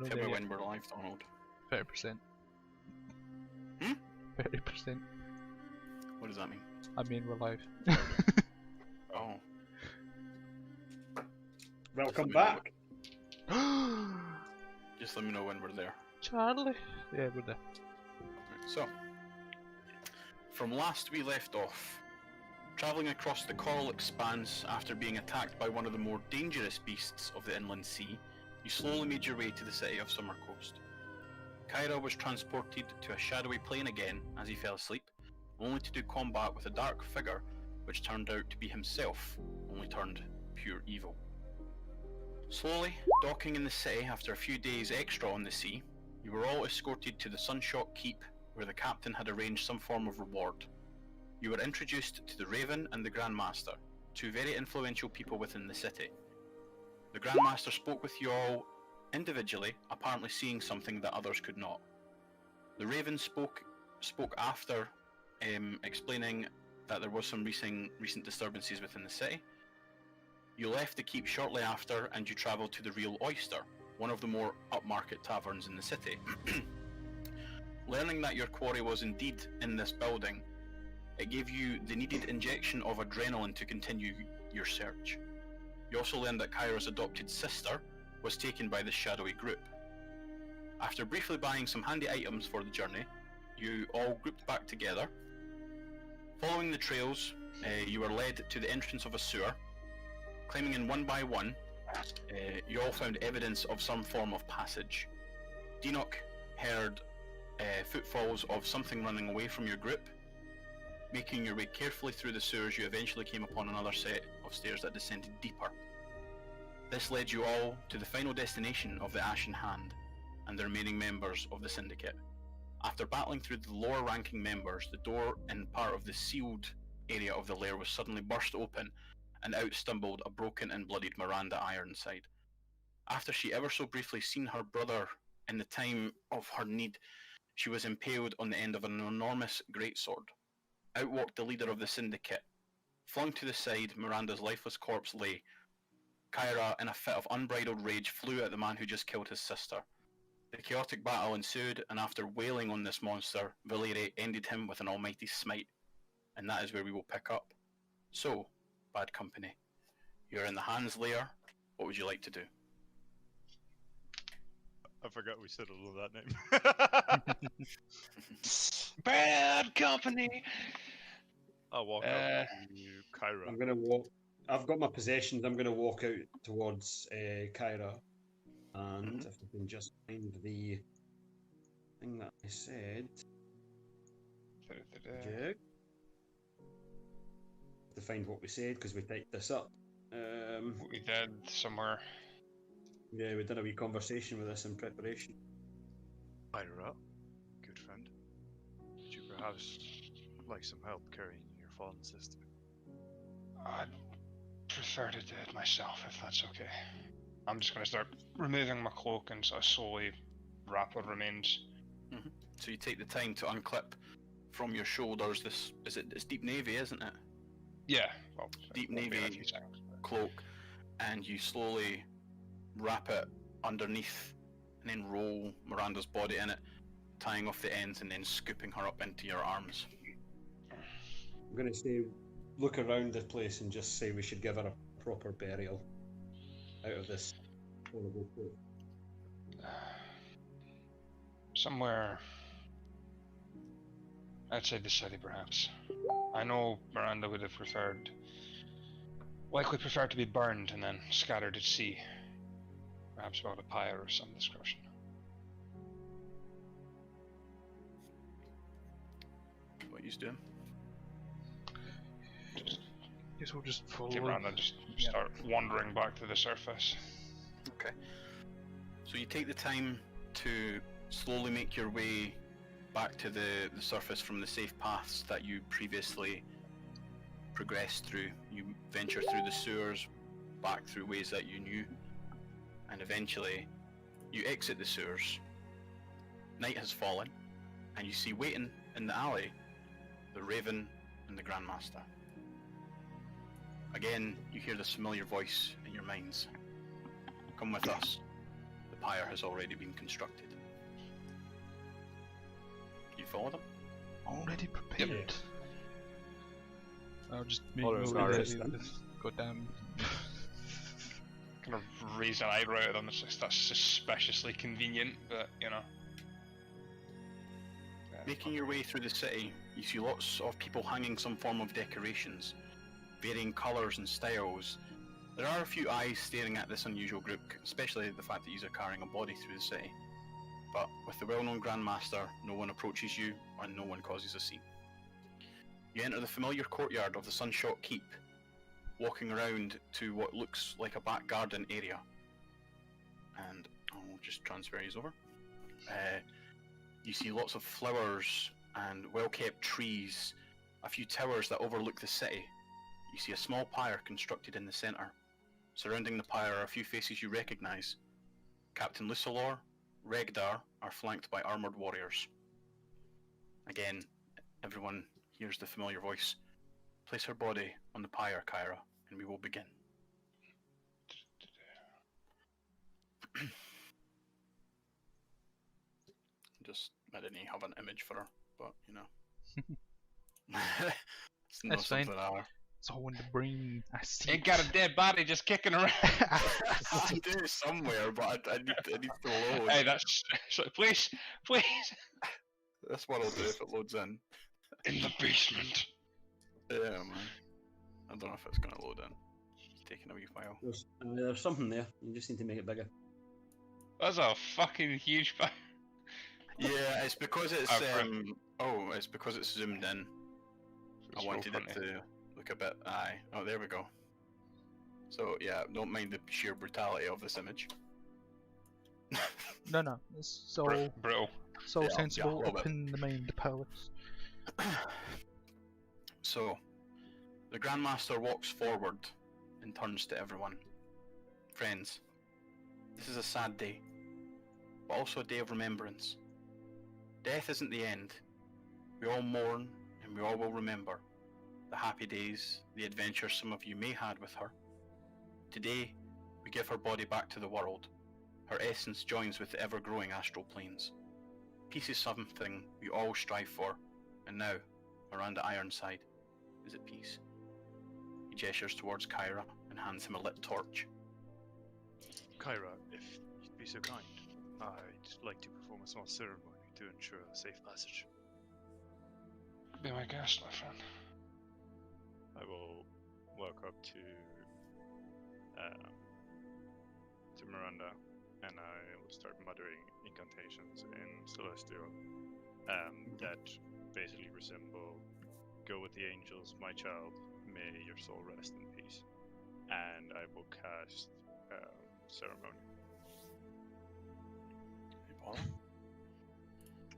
Tell me when we're live, Donald. 30%. Hmm? 30%. What does that mean? I mean, we're live. Oh. Welcome back. Just let me know when we're there. Charlie. Yeah, we're there. Right, so, from last we left off, travelling across the coral expanse after being attacked by one of the more dangerous beasts of the inland sea, you slowly made your way to the city of Summercoast. Kyra was transported to a shadowy plane again as he fell asleep, only to do combat with a dark figure which turned out to be himself, only turned pure evil. Slowly, docking in the city after a few days extra on the sea, you were all escorted to the Sunshot Keep, where the captain had arranged some form of reward. You were introduced to the Raven and the Grandmaster, two very influential people within the city. The Grandmaster spoke with you all individually, apparently seeing something that others could not. The Raven spoke after, explaining that there was some recent disturbances within the city. You left the keep shortly after, and you travelled to the Real Oyster, one of the more upmarket taverns in the city. Learning that your quarry was indeed in this building, it gave you the needed injection of adrenaline to continue your search. You also learned that Kyra's adopted sister was taken by this shadowy group. After briefly buying some handy items for the journey, you all grouped back together. Following the trails, you were led to the entrance of a sewer. Climbing in one by one, you all found evidence of some form of passage. Dinoc heard footfalls of something running away from your group. Making your way carefully through the sewers, you eventually came upon another set of stairs that descended deeper. This led you all to the final destination of the Ashen Hand and the remaining members of the Syndicate. After battling through the lower ranking members, the door in part of the sealed area of the lair was suddenly burst open, and out stumbled a broken and bloodied Miranda Ironside. After she ever so briefly seen her brother in the time of her need, she was impaled on the end of an enormous greatsword. Out walked the leader of the Syndicate. Flung to the side, Miranda's lifeless corpse lay. Kyra, in a fit of unbridled rage, flew at the man who just killed his sister. The chaotic battle ensued, and after wailing on this monster, Valeri ended him with an almighty smite. And that is where we will pick up. So, bad company, you're in the Hand's lair. What would you like to do? I forgot we said all of that name. Bad company. I'll walk up to Kyra. I'm gonna walk. I've got my possessions. I'm gonna walk out towards Kyra, and if I can just find the thing that I said. Yeah. To find what we said because we typed this up. We did somewhere. Yeah, we did a wee conversation with this in preparation. Kyra, good friend. Would you perhaps like some help carrying your fallen sister? I'd prefer to do it myself if that's okay. I'm just going to start removing my cloak and sort of slowly wrap what remains. Mm-hmm. So you take the time to unclip from your shoulders this, it's deep navy, isn't it? Yeah, well, Deep navy cloak, and you slowly wrap it underneath and then roll Miranda's body in it, tying off the ends and then scooping her up into your arms. I'm gonna say, look around the place and just say we should give her a proper burial out of this horrible place. Somewhere outside the city, perhaps. I know Miranda would have likely preferred to be burned and then scattered at sea. Perhaps about a pyre of some description. What you doing? Guess we'll just follow. Miranda just start wandering back to the surface. Okay. So you take the time to slowly make your way back to the surface from the safe paths that you previously progressed through. You venture through the sewers, back through ways that you knew, and eventually you exit the sewers. Night has fallen, and you see waiting in the alley the Raven and the Grandmaster. Again, you hear this familiar voice in your minds. Come with us. The pyre has already been constructed. You follow them? Already prepared. I'll just make Follow note Gareth of then. this goddamn. Kind of raise an eyebrow at them. It's just that's suspiciously convenient, but you know. Making your way through the city, you see lots of people hanging some form of decorations, varying colours and styles. There are a few eyes staring at this unusual group, especially the fact that you are carrying a body through the city. But with the well-known Grandmaster, no one approaches you and no one causes a scene. You enter the familiar courtyard of the Sunshot Keep, walking around to what looks like a back garden area. And I'll just transfer these over. You see lots of flowers and well-kept trees, a few towers that overlook the city. You see a small pyre constructed in the centre. Surrounding the pyre are a few faces you recognise. Captain Lucelor, Regdar are flanked by armoured warriors. Again, everyone hears the familiar voice. Place her body on the pyre, Kyra, and we will begin. I didn't have an image for her, but you know. It's not That's fine. something I It's all in the brain. I see. Ain't got a dead body just kicking around. I do it somewhere, but I need to load. Hey, that's so, please. That's what I'll do if it loads in. In the basement. Yeah, man. I don't know if it's gonna load in. It's taking a wee while. There's something there. You just need to make it bigger. That's a fucking huge fire. Yeah, it's because it's it's because it's zoomed in. I wanted it to look a bit. Oh, there we go. So yeah, don't mind the sheer brutality of this image. No, it's so Brittle. so Yeah, sensible a little up bit. in the mind palace. So, the Grandmaster walks forward and turns to everyone. Friends, this is a sad day, but also a day of remembrance. Death isn't the end. We all mourn and we all will remember the happy days, the adventures some of you may had with her. Today, we give her body back to the world. Her essence joins with the ever-growing astral planes. Peace is something we all strive for, and now, Miranda Ironside is at peace. He gestures towards Kyra and hands him a lit torch. Kyra, if you'd be so kind, I'd like to perform a small ceremony to ensure a safe passage. Be my guest, my friend. I will walk up to Miranda, and I will start muttering incantations in Celestial that basically resemble "Go with the angels, my child, may your soul rest in peace," and I will cast ceremony,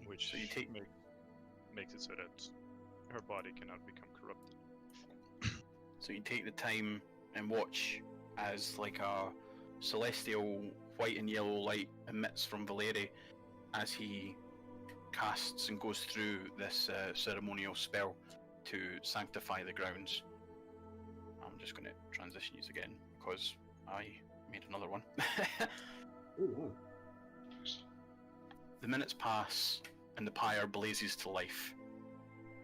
which So you take- makes it so that her body cannot become corrupted. So you take the time and watch as like a celestial white and yellow light emits from Valeri as he casts and goes through this ceremonial spell to sanctify the grounds. I'm just going to transition you again because I made another one. Oh, wow. The minutes pass and the pyre blazes to life.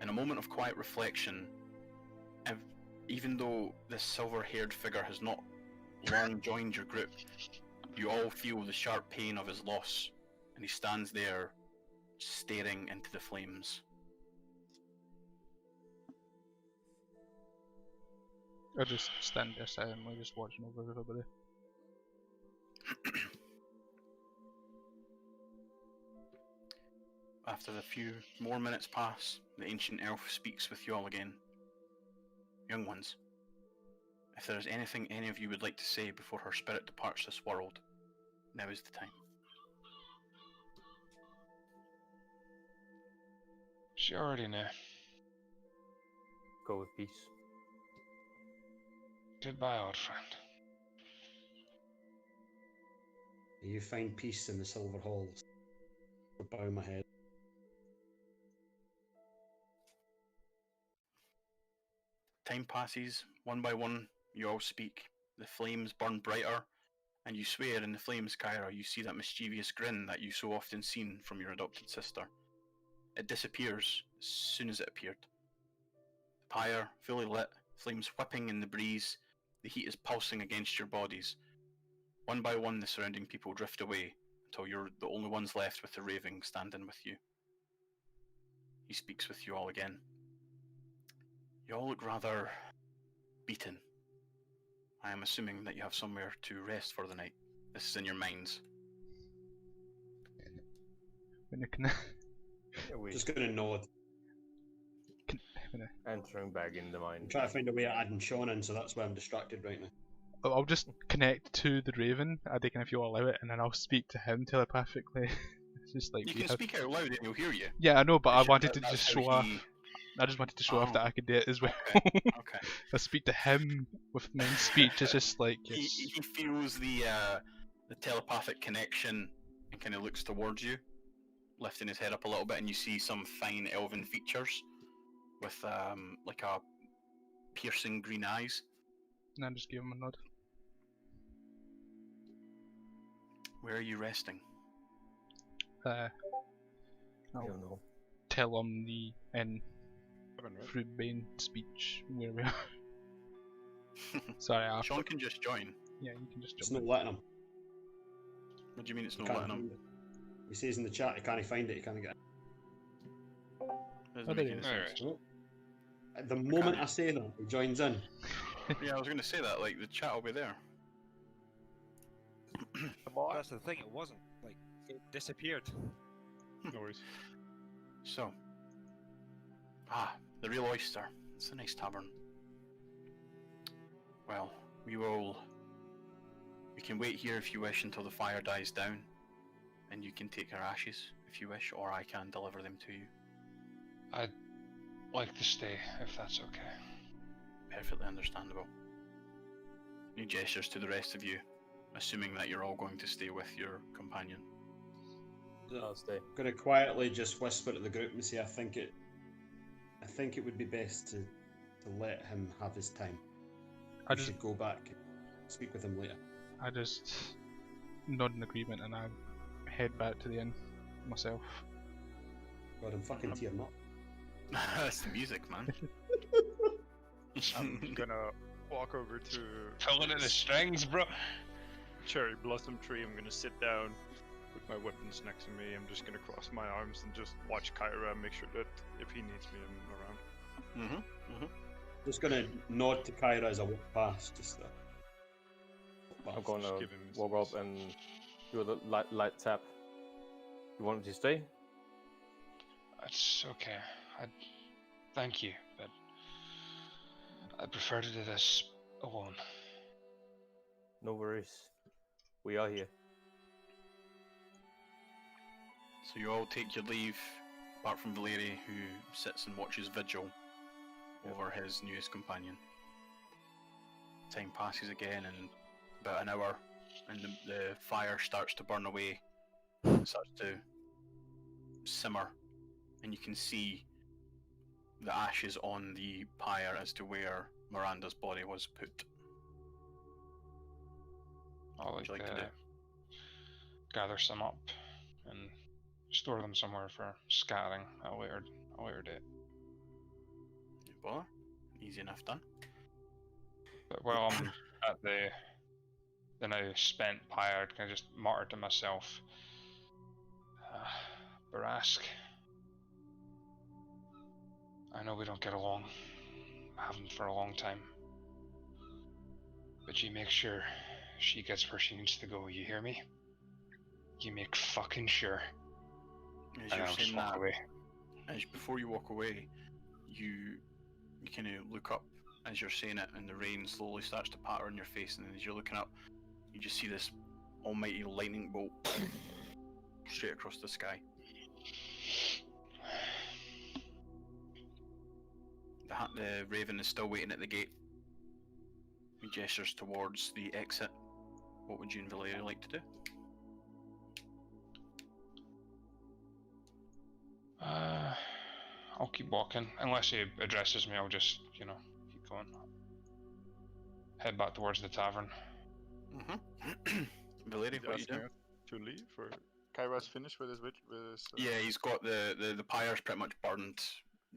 In a moment of quiet reflection, even though this silver-haired figure has not long joined your group, you all feel the sharp pain of his loss, and he stands there staring into the flames. I just stand there silently, just watching over everybody. After a few more minutes pass, the ancient elf speaks with you all again. Young ones, if there is anything any of you would like to say before her spirit departs this world, now is the time. She already knew. Go with peace. Goodbye, old friend. You find peace in the silver halls. I bow my head. Time passes, one by one, you all speak. The flames burn brighter, And you swear in the flames, Kyra, you see that mischievous grin that you so often seen from your adopted sister. It disappears as soon as it appeared. The pyre, fully lit, flames whipping in the breeze, the heat is pulsing against your bodies. One by one, the surrounding people drift away until you're the only ones left with the Raving standing with you. He speaks with you all again. You all look rather beaten. I am assuming that you have somewhere to rest for the night. This is in your minds. When I can, Yeah, we Just gonna nod. entering back in the mine. I'm trying to find a way of adding Sean in, so that's why I'm distracted right now. I'll just connect to the Raven, I think, if you all allow it, and then I'll speak to him telepathically. It's just like You we can have... speak out loud and he'll hear you. Yeah, I know, but I It's just wanted to that's just how show off. he- I just wanted to show off Oh. that I could do it as well. Okay. I speak to him with mind speech. It's just like it's... He feels the telepathic connection and kind of looks towards you, lifting his head up a little bit, and you see some fine elven features with like a piercing green eyes. And I just give him a nod. Where are you resting? Uh, I don't know. tell him the in Haven't read. Fruitbane speech where we are. Sorry, I Sean can just join. yeah, you can just It's jump not letting him. What do you mean it's not Can't letting him? find it. He says in the chat he can't find it, he can't get it. Doesn't Oh, make there any he sense. Alright. At the moment I say that, he joins in. Yeah, I was going to say that. Like the chat will be there. That's the thing, it wasn't. Like, it disappeared. No worries. So, the Real Oyster. It's a nice tavern. Well, we can wait here if you wish until the fire dies down, and you can take her ashes if you wish, or I can deliver them to you. I'd like to stay, if that's okay. Perfectly understandable. He gestures to the rest of you, assuming that you're all going to stay with your companion. I'll stay. Gonna quietly just whisper to the group and say I think it would be best to let him have his time. I We just should go back and speak with him later. I just nod in agreement and I head back to the inn myself. God, I'm fucking tearing up. That's the music, man. I'm gonna walk over to Pulling at the strings, bro. cherry blossom tree. I'm gonna sit down with my weapons next to me. I'm just gonna cross my arms and just watch Kyra, make sure that if he needs me, I'm around. Just gonna nod to Kyra as I walk past, just I'm gonna Just give him walk up and do a light tap. You want me to stay? It's okay. Thank you, but I prefer to do this alone. No worries. We are here. So you all take your leave, apart from Valeri, who sits and watches vigil over his newest companion. Time passes again, and about an hour, and the fire starts to burn away. It starts to simmer, and you can see the ashes on the pyre as to where Miranda's body was put. I'll What would you like like to to do? gather some up and store them somewhere for scattering at a later date. No bother. Easy enough done. But while I'm at the now spent pyre, can I just mutter to myself, Barask, I know we don't get along, haven't for a long time, but you make sure she gets where she needs to go, you hear me? You make fucking sure. As And you're I'll just saying walk that, away. before you walk away, you kind of look up as you're saying it, and the rain slowly starts to patter on your face, and then as you're looking up, you just see this almighty lightning bolt straight across the sky. The raven is still waiting at the gate. He gestures towards the exit. What would you and Valeria like to do? I'll keep walking. Unless he addresses me, I'll just, keep going. Head back towards the tavern. Valeri, what you Asking doing? us to leave, or Kyra's finished with his Yeah, he's got the pyre's pretty much burned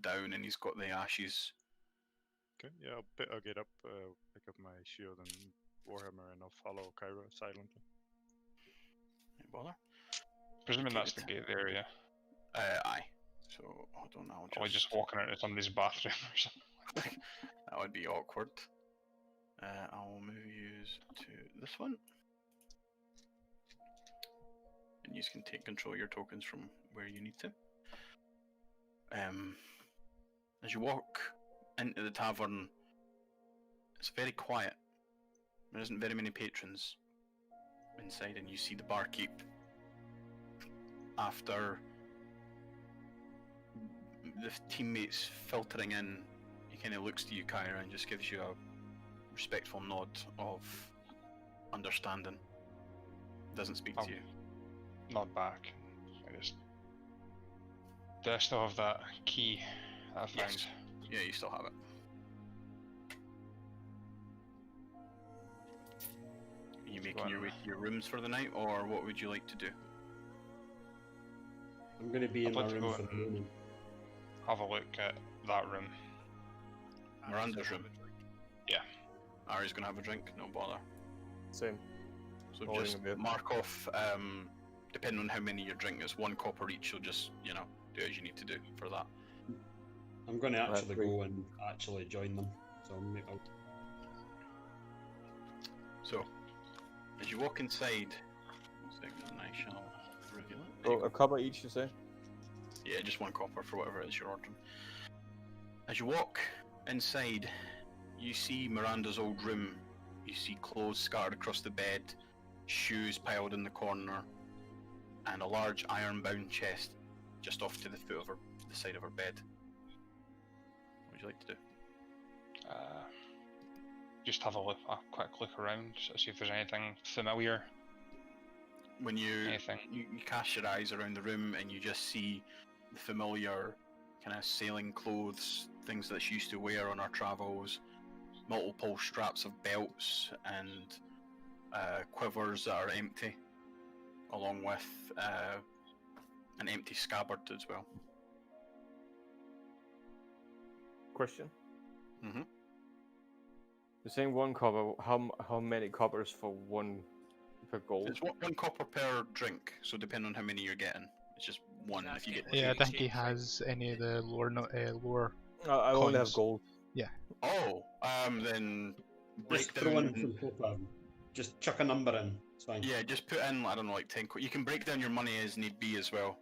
down, and he's got the ashes. Okay, yeah, I'll get up, pick up my shield and warhammer, and I'll follow Kyra silently. No bother. Presuming Okay, that's the gate there, yeah. Aye. So hold on, I'll Or just walking into somebody's bathroom or something. That would be awkward. I'll move you to this one. And you can take control of your tokens from where you need to. As you walk into the tavern, it's very quiet. There isn't very many patrons inside, and you see the barkeep. After the teammates filtering in, he kind of looks to you, Kyra, and just gives you a respectful nod of understanding. Doesn't speak to you. Nod back. I just. Do I still have that key that I found? Yes. Yeah, you still have it. Are you making your way to your rooms for the night, or what would you like to do? I'm going to be in I'd my like to room go for the and moment. have a look at that room. Miranda's room. Yeah. Ari's gonna have a drink, no bother. Same. So Holding just a beer. mark off, depending on how many you're drinking, it's 1 copper each, so just, you know, do as you need to do for that. I'm going to I'll have actually 3. go and actually join them. So I'll So, as you walk inside, one second, I shall reveal it. There you Oh, go. a copper each, you say? Yeah, just 1 copper for whatever it is you're ordering. As you walk inside, you see Miranda's old room. You see clothes scattered across the bed, shoes piled in the corner, and a large iron-bound chest just off to the foot of the side of her bed. What would you like to do? Just have a quick look around, see if there's anything familiar. When you Anything. you cast your eyes around the room and you just see the familiar kind of sailing clothes, things that she used to wear on her travels, multiple straps of belts and quivers that are empty, along with an empty scabbard as well. Question. Mhm. You're saying 1 copper. How many coppers for 1 per gold? It's 1 copper per drink, so depending on how many you're getting, it's just 1. If you get Yeah, I 2, think he has any of the lower. I only have Coins. gold. then just break throw in down. some copper. Just chuck a number in. It's fine. Yeah, just put in, I don't know, like 10. You can break down your money as need be as well.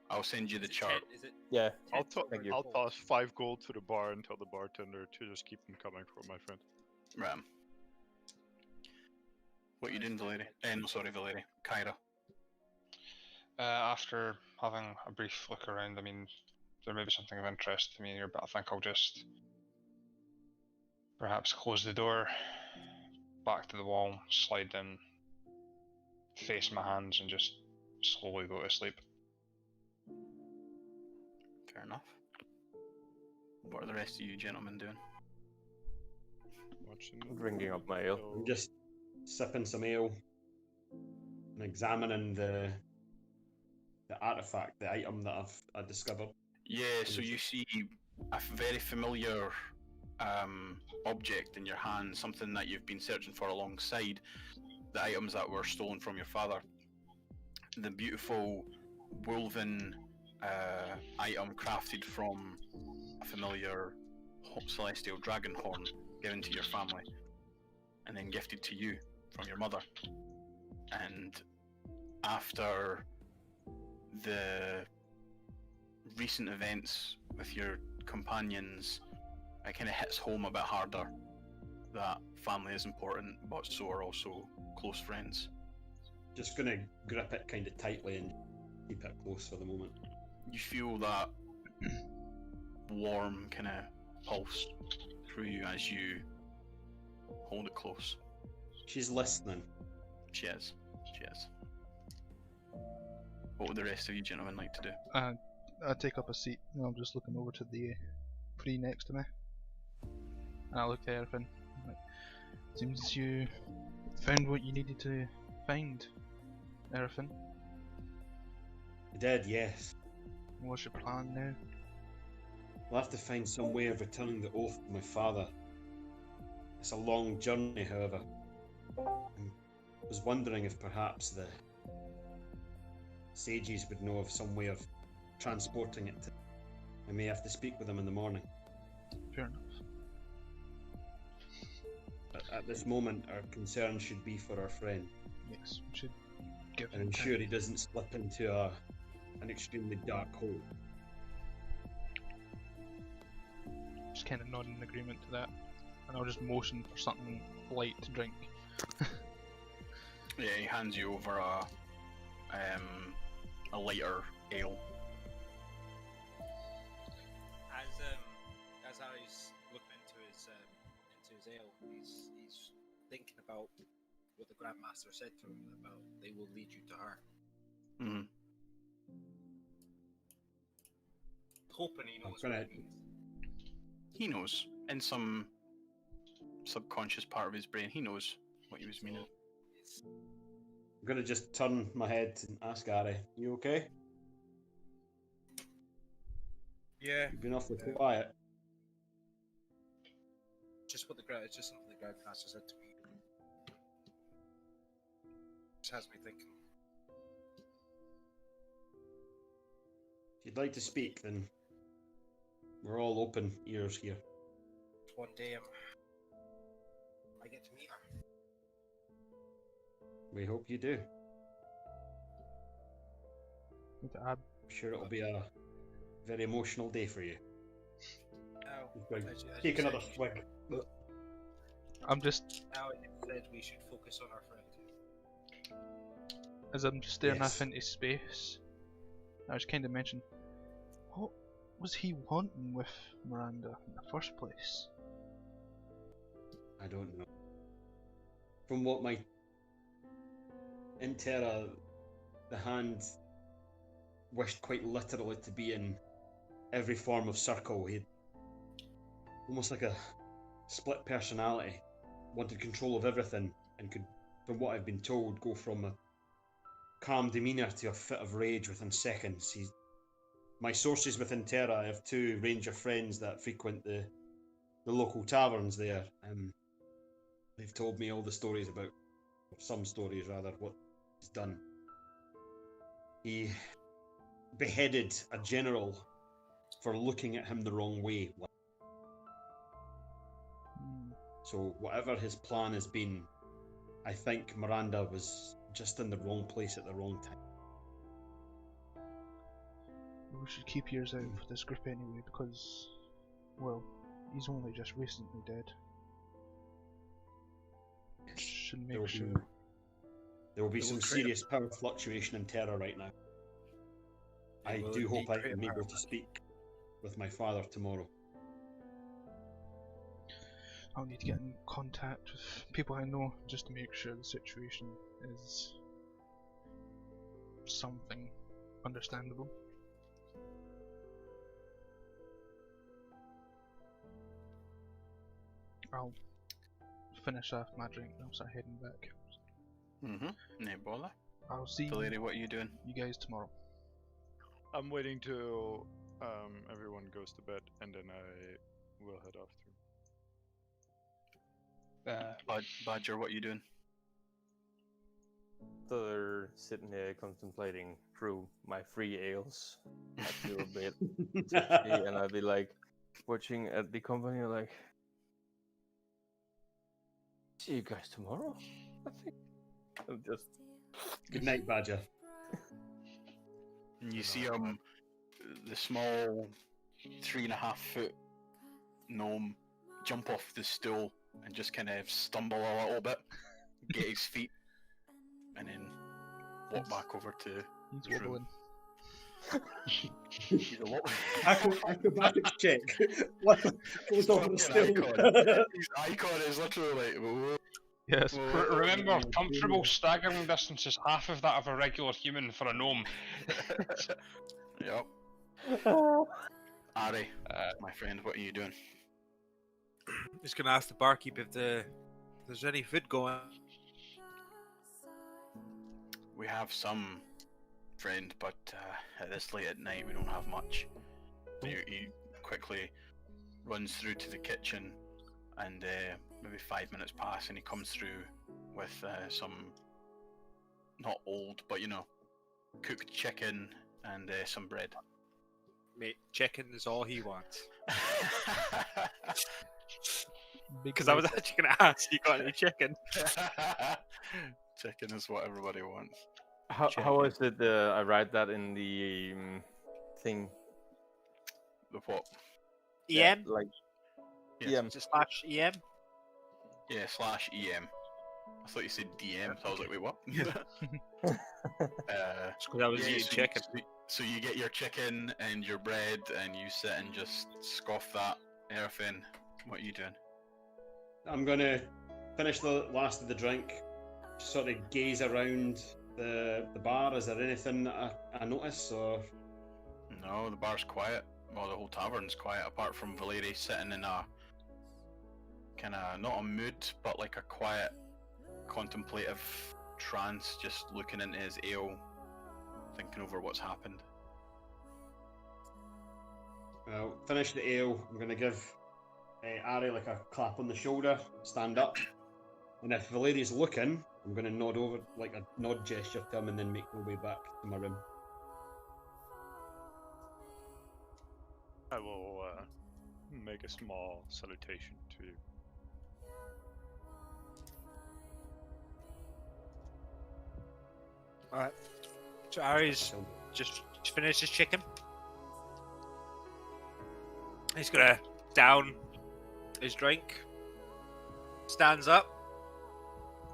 I'll send you the chart. Is it Yeah. I'll you. I'll toss 5 gold to the bar and tell the bartender to just keep them coming for my friend. Right. What you doing, Valeri? No, sorry, Valeri. Kyra. After having a brief look around, I mean, there may be something of interest to me here, but I think I'll just perhaps close the door, back to the wall, slide in, face my hands, and just slowly go to sleep. Fair enough. What are the rest of you gentlemen doing? Watching Drinking up my ale. I'm just sipping some ale and examining the artifact, the item that I discovered. Yeah, so you see a very familiar object in your hand, something that you've been searching for alongside the items that were stolen from your father. The beautiful woven item crafted from a familiar celestial dragon horn given to your family and then gifted to you from your mother. And after the recent events with your companions, it kind of hits home a bit harder that family is important, but so are also close friends. Just gonna grip it kind of tightly and keep it close for the moment. You feel that warm kind of pulse through you as you hold it close. She's listening. She is. She is. What would the rest of you gentlemen like to do? I take up a seat and I'm just looking over to the tree next to me. And I look at everything. I'm like, seems you Found what you needed to find, everything. I did, yes. What's your plan now? I'll have to find some way of returning the oath to my father. It's a long journey, however. I was wondering if perhaps the sages would know of some way of transporting it. I may have to speak with them in the morning. Fair enough. But at this moment, our concern should be for our friend Yes, we should give and him ensure time. he doesn't slip into an extremely dark hole. Just kind of nod in agreement to that, and I'll just motion for something light to drink. Yeah, he hands you over a lighter ale. As Harry's looking into his ale, he's thinking about what the Grandmaster said to him about they will lead you to her. Mm-hmm. Hoping he knows I'm what gonna- it means. He knows, in some subconscious part of his brain, he knows what he was meaning. I'm gonna just turn my head and ask Ari, "You okay? Yeah, You've been awfully quiet." just it's just something the Grandmaster said to me. Just has me thinking. If you'd like to speak, then we're all open ears here. One day I get to meet her. We hope you do. Need to add. I'm sure it'll be a very emotional day for you. Now, Like, as you take said, another swig. I'm just, Now you said we should focus on our friend. as I'm just staring Yes. off into space, I was kind of mentioning, what was he wanting with Miranda in the first place? I don't know. From what my in Terra, the hand wished quite literally to be in every form of circle. He almost like a split personality, wanted control of everything, and could, from what I've been told, go from a calm demeanour to a fit of rage within seconds. My sources within Terra, I have two ranger friends that frequent the local taverns there. They've told me all the stories about, or some stories rather, what he's done. He beheaded a general for looking at him the wrong way. So whatever his plan has been, I think Miranda was just in the wrong place at the wrong time. We should keep ears out for this group anyway, because, well, he's only just recently dead. Should There make will sure. be, there will be It some will create a- serious power fluctuation in Terra right now. I will do hope indeed I create am a able power to speak with my father tomorrow. I'll need to get in contact with people I know just to make sure the situation is something understandable. I'll finish off my drink and I'll start heading back. Mm-hmm. No bother. I'll see Valeri, what are you doing? you guys tomorrow. I'm waiting till everyone goes to bed, and then I will head off too. Badger, what are you doing? So they're sitting here contemplating through my free ales. I feel a bit tipsy, and I'll be like watching at the company, like, see you guys tomorrow. I think I'm just Good night, Badger. And you see the small 3.5 foot gnome jump off the stool and just kind of stumble a little bit, get his feet, and then walk back over to He's his room. wobbling. He's a lot. Acrobatics check. What goes over the Fucking stool? His icon is literally like, whoa. Yes. Whoa. Remember, comfortable staggering distance is half of that of a regular human for a gnome. Yep. Ari, my friend, what are you doing? Just gonna ask the barkeep if there's any food going. We have some, friend, but at this late at night we don't have much. He quickly runs through to the kitchen, and maybe 5 minutes pass, and he comes through with some, not old, but cooked chicken and some bread. Mate, chicken is all he wants. Big Because I was leg. actually going to ask, you got any chicken? Chicken is what everybody wants. How is it? I write that in the thing. The what? EM? Like Yes. EM. Just slash EM? Yeah, /EM. I thought you said DM, so I was like, wait, what? Because I was yeah, eating so chicken. So you get your chicken and your bread, and you sit and just scoff that. Erfin, what are you doing? I'm gonna finish the last of the drink, sort of gaze around the bar. Is there anything that I notice, or? No, the bar's quiet. Well, the whole tavern's quiet, apart from Valeri sitting in a kind of, not a mood, but like a quiet, contemplative trance, just looking into his ale, thinking over what's happened. Well, finish the ale. I'm gonna give Ari like a clap on the shoulder, stand up, and if Valeri's looking, I'm gonna nod over, like a nod gesture to him, and then make my way back to my room. I will make a small salutation to you. Alright. So Ari's So, just finished his chicken. He's gonna down his drink. Stands up.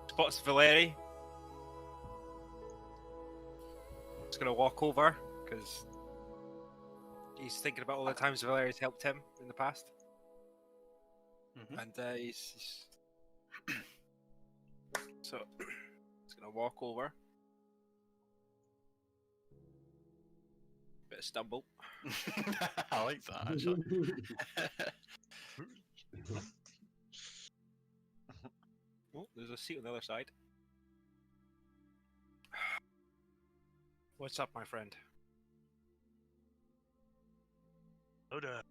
Spots Valeri. He's gonna walk over because he's thinking about all the times Valeri's helped him in the past, and he's so he's gonna walk over. Bit of stumble. I like that, actually. Oh, there's a seat on the other side. What's up, my friend? Hello.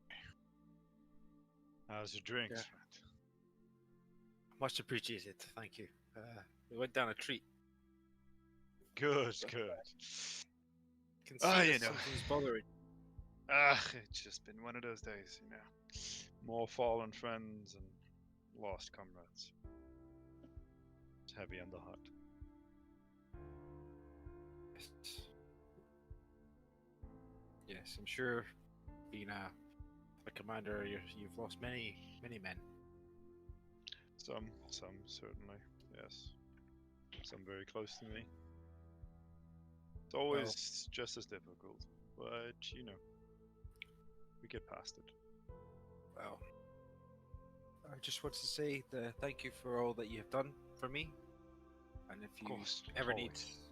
How's your drinks, Yeah. friend? Much appreciated, thank you. We went down a treat. Good, good. Can see Oh, that you know. something's bothering. It's just been one of those days, you know. More fallen friends and lost comrades. It's heavy on the heart. Yes, I'm sure. Being a commander, you've lost many men. Some certainly, yes. Some very close to me. It's always just as difficult, but you know, we get past it. Well, I just want to say thank you for all that you have done for me. And if you course, ever need, always.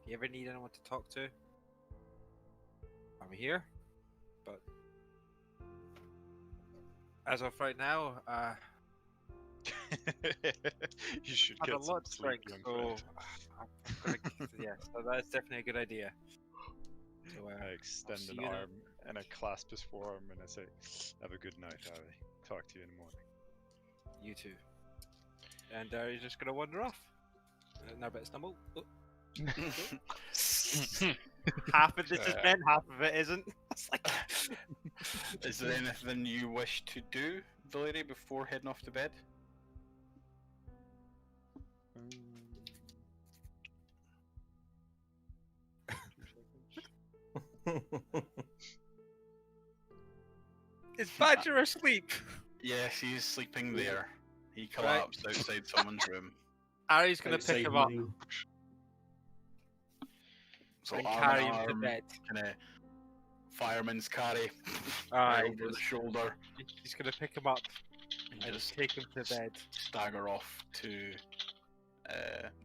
if you ever need anyone to talk to, I'm here. But as of right now, You should I've get had a some lot to sleep, drink, young so friend. yeah, so that's definitely a good idea. So, I extend see an you then. arm and I clasp his forearm and I say, "Have a good night, Harry. Talk to you in the morning." You too. And he's just gonna wander off. Now, bit of stumble. Oh. Half of this is men, half of it isn't. It's like... Is there anything you wish to do, Valeri, before heading off to bed? Is Badger asleep? Yes, he's sleeping there. He collapsed outside someone's room. Ari's gonna pick outside him up mine. So and arm carry in him to arm, bed. kind of fireman's carry Aye, right over the shoulder, he's gonna pick him up and and just take him to bed. stagger off to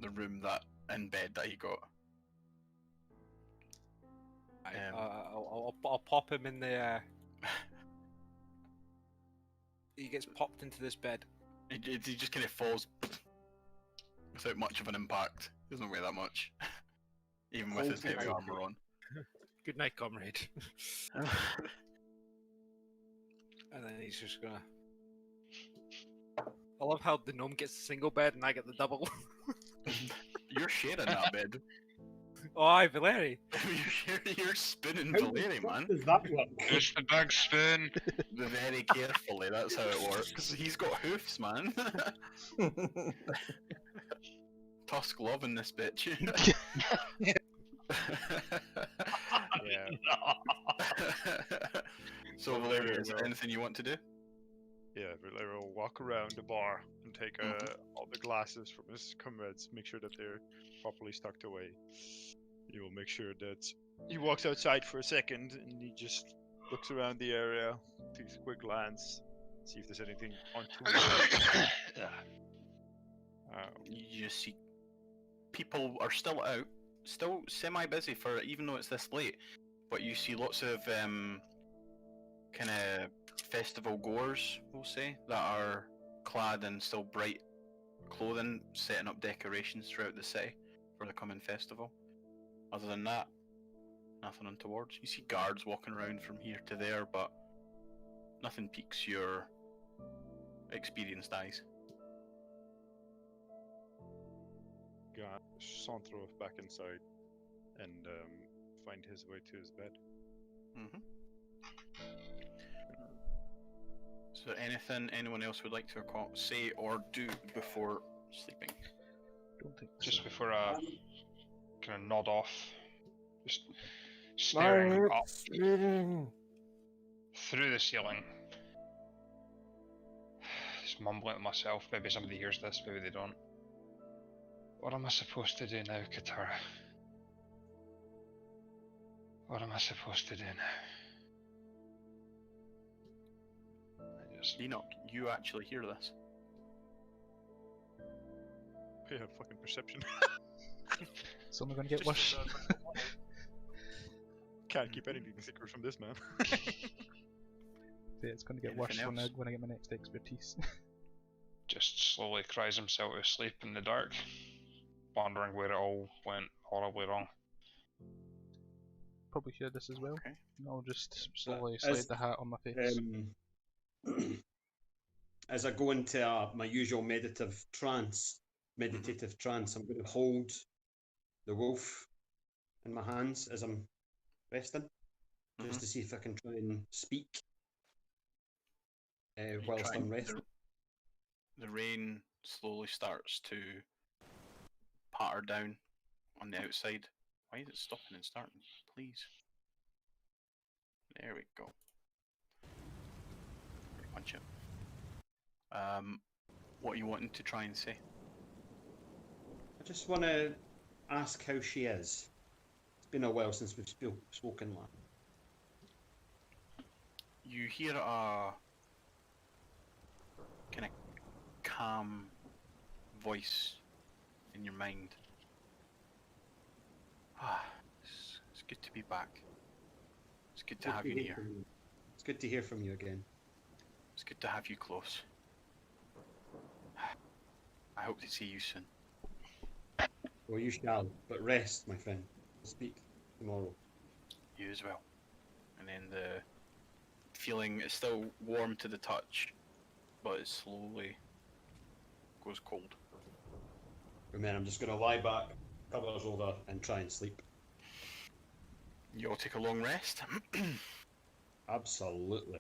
the room in bed that he got. I'll pop him in the. He gets popped into this bed. He just kind of falls without much of an impact. Doesn't weigh that much. even with his heavy armor on. Good night, comrade. And then he's just gonna. I love how the gnome gets a single bed and I get the double. You're sharing that bed. Oh, aye, Valeri. You're spinning How the Valeri, fuck man. does that work? It's the big spoon. Very carefully, that's how it works. He's got hoofs, man. Tusk loving this bitch. Yeah. So, Well, Valeri, very is there well. anything you want to do? Yeah, Valero will walk around the bar and take all the glasses from his comrades, make sure that they're properly tucked away. He will make sure that he walks outside for a second and he just looks around the area, takes a quick glance, see if there's anything untoward. You just see people are still out, still semi-busy for even though it's this late. But you see lots of kind of festival goers, we'll say, that are clad in still bright clothing, setting up decorations throughout the city for the coming festival. Other than that, nothing untoward. You see guards walking around from here to there, but nothing piques your experienced eyes. Saunter off back inside and find his way to his bed. Mm-hmm. So anything anyone else would like to say or do before sleeping? Don't think Just so. before I kind of nod off, just staring up through the ceiling, just mumbling to myself. Maybe somebody hears this, maybe they don't. What am I supposed to do now, Katara? What am I supposed to do now? I just... Enoch, you actually hear this. Yeah, fucking perception. It's only going to get Just- worse. Can't keep anything secret from this man. Yeah, it's going to get Anything worse else? when I get my next expertise. just slowly cries himself to sleep in the dark, wondering where it all went horribly wrong. Probably hear this as well. Okay. And I'll just slowly as- slide the hat on my face. As I go into my usual meditative trance, I'm going to hold the wolf in my hands as I'm resting, just to see if I can try and speak You whilst try I'm and- resting. The rain slowly starts to patter down on the outside. Why is it stopping and starting? Please. There we go. Punch it. What are you wanting to try and say? I just want to ask how she is. It's been a while since we've spoken last. You hear a kind of calm voice in your mind. It's good to be back. It's good to have you near. It's good to hear from you again. It's good to have you close. I hope to see you soon. Well, you shall, but rest, my friend. Speak tomorrow. You as well. And then the feeling is still warm to the touch, but it slowly goes cold. And then I'm just going to lie back, covers over, and try and sleep. You all take a long rest. Absolutely.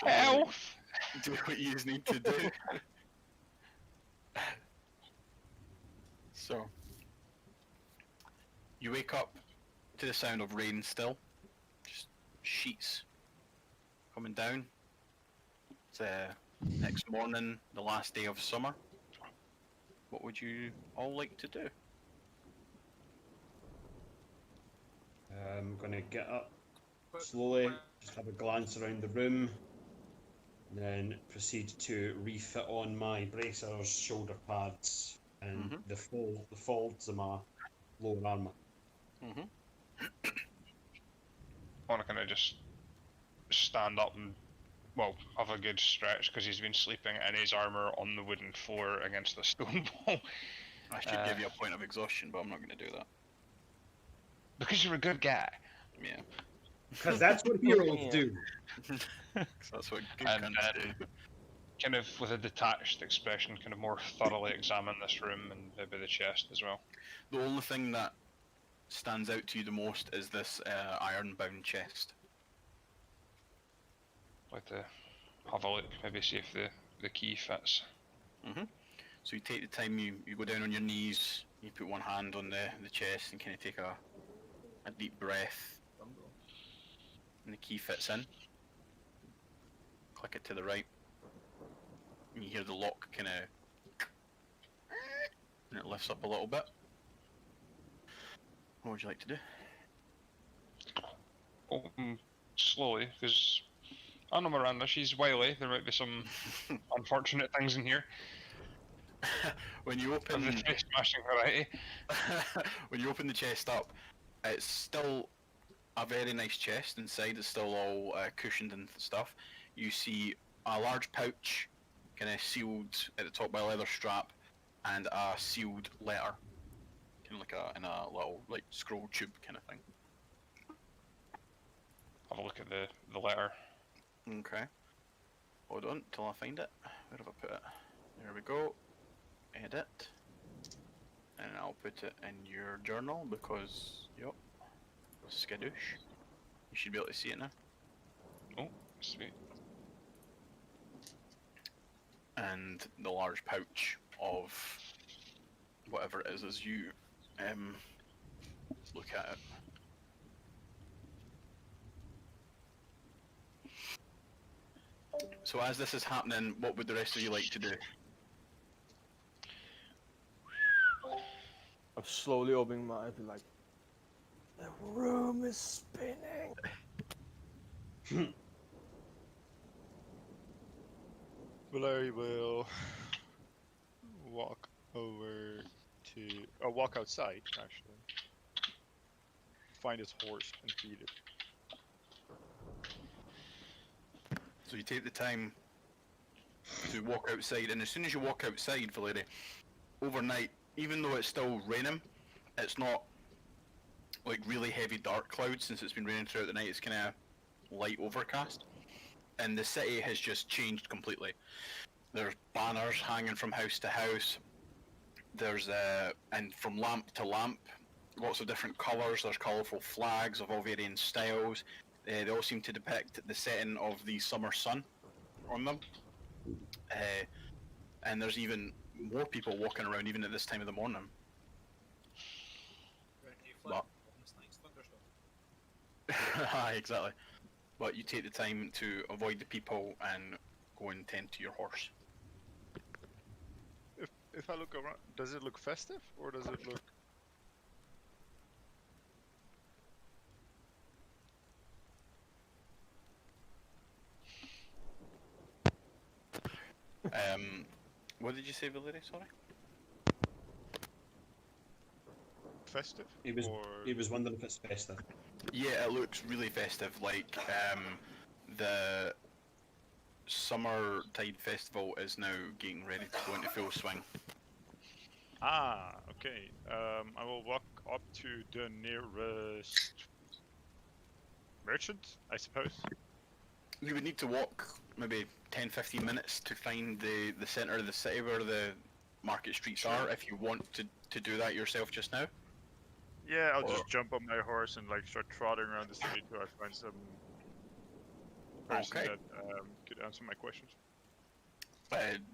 Health! Do what you need to do. So, you wake up to the sound of rain still. Just sheets coming down. It's next morning, the last day of summer. What would you all like to do? I'm going to get up slowly, just have a glance around the room, and then proceed to refit on my bracers, shoulder pads, and the folds of my lower armour. Mm-hmm. I want to kind of just stand up and, well, have a good stretch because he's been sleeping in his armour on the wooden floor against the stone wall. I should give you a point of exhaustion, but I'm not going to do that. Because you're a good guy. Yeah. Because that's what heroes Yeah. do. 'Cause that's what good And cunts do. then, kind of with a detached expression, kind of more thoroughly examine this room and maybe the chest as well. The only thing that stands out to you the most is this iron-bound chest. Like to have a look, maybe see if the key fits. So you take the time, you go down on your knees, you put one hand on the chest and kind of take a deep breath, and the key fits in. Click it to the right, and you hear the lock kind of, and it lifts up a little bit. What would you like to do? Open slowly, because I know Miranda, she's wily. There might be some unfortunate things in here. When you Of open the face smashing variety. when you open the chest up, it's still a very nice chest. Inside it's still all cushioned and stuff. You see a large pouch, kind of sealed at the top by a leather strap, and a sealed letter, kind of like in a little like scroll tube kind of thing. Have a look at the letter. Okay. Hold on till I find it. Where have I put it? There we go. Edit. And I'll put it in your journal because, yep, skadoosh. You should be able to see it now. Oh, sweet. And the large pouch of whatever it is as you look at it. So as this is happening, what would the rest of you like to do? I'm slowly opening my eyes, be like, the room is spinning. Larry will walk over to, or walk outside actually. Find his horse and feed it. So you take the time to walk outside, and as soon as you walk outside, Valeri, overnight, even though it's still raining, it's not like really heavy dark clouds since it's been raining throughout the night. It's kind of light overcast, and the city has just changed completely. There's banners hanging from house to house. There's and from lamp to lamp, lots of different colours. There's colourful flags of all varying styles. They all seem to depict the setting of the summer sun on them. And there's even more people walking around even at this time of the morning. But exactly. But you take the time to avoid the people and go and tend to your horse. If I look around, does it look festive or does it look? What did you say, Valeri? Sorry. Festive? He was wondering if it's festive. Yeah, it looks really festive. Like the Summertide festival is now getting ready to go into full swing. Ah, okay. I will walk up to the nearest merchant, I suppose. You would need to walk maybe 10-15 minutes to find the centre of the city where the market streets are, if you want to do that yourself just now. Yeah, I'll just jump on my horse and like start trotting around the city till I find some person Okay. that could answer my questions.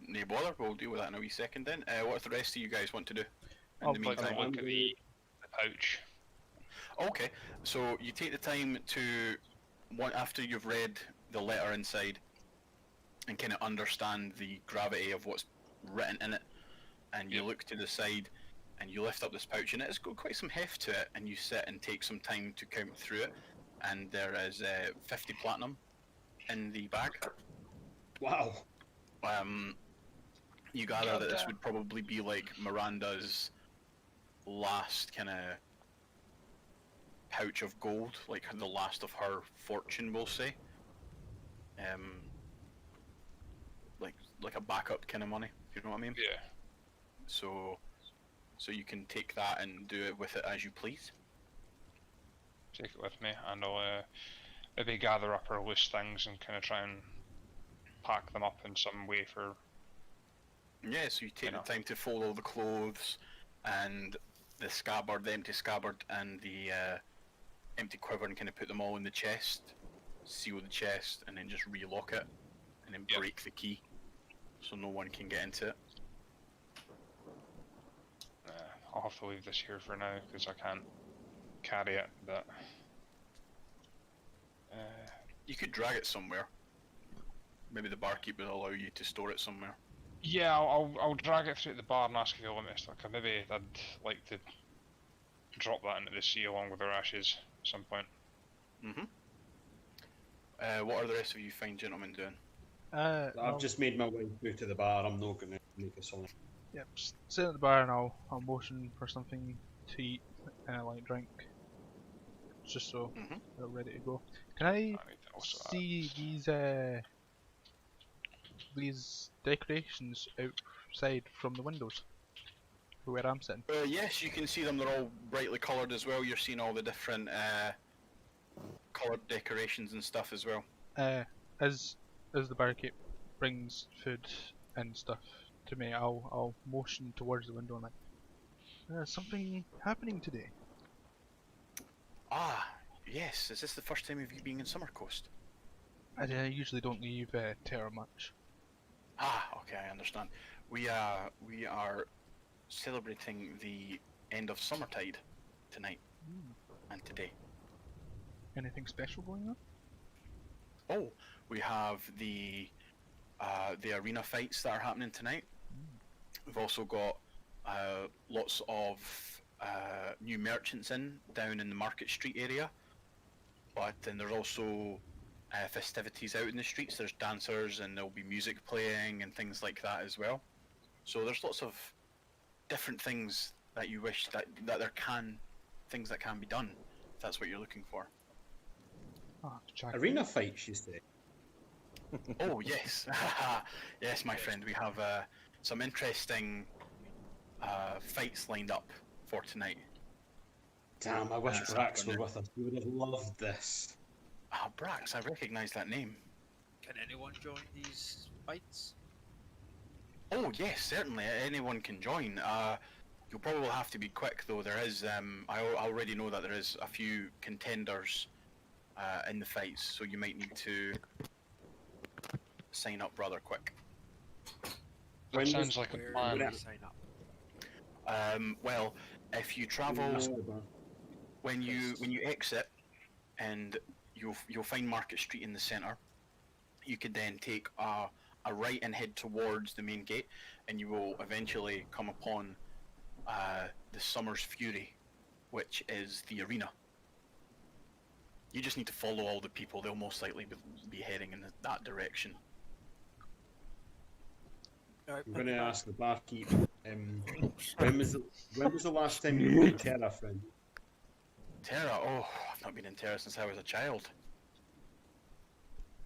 No bother, we'll deal with that in a wee second then. What do the rest of you guys want to do in I'll the like Have meantime? a look at the pouch. Okay, so you take the time to, after you've read the letter inside and kind of understand the gravity of what's written in it, and you look to the side and you lift up this pouch, and it's got quite some heft to it, and you sit and take some time to count through it, and there is 50 platinum in the bag. Wow. You gather that this would probably be like Miranda's last kind of pouch of gold, like the last of her fortune, we'll say. Like a backup kind of money, if you know what I mean. Yeah. So so you can take that and do it with it as you please. Take it with me, and I'll maybe gather up our loose things and kind of try and pack them up in some way for. Yeah, so you take You know. the time to fold all the clothes and the scabbard, the empty scabbard, and the empty quiver, and kind of put them all in the chest, seal the chest, and then just relock it, and then Yep. break the key, so no one can get into it. I'll have to leave this here for now because I can't carry it. But You could drag it somewhere. Maybe the barkeep will allow you to store it somewhere. yeah, I'll drag it through the bar and ask if you'll let me stuck. Maybe I'd like to drop that into the sea along with our ashes at some point. Mm-hmm. What are the rest of you fine gentlemen doing? I've just made my way through to the bar. I'm not going to make a song. Yep, sit at the bar and I'll motion for something to eat and like drink, just so Mhm. they're ready to go. Can I I need to also see these decorations outside from the windows where I'm sitting? Yes, you can see them. They're all brightly coloured as well. You're seeing all the different coloured decorations and stuff as well. As the barkeep brings food and stuff to me, I'll motion towards the window and like, there's something happening today. Ah, yes. Is this the first time of you being in Summer Coast? I usually don't leave Terra much. Ah, okay, I understand. We are celebrating the end of Summertide tonight and today. Anything special going on? Oh, we have the arena fights that are happening tonight. We've also got lots of new merchants down in the Market Street area. But then there's also festivities out in the streets. There's dancers and there'll be music playing and things like that as well. So there's lots of different things that you wish that things that can be done, if that's what you're looking for. I'll have to check. Arena fights, you say? Oh yes, yes, my friend. We have some interesting fights lined up for tonight. Damn, I wish That's Brax were happening. with us. We would have loved this. Ah, Brax, I recognise that name. Can anyone join these fights? Oh yes, certainly. Anyone can join. You'll probably have to be quick though. There is. I already know that there is a few contenders in the fights, so you might need to sign up rather quick. That When sounds was- like a Where plan. do we sign up? Well, if you travel when you exit, and you'll find Market Street in the centre, you could then take a right and head towards the main gate, and you will eventually come upon the Summer's Fury, which is the arena. You just need to follow all the people. They'll most likely be heading in that direction. Alright, I'm going to ask the barkeep. When was the last time you were in Terra, friend? Terra, oh, I've not been in Terra since I was a child.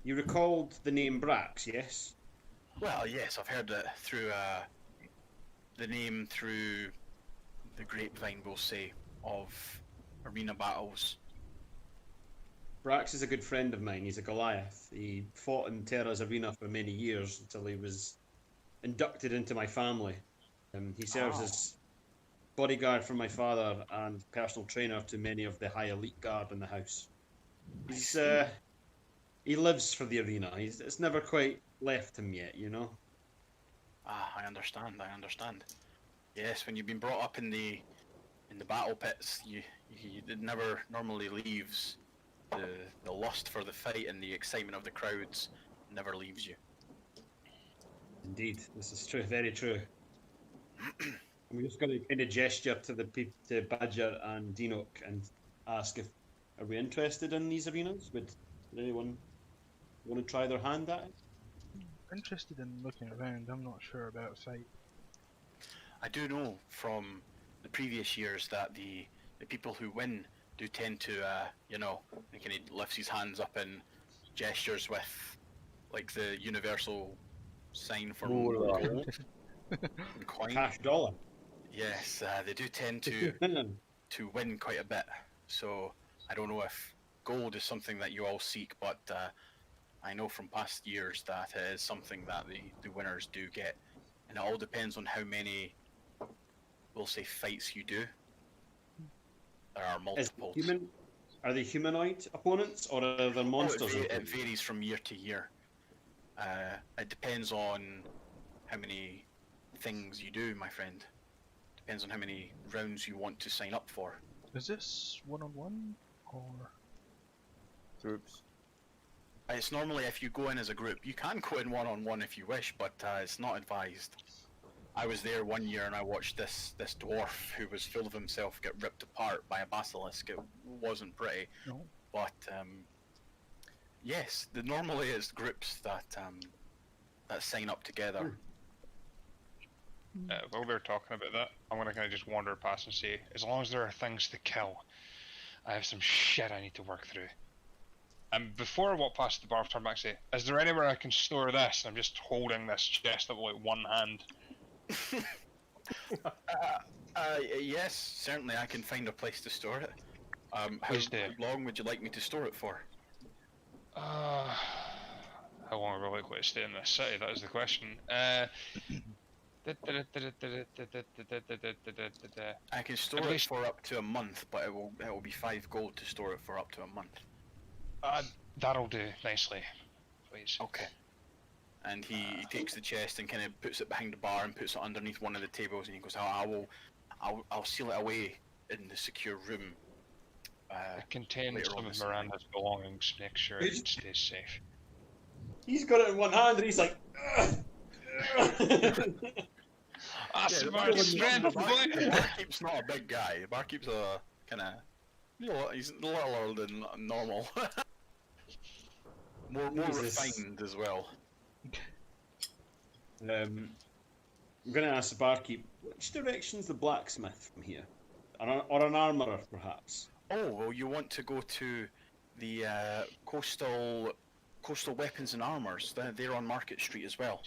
You recalled the name Brax, yes? Well, yes, I've heard it through the name through the grapevine, we'll say, of arena battles. Brax is a good friend of mine. He's a Goliath. He fought in Terra's arena for many years until he was inducted into my family. He serves Oh. as bodyguard for my father and personal trainer to many of the high elite guard in the house. He's he lives for the arena. It's never quite left him yet, you know. Ah, I understand. Yes, when you've been brought up in the battle pits, it never normally leaves. The lust for the fight and the excitement of the crowds never leaves you. Indeed, this is true. Very true. I'm just going to kind of gesture to to Badger and Dinoc and ask if are we interested in these arenas? Would anyone want to try their hand at it? Interested in looking around. I'm not sure about a fight. I do know from the previous years that the people who win do tend to, he kind of lifts his hands up and gestures with, like, the universal sign for Moolah. gold and coin. Cash dollar. Yes, they do tend to win quite a bit. So I don't know if gold is something that you all seek, but I know from past years that it is something that the winners do get, and it all depends on how many, we'll say, fights you do. There are Is multiples. are they humanoid opponents or are there monsters? It varies from year to year. It depends on how many things you do, my friend. Depends on how many rounds you want to sign up for. Is this one-on-one or? Groups. It's normally if you go in as a group. You can go in one-on-one if you wish, but it's not advised. I was there one year and I watched this dwarf who was full of himself get ripped apart by a basilisk. It wasn't pretty. No. But yes, normally it's groups that sign up together. While we're talking about that, I'm gonna kind of just wander past and say, as long as there are things to kill, I have some shit I need to work through. And before I walk past the bar, I'll turn back and say, is there anywhere I can store this? And I'm just holding this chest up with one hand. Yes, certainly I can find a place to store it. How long would you like me to store it for? How long are we likely to stay in this city? That is the question. I can store it for up to a month, but it will be 5 gold to store it for up to a month. That'll do nicely, please. Okay. And he takes the chest and kind of puts it behind the bar and puts it underneath one of the tables, and he goes, I'll seal it away in the secure room. It contains some of Miranda's belongings. Make sure it stays safe. He's got it in one hand and he's like. The barkeep's not a big guy. The barkeep's a kind of, he's littler than normal. more refined as well. I'm going to ask the barkeep, which direction's the blacksmith from here? Or an armourer, perhaps? Oh, well, you want to go to the coastal weapons and armours. They're on Market Street as well.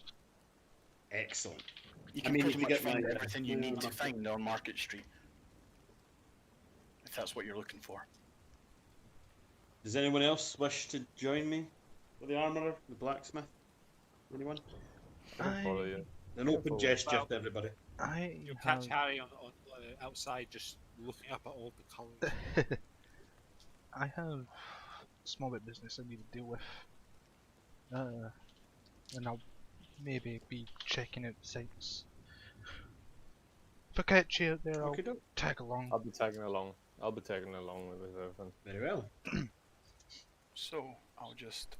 Excellent. You can pretty much find everything you need to find on Market Street. If that's what you're looking for. Does anyone else wish to join me? For the armourer, the blacksmith? Anyone? I'll follow you. An open gesture to everybody. You'll catch Harry on outside just looking up at all the colours. I have a small bit of business I need to deal with. And I'll maybe be checking out the sites. If I catch you out there, I'll tag along. I'll be tagging along. with everything. Very well. So, I'll just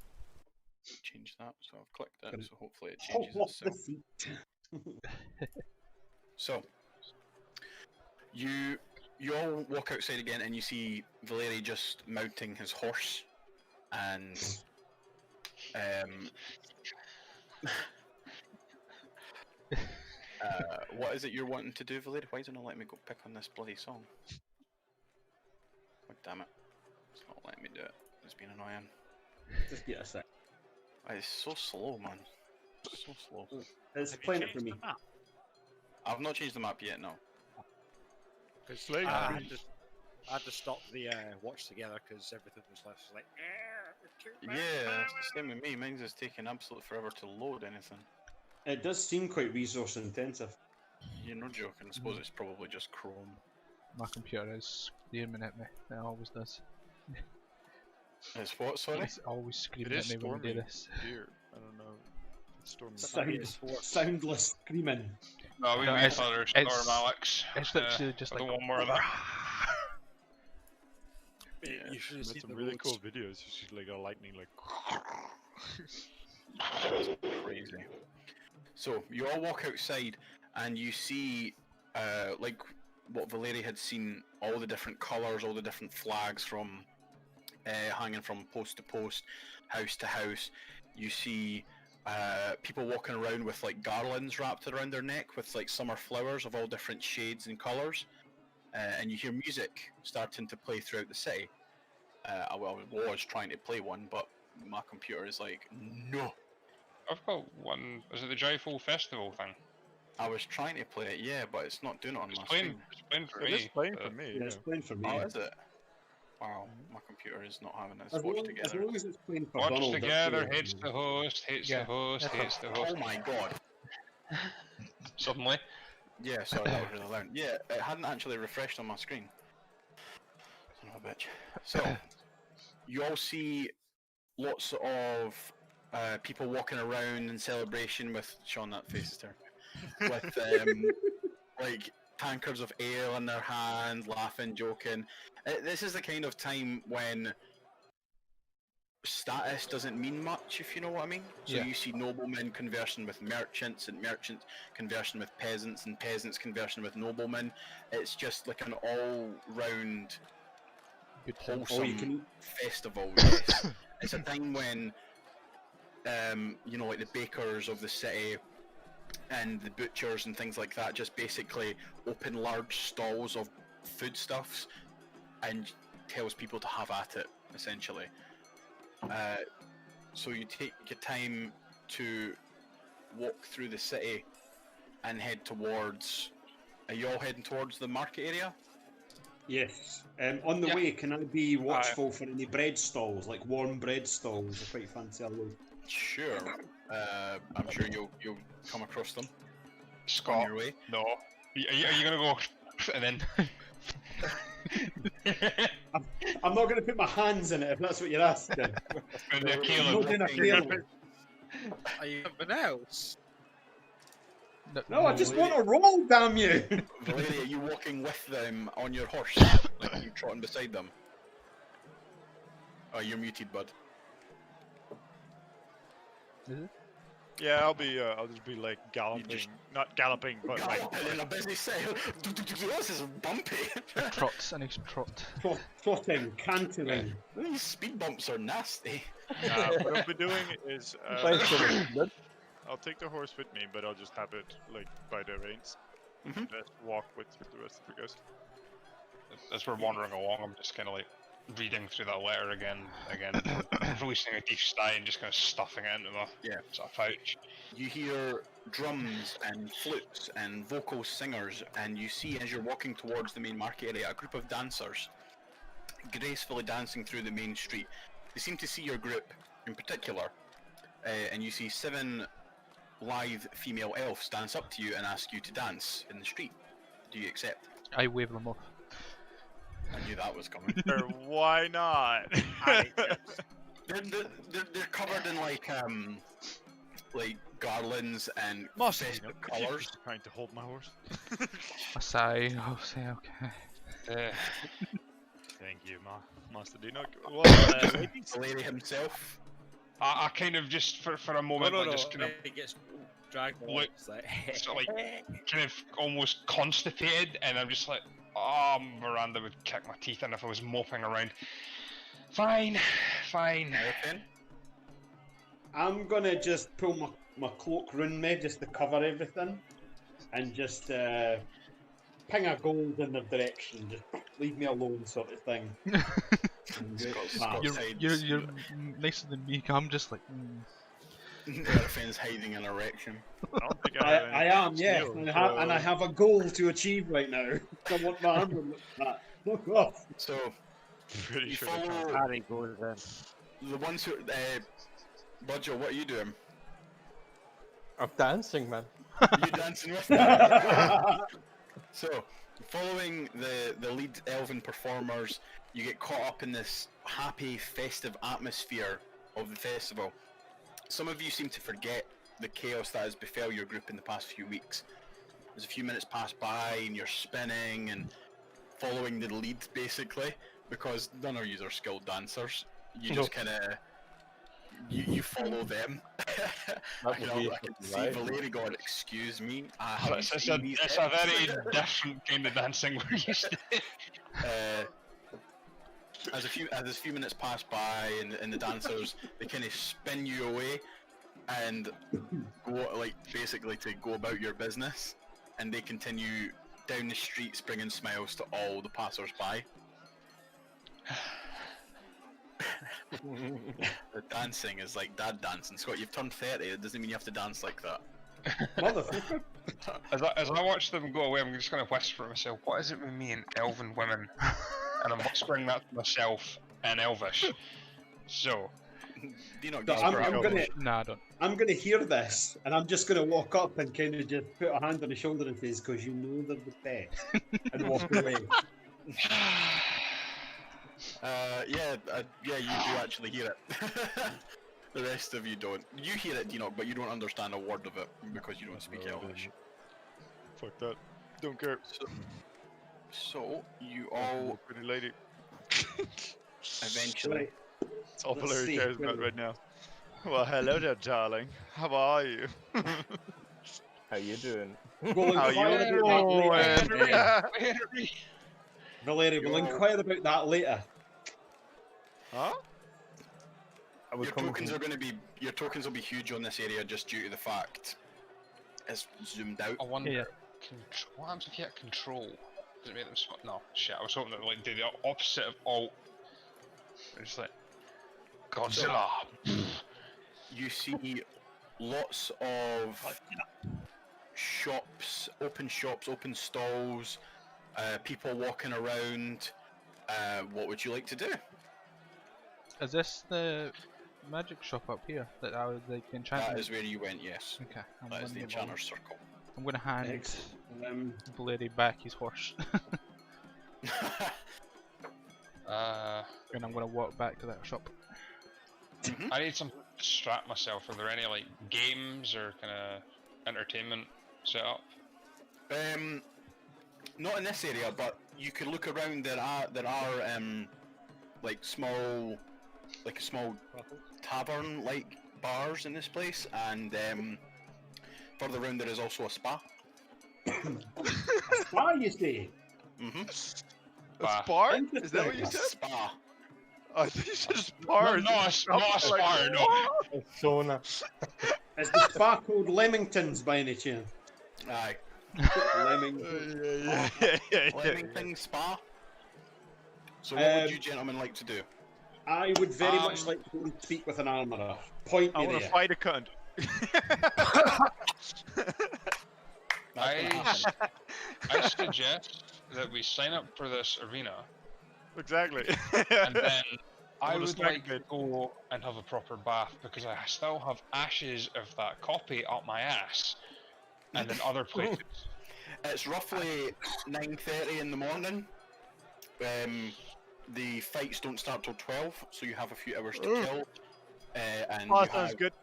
change that. So I've clicked it, so hopefully it changes itself. So, you all walk outside again and you see Valeri just mounting his horse, and what is it you're wanting to do, Valeri? Why don't it let me go pick on this bloody song? Oh, damn it. It's not letting me do it. It's been annoying. Just get a sec. It's so slow, man. It's so slow. It's playing it for me. I've not changed the map yet, no. Because I had to stop the watch together because everything was left like. Yeah, it's the same with me. Mine's just taking absolutely forever to load anything. It does seem quite resource intensive. You're not joking. I suppose it's probably just Chrome. My computer is screaming at me. It always does. It's what, sorry? It's always screaming at me when we do this. Here, I don't know. It's storming. Soundless screaming. No, we No, made it's- other it's- storm, Alex. It's literally just I like. don't want more of that. Yeah, You should have Made seen some the really roads. cool videos. You should like a lightning like. That's crazy. So, you all walk outside and you see, like what Valeri had seen, all the different colours, all the different flags from hanging from post to post, house to house. You see people walking around with like garlands wrapped around their neck with like summer flowers of all different shades and colours. And you hear music starting to play throughout the city. I was trying to play one, but my computer is like, no. I've got one. Is it the Joyful Festival thing? I was trying to play it, yeah, but it's not doing it on my It's playing for It me. is playing for but- me. Yeah, Yeah. it's playing for me. Oh, is it? Wow, my computer is not having this As watch long, as together. long as it's playing for Watch Donald, that's together, really hates the host, hates Yeah, the host, that's hates the host. Oh my god. Suddenly. Yeah, sorry, that was really loud. Yeah, it hadn't actually refreshed on my screen. Son of a bitch. So, you all see lots of people walking around in celebration with Sean. That face is terrible. With like tankards of ale in their hand, laughing, joking. This is the kind of time when status doesn't mean much, if you know what I mean. So Yeah. you see noblemen conversing with merchants, and merchants conversing with peasants, and peasants conversing with noblemen. It's just like an all-round Good time. wholesome you can- festival. Yes, it's a time when you know, like the bakers of the city and the butchers and things like that just basically open large stalls of foodstuffs and tells people to have at it, essentially. So you take your time to walk through the city and head towards... Are you all heading towards the market area? Yes. On the Yeah. way, can I be watchful for any bread stalls, like warm bread stalls? I quite fancy all those. Sure. I'm sure you'll come across them on Scott, your way. no. Are you gonna go and then? I'm not going to put my hands in it if that's what you're asking. And they're I'm Caleb. not doing a Caleb. Are you something else? No, I just want to roll, damn you! Valeria, are you walking with them on your horse? Like, are you trotting beside them? Oh, you're muted, bud. Yeah, I'll just be like galloping, just- not galloping, but like Galloping in a busy sail. This is bumpy. Trots, a nice trot. Trotting, cantering. These speed bumps are nasty. what I'll be doing is Thanks for the blood. I'll take the horse with me, but I'll just have it like by the reins. Mhm. Just walk with the rest of the guys. As we're wandering along, I'm just kind of like reading through that letter again, releasing a deep sigh and just kind of stuffing it into my sort of pouch. You hear drums and flutes and vocal singers, and you see as you're walking towards the main market area a group of dancers gracefully dancing through the main street. They seem to see your group in particular, and you see 7 lithe female elves dance up to you and ask you to dance in the street. Do you accept? I wave them off. I knew that was coming. Or why not? They're covered in like garlands and Master, festive could you colours. just trying to hold my horse. A sigh, I'll say okay. Thank you, Master Dino. Well, ladies. The lady himself. I kind of just for a moment, like, just kind of It gets dragged along. look- It's like, sort of kind of almost constipated, and I'm just like, oh, Miranda would kick my teeth in if I was moping around. Fine. Okay. I'm going to just pull my cloak round me just to cover everything. And just ping a gold in their direction. Just leave me alone sort of thing. And go, Scott- "Bah." You're nicer than me. I'm just like. Nerfen's hiding an erection. I don't think I have I any am, yes, skill, and I have a goal to achieve right now. I want my arm on that. Fuck off. So Pretty you sure that's follow Harry goes then. the ones who. Budjo, what are you doing? I'm dancing, man. You dancing with them? So, following the lead elven performers, you get caught up in this happy, festive atmosphere of the festival. Some of you seem to forget the chaos that has befell your group in the past few weeks. As a few minutes pass by and you're spinning and following the lead, basically, because none of you are skilled dancers. You just kind of... You follow them. I would be can see right. Valeri going, excuse me, I haven't It's seen these a elves." very different kind of dancing we're used to. As a few minutes pass by and the dancers, they kind of spin you away and go, like, basically to go about your business, and they continue down the streets bringing smiles to all the passers-by. The dancing is like dad dancing. Scott, you've turned 30, it doesn't mean you have to dance like that. Motherfucker. As I watch them go away, I'm just going to whisper to myself, what is it with me and elven women? And I'm whispering that to myself in Elvish. So, Do you not So get Nah, I don't. I'm gonna hear this, and I'm just gonna walk up and kind of just put a hand on his shoulder and say, "Because you know they're the best," and walk away. yeah, you do actually hear it. The rest of you don't. You hear it, Enoch, but you don't understand a word of it because you don't speak Elvish. Fuck that. Don't care. So you all Pretty lady. eventually. It's all Let's Valerie see, cares where about we- right now. Well, hello there, darling. How are you? How you doing? We'll How inquire you about that later. Henry! Valerie, we'll inquire about that later. Huh? I was Your coming tokens from- are going to be will be huge on this area just due to the fact it's zoomed out. I wonder, Yeah. what happens if you hit control? Does it make them smart? No, shit, I was hoping that like do the opposite of alt. It's like, Godzilla! You see lots of shops, open stalls, people walking around. What would you like to do? Is this the magic shop up here that I was like the enchantment? That is where you went, yes. Okay, That is the Enchanter's Circle. I'm gonna hand Excellent. Blady back his horse, Uh, and I'm gonna walk back to that shop. I need something to distract myself. Are there any like games or kind of entertainment set up? Not in this area, but you could look around. There are like a small tavern like bars in this place, and further around there is also a spa. Why you say? Mm-hmm. Bah. A spar? Is that what Interesting. you A said? spa. I think you said No, spar. not a spar, no. Sauna. Is the spa called Leamingtons by any chance? Aye. Leamington. Yeah. Leamington Spa. So what would you Um, gentlemen like to do? I would very much like to go and speak with an armourer. Point I me want to there. fight a cunt. That's gonna happen. I suggest that we sign up for this arena, Exactly. and then I wanna would snack like a to bit. go and have a proper bath because I still have ashes of that copy up my ass, and in other places. It's roughly 9:30 in the morning. The fights don't start till 12, so you have a few hours to kill, and Oh, you that sounds have good.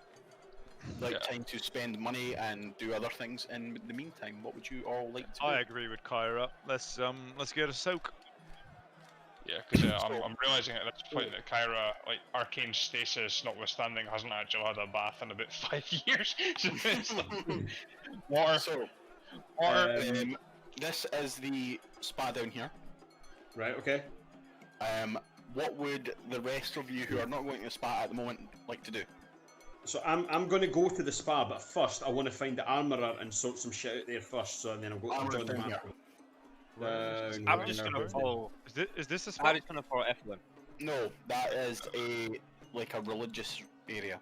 Yeah. time to spend money and do other things in the meantime. What would you all like to do? I agree with Kyra. Let's get a soak. Yeah, because I'm realizing at this point that Kyra, like arcane stasis notwithstanding, hasn't actually had a bath in about 5 years. So it's like, water, So, water. this is the spa down here. Right, okay. What would the rest of you who are not going to the spa at the moment like to do? So I'm going to go to the spa, but first I want to find the armourer and sort some shit out there first, so then I'll go Armourer's join them down here. after. I'm just gonna follow. Is this a spot? I'm just gonna follow Efflin. No, that is a religious area.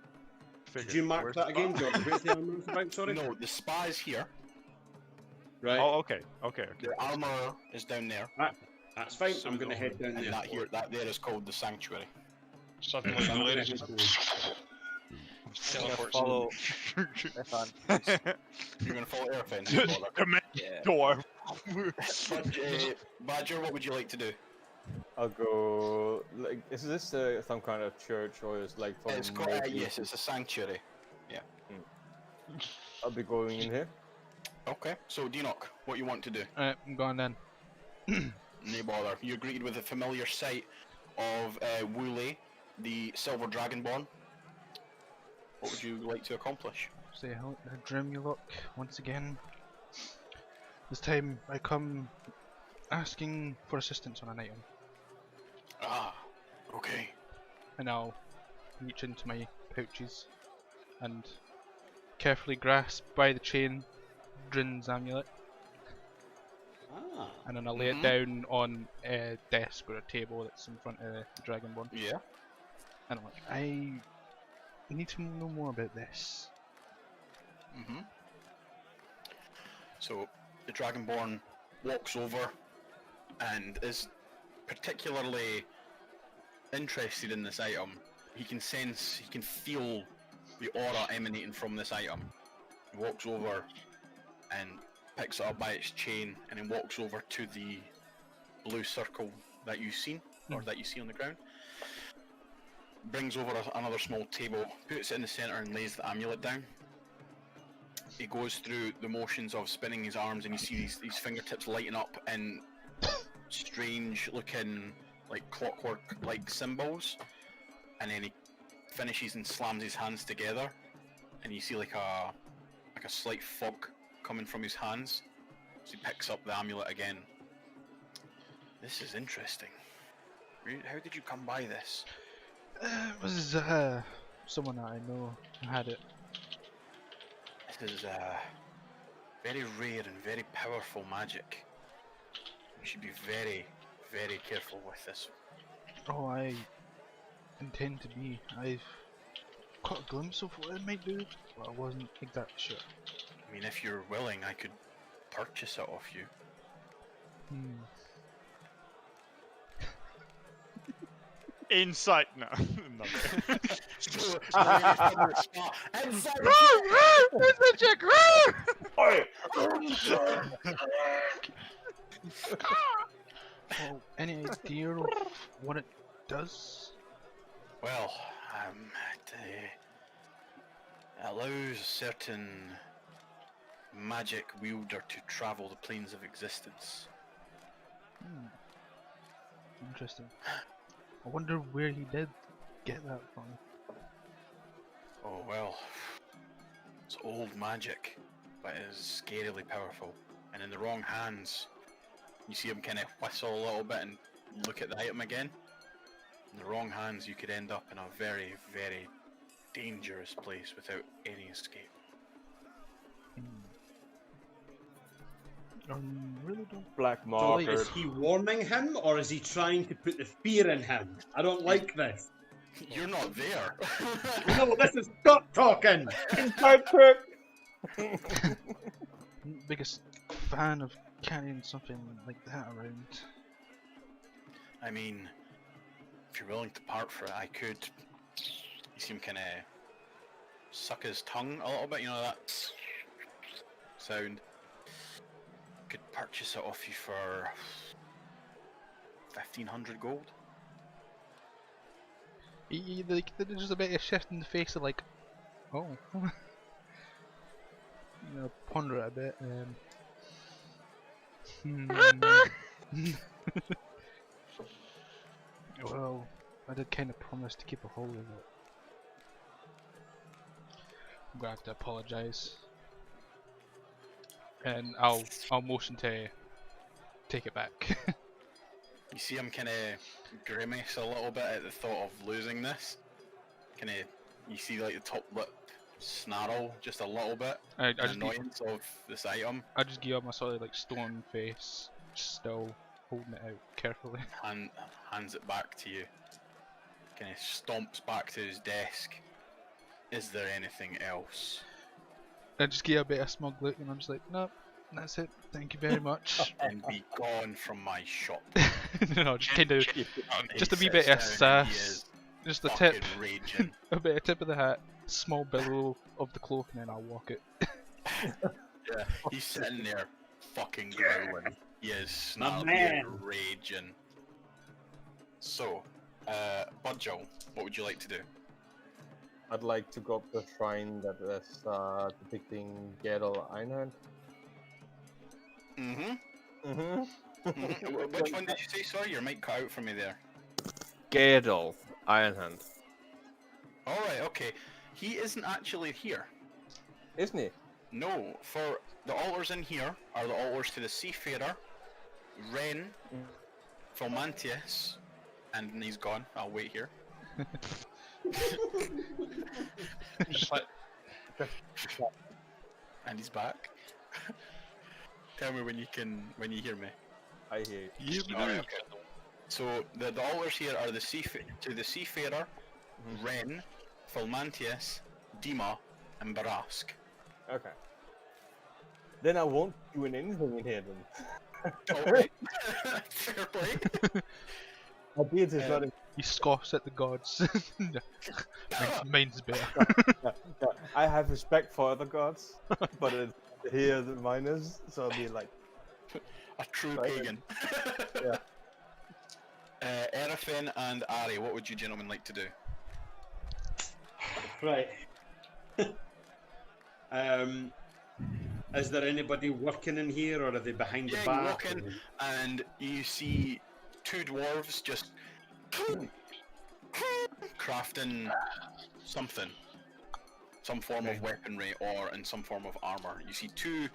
Did you mark that again, John? Where's the armourer about, sorry? No, the spa is here. Right, Oh, okay. The armourer is down there. that's fine. So I'm going to head down and there. that there is called the sanctuary. Suddenly, I'm the gonna ladies head just down. teleports. Follow Effan. You're going to follow Airfen. Command Yeah. door. Badger, what would you like to do? I'll go. Like, is this some kind of church or is like for It's more called, yes, people? it's a sanctuary. I'll be going in here. Okay, so Denoch, what you want to do? Alright, I'm going then. No bother. You're greeted with a familiar sight of Wooly, the Silver Dragonborn. What would you like to accomplish? Say how grim you look once again. This time I come asking for assistance on an item, Ah, okay. and I'll reach into my pouches and carefully grasp by the chain Drin's amulet, Ah, and then I'll lay it down on a desk or a table that's in front of the Dragonborn. Yeah. And I'm like, I need to know more about this. So the Dragonborn walks over and is particularly interested in this item. He can sense, he can feel the aura emanating from this item. He walks over and picks it up by its chain, and then walks over to the blue circle that you've seen, or that you see on the ground. Brings over another small table, puts it in the center, and lays the amulet down. He goes through the motions of spinning his arms, and you see these fingertips lighting up in strange looking, like clockwork like symbols, and then he finishes and slams his hands together, and you see like a slight fog coming from his hands. So he picks up the amulet again. This is interesting. How did you come by this? It was someone that I know had it. This is very rare and very powerful magic. You should be very, very careful with this. Oh, I intend to be. I've caught a glimpse of what it might do, but I wasn't exactly sure. I mean, if you're willing, I could purchase it off you. Insight, no. No. Oh, any idea of what it does? Well, it allows a certain magic wielder to travel the planes of existence. Interesting. I wonder where he did get that from. Oh well, it's old magic, but it is scarily powerful. And in the wrong hands, you see him kind of whistle a little bit and look at the item again. In the wrong hands, you could end up in a very, very dangerous place without any escape. Really don't. Black So marker. is he warning him, or is he trying to put the fear in him? I don't like this. You're not there. No, this is Scott talking. Inside trick. Biggest fan of carrying something like that around. I mean, if you're willing to part for it, I could. You see him kind of suck his tongue a little bit, you know, that sound. Could purchase it off you for 1,500 gold. Like, there's just a bit of shift in the face of like, oh. You know, ponder it a bit. Well, I did kind of promise to keep a hold of it. I'm gonna have to apologise. And I'll motion to take it back. You see him kind of grimace a little bit at the thought of losing this. Kind of, you see like the top lip snarl just a little bit. I just annoyance of this item. I just give up my sort of like stone face, still holding it out carefully. And hands it back to you. Kind of stomps back to his desk. Is there anything else? I just give a bit of smug look and I'm just like, nope, that's it, thank you very much. And be gone from my shop. No, just kind of, just a wee bit of sass, just a tip, Raging. a bit of tip of the hat, small billow of the cloak, and then I'll walk it. Yeah, he's sitting there fucking growling. He is My snarling man. and raging. So, Budjo, what would you like to do? I'd like to go up the shrine that is depicting Geralt Einhand. Which one did you say? Sorry, your mic cut out for me there. Geralt Einhand. Alright, okay. He isn't actually here. Isn't he? No, for the altars in here are the altars to the Seafarer, Ren, Fulmantius, and he's gone. I'll wait here. Just like, And he's back. Tell me when you hear me. I hear you. Alright, okay. So the altars here are the Seafarer, Ren, Fulmantius, Dima, and Barask. Okay. Then I won't be doing anything in here then. Okay. Fair play. My beard is not. He scoffs at the gods. Mine's better. Yeah, I have respect for other gods, but it's here that mine is, so I'll be like, A true Right. pagan. Yeah. Erefin and Ari, what would you gentlemen like to do? Right. Is there anybody working in here, or are they behind the Yeah, bar? you walk in and you see two dwarves just crafting something, some form of weaponry or in some form of armor. You see two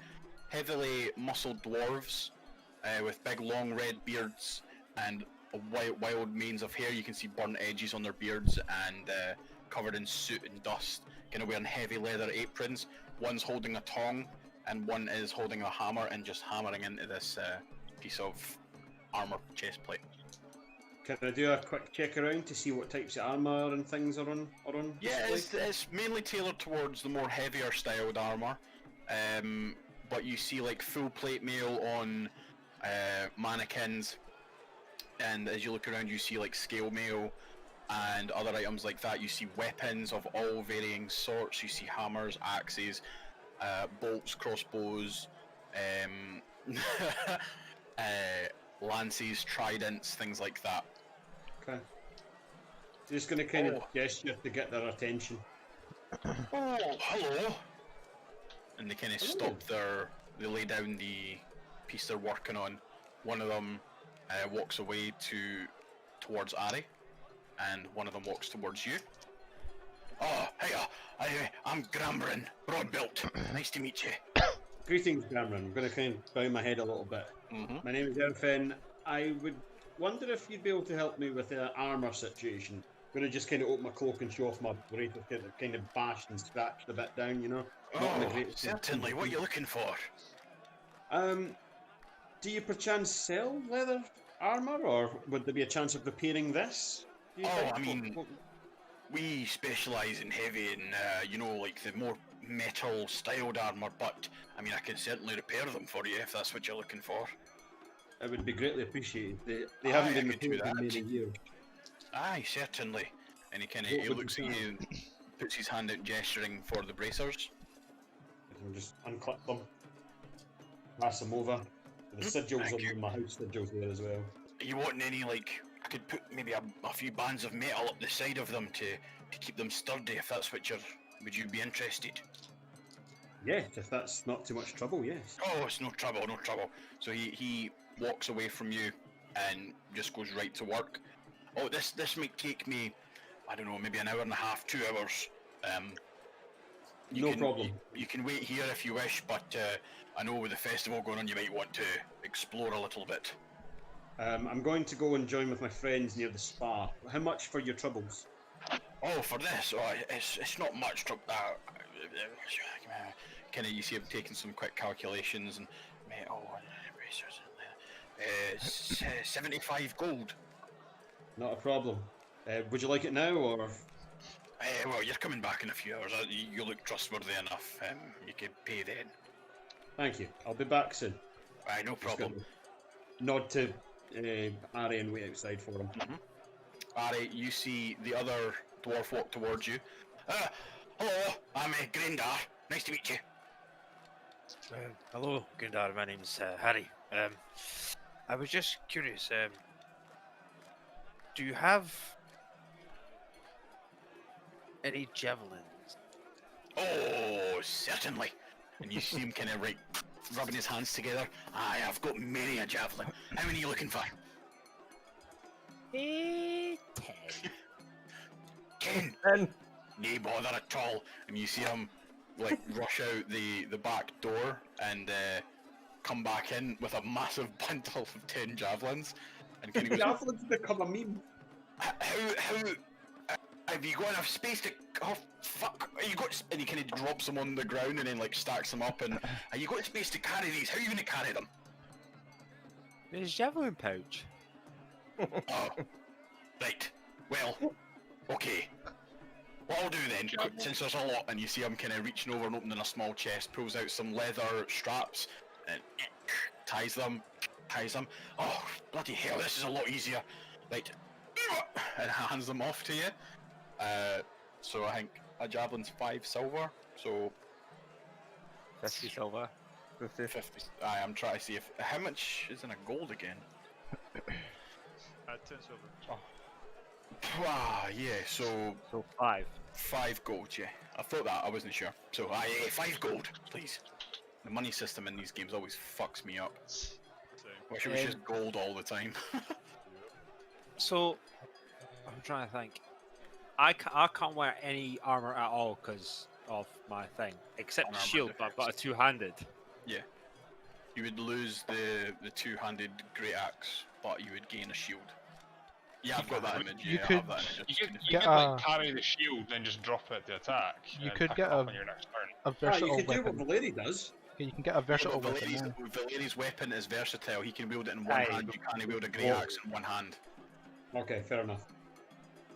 heavily muscled dwarves with big long red beards and wild manes of hair. You can see burnt edges on their beards and covered in soot and dust, kind of wearing heavy leather aprons. One's holding a tong and one is holding a hammer and just hammering into this piece of armor chest plate. Can I do a quick check around to see what types of armor and things are on Yeah, display? it's mainly tailored towards the more heavier styled armor, but you see like full plate mail on mannequins, and as you look around you see like scale mail and other items like that. You see weapons of all varying sorts. You see hammers, axes, bolts, crossbows, lances, tridents, things like that. Okay. Just going to kind of gesture to get their attention. Oh, hello! And they kind of stop they lay down the piece they're working on. One of them walks away towards Ari, and one of them walks towards you. Oh, hey, I'm Gramrin, Broadbuilt. Nice to meet you. Greetings, Cameron. I'm going to kind of bow my head a little bit. Mm-hmm. My name is Erfin. I would wonder if you'd be able to help me with the armor situation. I'm going to just kind of open my cloak and show off my razor, kind of bashed and scratched a bit down, you know? Not in the Oh, greatest of certainly. What are you looking for? Do you perchance sell leather armor, or would there be a chance of repairing this? Do you Oh, think? I mean, we specialise in heavy and, like the more metal styled armour, but I mean, I can certainly repair them for you if that's what you're looking for. It would be greatly appreciated. They haven't been I could do repaired in that. many years. Aye, certainly. And he What he would looks at you you and puts his hand out gesturing for the bracers. I'll just unclip them, pass them over. The sigils Thank on you. them, my house sigils there as well. Are you wanting any, like, I could put maybe a few bands of metal up the side of them to keep them sturdy if that's what would you be interested? Yes, if that's not too much trouble, yes. Oh, it's no trouble, no trouble. So he walks away from you and just goes right to work. Oh, this might take me, I don't know, maybe an hour and a half, 2 hours. No problem. You can wait here if you wish, but I know with the festival going on, you might want to explore a little bit. I'm going to go and join with my friends near the spa. How much for your troubles? Oh, for this, it's not much trouble. Kind of, you see him taking some quick calculations and, 75 gold. Not a problem. Would you like it now, or? Well, you're coming back in a few hours. You look trustworthy enough. You can pay then. Thank you. I'll be back soon. Aye, no problem. Nod to Ari and wait outside for him. Mm-hmm. Ari, you see the other dwarf walk towards you. Hello, I'm Grindar. Nice to meet you. Hello, Gundar. My name's Harry. I was just curious. Do you have any javelins? Oh, certainly. And you see him kind of rubbing his hands together. Aye, I've got many a javelin. How many are you looking for? 10. 10. And Nay bother at all. And you see him like rush out the back door and come back in with a massive bundle of 10 javelins. And kind of goes, Javelin's become a meme. how have you got enough space to? Oh fuck! Are you got? And he kind of drops them on the ground and then like stacks them up. And are you got space to carry these? How are you going to carry them? There's javelin pouch. Oh, right. Well, okay. What I'll do then then since there's a lot, and you see him kind of reaching over and opening a small chest, pulls out some leather straps and ties them. Oh, bloody hell! This is a lot easier. Right, and hands them off to you. So I think a javelin's 5 silver. So 50 silver. 50. 50. I'm trying to see if how much is in a gold again. 10 silver. Ah, yeah. So So 5. 5 gold. Yeah, I thought that. I wasn't sure. So 5 gold, please. The money system in these games always fucks me up. Same. Wish it was just gold all the time. So, I'm trying to think. I can't wear any armor at all because of my thing, except Unarmored shield. But I've got a defense. two-handed. Yeah. You would lose the two-handed great axe, but you would gain a shield. Yeah, I've got that image. You Yeah, I could- have that image. You Just could, gonna- you Get could like a- carry the shield and then just drop it to attack. You and could pick get it up a- on your next turn. A you versatile could do what weapon. Valeri does. Yeah, you can get a versatile but weapon. Yeah. Valeri's weapon is versatile. He can wield it in one Aye, hand. You can't wield a great Whoa. axe in one hand. Okay, fair enough.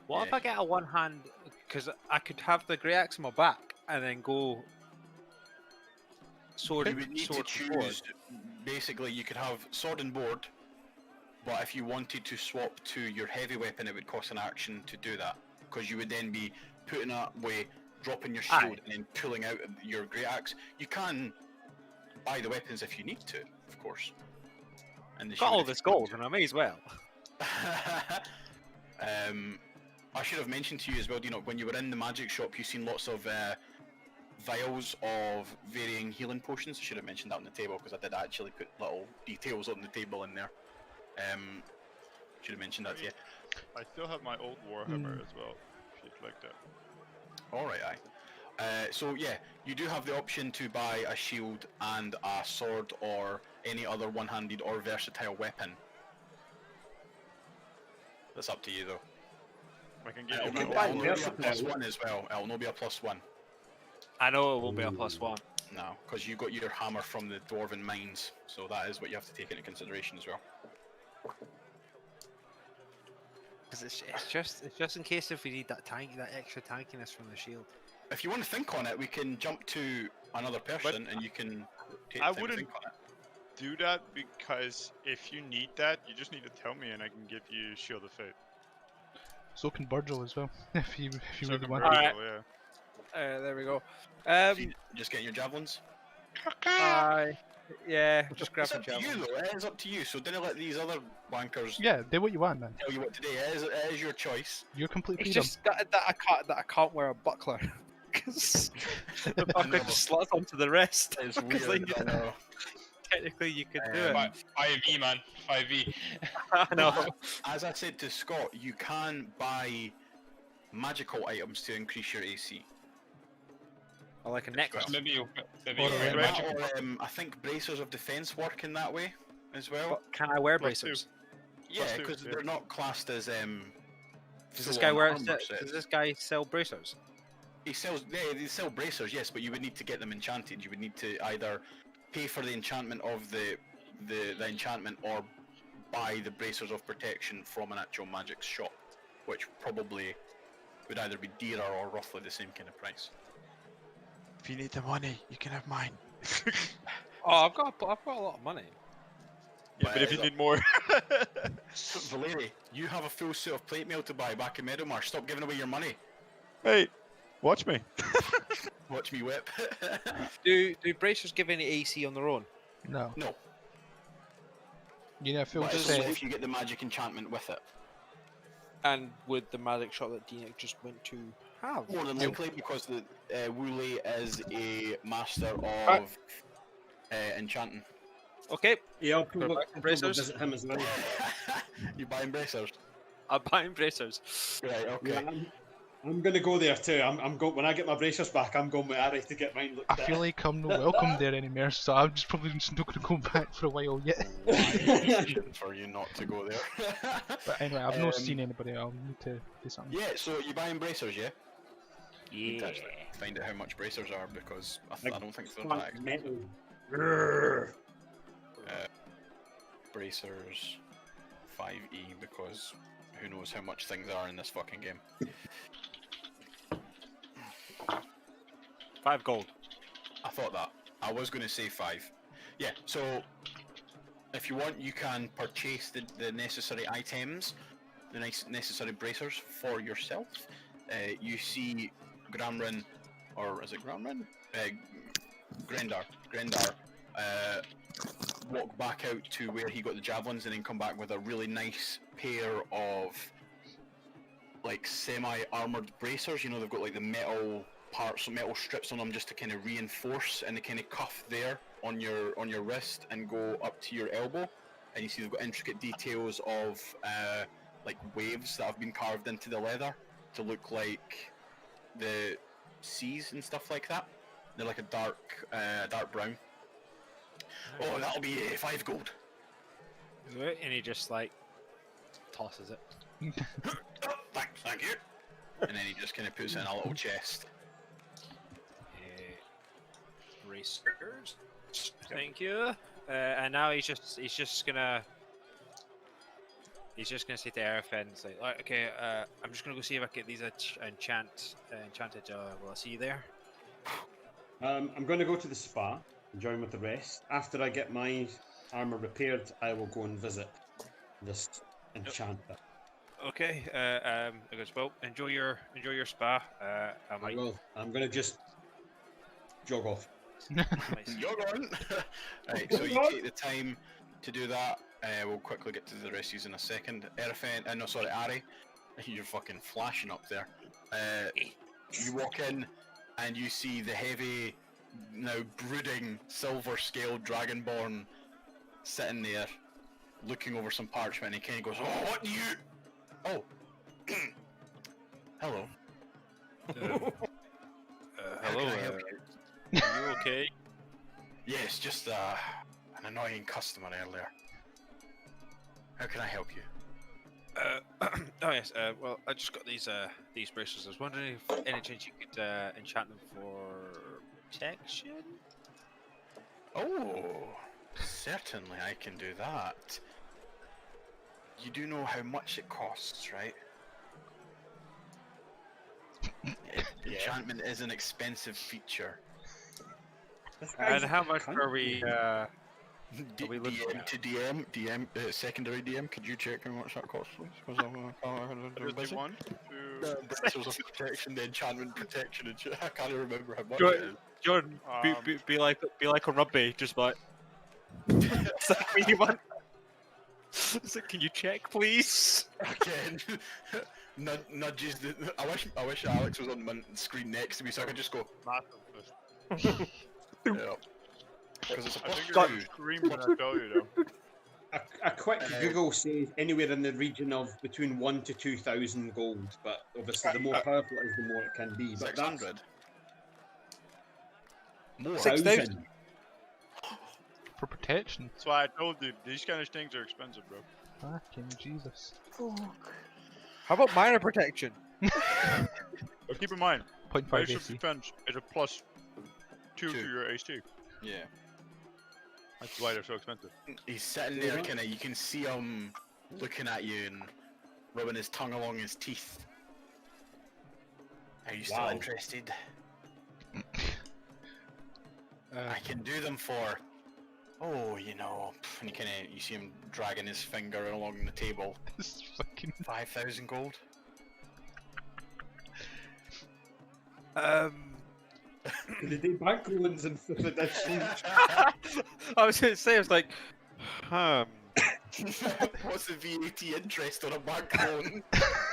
What if Yeah. I get a one-hand? Because I could have the great axe on my back and then go sword. You would need to sword choose. Basically, you could have sword and board, but if you wanted to swap to your heavy weapon, it would cost an action to do that, because you would then be putting that way, dropping your shield, Aye. and then pulling out your great axe. You can buy the weapons if you need to, of course. And the Got shield all if this you want gold, and I may as well. to. I should have mentioned to you as well, when you were in the magic shop, you've seen lots of vials of varying healing potions. I should have mentioned that on the table, because I did actually put little details on the table in there. Should have mentioned that to you. I still have my old Warhammer as well, if you'd like that. Alright, aye. So yeah, you do have the option to buy a shield and a sword or any other one-handed or versatile weapon. That's up to you though. I can give It'll you be, my buy it'll old be a versatile. +1 as well. It'll not be a +1. I know it will be a +1. No, because you got your hammer from the Dwarven Mines, so that is what you have to take into consideration as well. Because it's just in case if we need that extra tankiness from the shield. If you want to think on it, we can jump to another person and you can take I time to wouldn't- think on it. Do that, because if you need that, you just need to tell me and I can give you Shield of Fate. So can Virgil as well, if you So really can want. Virgil, Alright. yeah. There we go. So you just getting your javelins? Yeah, just grab It's a up to you javelin. though, it is up to you, so don't let these other wankers Yeah, do what you want, man. tell you what to do. It is your choice. Your complete It's freedom. just that I can't wear a buckler. Because the buckler know. just slots onto the wrist. It's Because, weird, like, I know. technically you could do Um, it. 5e, man. 5e. I know. As I said to Scott, you can buy magical items to increase your AC. Or like a necklace. Maybe you'll maybe Or you'll a get magic- magic. I think bracers of defense work in that way as well. But can I wear Plus two. bracers? Yeah, Plus two, because yeah. they're not classed as Does this full-on guy wear? armor Does sets. this guy sell bracers? He sells. Yeah, they sell bracers, yes, but you would need to get them enchanted. You would need to either pay for the enchantment of the enchantment or buy the bracers of protection from an actual magic shop, which probably would either be dearer or roughly the same kind of price. If you need the money, you can have mine. Oh, I've got a lot of money. Yeah, but if you need more. Valeri, you have a full suit of plate mail to buy back in Meadowmarsh. Stop giving away your money. Hey, watch me. Watch me whip. Do bracers give any AC on their own? No. No, You know, Phil but just it's only said. if you get the magic enchantment with it. And would the magic shop that Dina just went to have? More than likely, because the Wooly is a master Right. of enchanting. Okay, Yeah, I'll Go probably, back to I'll probably bracers. visit him as well. You buying bracers? I'm buying bracers. Right, okay. Yeah, I'm gonna go there too. I'm going when I get my bracers back. I'm going with Ari to get mine looked I feel like I'm not welcome there anymore, so I'm just probably just not going to go back for a while yet. For you not to go there. But anyway, I've not Um, seen anybody. I'll need to do something. Yeah, so you buying bracers, yeah? Need to Yeah. actually find out how much bracers are, because I don't think they're Plant that metal. bracers 5e, because who knows how much things are in this fucking game. 5 gold. I thought that. I was going to say 5. Yeah, so if you want, you can purchase the necessary items, the necessary bracers for yourself. You see Gramrin, or is it Gramrin? Grendar, walk back out to where he got the javelins and then come back with a really nice pair of like semi-armored bracers. You know, they've got like the metal parts, metal strips on them just to kind of reinforce, and they kind of cuff there on your wrist and go up to your elbow. And you see they've got intricate details of like waves that have been carved into the leather to look like the seas and stuff like that. They're like a dark brown. Oh, that'll be 5 gold. And he just like tosses it. Oh, thank you. And then he just kind of puts it in a little chest. Racers. Thank you. And now he's just gonna say to Aerofin, it's like, "Right, okay, I'm just gonna go see if I can get these enchanted. Will I see you there?" I'm going to go to the spa and join with the rest. After I get my armor repaired, I will go and visit this enchanter. Okay. I goes, well, enjoy your spa. I will. I'm going to just jog off. Jog on. Right, so you take the time to do that. We'll quickly get to the rescues in a second. Ari, you're fucking flashing up there. You walk in and you see the heavy, now brooding, silver-scaled dragonborn sitting there, looking over some parchment, and he kind of goes, "Oh, what do you? Oh, hello. Hello. Are you okay? Yes, just an annoying customer earlier. How can I help you? Oh yes. Well, I just got these bracelets. I was wondering if any chance you could enchant them for protection. Oh, certainly I can do that. You do know how much it costs, right? Enchantment is an expensive feature. And how much are we? looking DM at? to DM, secondary DM, could you check how much that costs, please? Because I'm busy. One, The two. bracers of protection, the enchantment protection, and I can't remember how much Jordan, it is. Jordan, be like on rugby, just like. It's like what you want. It's like, can you check, please? Again, nudges. I wish Alex was on my screen next to me so I could just go. Yeah. Because it's a I plus think you're 2. gonna scream when I tell you though. A quick Google says anywhere in the region of between 1,000 to 2,000 gold, but obviously the more powerful it is, the more it can be. But 600. More. 6,000. For protection. That's why I told you these kind of things are expensive, bro. Fucking Jesus. How about minor protection? But keep in mind, 0.5 basic AC. defense is a plus 2 Two. to your AC. Yeah. That's why they're so expensive. He's sitting there, kind of. You can see him looking at you and rubbing his tongue along his teeth. Are you still interested? I can do them for. Oh, you know, and you see him dragging his finger along the table. This fucking 5,000 gold. Did they bank loans and stuff like that? I was gonna say, I was like, What's the VAT interest on a bank loan?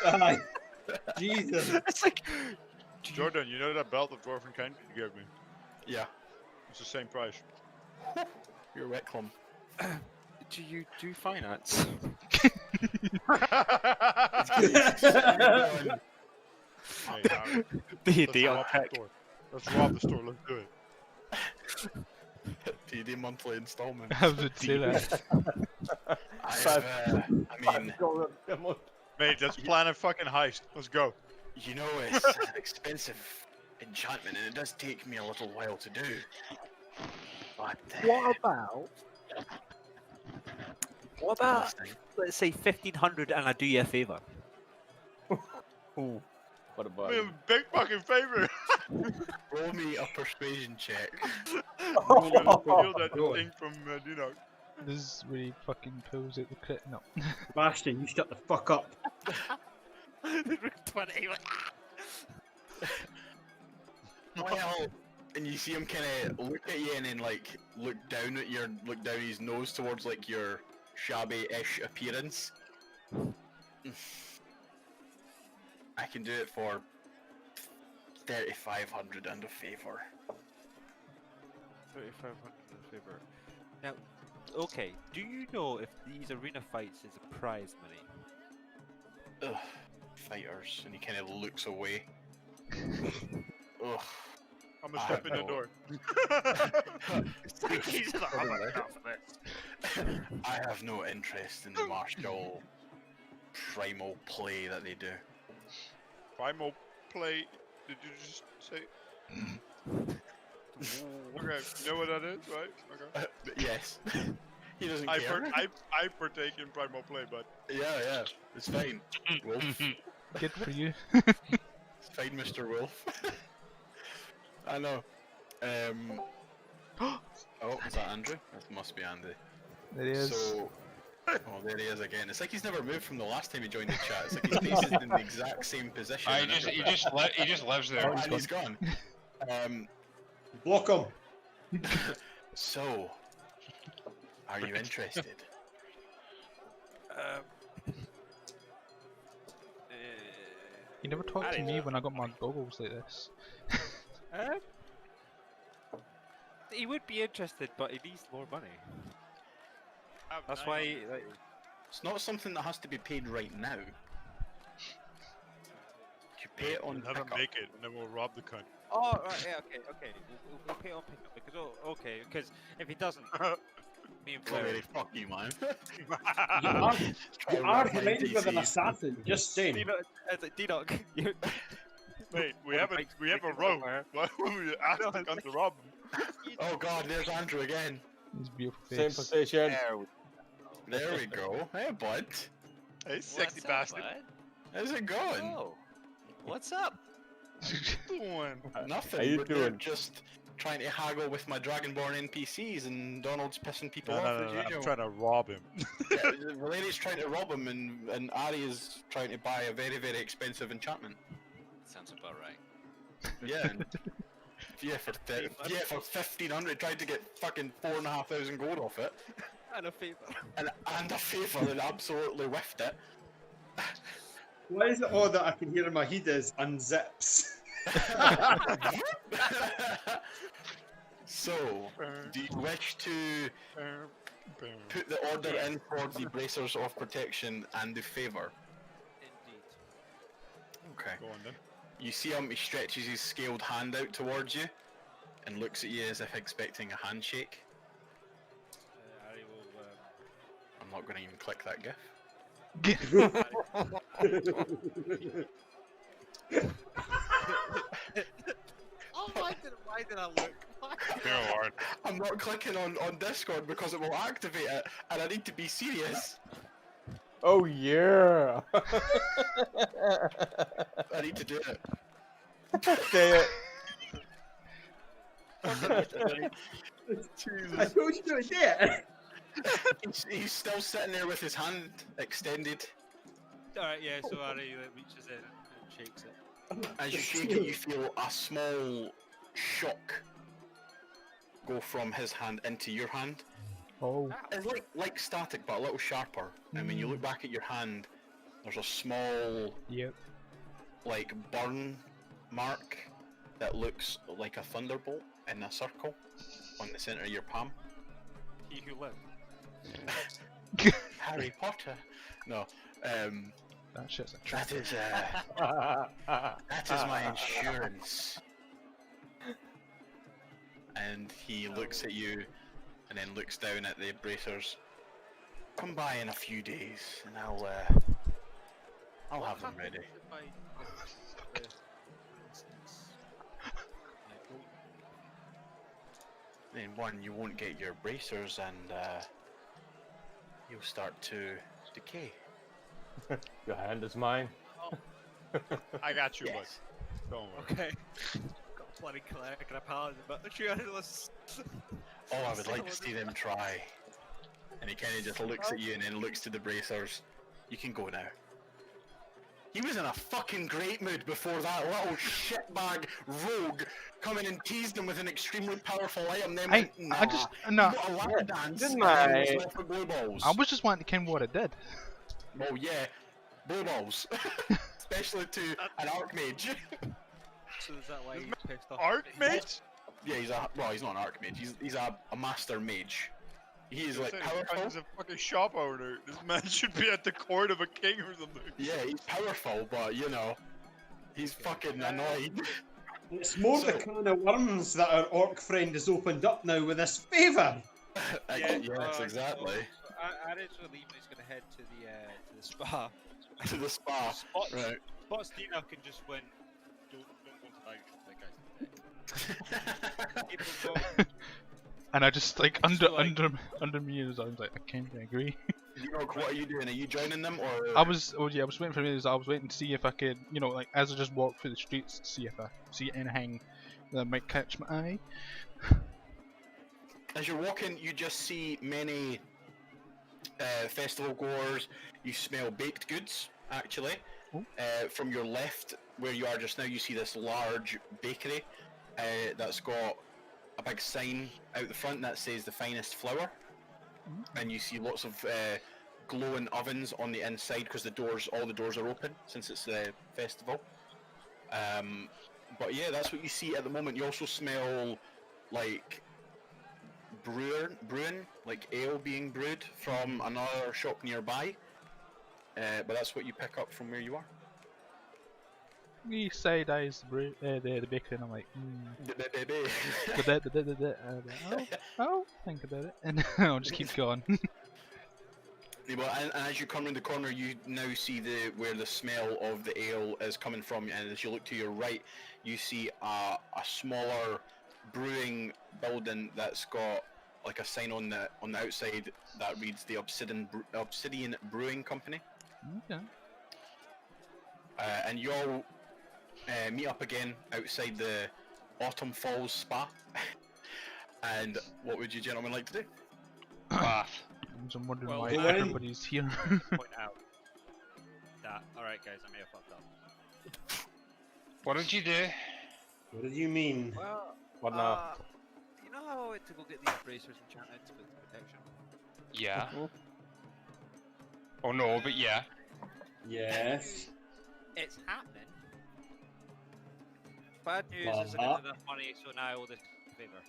Aye. Jesus. It's like, Jordan, you know that belt of Dwarven Kind you gave me? Yeah, It's the same price. you're Wicklum. do you do finance? Hey, D&D let's on rob tech. the store. Let's rob the store. Let's do it. D&D monthly installment. I would say that. I mean, Mate, let's plan a fucking heist. Let's go. you know, it's an expensive enchantment, and it does take me a little while to do. But What about, let's say 1,500 and I do you a favour? Ooh, what about We have a big fucking favor. Roll me a persuasion check. Feel that Go on. thing from Dino. This is where he fucking pulls out the crit. No. Sebastian, you shut the fuck up. 20. Well, and you see him kind of look at you and then like look down his nose towards like your shabby-ish appearance. I can do it for 3,500 and a favor. 3,500 in favor. Now, okay, do you know if these arena fights is a prize money? Ugh, fighters, and he kind of looks away. Ugh. I'm gonna step in the door. He's like, I'm not enough for this. I have no interest in the martial primal play that they do. Primal play. Did you just say? Okay, you know what that is, right? Okay. Yes. He doesn't care. I partake in primal play, but Yeah, it's fine. Wolf. Good for you. It's fine, Mr. Wolf. I know. Oh, is that Andrew? That must be Andy. There he is. So, oh, there he is again. It's like he's never moved from the last time he joined the chat. It's like his face is in the exact same position. He and just everything. he just lives there. Oh, and he's gone. Block him. So, are you interested? You never talked to me when I got my goggles like this. He would be interested, but he needs more money. That's why. Like, It's not something that has to be paid right now. You pay it on let him pickup. make it, and then we'll rob the cunt. oh, right, yeah, okay. We'll pay on pickup because because if he doesn't, me and Blair. Clearly, fuck you, man. You are related with an assassin, just saying. D-Dog, Wait, we have a rope. Why would we ask the cunt to rob him? Oh god, there's Andrew again. His beautiful face. Same position. There we go. Hey, bud. Hey, sexy bastard. How's it going? Oh, what's up? Doing? Nothing. How you We're doing? just trying to haggle with my Dragonborn NPCs, and Donald's pissing people No, off as I'm usual. trying to rob him. Yeah, the lady's trying to rob him, and Ari is trying to buy a very, very expensive enchantment. Sounds about right. Yeah. For 1,500, tried to get fucking 4,500 gold off it, And a favor. and a favour, and absolutely whiffed it. Why is it all that I can hear in my head is unzips? So, do you wish to put the order in for the bracers of protection and the favour? Indeed. Okay. Go on then. You see him, he stretches his scaled hand out towards you and looks at you as if expecting a handshake. Harry will. I'm not going to even click that gif. Oh, why did I look? Why? Dear Lord. I'm not clicking on Discord because it will activate it, and I need to be serious. Oh yeah. I need to do it. Say it. I told you to do it. He's still sitting there with his hand extended. Alright, yeah, so Harry reaches in and shakes it. As you shake it, you feel a small shock go from his hand into your hand. Oh. It's like static, but a little sharper. And when you look back at your hand, there's a small, Yep. like, burn mark that looks like a thunderbolt in a circle on the center of your palm. He who lived. Harry Potter. No. That shit's a That is that is my insurance. And he looks at you, and then looks down at the bracers. Come by in a few days, and I'll have them ready. Then one, you won't get your bracers, and you'll start to decay. Your hand is mine. I got you, Yes. but don't worry. Okay. bloody cleric and a paladin, but let's. Oh, I would like to see them try. And he kind of just looks at you and then looks to the bracers. You can go now. He was in a fucking great mood before that little shitbag rogue coming and teased him with an extremely powerful item. Then went, I just no. a lap dance. Didn't and I? was left with blue balls. I was just wanting to know what it did. Well, yeah, blue balls, especially to an archmage. So is that why he's pissed off? Archmage? Yeah, he's not an archmage. He's a master mage. He is like He's powerful. a fucking shop owner. This man should be at the court of a king or something. Yeah, he's powerful, but you know, he's fucking annoyed. It's more the So- kind of worms that our orc friend has opened up now with this favour. Yes, exactly. Added to the leave, he's gonna head to the spa. To the spa. Right. Spot Stina can just win. Don't go to that guy's Keep him going. And I just like Just like- under me is I was like, I can't agree. What are you doing? Are you joining them or? I was waiting for me. I was waiting to see if I could, like as I just walk through the streets, see if I see anything that might catch my eye. As you're walking, you just see many festival goers. You smell baked goods, actually. Oh. From your left, where you are just now, you see this large bakery that's got a big sign out the front that says the finest flour. And you see lots of glowing ovens on the inside because all the doors are open since it's the festival. But yeah, that's what you see at the moment. You also smell like brewing, like ale being brewed from another shop nearby. But that's what you pick up from where you are. We side eyes the bakery, and I'm like, I'll think about it, and I'll just keep going. Yeah, well, and as you come around the corner, you now see where the smell of the ale is coming from, and as you look to your right, you see a smaller brewing building that's got like a sign on the outside that reads the Obsidian Brewing Company. Okay. And you all meet up again outside the Autumn Falls Spa. And what would you gentlemen like to do? Bath. I'm wondering Well, why I- everybody's here. Point out that. Alright, guys, I may have fucked up. What did you do? What do you mean? Well, What now? you know how I went to go get these bracers enchanted with protection? Yeah. Oh no, but yeah. Yes. It's happening. Bad news is I Uh-huh. didn't have enough money, so now I owe this favor.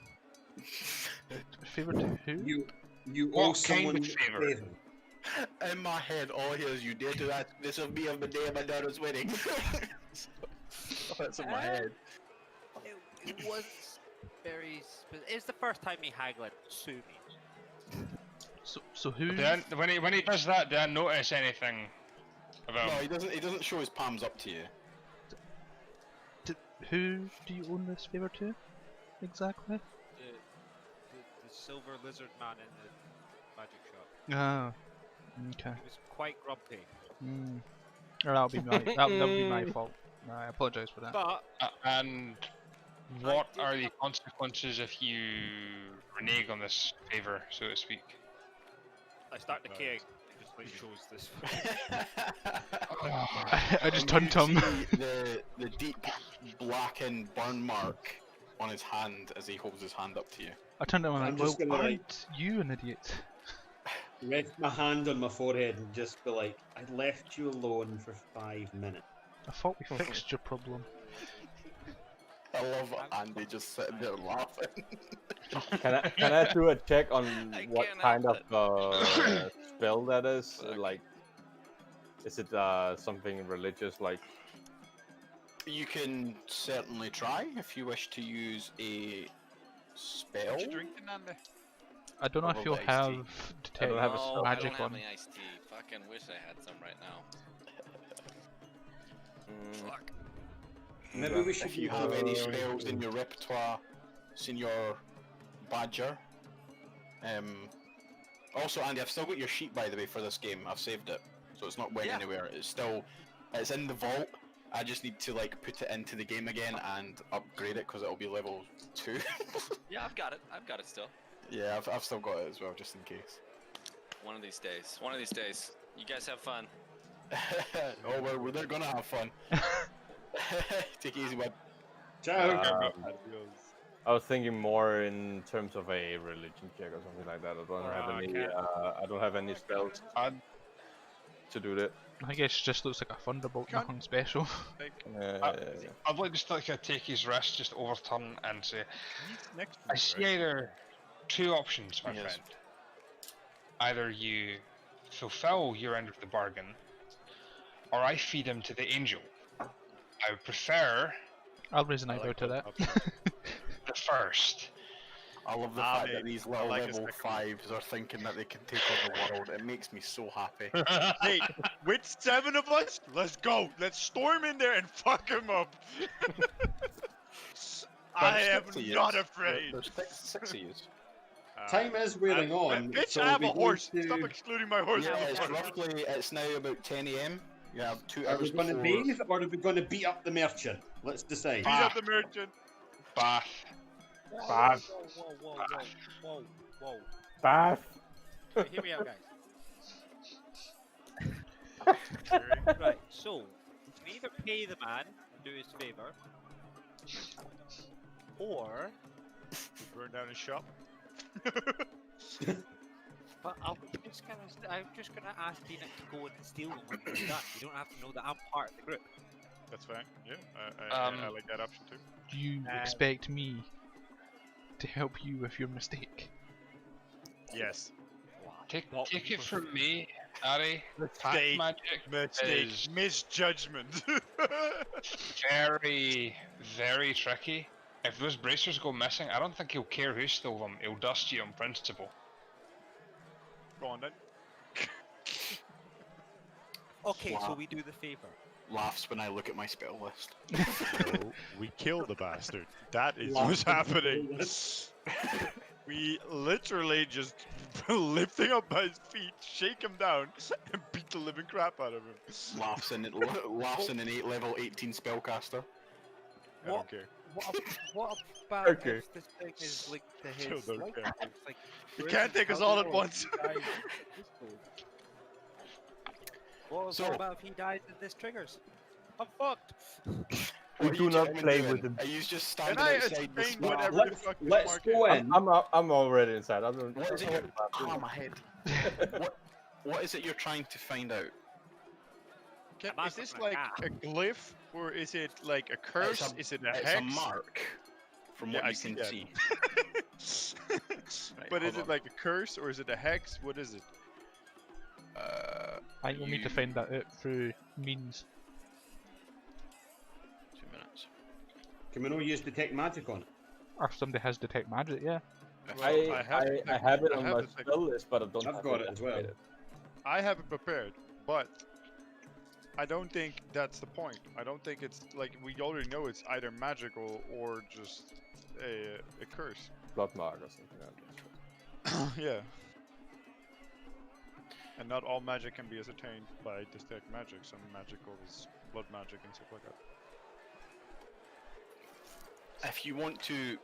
Favor to who? You What owe kind someone of a favour? In my head, all I hear is you dare to ask this of me on the day of my daughter's wedding. That's in my head. It was very. It's the first time he haggled to me. So who? When he does that, do I notice anything about No, him? he doesn't show his palms up to you. Who do you own this favor to? Exactly. The silver lizard man in the magic shop. Ah. Okay. He was quite grumpy. Or that'll be that'll be my fault. I apologize for that. But And what did are the have- consequences if you renege on this favor, so to speak? I start decaying. It just like shows this. I just And turned you him. see the deep blackened burn mark on his hand as he holds his hand up to you. I turned him and I'm I'm like, just well, gonna, like- aren't you an idiot? Rest my hand on my forehead and just be like, I left you alone for 5 minutes. I thought we fixed your problem. I love Andy just sitting there laughing. Can I do a check on I what can't kind help of spell that is? Fuck. Like, is it something religious? Like, You can certainly try if you wish to use a spell. What you drinking, Andy? I don't know if you'll Probably iced tea. have I detect don't have a No, spell. I magic don't have on. any iced tea. Fucking wish I had some right now. Fuck. Maybe we should If you have any spells in your repertoire, Senior Badger. Also, Andy, I've still got your sheet by the way for this game. I've saved it, so it's not went Yeah. anywhere. It's in the vault. I just need to like put it into the game again and upgrade it because it'll be level 2. Yeah, I've got it. I've got it still. Yeah, I've still got it as well, just in case. One of these days. One of these days. You guys have fun. Oh, they're gonna have fun. Take it easy, bud. Ciao. I was thinking more in terms of a religion check or something like that. I don't have any spells to do that. I guess it just looks like a thunderbolt, nothing special. I'd like just like take his wrist, just overturn and say, He's next to I me, see right? either two options, my Yes. friend. Either you fulfill your end of the bargain, or I feed him to the angel. I would prefer I'll raise an eyebrow to that. the first. I love the fact that these little level 5s are thinking that they can take on the world. It makes me so happy. Hey, with 7 of us, let's go. Let's storm in there and fuck him up. I am not afraid. There's 6 of you. Time is wearing on. Bitch, so I have we a go horse. to- Stop excluding my horse. Yeah, from the it's party. roughly, it's now about 10 AM. You have 2 Are hours we going to before... bathe or are we going to beat up the merchant? Let's decide. Beat up the merchant. Bath. Whoa, whoa. Bath. Right, hear me out, guys. Right, so you can either pay the man and do his favour, or Burn down his shop. but I'm just gonna ask Dina to go and steal them when it's done. You don't have to know that I'm part of the group. That's fine. Yeah, I like that option too. Do you expect me to help you with your mistake? Yes. Take it from me, Ari. Path Mistake. magic Mistake. is Misjudgment. very, very tricky. If those bracers go missing, I don't think he'll care who stole them. He'll dust you on principle. Go on then. Okay, so Wow. we do the favour. Laughs when I look at my spell list. No, we kill the bastard. That is Laugh what's at the happening. We literally just lift him up by his feet, shake him down, and beat the living crap out of him. Laughs in an level 18 spellcaster. I don't care. What about Okay. if this thing is linked to Still his don't life? care. It's like, You where can't is take us how all do at you once. know if he dies in this code? What So- about if he dies and this triggers? I'm fucked. We do not play with him. Are you just Can standing I outside the explain spell? whatever the Let's, fuck this let's mark go is? in. I'm already inside. I don't. What is it? My head. What is it you're trying to find out? Is this like a glyph, or is it like a curse? Is it a It's hex? a mark, from Yeah, what I you see can that. see. But is hold it on. like a curse, or is it a hex? What is it? I think we'll need to find that out through means. 2 minutes. Can we not use detect magic on it? Or if somebody has detect magic, yeah. I have I the have it I on have my the thing. spell list, but I don't I've have got it as well. activated. I have it prepared, but I don't think that's the point. I don't think it's like we already know it's either magical or just a curse. Blood mark or something like that. Yeah. And not all magic can be ascertained by detect magic. Some magical is blood magic and stuff like that. If you want to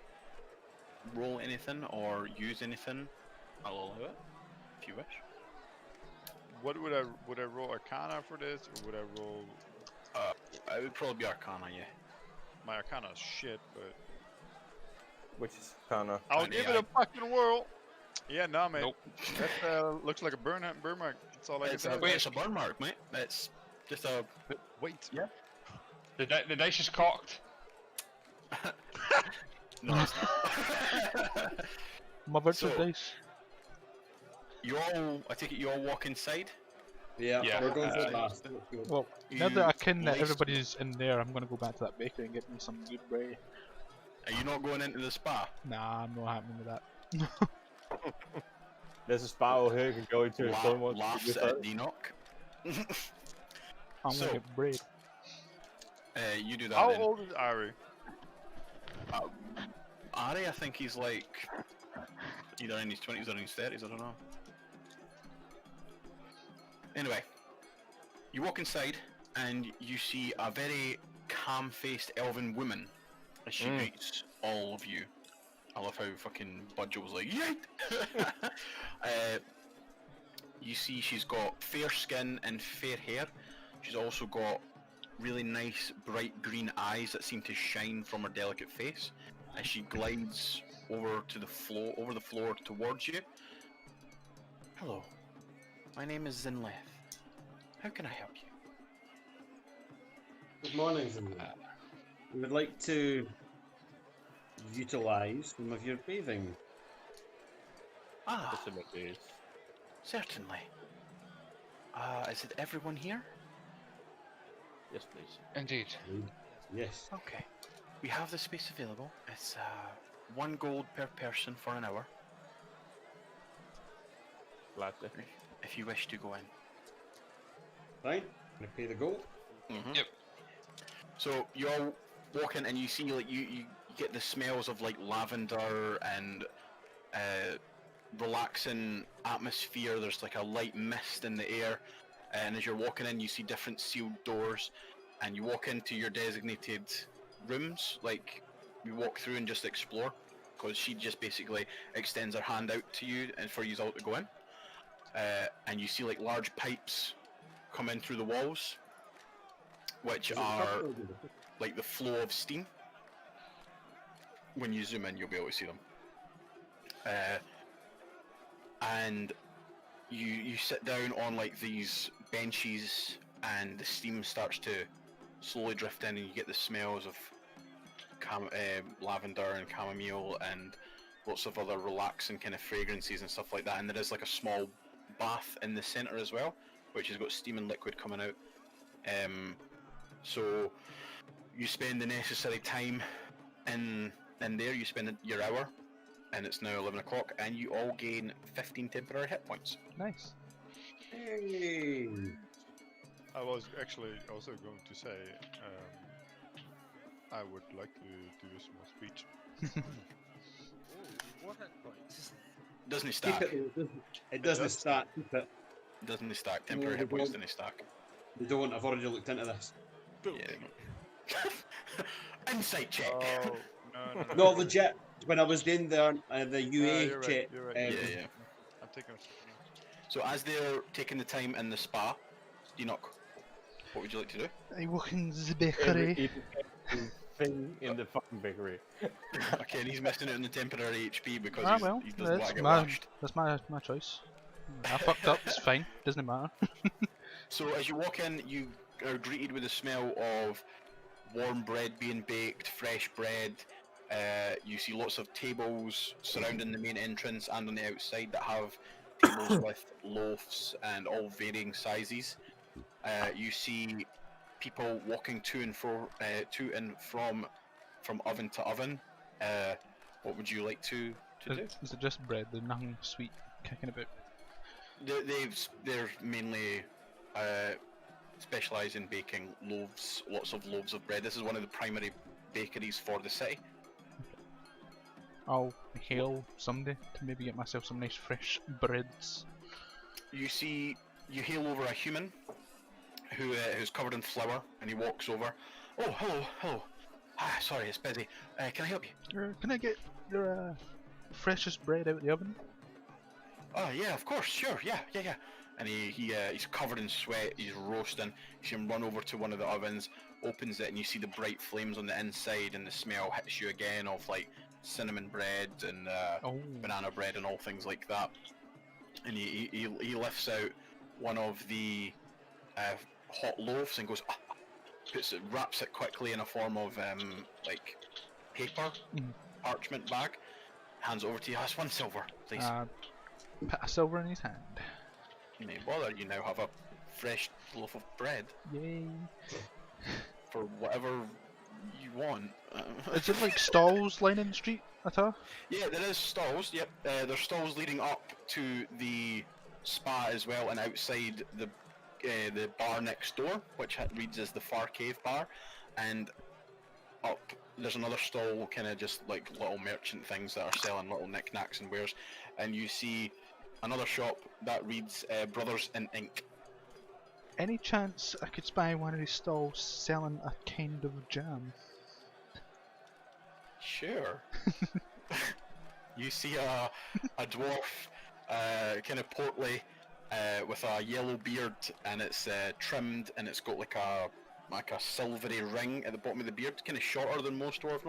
roll anything or use anything, I'll allow it. If you wish. What would I roll Arcana for this, or would I roll It would probably be Arcana, yeah. my Arcana is shit, but Which is kinda. I'll And give AI. it a fucking whirl. Yeah, nah, mate. Nope. That looks like a burn mark. That's all I can It's say. a burn mark, mate. It's just a... Wait. Yeah. The dice is cocked. No, it's not. My virtual So- dice. You all... I take it you all walk inside? Yeah, Yeah. we're going for Uh, the last. Let's go. Well, now that I can that laced- everybody's in there, I'm gonna go back to that bakery and get me some good bread. Are you not going into the spa? Nah, I'm not happening with that. There's a spa over here you can go into if someone wants to Laughs do at that. Enoch. I'm So- gonna get bread. You do that How then. old is Ari? Ari, I think he's like... either in his 20s or in his 30s, I don't know. Anyway. You walk inside, and you see a very calm-faced elven woman as she greets all of you. I love how fucking Budge was like, "Yeet!" You see she's got fair skin and fair hair. She's also got really nice bright green eyes that seem to shine from her delicate face as she glides over the floor towards you. Hello, my name is Zinleth. How can I help you? Good morning, Zimmer. We would like to utilize some of your bathing. Ah, Facilities. certainly. Is it everyone here? Yes, please. Indeed. Yes. Okay. We have the space available. It's 1 gold per person for an hour, Gladly. if you wish to go in. Fine. Gonna pay the gold. Yep. So you all walk in and you see like you get the smells of like lavender and relaxing atmosphere. There's like a light mist in the air, and as you're walking in you see different sealed doors, and you walk into your designated rooms. Like you walk through and just explore, because she just basically extends her hand out to you and for you all to go in, and you see like large pipes come in through the walls, which are like the flow of steam. When you zoom in, you'll be able to see them. And you sit down on like these benches, and the steam starts to slowly drift in, and you get the smells of lavender and chamomile and lots of other relaxing kind of fragrances and stuff like that. And there is like a small bath in the center as well, which has got steam and liquid coming out. So you spend the necessary time in there. You spend your hour, and it's now 11 o'clock, and you all gain 15 temporary hit points. Nice. Hey. I was actually also going to say, I would like to do a small speech. What hit points? Doesn't it Keep stack? it doesn't stack. Keep it. Doesn't it stack? Temporary No, hit they points don't. doesn't stack. They don't. I've already looked into this. Yeah. Insight check. Oh, no. No, legit. When I was doing the UA you're right, check, you're right. Yeah. I'm taking a second note. So as they're taking the time in the spa, Enoch, what would you like to do? I walk in the bakery. Every thing in the fucking bakery. Okay, and he's missing out on the temporary HP because Ah well, he doesn't want that's to get my lashed. my choice. I fucked up. It's fine. Doesn't matter. So as you walk in, you are greeted with the smell of warm bread being baked, fresh bread. You see lots of tables surrounding the main entrance and on the outside that have tables with loaves and all varying sizes. You see people walking to and from oven to oven. What would you like to do? Is it just bread? There's nothing sweet kicking about. They're mainly specialise in baking loaves, lots of loaves of bread. This is one of the primary bakeries for the city. I'll hail somebody to maybe get myself some nice fresh breads. You hail over a human who's covered in flour, and he walks over. Oh, hello. Ah, sorry, it's busy. Can I help you? Can I get your freshest bread out of the oven? Oh yeah, of course, sure, yeah. And he's covered in sweat. He's roasting. You see him run over to one of the ovens, opens it, and you see the bright flames on the inside, and the smell hits you again of like cinnamon bread and banana bread and all things like that. And he lifts out one of the hot loaves and goes, wraps it quickly in a form of like paper, parchment bag, hands it over to you. That's 1 silver, please. Put a silver in his hand. You may bother. You now have a fresh loaf of bread Yay. for whatever you want. Is it like stalls lining the street at all? Yeah, there is stalls. Yep, there's stalls leading up to the spa as well, and outside the bar next door, which reads as the Far Cave Bar, and up there's another stall, kind of just like little merchant things that are selling little knickknacks and wares, and you see another shop that reads Brothers in Ink. Any chance I could spy one of these stalls selling a kind of jam? Sure. You see a dwarf, kind of portly, with a yellow beard, and it's trimmed, and it's got like a silvery ring at the bottom of the beard, kind of shorter than most dwarf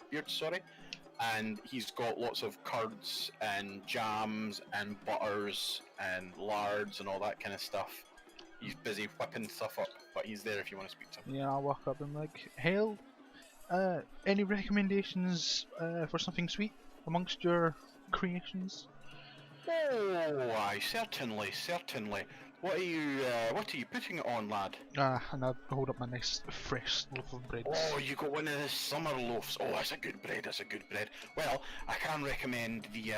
beards, sorry. And he's got lots of curds and jams and butters and lards and all that kind of stuff. He's busy whipping stuff up, but he's there if you want to speak to him. Yeah, I'll walk up and I'm like, Hail, any recommendations for something sweet amongst your creations? Oh, aye, certainly, certainly. What are you putting it on, lad? And I'll hold up my nice fresh loaf of bread. Oh, you got one of the summer loaves. Oh, that's a good bread. That's a good bread. Well, I can recommend the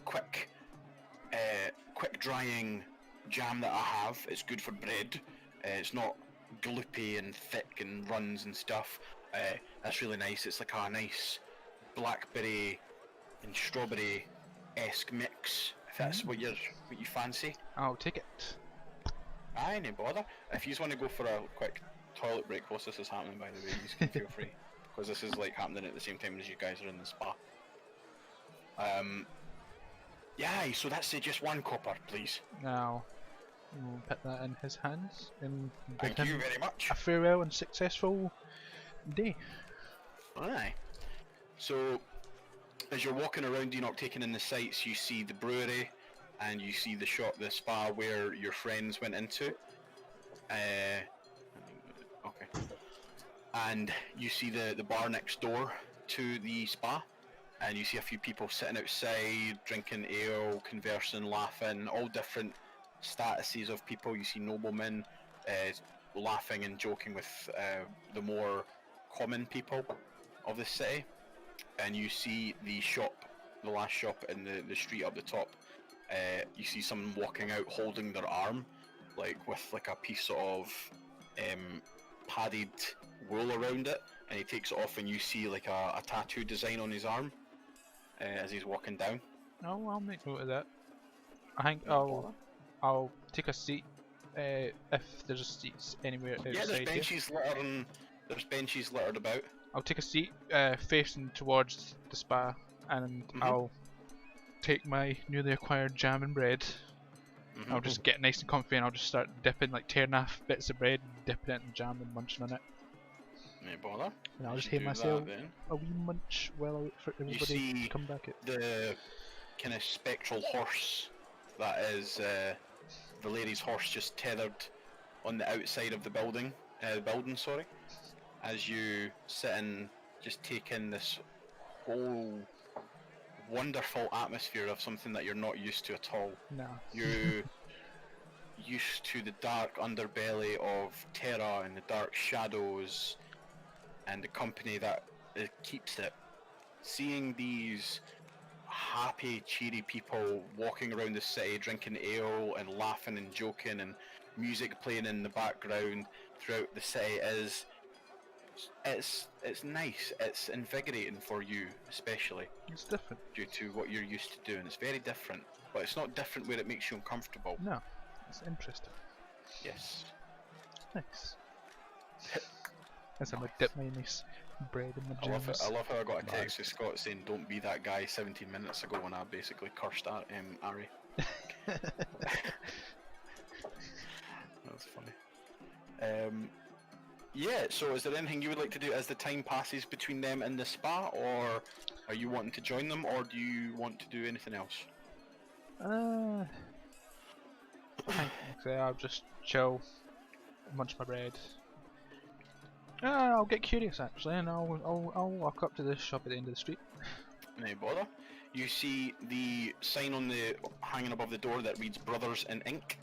quick drying jam that I have. It's good for bread. It's not gloopy and thick and runs and stuff. That's really nice. It's like a nice blackberry and strawberry-esque mix. If that's what you fancy. I'll take it. Aye, no bother. If you just want to go for a quick toilet break whilst this is happening, by the way, you can feel free. Because this is like happening at the same time as you guys are in the spa. Yeah, so that's just one copper, please. Now, we'll put that in his hands and bid Thank you him very much. a farewell and successful day. Aye. So, as you're walking around Enoch taking in the sights, you see the brewery and you see the shop, the spa where your friends went into. Okay. And you see the bar next door to the spa, and you see a few people sitting outside, drinking ale, conversing, laughing, all different statuses of people. You see noblemen laughing and joking with the more common people of the city. And you see the shop, the last shop in the street up the top. You see someone walking out holding their arm, like with like a piece of padded wool around it, and he takes it off, and you see like a tattoo design on his arm as he's walking down. Oh, I'll make note of that. I think No I'll take a seat if there's seats anywhere outside. Yeah, there's here. benches littering. There's benches littered about. I'll take a seat facing towards the spa, and I'll take my newly acquired jam and bread. I'll just get nice and comfy, and I'll just start dipping, like tearing off bits of bread, dipping it in jam and munching on it. No bother. And I'll You just should hit do myself that, then. a wee munch while I wait for everybody see to come back at. The kind of spectral horse that is Valeri's horse, just tethered on the outside of the building. Sorry. As you sit and just take in this whole wonderful atmosphere of something that you're not used to at all. No. You're used to the dark underbelly of Terra and the dark shadows and the company that keeps it. Seeing these happy, cheery people walking around the city, drinking ale and laughing and joking, and music playing in the background throughout the city it's nice. It's invigorating for you, especially. It's different. Due to what you're used to doing. It's very different, but it's not different where it makes you uncomfortable. No, it's interesting. Yes. Nice. As I dip my nice bread in my jams. I love how I got a text from Scott saying, "Don't be that guy," 17 minutes ago, when I basically cursed at Ari. That's funny. Yeah, so is there anything you would like to do as the time passes between them and the spa, or are you wanting to join them, or do you want to do anything else? I'll just chill, munch my bread. I'll get curious actually, and I'll walk up to this shop at the end of the street. No bother. You see the sign on the hanging above the door that reads "Brothers in Ink."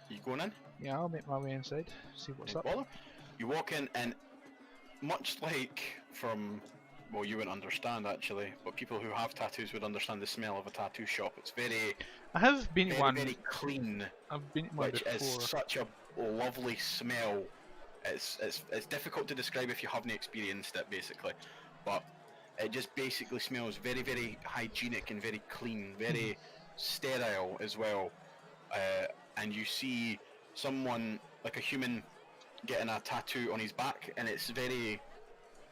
You going in? Yeah, I'll make my way inside, see what's up. Bother. You walk in, and much like from, well, you wouldn't understand actually, but people who have tattoos would understand the smell of a tattoo shop. It's very, I have been to one. very clean, I've been to one which before. is such a lovely smell. It's difficult to describe if you haven't experienced it, basically, but it just basically smells very, very hygienic and very clean, very sterile as well, and you see someone like a human getting a tattoo on his back, and it's very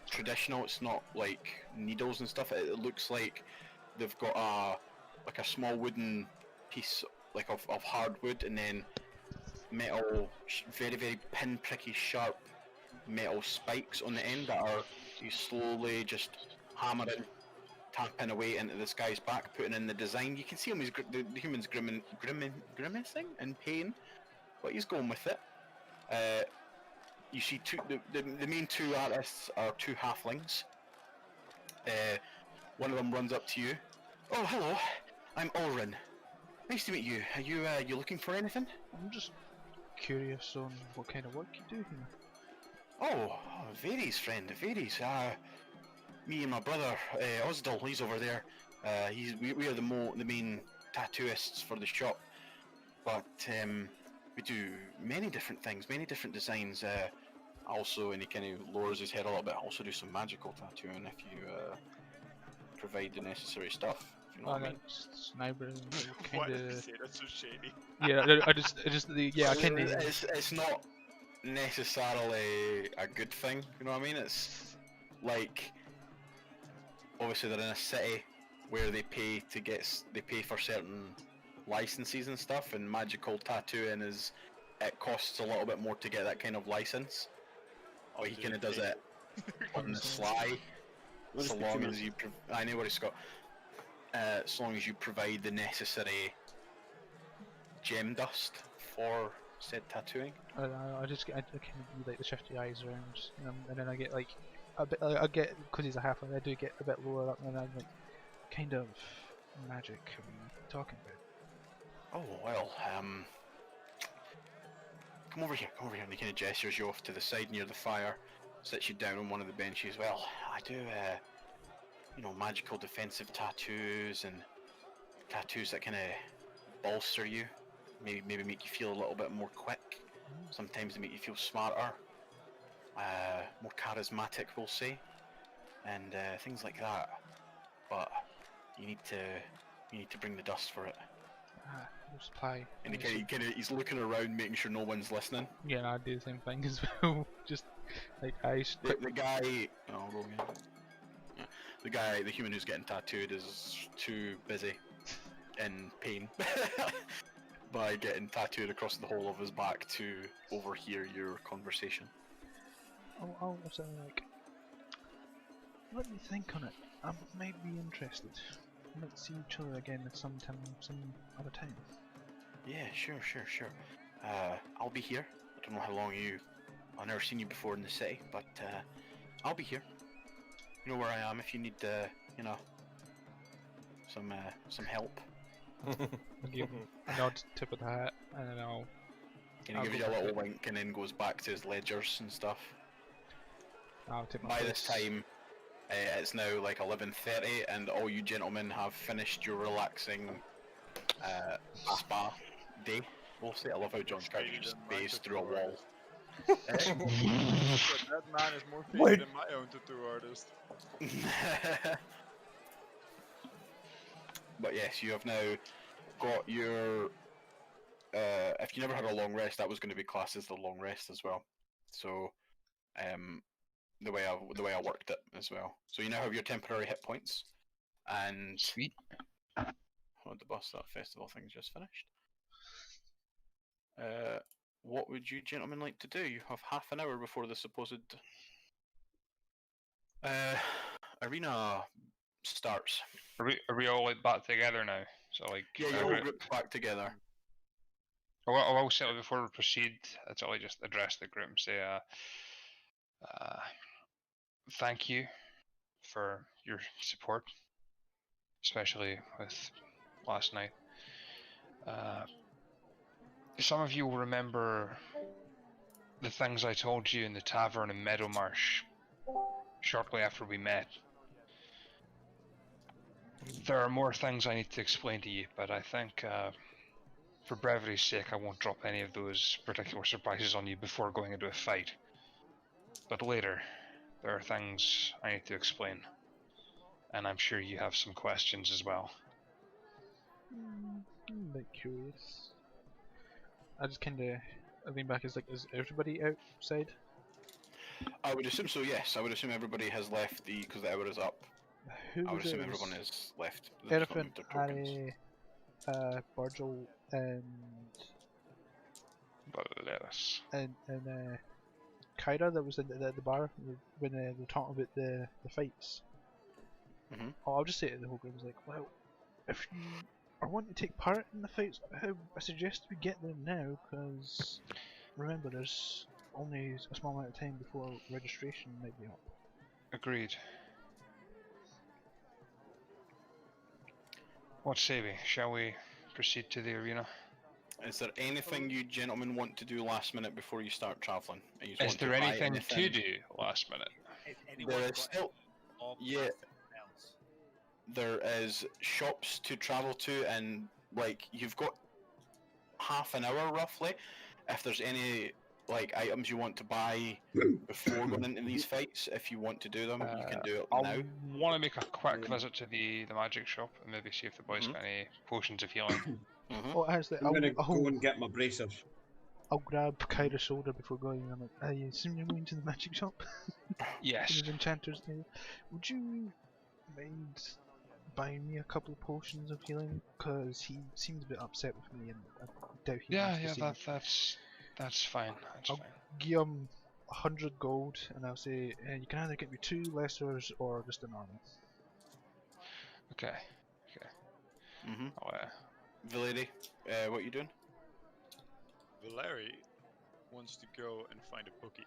traditional. It's not like needles and stuff. It looks like they've got a small wooden piece like of hardwood, and then metal, very very pinpricky sharp metal spikes on the end that are you slowly just hammering, tapping away into this guy's back, putting in the design. You can see him, the human's grimacing in pain, but he's going with it. You see the main two artists are two halflings. One of them runs up to you. Oh, hello, I'm Ulrin. Nice to meet you. Are you looking for anything? I'm just curious on what kind of work you do here. Oh, varies, friend, varies. Me and my brother, Osdal, he's over there. We are the main tattooists for the shop. But we do many different things, many different designs. Also, and he kind of lowers his head a little bit, also do some magical tattooing if you provide the necessary stuff. If you know what I mean. Sniper, Why kind did you of. say that's so shady? Yeah, I just I kind of. It's not necessarily a good thing. You know what I mean? It's like obviously they're in a city where they pay for certain licenses and stuff, and magical tattooing it costs a little bit more to get that kind of license. But he kind of does it on the sly, so long as you. I know what he's got. As long as you provide the necessary gem dust for said tattooing. I kind of do like the shifty eyes around, and then I get like a bit. I get because he's a halfling. I do get a bit lower up, and I'm like, kind of magic. Are we talking about? Oh well, come over here, and he kind of gestures you off to the side near the fire, sits you down on one of the benches. Well, I do, magical defensive tattoos and tattoos that kind of bolster you, maybe make you feel a little bit more quick. Sometimes they make you feel smarter, more charismatic, we'll say, and things like that. But you need to bring the dust for it. Supply. And he's looking around, making sure no one's listening. Yeah, I do the same thing as well. Just like eyes. The guy. Oh, roll again. Yeah. The human who's getting tattooed is too busy in pain by getting tattooed across the whole of his back to overhear your conversation. I'll say like, let me think on it. I might be interested. We might see each other again at some other time. Yeah, sure. I'll be here. I don't know how long I've never seen you before in the city, but I'll be here. You know where I am if you need, some help. Give a nod, tip of the hat, and then I'll. Can he gives you a little wink and then goes back to his ledgers and stuff. I'll take my By place. this time, it's now like 11:30, and all you gentlemen have finished your relaxing spa day. We'll say I love how John's character just phased through a wall. That man is more faded than my own tattoo artist. But yes, you have now got your. If you never had a long rest, that was going to be classed as the long rest as well. So, the way I worked it as well. So you now have your temporary hit points, and Sweet. Hold the bus. That festival thing's just finished. What would you gentlemen like to do? You have half an hour before the supposed arena starts. Are we all like back together now? So like. Yeah, you're all grouped back together. I will say before we proceed, I'd like just address the group and say, thank you for your support, especially with last night. Some of you will remember the things I told you in the tavern in Meadowmarsh shortly after we met. There are more things I need to explain to you, but I think for brevity's sake I won't drop any of those particular surprises on you before going into a fight. But later, there are things I need to explain, and I'm sure you have some questions as well. I'm a bit curious. I just kinda lean back. Is everybody outside? I would assume so. Yes, I would assume everybody has left because the hour is up. Who I would was it? assume It was everyone is left. They've just not Elephant, moved their tokens. Harry, Virgil, Valeris. and Kyra that was in the bar when they were talking about the fights. Mhm. Oh, I'll just say it to the whole group. I was like, well, if you are wanting to take part in the fights, I suggest we get there now, because remember, there's only a small amount of time before registration might be up. Agreed. What say we? Shall we proceed to the arena? Is there anything you gentlemen want to do last minute before you start travelling? Is there anything to do last minute? There is still, yeah. There is shops to travel to, and like you've got half an hour roughly. If there's any like items you want to buy before going into these fights, if you want to do them, you can do it I'll now. want to make a quick visit to the magic shop and maybe see if the boys Mhm. got any potions of healing. Oh, actually, I'm gonna go and get my bracers. I'll grab Kyra's shoulder before going. And I'm like, I assume you're going to the magic shop? Yes. There's enchanters there. Would you mind buying me a couple of potions of healing? Because he seems a bit upset with me, and I doubt he Yeah, wants to yeah, see me. that's fine. That's I'll fine. give him 100 gold, and I'll say, you can either get me 2 lessers or just an armor. Okay. Mhm. I'll, Valeri, what you doing? Valeri wants to go and find a bookie.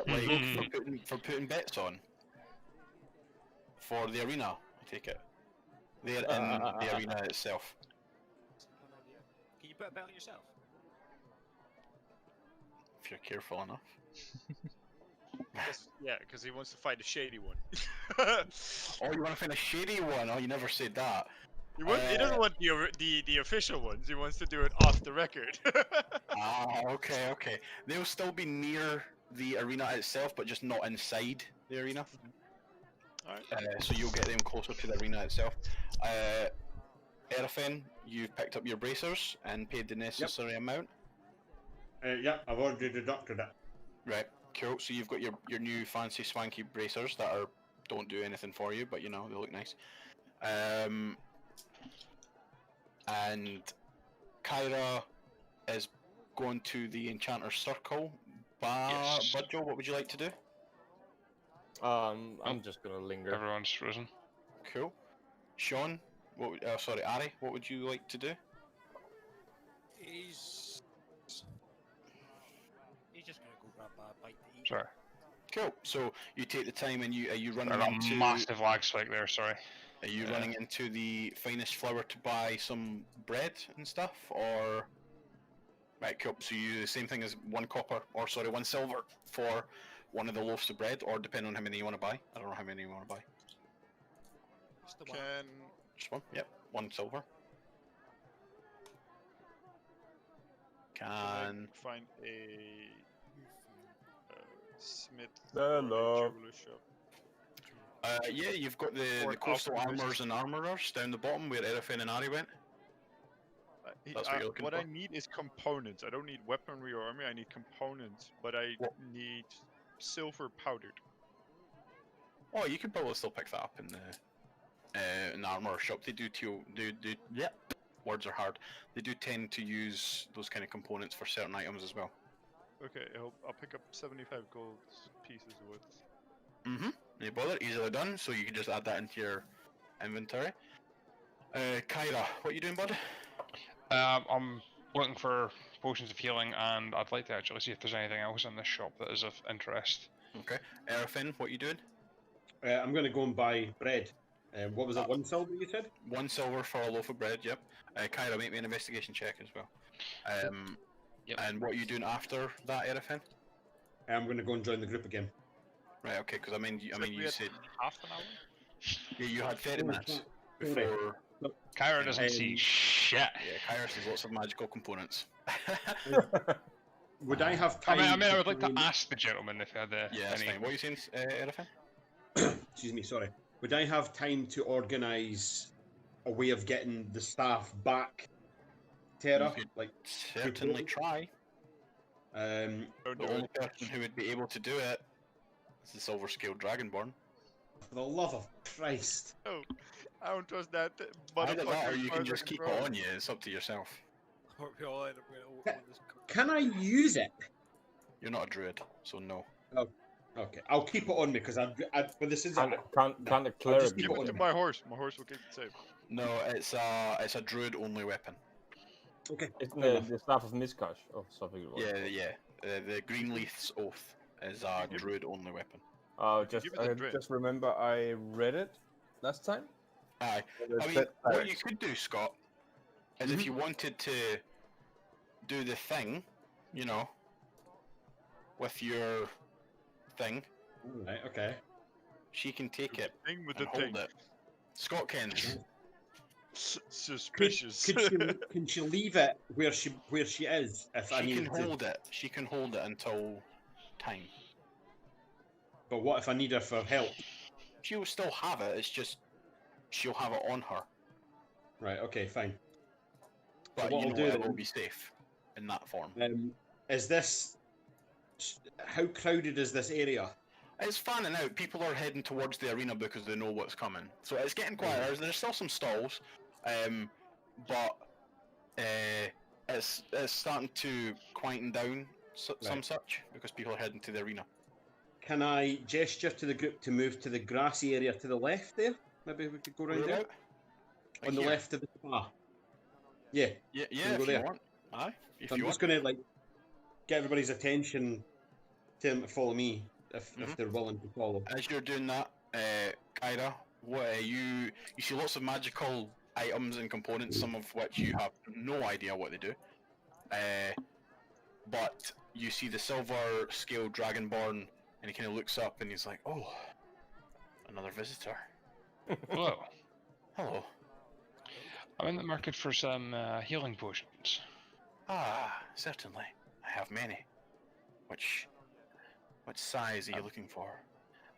Like for putting bets on for the arena. I take it. They're in the arena itself. Can you put a bet on yourself? If you're careful enough. Yeah, because he wants to find a shady one. Oh, you want to find a shady one? Oh, you never said that. He doesn't want the official ones. He wants to do it off the record. Okay. They'll still be near the arena itself, but just not inside the arena. Alright. So you'll get them closer to the arena itself. Erafin, you've picked up your bracers and paid the necessary amount. Yeah, I've already deducted it. Right, cool. So you've got your new fancy swanky bracers that don't do anything for you, but you know, they look nice. And Kyra is going to the Enchanter's Circle. Yes. Budjo, what would you like to do? I'm just gonna linger. Everyone's frozen. Cool. Sean, Ari, what would you like to do? He's just gonna go grab a bite to eat. Sorry. Cool. So you take the time and are you running I got into a massive lag spike there, sorry. Are you running into the finest flour to buy some bread and stuff, or? Right, cool. So you do the same thing as 1 silver for one of the loaves of bread, or depending on how many you want to buy. I don't know how many you want to buy. Just the one. Just one? Yep, 1 silver. Can find a smith Hello. jeweler shop. yeah, you've got the coastal armors and armorers down the bottom where Erafin and Ari went. That's what you're looking what for? I need is components. I don't need weaponry or armor. I need components, but I need silver powdered. Oh, you could probably still pick that up in the armor shop. They do yep. Words are hard. They do tend to use those kind of components for certain items as well. Okay, I'll pick up 75 gold pieces worth. Mm-hmm. No bother, easily done. So you can just add that into your inventory. Kyra, what are you doing, bud? I'm looking for potions of healing, and I'd like to actually see if there's anything else in this shop that is of interest. Okay. Erafin, what are you doing? I'm going to go and buy bread. What was it, 1 silver you said? 1 silver for a loaf of bread, yep. Kyra, make me an investigation check as well. Yep. And what are you doing after that, Erafin? I'm going to go and join the group again. Right, okay, because you said... half an hour? Yeah, you had 30 minutes before... Kyra doesn't see shit. Yeah, Kyra sees lots of magical components. Would I have time? I would like to ask the gentleman if he had Yeah, that's any... fine. What are you saying, Erafin? Excuse me, sorry. Would I have time to organise a way of getting the staff back, Terra? You could Like, certainly try. um, Don't The do only it. person who would be able to do it is the Silver Scaled Dragonborn. for the love of Christ. No, I don't trust that Either that, motherfucker. or as you far can as I just keep throw it him. on you. It's up to yourself. Aren't we all in? I'm gonna open this Can I use it? You're not a druid, so no. Okay, I'll keep it on me because but this is Can't the I'll just cleric keep Give it it on to me. my horse. My horse will keep it safe. No, it's a druid only weapon. Okay, Isn't fair the, enough. the staff of Miskash or something? it was Yeah, called? yeah. The Greenleaf's Oath is a Give it- druid only weapon. Just give it a drink. just remember I read it last time. Aye. There's I mean, that what clerics. you could do, Scott, is if you wanted to do the thing, you know, with your thing, All right, okay. she can take it Thing with and the hold thing. it. Scott kens. Suspicious. Can she leave it where she is if I She need can to? hold it. She can hold it until time. But what if I need her for help? She'll still have it. It's just she'll have it on her. Right. Okay. Fine. But what you I'll know do it will then- be safe in that form. Is this? How crowded is this area? It's fanning out. People are heading towards the arena because they know what's coming. So it's getting quieter. There's still some stalls, but it's starting to quieten down some Right. such because people are heading to the arena. Can I gesture to the group to move to the grassy area to the left there? Maybe we could go around there. Whereabout? Like On the here? left of the spa. Yeah. Yeah, we yeah. go If you there? want. Aye. If So I'm you just want. gonna like get everybody's attention, tell them to follow me if Mhm. they're willing to follow. As you're doing that, Kyra, what you see lots of magical items and components, some of which you have no idea what they do. But you see the silver scaled dragonborn, and he kind of looks up and he's like, "Oh, another visitor. Hello. Hello. I'm in the market for some healing potions. Ah, certainly. I have many. Which size are you looking for?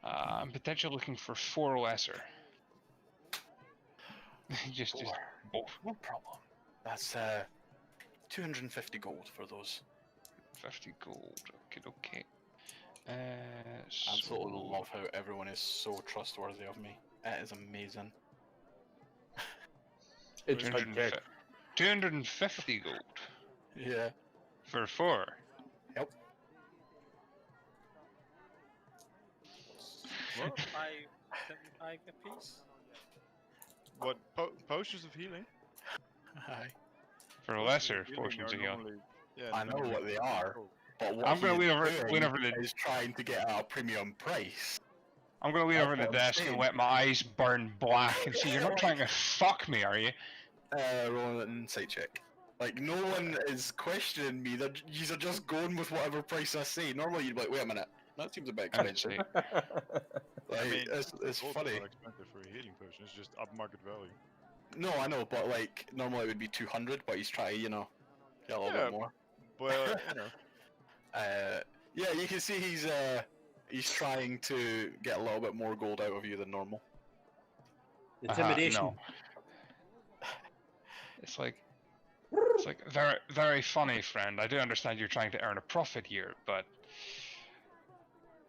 I'm potentially looking for 4 lesser. just Four. both. No problem. That's 250 gold for those. 50 gold. Okay. Absolutely So- love how everyone is so trustworthy of me. It is amazing. It's 250 250 gold Yeah. for 4. Yep. What? 75 a piece? What potions of healing? Aye. For Potions lesser of healing potions are of healing. normally- Yeah, I know normally what they 50 are. gold. But what I'm gonna he lean is over- doing lean over the- is trying to get at a premium price. I'm gonna lean That's over the what I'm desk and saying. let my eyes burn black and see you're not trying to fuck me, are you? Rolling an insight check. Like, no one is questioning me. These are just going with whatever price I say. Normally you'd be like, wait a minute, that seems a bit expensive. Insight. Like, I mean, it's gold's funny. not expensive for a healing potion. It's just up market value. No, I know, but like, normally it would be 200, but he's trying, you know, get a little Yeah. bit more. But you know, Yeah, you can see he's trying to get a little bit more gold out of you than normal. Intimidation. No. It's like very, very funny, friend. I do understand you're trying to earn a profit here, but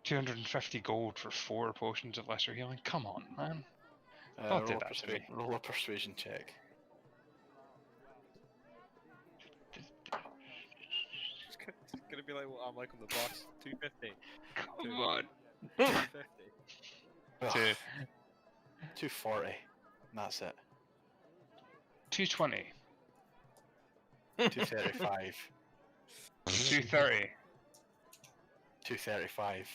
250 gold for 4 potions of lesser healing? Come on, man. Don't do Roll, that to me. roll a persuasion check. It's gonna be like what I'm like on the boss. 250. Come on. 250. Ugh, To 240. And that's it. 220. 235. 230. 235.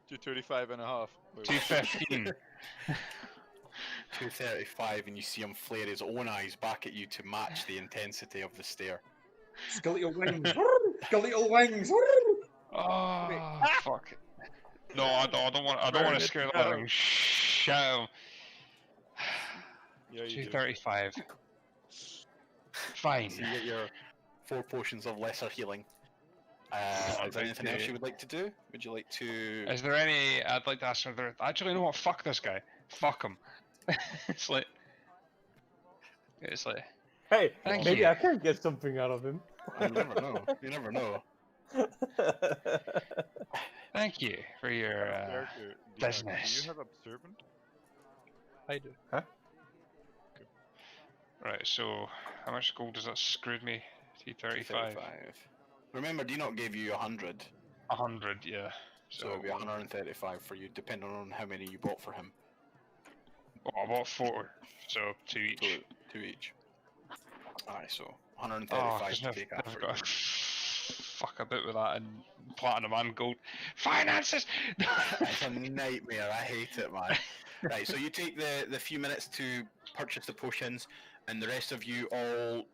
235 and a half. Wait, 215. 235, and you see him flare his own eyes back at you to match the intensity of the stare. Skeletal wings. Skeletal wings. Oh, fuck. No, I don't want to Burn it scare the down. living shit out of Yeah, you do. 235. Fine. So you get your 4 potions of lesser healing. I'd Is there like anything else to- you would like to do? Would you like to... Is there any? I'd like to ask. Are there, actually, you know what? Fuck this guy. Fuck him. It's like It's like, Hey, Thank maybe you. I can get something out of him. You never know. You never know. thank you for your Character, do you business. have observant? I do. Right, so how much gold does that screwed me? T35. 35. Remember, Denock gave you 100, 100, yeah. so it'll be 135 for you, depending on how many you bought for him. I bought 4, so 2 each. Two each. Alright, so Oh, 135 because to never, take after got you. to fuck a bit with that and platinum and gold. Finances! It's a nightmare. I hate it, man. Right, so you take the few minutes to purchase the potions, and the rest of you all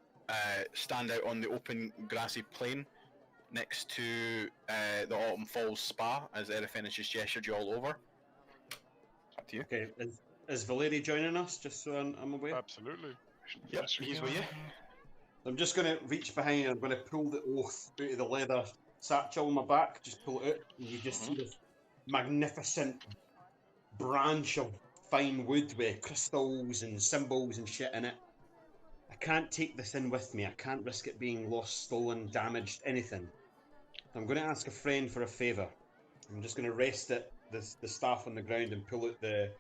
stand out on the open grassy plain next to the Autumn Falls Spa, as Erifin has just gestured you all over. Up to you. Okay, is Valeri joining us? Just so I'm aware. Absolutely. Yep, Yes, we he's can. with you. I'm just going to reach behind and I'm going to pull the oath out of the leather satchel on my back. Just pull it out, and you just see this magnificent branch of fine wood with crystals and symbols and shit in it. I can't take this in with me. I can't risk it being lost, stolen, damaged, anything. So I'm going to ask a friend for a favour. I'm just going to rest it, the staff on the ground, and pull out the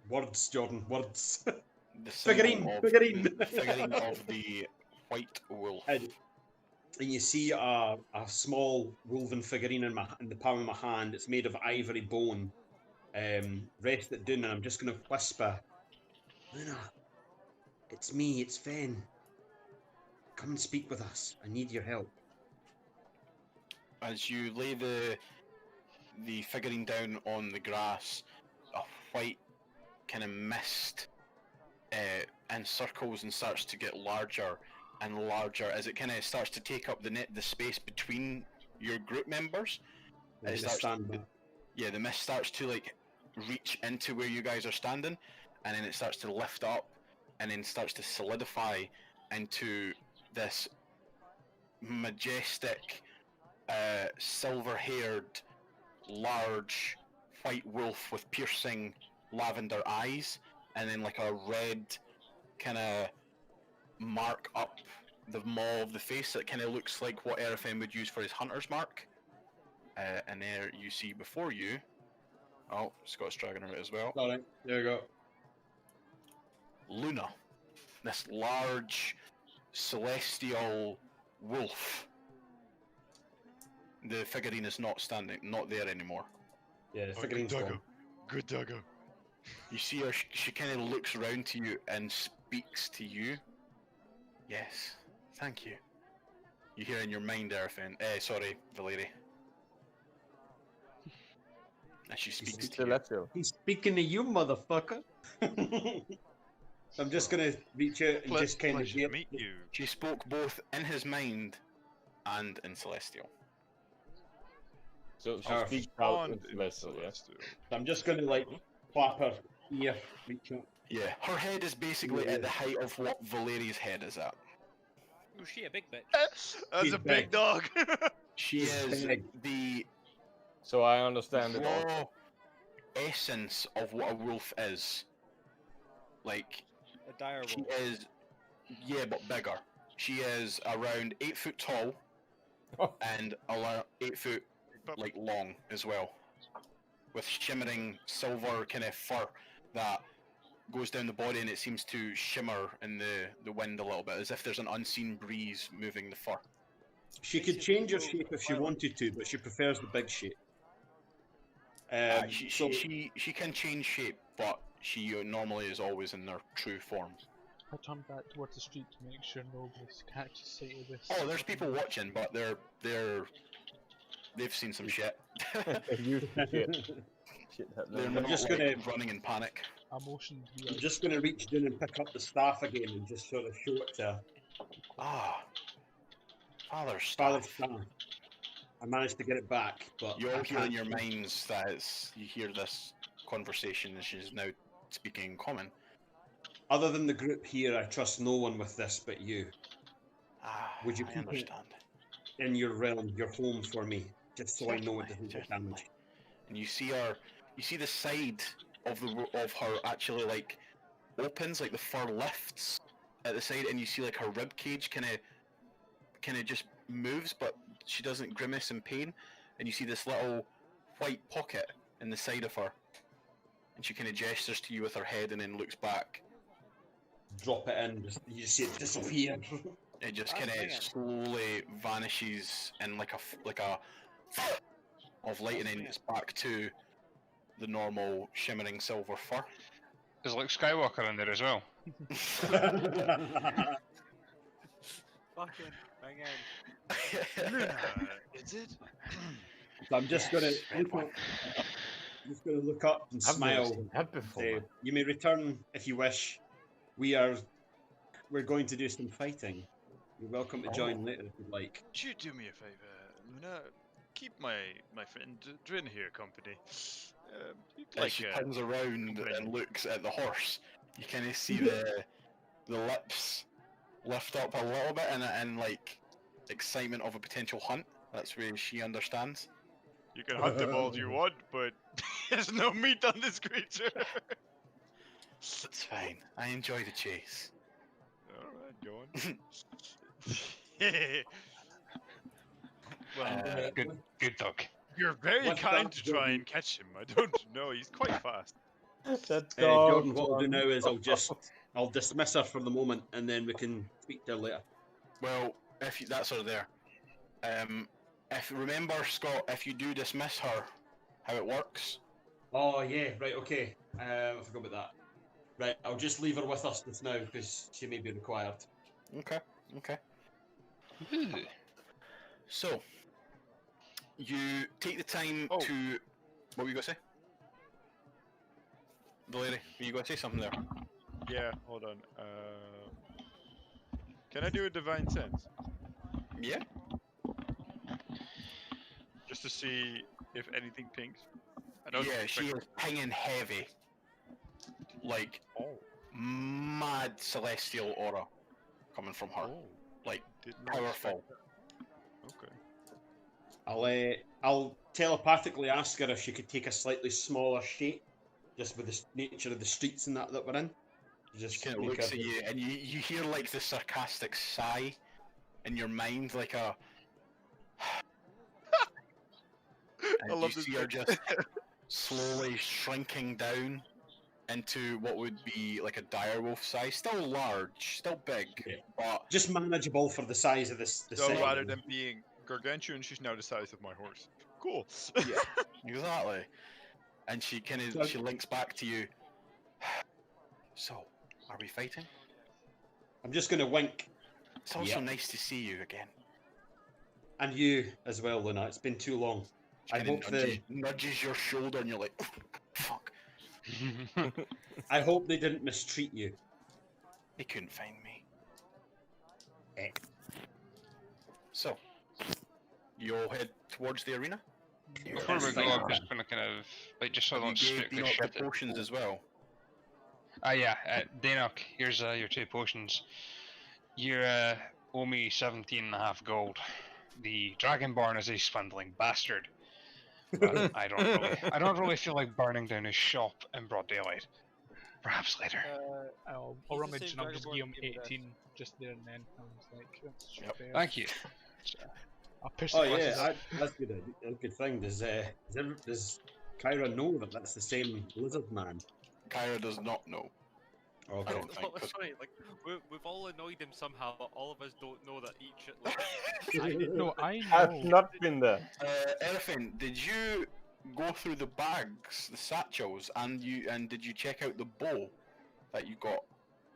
words, Jordan, words. The Figurine, symbol of figurine. the figurine of the white wolf. And you see a small woven figurine in the palm of my hand. It's made of ivory bone. Rest it down, and I'm just going to whisper, Luna, it's me, it's Fen. Come and speak with us. I need your help. As you lay the figurine down on the grass, a white kind of mist encircles and starts to get larger and larger as it kind of starts to take up the space between your group members. I'm It gonna starts, stand back. yeah, the mist starts to like reach into where you guys are standing, and then it starts to lift up, and then starts to solidify into this majestic, silver-haired, large white wolf with piercing lavender eyes, and then like a red kind of mark up the maw of the face that kind of looks like what Erifem would use for his hunter's mark. And there you see before you, oh, Scott's dragging her out as well, All right, there we go. Luna, this large celestial wolf. The figurine is not there anymore. Yeah, the Oh, figurine's good gone. doggo. Good doggo. You see her, she kind of looks around to you and speaks to you. Yes, thank you. You hear in your mind, Erifin. Sorry, Valeri. And she speaks to you. Celestial. He's speaking to you, motherfucker. I'm just gonna reach out and just kind of Pleasure to meet you. She spoke both in his mind and in Celestial. So she Oh, speaks out And in Celestial, yes. Celestial. I'm just gonna like clap her ear, reach out. Yeah, her head is basically at the height of what Valeri's head is at. Oh, she a big bitch. That's He's a big dog. She She's is big. the So I understand it all. raw essence of what a wolf is. Like, A dire she wolf. is, yeah, but bigger. She is around 8 foot tall and around 8 foot like long as well, with shimmering silver kind of fur that goes down the body, and it seems to shimmer in the wind a little bit, as if there's an unseen breeze moving the fur. She could change her shape if she wanted to, but she prefers the big shape. She can change shape, but she normally is always in their true form. I turn back towards the street to make sure nobody's catch sight of this. Oh, there's people watching, but they've seen some shit. You shit. Shit They're happening. not just like, gonna- running in panic. I motioned I'm just gonna reach down and pick up the staff again and just sort of show it to her. Ah, Father's Father's staff. staff. I managed to get it back, but You I all hear in can't- your minds that you hear this conversation, and she's now speaking in common. Other than the group here, I trust no one with this but you. Ah, Would you I keep it understand. in your realm, your home for me, just so I know Certainly, it doesn't get certainly. damaged. And you see the side of her actually like opens, like the fur lifts at the side, and you see like her rib cage kind of just moves, but she doesn't grimace in pain, and you see this little white pocket in the side of her, and she kind of gestures to you with her head and then looks back. Drop it in. You just see it disappear. It just That's kind of banging. slowly vanishes in like a of light, and then it's back to the normal shimmering silver fur. There's like Skywalker in there as well. Fucking bang in. Luna, is it? So I'm just Yes, gonna red look one. up, just gonna look up and I've never smile. seen that before. Say, man. you may return if you wish. We're going to do some fighting. You're welcome to join later if you'd like. Could you do me a favor, Luna? Keep my friend Drin here company. As she turns around company. and looks at the horse, you kind of see the lips lift up a little bit and like excitement of a potential hunt. That's where she understands. You can hunt him all you want, but there's no meat on this creature. It's fine. I enjoy the chase. Alright, go on. Well, Good dog. you're very what's kind that, to try Jordan? and catch him. I don't know, he's quite fast. That Jordan, dog. what I'll do now is I'll dismiss her for the moment, and then we can speak to her later. Well, if you, that's her there. If remember, Scott, if you do dismiss her, how it works. Oh yeah, right, okay. I forgot about that. Right, I'll just leave her with us just now because she may be required. Okay. Ooh. So you take the time Oh. to. What were you gonna say? Valeri, were you gonna say something there? Yeah, hold on. Can I do a divine sense? Yeah. Just to see if anything pinks? I don't Yeah, she expect- is pinging heavy, like Oh, mad celestial aura coming from her, oh. like Did not powerful. expect that. Okay. I'll telepathically ask her if she could take a slightly smaller shape, just with the nature of the streets and that we're in. Just She kind of make looks her- at you, and you hear like the sarcastic sigh in your mind, like a. And I love you this see her bit. just slowly shrinking down into what would be like a direwolf size. Still large, still big, Yeah. but just manageable for the size of this. The So setting. rather than being gargantuan, she's now the size of my horse. Cool. yeah, exactly. And she kind So- of she links back to you. So, are we fighting? I'm just going to wink, It's also Yeah. nice to see you again. and you as well, Luna. It's been too long. She I kinda hope the nudges your shoulder, and you're like, fuck. I hope they didn't mistreat you. They couldn't find me. Eh. So, you all head towards the arena. Before we That's go, fine. I'm just gonna kind of like just so I You don't gave strictly Enoch shit their it. potions as well. Yeah, Danok, here's your 2 potions. You owe me 17.5 gold. The Dragonborn is a swindling bastard. But I don't really feel like burning down his shop in broad daylight. Perhaps later. I'll He's the rummage same and I'll just Dragonborn give him that gave me 18 just there and then. I was like, that's Yep. fair. Thank you. I'll push Oh the yeah, glasses. that's good. A good thing. Does Kyra know that that's the same lizard man? Kyra does not know. I Okay. don't think. 'cause- Sorry, like we've all annoyed him somehow, but all of us don't know that each. Like, No, I I've know. not been there. Erefin, did you go through the bags, the satchels, and did you check out the bow that you got?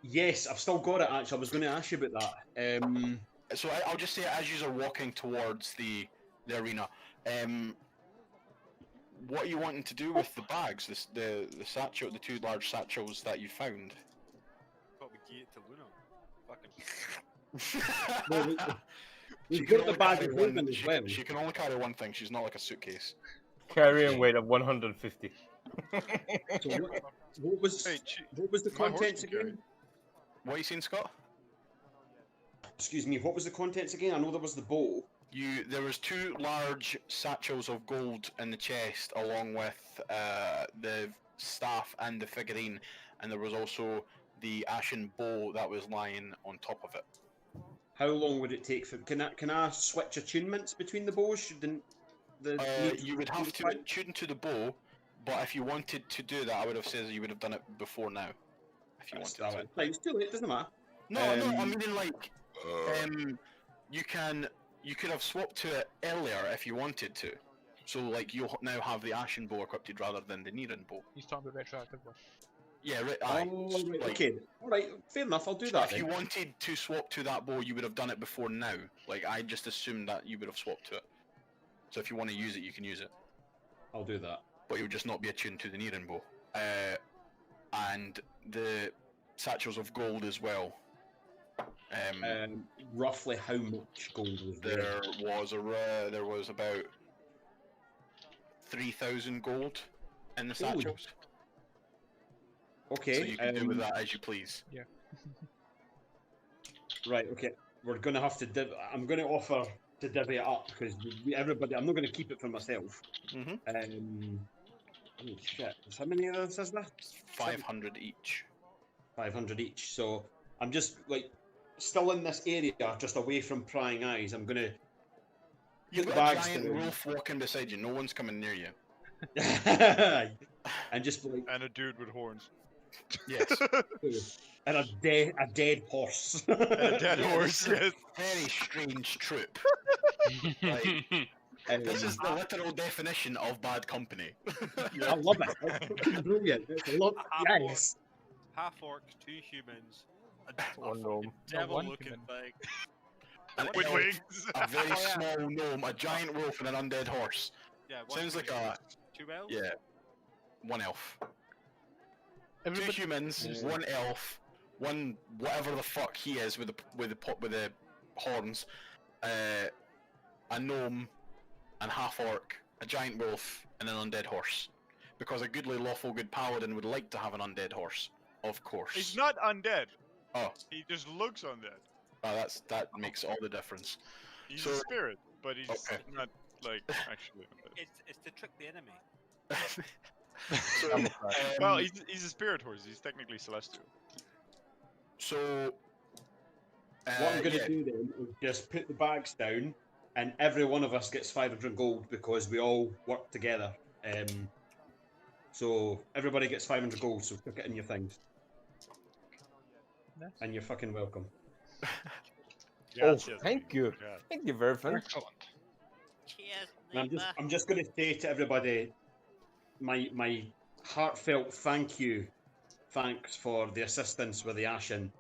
Yes, I've still got it. Actually, I was going to ask you about that. So I'll just say, as you are walking towards the arena, what are you wanting to do with the bags? The satchel, the 2 large satchels that you found. probably give it to Luna. Fucking. We've can got the only bag carry of one- holding as well. She can only carry one thing. She's not like a suitcase. Carrying weight of 150. So what was Hey, the my horse contents can carry. again? What are you saying, Scott? Excuse me. What was the contents again? I know there was the bow. There was 2 large satchels of gold in the chest, along with the staff and the figurine, and there was also the ashen bow that was lying on top of it. How long would it take for? Can I switch attunements between the bows? Shouldn't the need You would be have to required? attune to the bow, but if you wanted to do that, I would have said you would have done it before now. If you That's wanted to. that. Right, it's too late. Doesn't matter. No, no, I Um, mean like, you could have swapped to it earlier if you wanted to. So like you'll now have the ashen bow equipped rather than the Niran bow. He's talking about retroactively. Yeah, right. Aye. Oh, right, Like, okay. All right. Fair enough. I'll do so that if you then. wanted to swap to that bow, you would have done it before now. Like I just assumed that you would have swapped to it. So if you want to use it, you can use it. I'll do that. But you would just not be attuned to the Niran bow. And the satchels of gold as well. Roughly how much gold was there? There was about 3,000 gold in the Holy. satchels. Okay. So you can do with that as you please. Yeah. Right. Okay. We're gonna have to. I'm gonna offer to divvy it up because everybody. I'm not gonna keep it for myself. Mm-hmm. Oh shit! How many of us is that? 500 each. 500 each. So I'm just like still in this area, just away from prying eyes. I'm gonna. You've put got a bags giant down. wolf walking beside you. No one's coming near you. And just like And a dude with horns. Yes. and a dead horse. And a dead Yeah, horse. this is Yes. a very strange troop. Like, this is the literal definition of bad company. I love it. It's fucking brilliant. It's a lot. Yes. Half orc, 2 humans, a One gnome. devil one looking human. thing. An With elf, wings. a very Oh, yeah. small gnome, a giant wolf, and an undead horse. Yeah, one Sounds like human, a 2 elves? yeah. One elf. Everybody, 2 humans, Yeah. 1 elf, 1 whatever the fuck he is with the horns, a gnome, and half orc, a giant wolf, and an undead horse. Because a goodly lawful good paladin would like to have an undead horse, of course. He's not undead. Oh, He just looks undead. that makes all the difference. He's So- a spirit, but he's Okay. not like actually undead. It's to trick the enemy. So, Well, he's a spirit horse. He's technically celestial. so What I'm gonna yeah, do then is just put the bags down, and every one of us gets 500 gold because we all work together. So everybody gets 500 gold. So put it in your things, Nice. and you're fucking welcome. Oh, thank you. Yeah. Thank you very much. Excellent. Cheers, And I'm just going to say to everybody, my heartfelt thanks for the assistance with the Ashen,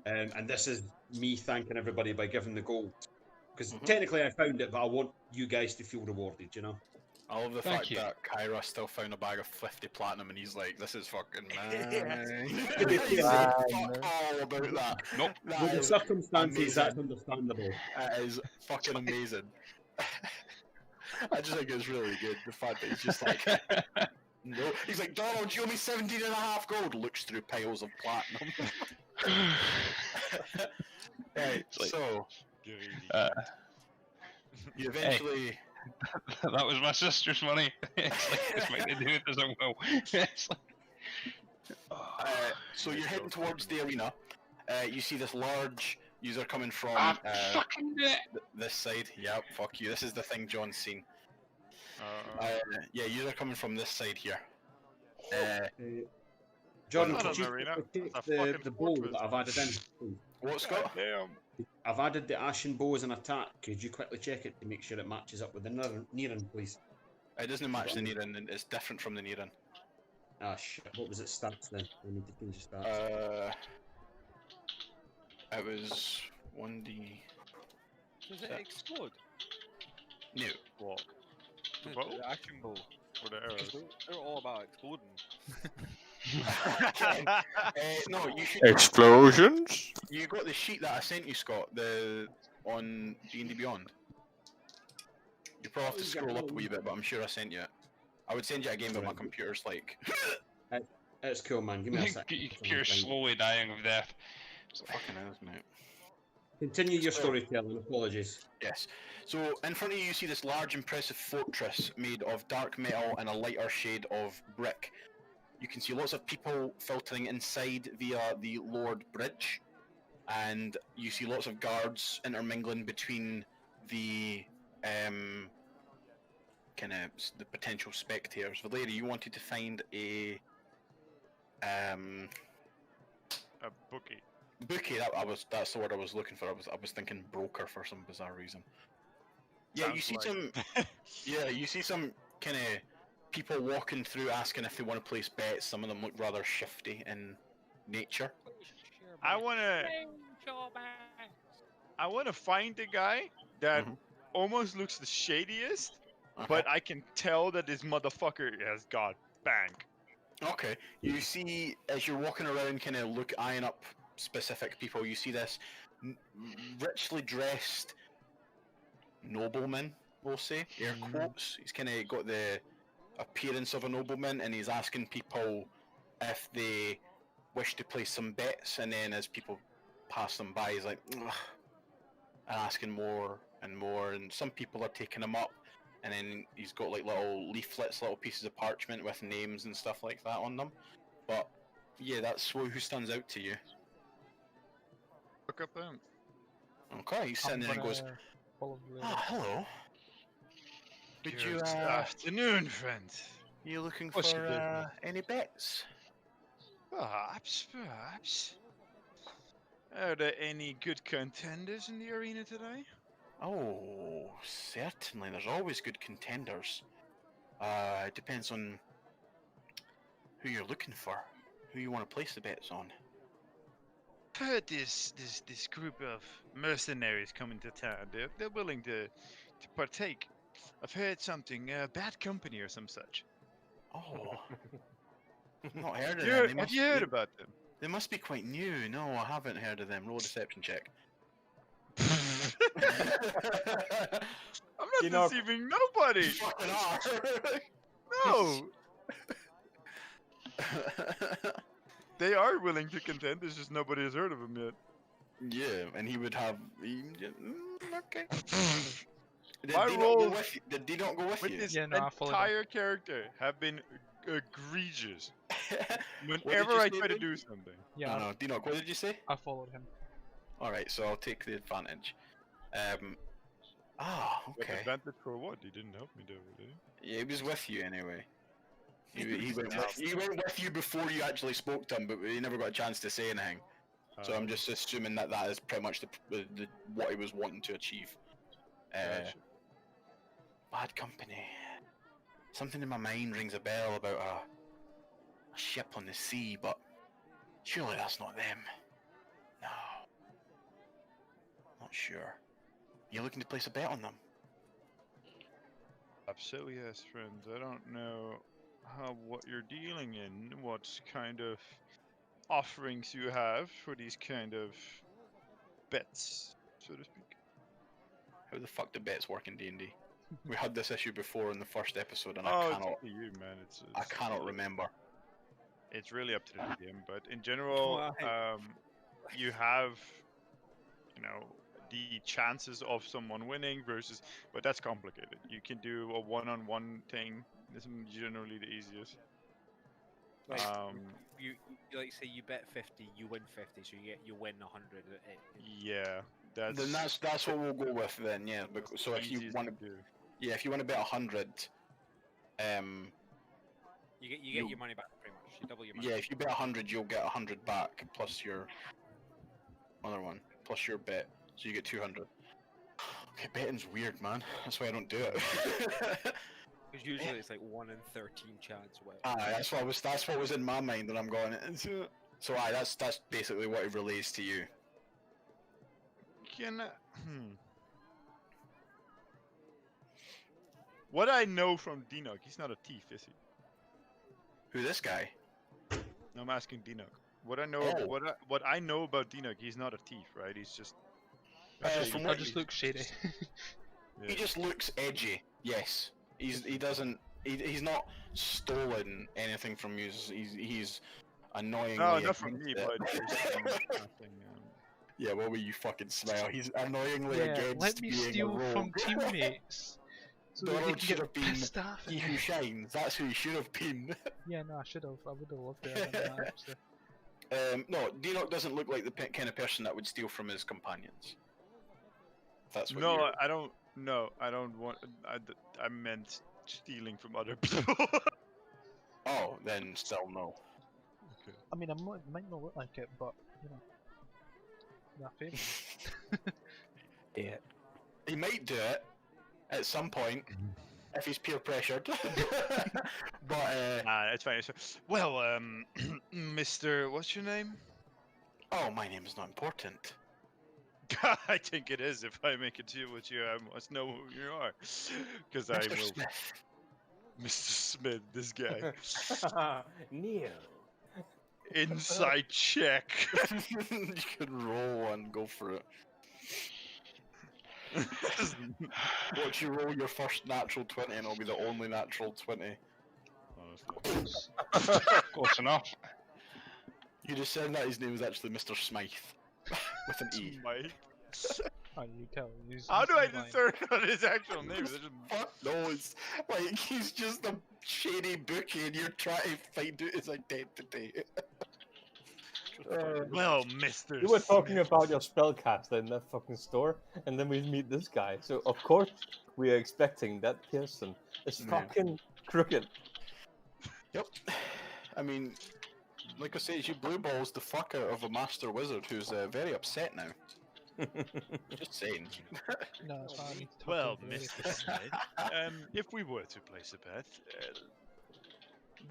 and this is me thanking everybody by giving the gold, because technically I found it, but I want you guys to feel rewarded, you know. I love the Thank fact you. that Kyra still found a bag of 50 platinum and he's like, this is fucking mine. Yes. He's like, fuck all about that. Nope. That With the is circumstances, that's amazing. understandable. That is fucking amazing. I just think it's really good, the fact that he's just like, no. He's like, Donald, you owe me 17.5 gold. Looks through piles of platinum. Right, It's like- so, Uh, you eventually... that was my sister's money. It's like, it's mine to do it as I will. It's like, So you're heading towards the arena. You see this large user coming from fucking do it. this side. Yep, fuck you. This is the thing John's seen. Yeah, user coming from this side here. Jordan, Not could an you arena, take it's a the fucking bow fortress. that I've added in? please? What, Scott? Damn. I've added the Ashen bow as an attack. Could you quickly check it to make sure it matches up with the Niran, please? It doesn't match the Niran, and it's different from the Niran. Ah shit, what was it stats then? We need to change the stats. It was 1d... Does it explode? No. What? The The bow? action bow. Or the Because arrows? they're all about exploding. No, you should... Explosions? You got the sheet that I sent you, Scott, on D&D Beyond. You probably have to scroll up a wee bit, but I'm sure I sent you it. I would send you it again, but my computer's like... It's cool, man. Give me a second. You're slowly dying of death. Fucking hell, mate. Continue your storytelling. Apologies. Yes. So in front of you, you see this large, impressive fortress made of dark metal and a lighter shade of brick. you can see lots of people filtering inside via the Lord Bridge, and you see lots of guards intermingling between the kind of the potential spectators. Valeri, you wanted to find a bookie. bookie. That's the word I was looking for. I was thinking broker for some bizarre reason. Yeah, you Sounds see like- some. Yeah, you see some kind of people walking through asking if they want to place bets. Some of them look rather shifty in nature. I wanna find the guy that Mhm. almost looks the shadiest, Okay. but I can tell that this motherfucker has got bank. Okay. You see, as you're walking around, kind of eyeing up specific people, you see this richly dressed nobleman, we'll say, air quotes. He's kind of got the appearance of a nobleman, and he's asking people if they wish to place some bets, and then as people pass them by, he's like, ugh, and asking more and more, and some people are taking him up, and then he's got like little leaflets, little pieces of parchment with names and stuff like that on them. But yeah, that's who stands out to you. Look at them. Okay, he's sitting there and goes, "Ah, hello. Would you Good afternoon, friend. you looking What's your for business? any bets?" Perhaps. Are there any good contenders in the arena today? Oh, certainly. There's always good contenders. It depends on who you're looking for, who you want to place the bets on. Heard this group of mercenaries coming to town. They're willing to partake. I've heard something, bad company or some such. Oh, I've not heard of them. Have you heard about them? They must be quite new. No, I haven't heard of them. Roll a deception check. I'm not deceiving nobody. You fucking are. No. They are willing to contend. There's just nobody has heard of them yet. Yeah, and he would have. Okay. My roles Did he not go with with you? this Yeah, no, I followed him. entire character have been egregious. What did Whenever you I say try to then? do something. Yeah, No, Dinoc, what did you say? I followed him. Alright, so I'll take the advantage. With Okay. advantage for what? He didn't help me, did he? Yeah, he was with you anyway. He went with you before you actually spoke to him, but he never got a chance to say anything. So I'm just assuming that is pretty much the what he was wanting to achieve. Gotcha. Bad company. Something in my mind rings a bell about a ship on the sea, but surely that's not them. No. Not sure. You looking to place a bet on them? Absolutely, yes, friends. I don't know what you're dealing in, what kind of offerings you have for these kind of bets, so to speak. How the fuck do bets work in D&D? We had this issue before in the first episode, and Oh, I it's cannot. up to you, man. I cannot remember. It's really up to the DM, but in general, you have, the chances of someone winning versus, but that's complicated. You can do a one-on-one thing. This is generally the easiest. Like, you like say you bet 50, you win 50, so you win 100. Yeah, Then that's what we'll go with then. Yeah. So if you easiest want to to, do. yeah, if you want to bet 100, you get your money back pretty much. You double your money. yeah, if you bet 100, you'll get 100 back plus your other one plus your bet, so you get 200. Okay, betting's weird, man. That's why I don't do it. Because usually it's like 1 in 13 chance. That's what was in my mind when I'm going. So that's basically what it relates to you. What I know from Dinoc, he's not a thief, is he? Who, this guy? I'm asking Dinoc. What I know, Oh. what I know about Dinoc, he's not a thief, right? He's just. From I what just look shady. He just looks edgy. Yes, he's not stolen anything from you. He's annoyingly. No, not from me, against but it. just nothing. Yeah, what were you fucking smile? He's annoyingly Yeah, against let me being a steal from rogue. teammates. So that you Donald can should get have been pissed off. he who shines. That's who he should have been. Yeah, no, I should have. I would have loved it. I done that, actually. No, Dinoc doesn't look like the kind of person that would steal from his companions. That's what No, you're... I don't. No, I don't want. I meant stealing from other people. Oh, then still no. Okay. I mean, might not look like it, but, you know. Not famous. Yeah. He might do it at some point if he's peer pressured. But It's fine. It's fine. Well, Mr. What's your name? oh, my name is not important. I think it is. If I make a deal with you, I must know who you are, because I Mr. will. Smith. Mr. Smith, this guy. Neil. Inside check. You can roll one, go for it. Watch you roll your first natural 20 and it'll be the only natural 20. Close enough. You just said that his name was actually Mr. Smythe. With an E. Smythe. Oh, you tell. How do I discern what his actual name is? Fuck knows. Like, he's just a shady bookie and you're trying to find out his identity. Well, Mr. You were talking Smith. about your spellcaster in that fucking store, and then we meet this guy. So of course we are expecting that person is Yeah. fucking crooked. Yep. I mean, like I said, you blue balls the fuck out of a master wizard who's very upset now. Just saying. No, it's fine. I need to talk Well, to Barry. Mr. Smith, if we were to place a bet,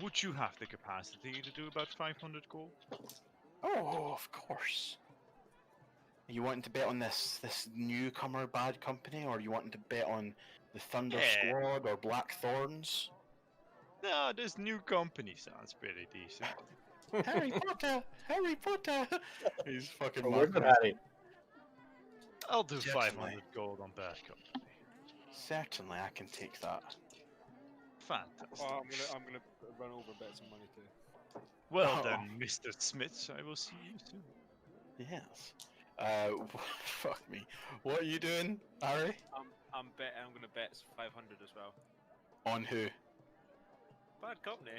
would you have the capacity to do about 500 gold? Oh, of course. You wanting to bet on this newcomer bad company, or you wanting to bet on the Thunder Yeah. Squad or Black Thorns? No, this new company sounds pretty decent. Harry Potter! Harry Potter! He's fucking Oh, where's mad. the Harry? I'll do Certainly. 500 gold on bad company. Certainly, I can take that. Fantastic. Oh, I'm gonna run over bits of money too. Well Oh. then, Mr. Smith, I will see you soon. Yes. Fuck me. What are you doing, Harry? I'm gonna bet 500 as well. On who? Bad company.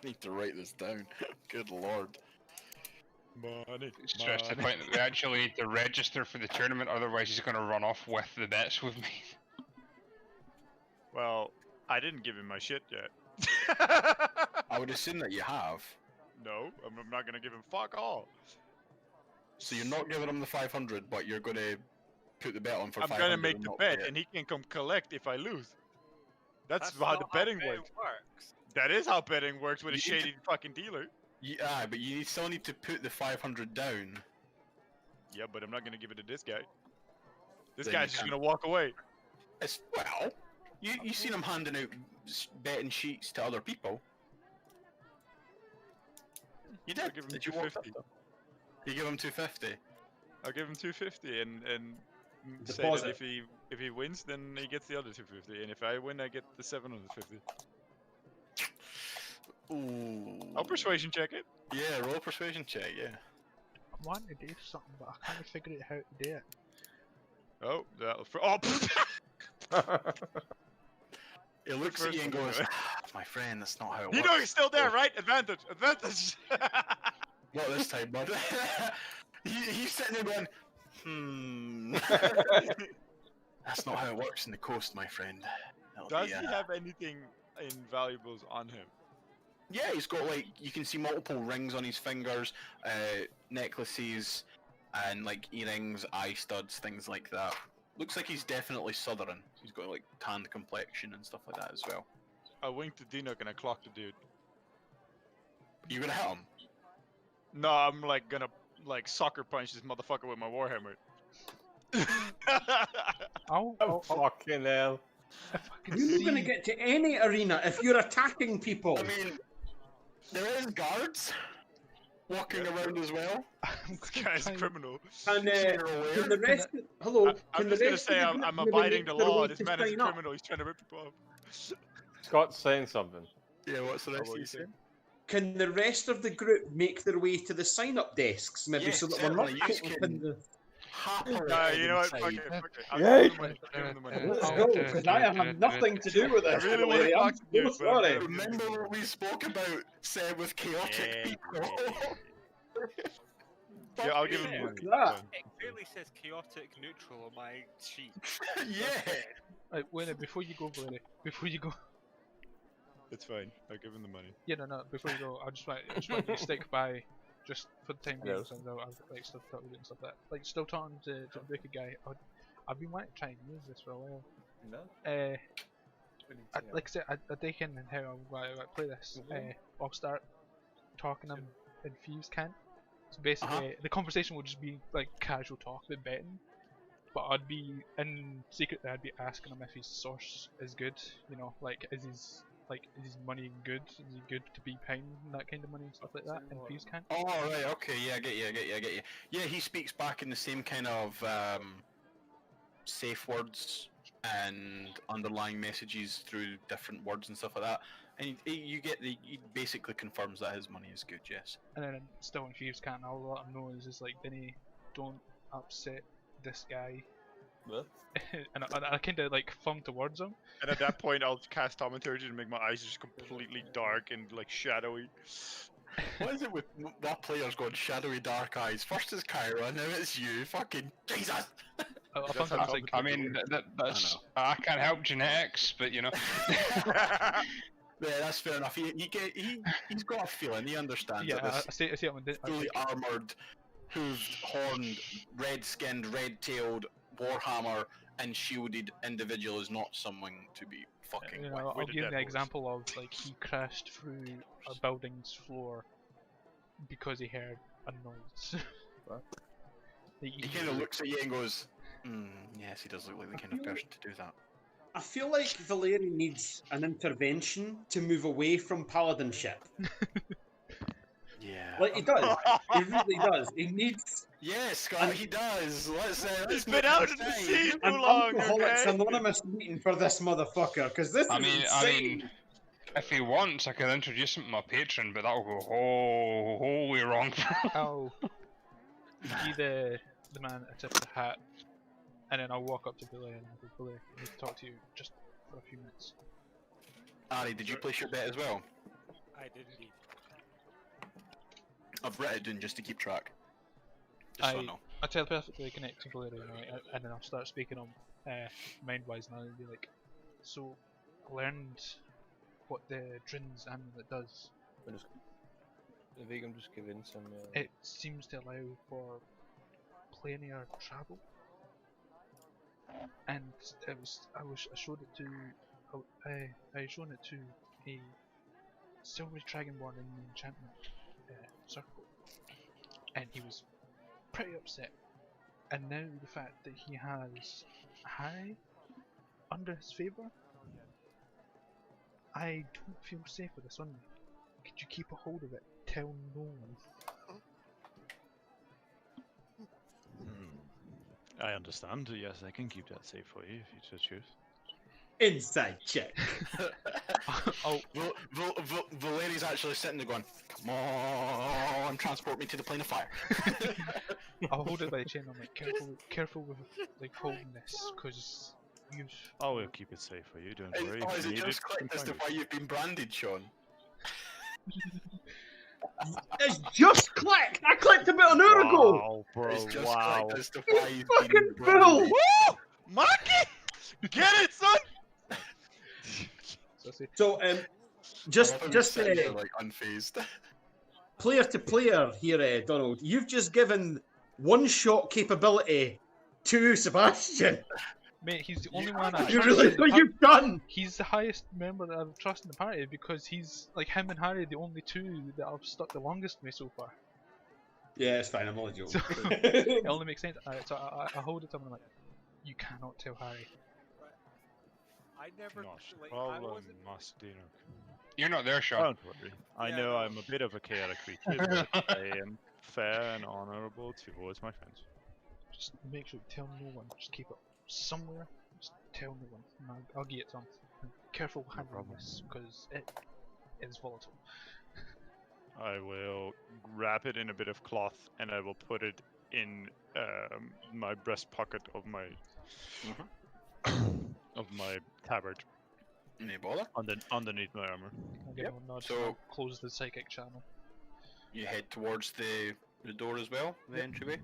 Need to write this down. Good lord. Money. Stress to the point that we actually need to register for the tournament, otherwise he's going to run off with the bets with me. Well, I didn't give him my shit yet. I would assume that you have. No, I'm not gonna give him fuck all. So you're not giving him the 500, but you're going to put the bet on for I'm 500. gonna make and the not bet, pay it. and he can come collect if I lose. That's how not the betting works. That is how betting works with a You need shady fucking dealer. Yeah, but you still need to put the 500 down. Yeah, but I'm not gonna give it to this guy. This Then guy's you just can't. gonna walk away. It's, well, you seen him handing out betting sheets to other people. You I'll did. give him Did you walk up 250. to him? You give him 250. I'll give him 250 and say Deposit. that if he wins, then he gets the other 250, and if I win, I get the 750. Ooh. I'll persuasion check it. Yeah, roll a persuasion check. Yeah. I want to do something, but I can't figure out how to do it. Oh, that'll. Oh. He looks at you and First one, goes, anyway. "My friend, that's not how it You works." know he's still there, right? Advantage, advantage. Not this time, bud. He's sitting there going, That's not how it works in the coast, my friend. That'll Does be, he have anything in valuables on him? Yeah, he's got like, you can see multiple rings on his fingers, necklaces, and like earrings, eye studs, things like that. Looks like he's definitely southern. He's got like tanned complexion and stuff like that as well. I winked at Dino and I clocked the dude. You gonna hit him? No, I'm like gonna like soccer punch this motherfucker with my warhammer. I'll Fucking hell. if I can You're not see. going to get to any arena if you're attacking people. I mean, there is guards walking around as well. This guy's a criminal. And You're can aware. the rest? Hello. I'm can just the gonna rest say of the I'm group abiding make the their law. way This to man is a sign up? criminal. He's trying to rip people off. Scott's saying something. Yeah, what's the rest what of you you say? saying? Can the rest of the group make their way to the sign-up desks, maybe, Yes, so that we're not certainly, you caught up in the... happily You know what? Fuck inside. it. Fuck it. I'll Yay! give him the money. I'll give him the money. Let's go, because I have nothing to do with I this. really want to I'm clock you, so but I'm sorry. gonna- Remember what we spoke about, said with chaotic people. Yeah, I'll give him the Fuck money. that. Fine. It clearly says chaotic neutral on my sheet. Yeah. Right, wait, before you go, Valerie, before you go, It's fine. I'll give him the money. yeah, no, before you go, I just want you to stick by, just for the time being, Yes. since I've like stuff to talk about and stuff like that. Like, still talking to the Breaker guy, I've been wanting to try and use this for a while. No? Like I said, I dig in how I play this. I'll start talking him in Thieves' Cant. So basically, the conversation will just be like casual talk about betting. But I'd be in secretly, I'd be asking him if his source is good. You know, like is his money good? Is he good to be paying that kind of money and stuff like that in Thieves' Cant? Oh, right, okay, yeah, I get you. Yeah, he speaks back in the same kind of safe words and underlying messages through different words and stuff like that. And he basically confirms that his money is good, yes. And then still in Thieves' Cant, I'll let him know is just like, Vinny, don't upset this guy. What? and I kind of like thumb towards him. And at that point, I'll cast Thaumaturgy and make my eyes just completely dark and like shadowy. What is it with that player's got shadowy dark eyes? First it's Kyra, now it's you. Fucking Jesus! I'll That's thumb how towards like, I mean, that's I can't help genetics, but you know. Yeah, that's fair enough. He's got a feeling. He understands yeah, that I see it on the fully armored, hooved, horned, red-skinned, red-tailed, warhammer and shielded individual is not someone to be fucking you with. know, I'll the give dead the horse. example of like he crashed through a building's floor because he heard a noise. What? He kind of looks at you and goes, yes, he does look like the kind of person to do that. I feel like Valeri needs an intervention to move away from paladinship. Yeah. Like he does. He really does. He needs Yes, Scott, he does. Let's He's make been out it in the say. sea an too long, Alcoholics okay? Anonymous meeting for this motherfucker, because this I is mean, insane. if he wants, I can introduce him to my patron, but that'll go wholly wrong. I'll give the man a tip of the hat, and then I'll walk up to Billy and I'll go, Billy, I need to talk to you just for a few minutes. Ari, did you place your bet as well? I did indeed. I've written it down just to keep track. Just so I know. I telepathically connect to Billy, right, and then I'll start speaking on mind-wise, and I'll be like, so I learned what the Drin's amulet does. If we can just give in some. It seems to allow for planar travel, and I showed it to I shown it to a silver dragonborn in the enchantment circle, and he was pretty upset. And now the fact that he has Harry under his favour, I don't feel safe with this on me. Could you keep a hold of it? Tell no one. I understand. Yes, I can keep that safe for you if you so choose. Inside check. Oh, Valeri's actually sitting there going, come on, transport me to the plane of fire. I'll hold it by the chain. I'm like, careful with like holding this, because you've. I will keep it safe for you. Don't worry. Oh, If is you it need just you clicked can as to find why you've been branded, Sean? It's just clicked. I clicked about an it. hour ago. Wow, bro! It's just Wow! clicked as to why you've Fucking been Bill. branded. Woo! Monkey! Get it, son! So I say, So just I love how he's just sitting there, like unfazed. player to player here, Donald. You've just given one shot capability to Sebastian. mate, he's the only one I You trust really in the what party. you've done. He's the highest member that I trust in the party because he's like him and Harry, the only two that I've stuck the longest with so far. Yeah, it's fine. I'm only joking. So it only makes sense. So I hold it to him and I'm like, you cannot tell Harry. I never Not like. a I problem, wasn't. Master Dino. You're not there, Sean. Don't worry. I Yeah, know no. I'm a bit of a chaotic creature, but I am fair and honorable towards my friends. Just make sure you tell no one. Just keep it somewhere. Just tell no one. And I'll get it to him. And careful handling problem. this because it is volatile. I will wrap it in a bit of cloth and I will put it in my breast pocket of my of my tabard No bother. underneath my armor. I'll give Yep. him a nod. So- And I'll close the psychic channel. You head towards the door as well, the entryway.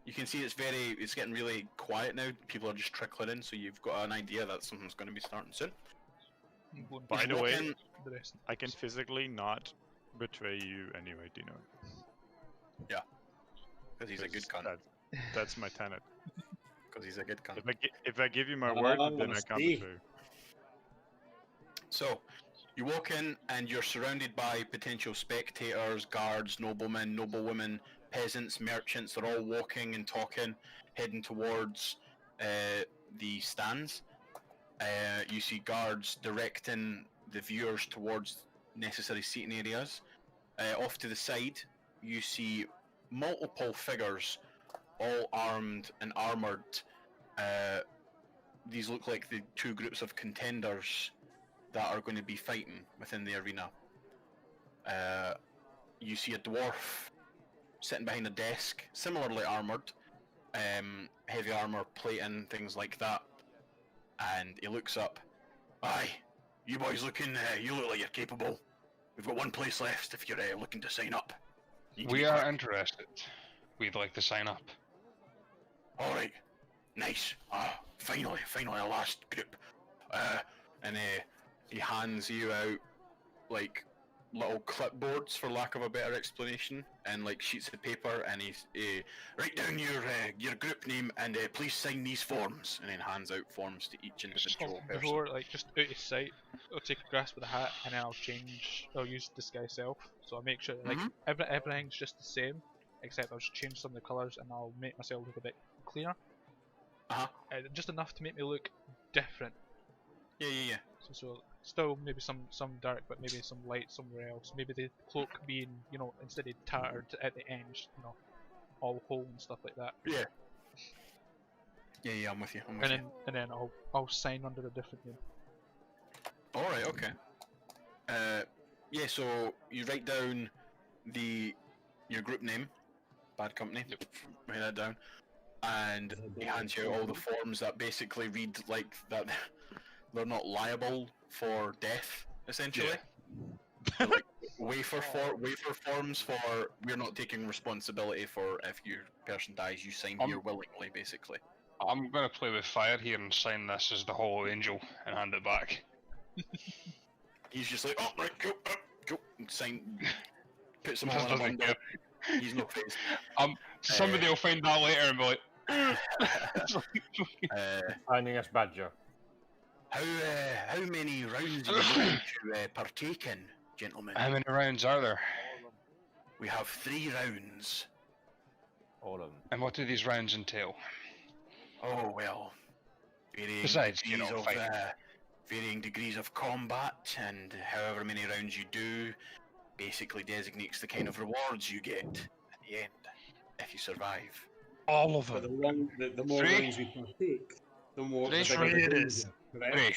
You can see it's getting really quiet now. People are just trickling in, so you've got an idea that something's going to be starting soon. I'm going By to the walk way, in- the rest. I can physically not betray you anyway, Dino. Because he's a good cunt. That's my tenet. Because he's a good cunt. If I give you my Oh, word, I then I can't see. betray you. So, you walk in and you're surrounded by potential spectators, guards, noblemen, noblewomen, peasants, merchants. They're all walking and talking, heading towards the stands. You see guards directing the viewers towards necessary seating areas. Off to the side, you see multiple figures, all armed and armoured. These look like the two groups of contenders that are going to be fighting within the arena. You see a dwarf sitting behind a desk, similarly armoured, heavy armour, plating, things like that. And he looks up. Aye, you boys you look like you're capable. We've got one place left if you're looking to sign up. You need to We be are quick. interested. We'd like to sign up. Alright, nice. Finally, a last group. And he hands you out, like, little clipboards, for lack of a better explanation, and, like, sheets of paper, and he's, write down your group name, and please sign these forms, and then hands out forms to each individual person. Before, like, just out of sight, I'll take a grasp of the hat and then I'll use disguise self. So I'll make sure that, like, everything's just the same, except I'll just change some of the colours and I'll make myself look a bit cleaner. Just enough to make me look different. Yeah. So still maybe some dark, but maybe some light somewhere else. Maybe the cloak being, instead of tattered at the end, all whole and stuff like that. Yeah, I'm with you. And then I'll sign under a different name. Alright, okay. Yeah, so you write down your group name, Bad Company, write that down, and he hands you all the forms that basically read like that they're not liable for death, essentially. They're like wafer forms for we're not taking responsibility for if your person dies, you sign here willingly, basically. I'm gonna play with fire here and sign this as the Hollow Angel and hand it back. He's just like, oh, right, go, and sign, puts them all in a bundle. He's no phased. Somebody will find that later and be like, Finding us badger. How many rounds are you looking to partake in, gentlemen? how many rounds are there? We have 3 rounds. All of them. And what do these rounds entail? Oh well, varying Besides, degrees of fighting. varying degrees of combat, and however many rounds you do, basically designates the kind of rewards you get at the end if you survive. All of But them. the more 3? rounds we partake, the more Three? the bigger Three the it gains is. are, correct? 3.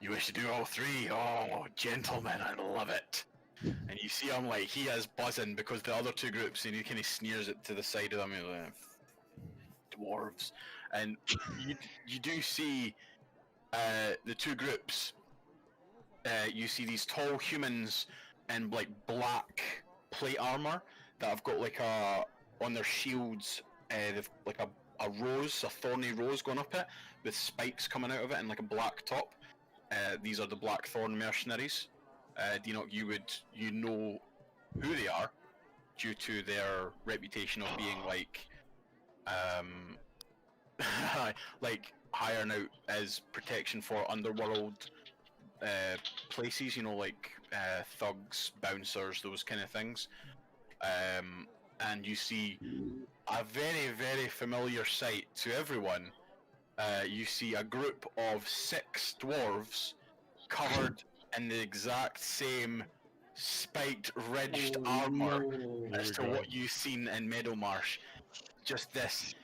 You wish to do all 3? Oh, gentlemen, I love it. And you see him like he is buzzing because the other 2 groups, and he kind of sneers it to the side of them, like, dwarves, and you do see the 2 groups. You see these tall humans in like black plate armor that have got like on their shields. They've like a rose, a thorny rose going up it with spikes coming out of it, and like a black top. These are the Blackthorn mercenaries. You know who they are due to their reputation of being like like hiring out as protection for underworld places, like thugs, bouncers, those kind of things. And you see a very, very familiar sight to everyone. You see a group of 6 dwarves covered in the exact same spiked, ridged armor as to what you've seen in Meadowmarsh. Just this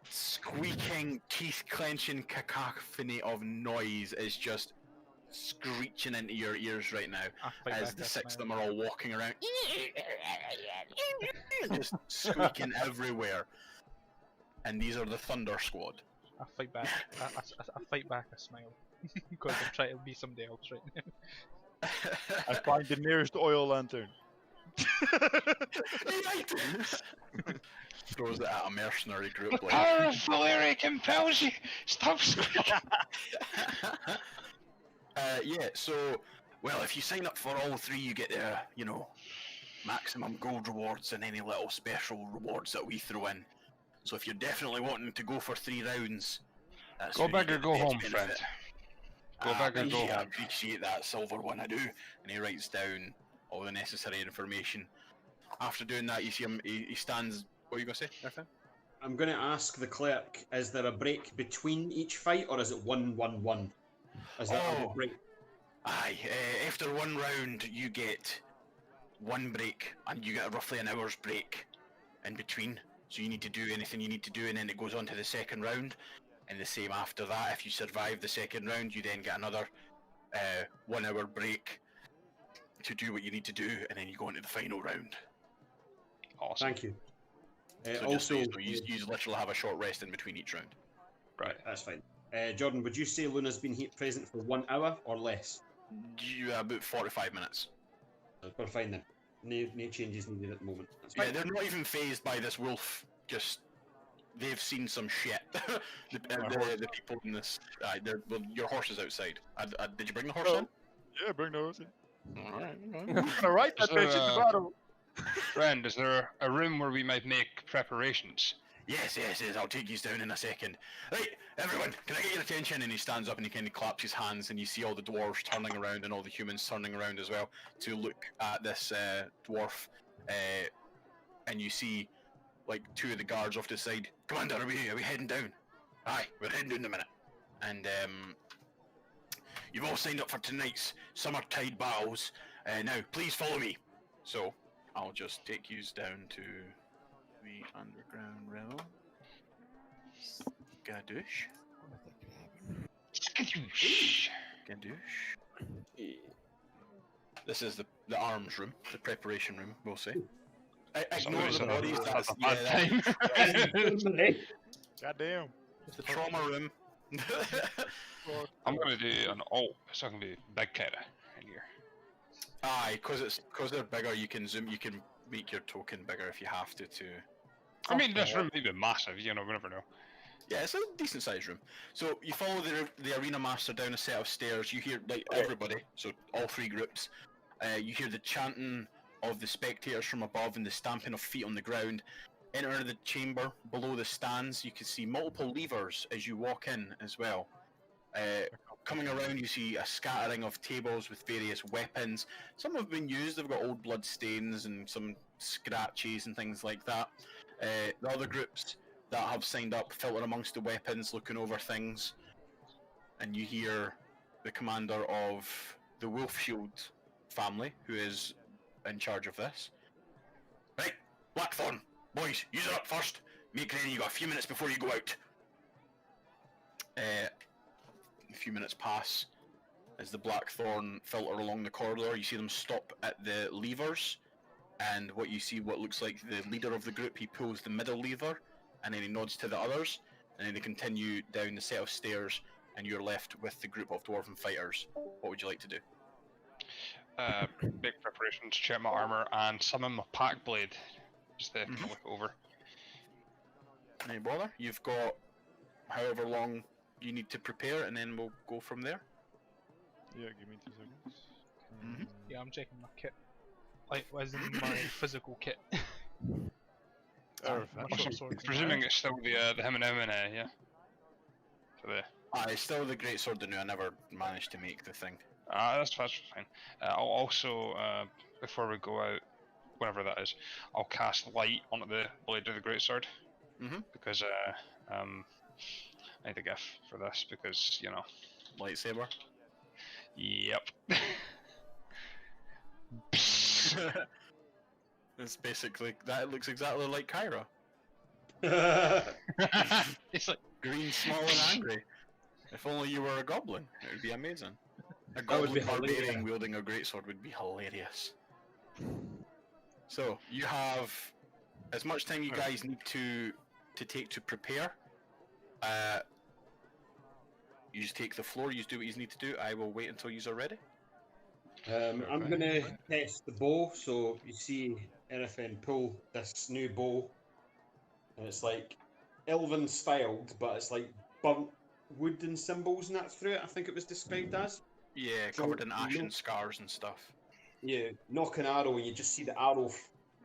squeaking, teeth-clenching cacophony of noise is just screeching into your ears right now as the 6 of them are all walking around. just squeaking everywhere. And these are the Thunder Squad. I fight back. I fight back a smile because I'm trying to be somebody else right now. I find the nearest oil lantern. Throws it at a mercenary group. The Like, power of Valyria compels you. Stop squeaking. yeah. So, well, if you sign up for all three, you get maximum gold rewards and any little special rewards that we throw in. So if you're definitely wanting to go for 3 rounds, that's Go when you big or get the go best home, benefit. friend. Go big or go I home. appreciate that, Silver One, I do. And he writes down all the necessary information. After doing that, you see him, he stands... What are you going to say, Nathan? I'm going to ask the clerk, is there a break between each fight, or is it 1-1-1? Is there a break? Aye, after 1 round, you get 1 break, and you get roughly an hour's break in between. So you need to do anything you need to do, and then it goes on to the second round. And the same after that, if you survive the second round, you then get another 1 hour break to do what you need to do, and then you go into the final round. Awesome. Thank you. So Also, you literally have a short rest in between each round. Right. That's fine. Jordan, would you say Luna's been present for 1 hour or less? About 45 minutes. We're fine then. No changes needed at the moment. That's Yeah, fine. they're not even phased by this wolf. Just they've seen some shit. the people in this. Your horse is outside. Did you bring the horse in? Yeah, bring those in. Alright. I'm gonna write that bitch in the bottom. Friend, is there a room where we might make preparations? Yes. I'll take you down in a second. Right, everyone, can I get your attention? And he stands up and he kind of claps his hands, and you see all the dwarves turning around and all the humans turning around as well to look at this dwarf. And you see, like, 2 of the guards off to the side. Commander, are we heading down? Aye, we're heading down in a minute. And you've all signed up for tonight's Summertide battles. Now, please follow me. So, I'll just take you down to the underground realm. Gadoosh. Gadoosh. This is the arms room, the preparation room, we'll say. Ignore the bodies, that's Goddamn. the trauma room. I'm gonna do an alt, so I can do big kinda in here. Aye, because they're bigger, you can zoom, you can make your token bigger if you have to. I mean, this room may be massive, we never know. Yeah, it's a decent sized room. So you follow the arena master down a set of stairs. You hear, like, everybody, so all 3 groups. You hear the chanting of the spectators from above and the stamping of feet on the ground. Enter the chamber. Below the stands, you can see multiple levers as you walk in as well. Coming around, you see a scattering of tables with various weapons. Some have been used, they've got old blood stains and some scratches and things like that. The other groups that have signed up filter amongst the weapons, looking over things. And you hear the commander of the Wolfshield family, who is in charge of this. Right, Blackthorn, boys, use it up first. Make ready, you got a few minutes before you go out. A few minutes pass as the Blackthorn filter along the corridor. You see them stop at the levers, and what looks like the leader of the group, he pulls the middle lever, and then he nods to the others, and then they continue down the set of stairs, and you're left with the group of dwarven fighters. What would you like to do? Big preparations, check my armor, and summon my pack blade. Just to look over. Any bother? You've got however long you need to prepare, and then we'll go from there. Yeah, give me 2 seconds. Yeah, I'm checking my kit. Like, as in my physical kit. My short sword. Presuming it's still the him and yeah. For the. It's still the great sword I never managed to make the thing. That's fine. I'll also, before we go out, whenever that is, I'll cast light onto the blade of the greatsword. Because I need a gift for this because lightsaber. Yep. It's basically that. It looks exactly like Kyra. It's like green, small, and angry. If only you were a goblin, it would be amazing. A goblin barbarian wielding a greatsword would be hilarious. So you have as much time you guys need to take to prepare, you just take the floor. You do what you need to do. I will wait until you're ready. I'm gonna test the bow. So you see, Erifin pull this new bow, and it's like elven styled, but it's like burnt wood and symbols and that through it. I think it was described as. Yeah, So, covered in ash no- and scars and stuff. Yeah, knock an arrow, and you just see the arrow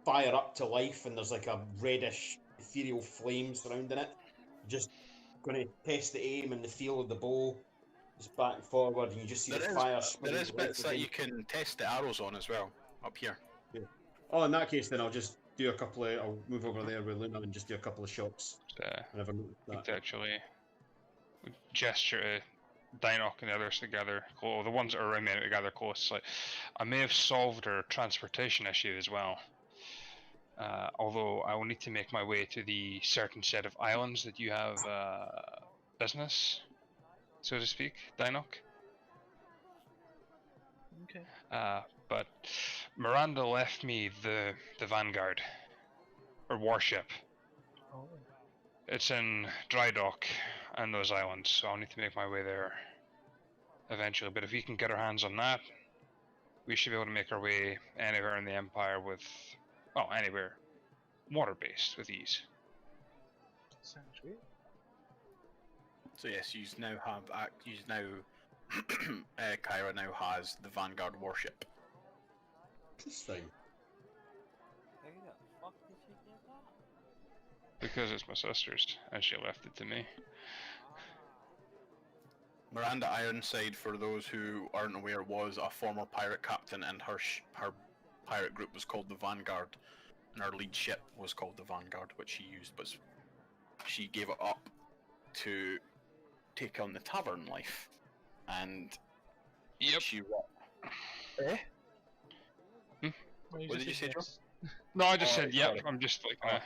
fire up to life, and there's like a reddish ethereal flame surrounding it. Just going to test the aim and the feel of the bow, just back and forward, and you just see the fire spinning. There is to life bits that again. you can test the arrows on as well, up here. Yeah. Oh, in that case, then I'll just do a couple of. I'll move over there with Luna and just do a couple of shots. I never noticed that. To actually gesture to Dinoc and the others together, the ones that are around me together close. Like, I may have solved our transportation issue as well. Although I will need to make my way to the certain set of islands that you have business, so to speak, Dinoc. Okay. But Miranda left me the Vanguard, or warship. Oh. It's in dry dock on those islands, so I'll need to make my way there eventually. But if we can get our hands on that, we should be able to make our way anywhere in the Empire with, well, anywhere water-based with ease. Sounds great. So yes, you now have Kyra now has the Vanguard warship. Interesting. How the fuck did she get that? Because it's my sister's, and she left it to me. Miranda Ironside, for those who aren't aware, was a former pirate captain, and her pirate group was called the Vanguard, and her lead ship was called the Vanguard, which she used, but she gave it up to take on the tavern life, and she what did you say, Joe? No, I just said yep. I'm just like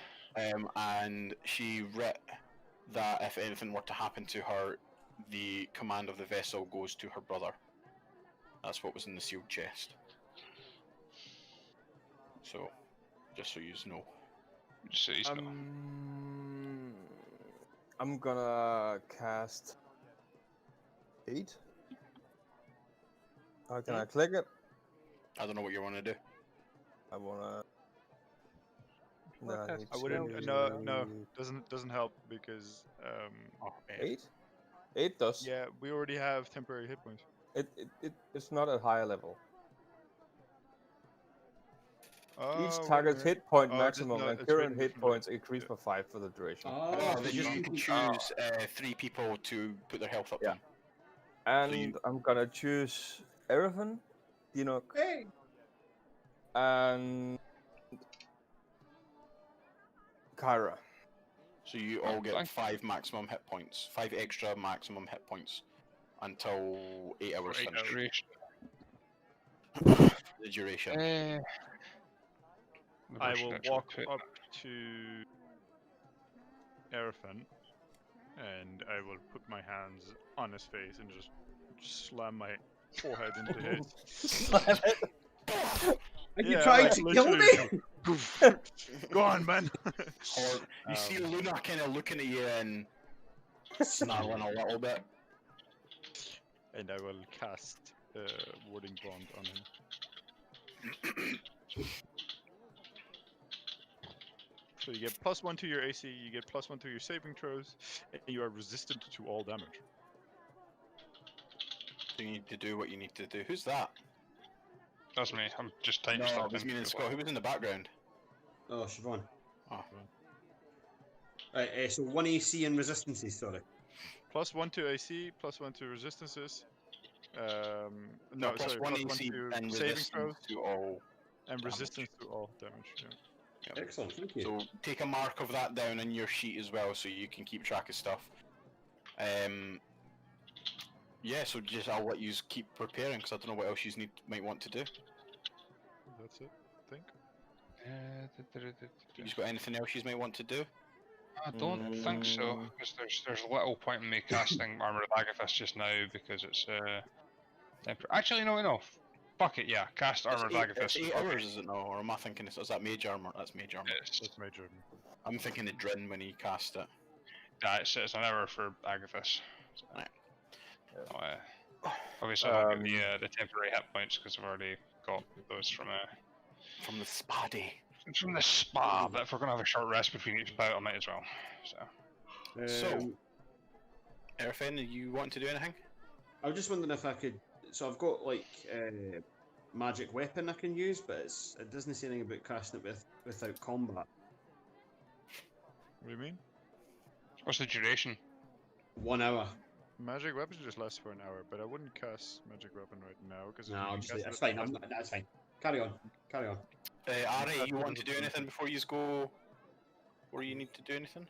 and she writ that if anything were to happen to her, the command of the vessel goes to her brother. That's what was in the sealed chest. So, just so you know. Just so you know. I'm gonna cast 8. How can I click it? I don't know what you want to do. I wanna. I wouldn't. No, doesn't help because 8. 8 does. Yeah, we already have temporary hit points. It's not at higher level. Each Oh, target's hit point Oh, maximum and it's current written hit differently. points increase by 5 for the duration. You can choose 3 people to put their health up. Yeah. And I'm gonna choose Erifin, Dinoc, and Kyra. So you all get 5 maximum hit points, 5 extra maximum hit points until 8 hours finish. The duration. I will walk up to Erifin, and I will put my hands on his face and just slam my forehead into his. Slam it. Are you trying to kill me? Go on, man. Or you see Luna kind of looking at you and snarling a little bit. And I will cast Warding Bond on him. So you get +1 to your AC, you get +1 to your saving throws, and you are resistant to all damage. So you need to do what you need to do. Who's that? That's me. I'm just tiny No, stopping. it was me and Scott. Who was in the background? Oh, Siobhan. Oh. Right, so 1 AC and resistances, sorry. +1 to AC, +1 to resistances. No, plus sorry, one +1 AC to and saving resistance throws, to all and damage. resistance to all damage. Yeah. Excellent, thank you. So take a mark of that down in your sheet as well, so you can keep track of stuff. Yeah, so I'll let you keep preparing because I don't know what else you might want to do. That's it, I think. You got anything else you might want to do? I don't think so, because there's little point in me casting Armor of Agathis just now because it's actually no. Fuck it, yeah. Cast Armored It's Agathis. 8 hours, is it no? Or am I thinking is that mage armor? That's mage armor. That's major. I'm thinking the Drin when he cast it. It's an hour for Agathis. So, Right. obviously, I don't get the temporary hit points because I've already got those from the spa day. From the spa, but if we're gonna have a short rest between each bout, I might as well. So, Erfen, you want to do anything? I was just wondering if I could. So I've got like magic weapon I can use, but it doesn't say anything about casting it without combat. What do you mean? What's the duration? 1 hour. Magic weapons just lasts for an hour, but I wouldn't cast magic weapon right now because No, that's fine. That's fine. Carry on. Carry on. Ari, you want to do anything before you go? Or you need to do anything?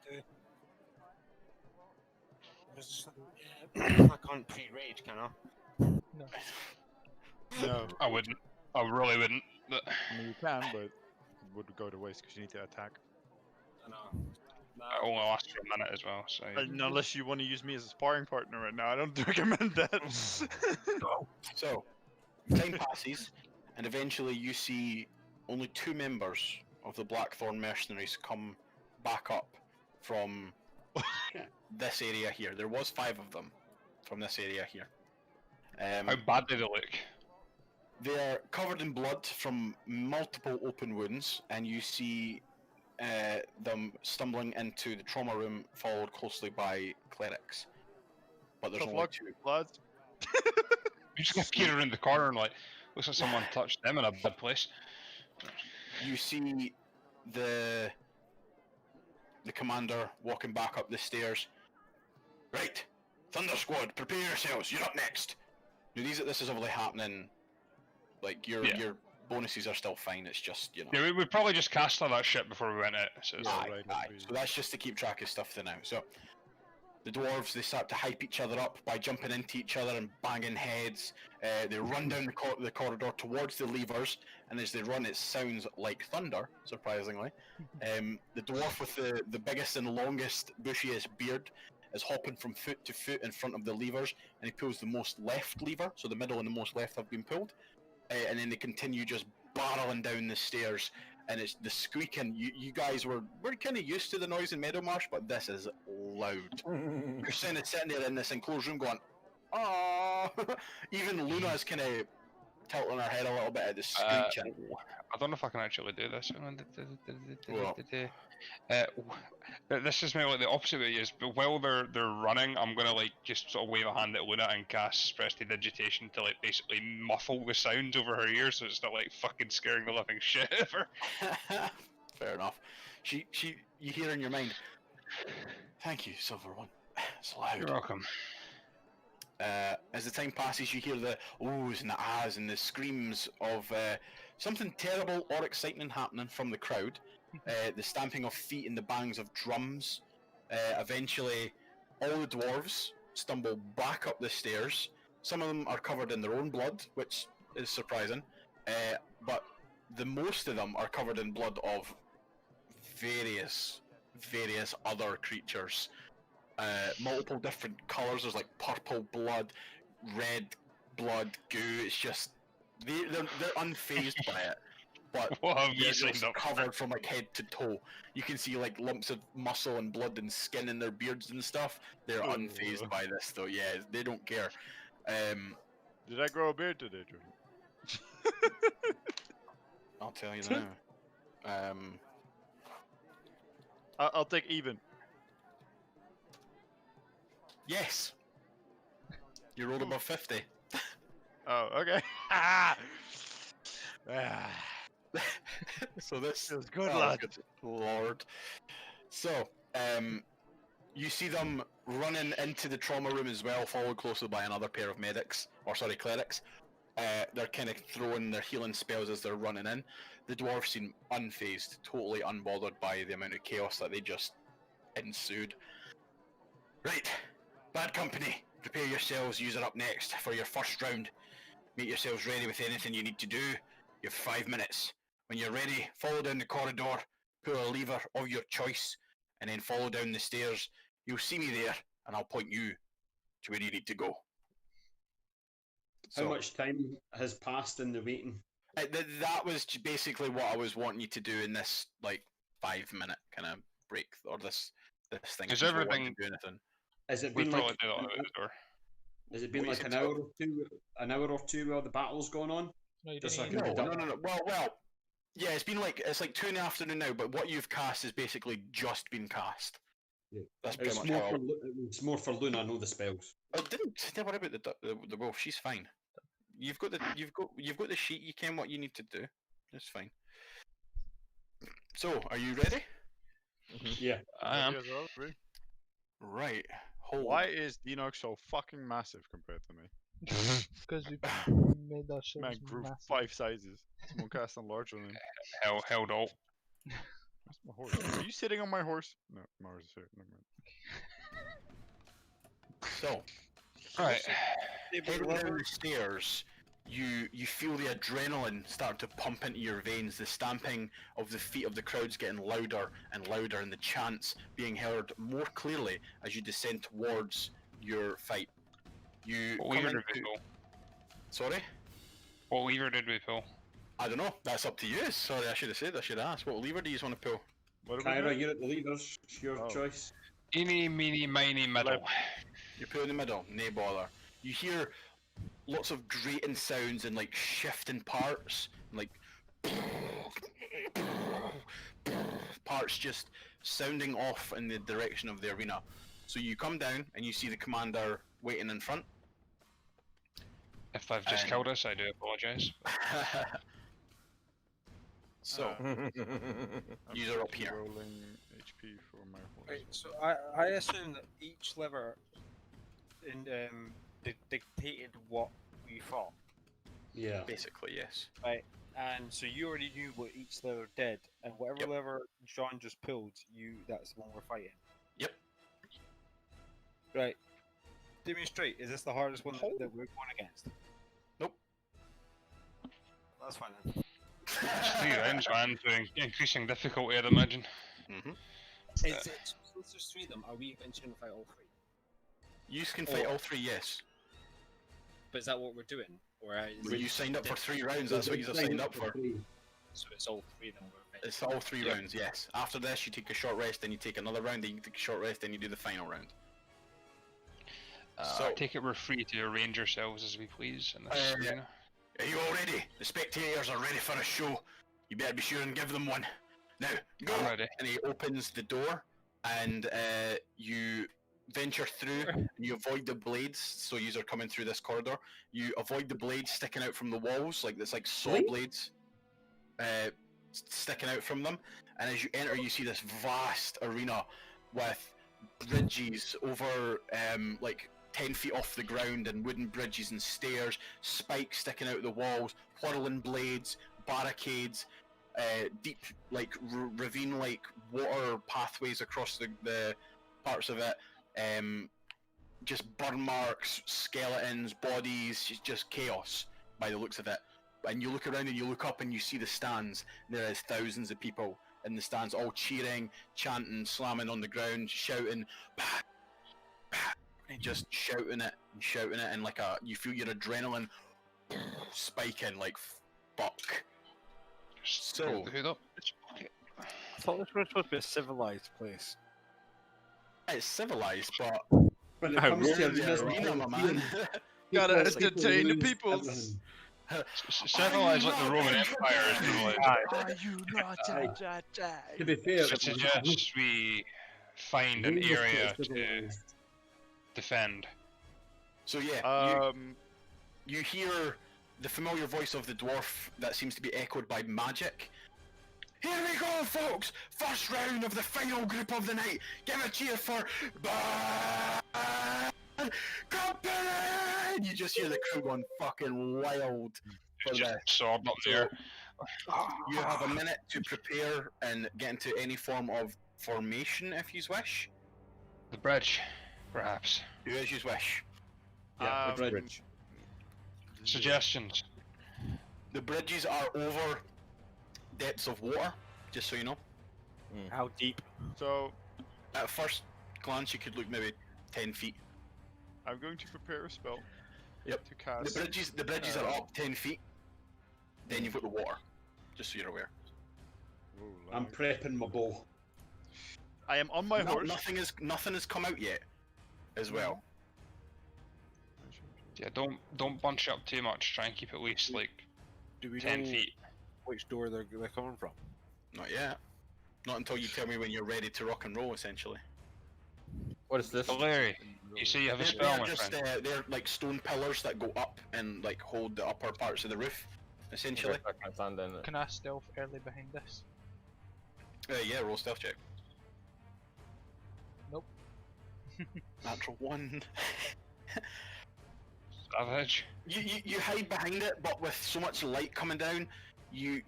I can't pre-rage, can I? No. I wouldn't. I really wouldn't. But... I mean, you can, but it would go to waste because you need to attack. It only lasts for a minute as well, so... Unless you want to use me as a sparring partner right now, I don't recommend that. So, time passes, and eventually you see only 2 members of the Blackthorn mercenaries come back up from this area here. There was 5 of them from this area here. How bad did they look? They're covered in blood from multiple open wounds, and you see them stumbling into the trauma room, followed closely by clerics. But there's only 2. Blood. You just appear around the corner and like, looks like someone touched them in a bad place. You see the commander walking back up the stairs. Right, Thunder Squad, prepare yourselves. You're up next. Now, this is obviously happening. Like your bonuses are still fine. It's just Yeah, we probably just cast all that shit before we went out. So So that's just to keep track of stuff for now. So the dwarves, they start to hype each other up by jumping into each other and banging heads. They run down the corridor towards the levers, and as they run, it sounds like thunder. Surprisingly, the dwarf with the biggest and longest, bushiest beard is hopping from foot to foot in front of the levers, and he pulls the most left lever. So the middle and the most left have been pulled. And then they continue just barreling down the stairs, and it's the squeaking. You guys we're kind of used to the noise in Meadowmarsh, but this is loud. You're sitting there in this enclosed room going, "Ah!" Even Luna's kind of tilting her head a little bit at the screeching. I don't know if I can actually do this. This is maybe like the opposite way is, but while they're running, I'm gonna like just sort of wave a hand at Luna and cast Prestidigitation to like basically muffle the sounds over her ears, so it's not like fucking scaring the living shit out of her. Fair enough. You hear in your mind, "Thank you, Silver One." It's loud. You're welcome. As the time passes, you hear the ohs and the ahs and the screams of something terrible or exciting happening from the crowd. The stamping of feet and the bangs of drums. Eventually, all the dwarves stumble back up the stairs. Some of them are covered in their own blood, which is surprising. But the most of them are covered in blood of various other creatures. Multiple different colours. There's like purple blood, red blood, goo. It's just they're unfazed by it, but they're just covered from like head to toe. You can see like lumps of muscle and blood and skin in their beards and stuff. They're unfazed by this, though. Yeah, they don't care. Did I grow a beard today, Jordan? I'll tell you now. I'll take even. Yes. You rolled above 50. Oh, okay. So this is good, lad. Good Lord. So, you see them running into the trauma room as well, followed closely by another pair of clerics. They're kind of throwing their healing spells as they're running in. The dwarves seem unfazed, totally unbothered by the amount of chaos that they just ensued. Right. Bad company, prepare yourselves. Use it up next for your first round. Make yourselves ready with anything you need to do. You have 5 minutes. When you're ready, follow down the corridor, pull a lever of your choice, and then follow down the stairs. You'll see me there, and I'll point you to where you need to go. How So much time has passed in the waiting? that was basically what I was wanting you to do in this like 5 minute kind of break, or this thing. Is if you were everything- wanting to do anything. Has it We been probably like? do that out the door. Has it been What like is an it, hour or two? An hour or two while the battle's going on? No, you Just didn't so I even can No, read no, up. no, no. Well, yeah, it's 2 in the afternoon now. But what you've cast is basically just been cast. Yeah. That's pretty It's much more how. for it's more for Luna. I know the spells. Oh, don't worry about the wolf. She's fine. You've got the sheet. You can what you need to do. It's fine. So, are you ready? Yeah. I am. Ready as well, ready? Right. Hold. Why is Enoch so fucking massive compared to me? because we made ourselves Man grew massive. 5 sizes. Someone cast on larger than him. Held alt. That's my horse. Are you sitting on my horse? No, Mars is here. Never mind. So, Right. heading down the stairs, you feel the adrenaline start to pump into your veins. The stamping of the feet of the crowd's getting louder and louder, and the chants being heard more clearly as you descend towards your fight. You What come lever did we into... pull? Sorry? What lever did we pull? I don't know. That's up to you. Sorry, I should have said. I should ask. What lever do you want to pull? What are we Kyra, doing? you're at the leaders. It's your Oh. choice. Eeny, meeny, miny, middle. You put in the middle. Nay bother. You hear lots of grating sounds and like shifting parts, and like parts just sounding off in the direction of the arena. So you come down and you see the commander waiting in front. If I've just killed us, I do apologise. So I'm you're up here. rolling HP for my horse. Right, so I assume that each lever dictated what we fought, Yeah. Basically, yes. right? And so you already knew what each lever did, and whatever Yep. lever John just pulled, that's the one we're fighting. Yep. Right. Do me straight. Is this the hardest one that we're going against? Nope. That's fine then. It's 3 rounds, man, to increasing difficulty, I'd imagine. Mhm. Since there's 3 of them, are we eventually going to fight all 3? You can fight all 3, yes. But is that what we're doing? Or Well, you signed up for 3 rounds. That's what you signed up for. So it's all 3 of them we're fighting. It's all 3 Yep. rounds, yes. After this, you take a short rest, then you take another round, then you take a short rest, then you do the final round. I take it we're free to arrange ourselves as we please in this arena. Are you all ready? The spectators are ready for a show. You better be sure and give them one. Now, go! I'm ready. And he opens the door, and you venture through, and you avoid the blades, so you are coming through this corridor. You avoid the blades sticking out from the walls, like there's like saw blades sticking out from them. And as you enter, you see this vast arena with bridges over like 10 feet off the ground, and wooden bridges and stairs, spikes sticking out the walls, whirling blades, barricades, deep like ravine-like water pathways across the parts of it, just burn marks, skeletons, bodies, just chaos by the looks of it. And you look around and you look up and you see the stands. There is thousands of people in the stands, all cheering, chanting, slamming on the ground, shouting, bah, bah, and just shouting it, and like you feel your adrenaline spiking like fuck. So, Pull the hood up. I thought this was supposed to be a civilized place. it's civilized, but When it comes to we're in the arenas, arena, my European man. Gotta people entertain the lose peoples. everything. Civilized like the Roman Empire is civilized. Are you not To be fair, So it suggests we find an Rome was pretty area to civilized. defend. So yeah, Um, you hear the familiar voice of the dwarf that seems to be echoed by magic. Here we go, folks! First round of the final group of the night. Give a cheer for Bad Company! You just hear the crew going fucking wild for Just this. sword up So, there. you have a minute to prepare and get into any form of formation if you wish. The bridge, perhaps. Do as you wish. Yeah, the Um, bridge. Suggestions. The bridges are over depths of water, just so you know. How deep? so At first glance, you could look maybe 10 feet. I'm going to prepare a spell. Yep. To cast. The bridges are up 10 feet. Then you've got the water. Just so you're aware. Ooh, I'm lag. prepping my bow. I am on my horse. Nothing has come out yet, as well. Yeah, don't bunch up too much. Try and keep at least like Do we 10 know feet. which door they're coming from? Not yet. Not until you tell me when you're ready to rock and roll, essentially. What is this? Larry, you say you have a spell, my friend. They're like stone pillars that go up and like hold the upper parts of the roof, essentially. Okay, I can't stand in it. Can I stealth early behind this? Yeah, roll stealth check. Nope. Natural 1. Savage. You hide behind it, but with so much light coming down, you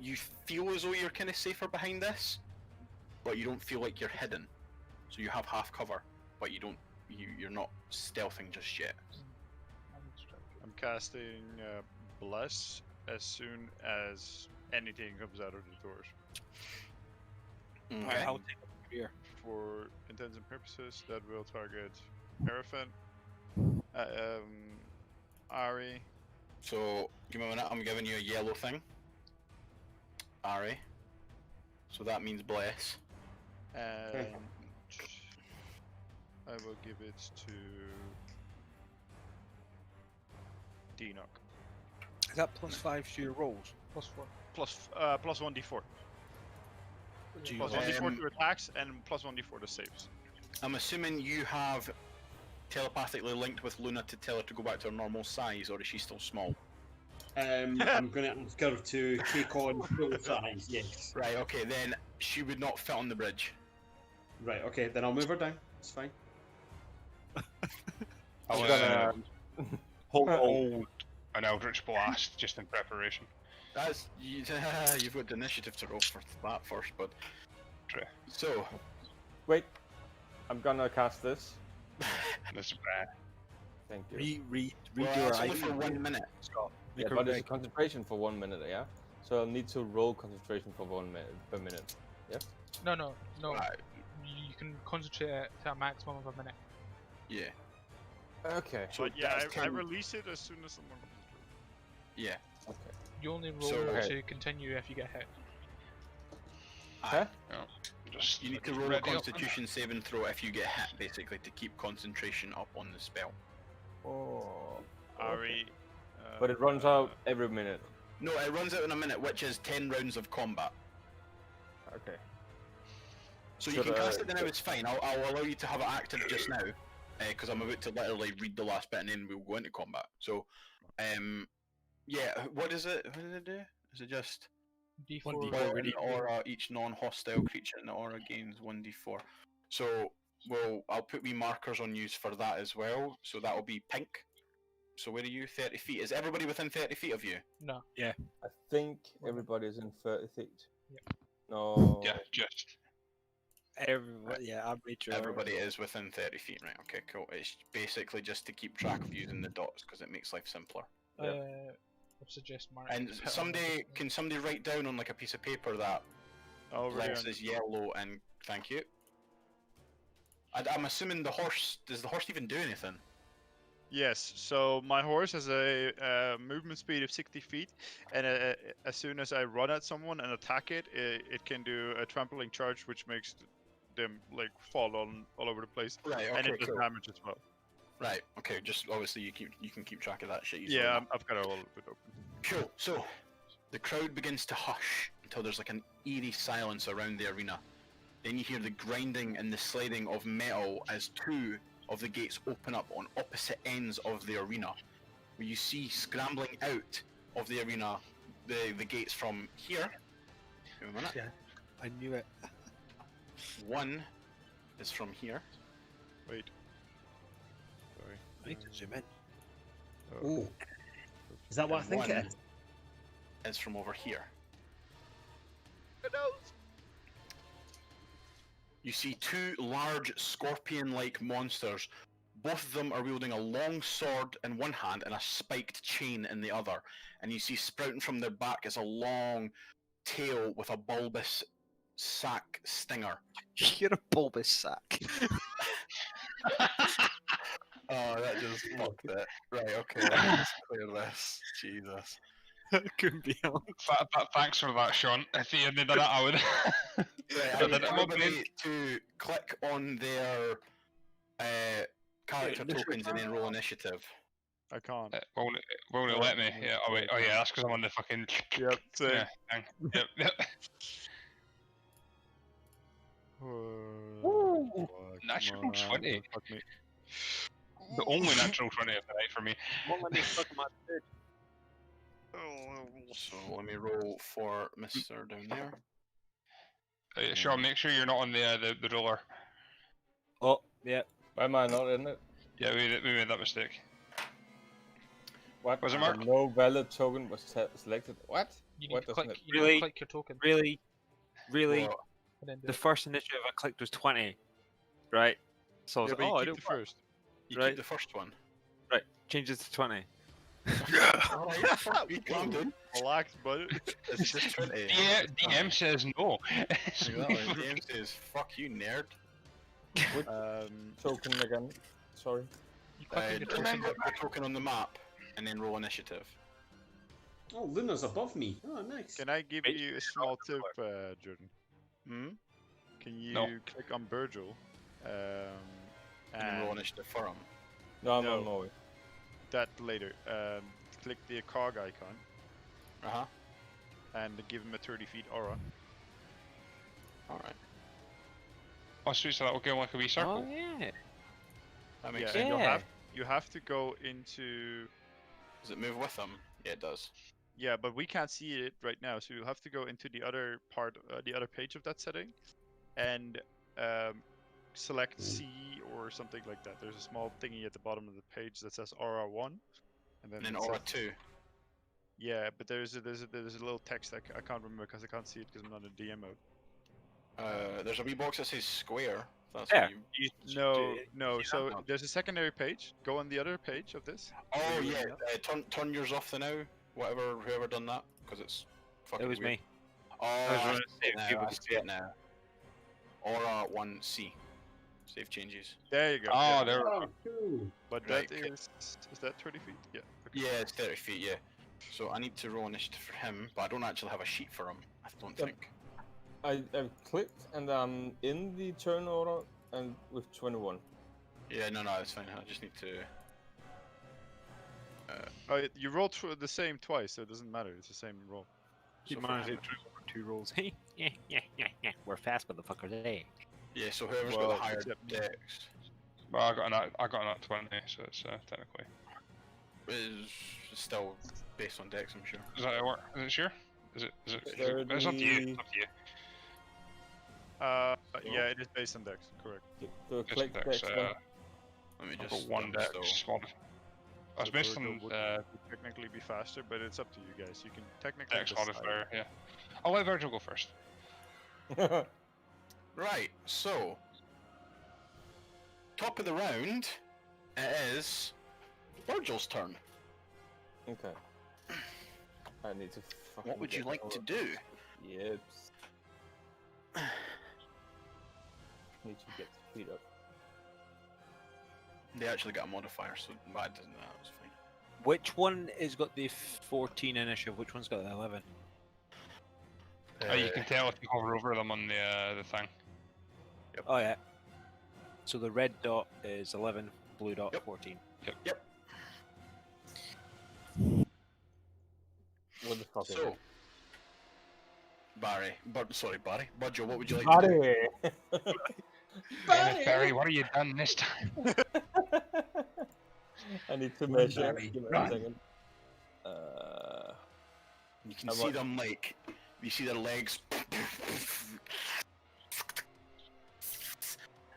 feel as though you're kind of safer behind this, but you don't feel like you're hidden. So you have half cover, but you're not stealthing just yet. I'm casting Bless as soon as anything comes out of the doors. Okay. I'll take it here. For intents and purposes, that will target Hierophant, Ari. So give me a minute. I'm giving you a yellow thing. Ari. So that means bless. And I will give it to Denock. Is that +5 to your rolls? +4. Plus 1d4. Do you Plus 1d4 to attacks and plus 1d4 to saves. I'm assuming you have telepathically linked with Luna to tell her to go back to her normal size, or is she still small? I'm going to ask her to take on full size, yes. Right, okay, then she would not fit on the bridge. Right, okay, then I'll move her down. It's fine. I'll hold an Eldritch Blast just in preparation. That's you've got the initiative to roll for that first, but True. so Wait, I'm gonna cast this. This is bad. Thank you. Read well, your it's only item. for 1 minute. Yeah, but it's a concentration for 1 minute, yeah? So I'll need to roll concentration for 1 minute per minute. Yes? No. Right. You can concentrate it to a maximum of a minute. Yeah. Okay. So But yeah, that's I 10 release it as soon as someone comes through. Yeah. Okay. You only roll So- to continue if you get hit. Huh? Just You need to roll a ready up. Constitution saving throw if you get hit, basically, to keep concentration up on the spell. Oh. Ari. But it runs out every minute. No, it runs out in a minute, which is 10 rounds of combat. Okay. So you Should can cast I- it now, it's fine. I'll allow you to have it active just now, because I'm about to literally read the last bit and then we'll go into combat. So, yeah, what is it? What did it do? Is it just D4. while in the aura, each non-hostile creature in the aura gains 1d4. So, I'll put wee markers on you for that as well. So that'll be pink. So where are you? 30 feet. Is everybody within 30 feet of you? No. I think everybody's in 30 feet. Yep. No. Yeah, just. Everybody, yeah, I'm pretty sure. Everybody is within 30 feet, right? Okay, cool. It's basically just to keep track of using the dots because it makes life simpler. I suggest mark. And can somebody write down on like a piece of paper that Already Lex on. is yellow and thank you? I'm assuming the horse. Does the horse even do anything? Yes, so my horse has a movement speed of 60 feet, and as soon as I run at someone and attack it, it can do a trampling charge, which makes them like fall all over the place, Right. and Okay. it does Cool. damage as well. Right. Okay. Just obviously you can keep track of that shit. easily Yeah, enough. I've got it all bit open. Cool. So, the crowd begins to hush until there's like an eerie silence around the arena. Then you hear the grinding and the sliding of metal as two of the gates open up on opposite ends of the arena. Where you see scrambling out of the arena the gates from here. Give me a minute. Yeah, I knew it. One is from here. Wait. Sorry. I need to zoom in. Ooh. Is that what I and think it one is? is from over here. You see two large scorpion-like monsters. Both of them are wielding a long sword in one hand and a spiked chain in the other. And you see sprouting from their back is a long tail with a bulbous sack stinger. You're a bulbous sack. Oh, that just fucked it. Right, okay, let's clear this. Jesus. Couldn't be helped. Thanks for that, Sean. If you hadn't done it, I would. Right, I need everybody to click on their character tokens and then roll initiative. I can't. Won't it let me? Yeah. Oh wait. Oh yeah. That's because I'm on the fucking. Yep. Same. Yeah, thing. Yep. Fuck, Natural come on, 20. don't fuck me. The only natural 20 of the night for me. So let me roll for Mr. down there. Sean, make sure you're not on the roller. Oh, yeah. Why am I not in it? Yeah, we made that mistake. What? Was it Mark? No valid token was selected. What? You What need to doesn't click. it? You need Really? to click your token. Really? What? And then do The it. first initiative I clicked was 20. Right? So I was Yeah, like, but you oh, I keep don't the first. You Right. keep the first one. Right, change it to 20. Alright, fuck me, calm down. Relax, buddy. It's just 20. DM says no. Exactly. DM says, fuck you, nerd. Token again. Sorry. You click on your token. Remember the token on the map, and then roll initiative. Oh, Luna's above me. Oh, nice. Can I give you a small tip, Jordan? Hmm? Can you No. click on Virgil? And then roll initiative for him. No, I'm No. on Norway. That later. Click the cog icon Uh-huh. and give him a 30 feet aura. Alright. Oh, sweet, so that will go like a wee circle. Oh, yeah. That Yeah, makes and sense. you have to go into. Does it move with him? Yeah, it does. Yeah, but we can't see it right now, so you'll have to go into the other part, the other page of that setting, and select C or something like that. There's a small thingy at the bottom of the page that says Aura 1, and And then it aura says- 2. Yeah, but there's a little text I can't remember because I can't see it because I'm not in DM mode. There's a wee box that says square. That's Yeah. what you... No. see So that? there's a secondary page. Go on the other page of this. Oh you yeah, looking turn yours off the now. Whoever done that, because it's fucking It was weird. me. Oh, I was I running see save it now. people I to see see it it. now. Aura 1C. Save changes. There you go. Oh, yeah. there we Oh, go. cool. But Right, that is that 30 feet? Yeah. Okay. Yeah, it's 30 feet. Yeah. So I need to roll initiative for him, but I don't actually have a sheet for him. I don't Yep. think. I've clicked and I'm in the turn order and with 21. Yeah, no, it's fine. I just need to. You rolled for the same twice, so it doesn't matter. It's the same roll. Keep So in for mind, him- it two rolls. Yeah. We're fast motherfuckers, eh? Yeah, so whoever's got Well, the higher except- dex Well, I got an 20, so it's technically. is still based on dex, I'm sure. Does that work? Is it sure? Is it? It's up to you. 30. It's up to you. Yeah, it is based on dex, correct. Do I Based click on dex, dex then? Let me I've just. got one dex. still- I was So based Virgil on would technically be faster, but it's up to you guys. You can technically dex decide. modifier. Yeah. I'll let Virgil go first. Right, so top of the round, it is Virgil's turn. Okay. I need to fucking What would you get like to do? Yep. Need to get the feet up. They actually got a modifier, so that doesn't. That was fine. Which one has got the 14 initiative? Which one's got the 11? You can tell if you hover over them on the thing. Oh, yeah. So the red dot is 11, blue dot Yep. 14. Yep. What the fuck is So, it? Barry, Budjo, what would you like to do? Damn it, Barry, what have you done this time? I need to measure. Barry, Give me run. a second. You can I see want- them like, you see their legs.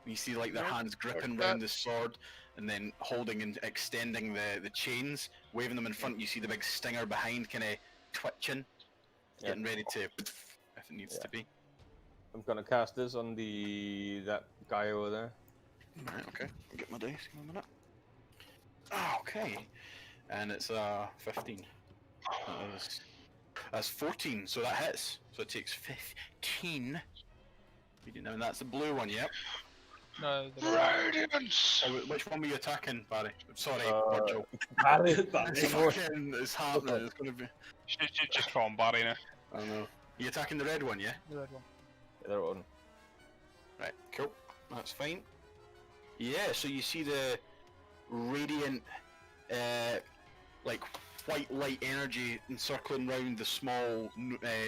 You see like their hands gripping round the sword, and then holding and extending the chains, waving them in front. You see the big stinger behind, kind of twitching, Yeah. getting ready to, if it needs to be. I'm gonna cast this on that guy over there. Right, okay. Get my dice. Give me a minute. Okay, and it's 15. That's 14, so that hits. So it takes 15. And that's the blue one, yep. No, the Radiance! Oh, which one were you attacking, Barry? Sorry, Uh, Virgil. Barry, It's fucking, it's happening. It's gonna be. Just call him Barry now. I don't know. You attacking the red one, yeah? the red one. the other one. Right, cool. That's fine. Yeah, so you see the radiant, like white light energy encircling round the small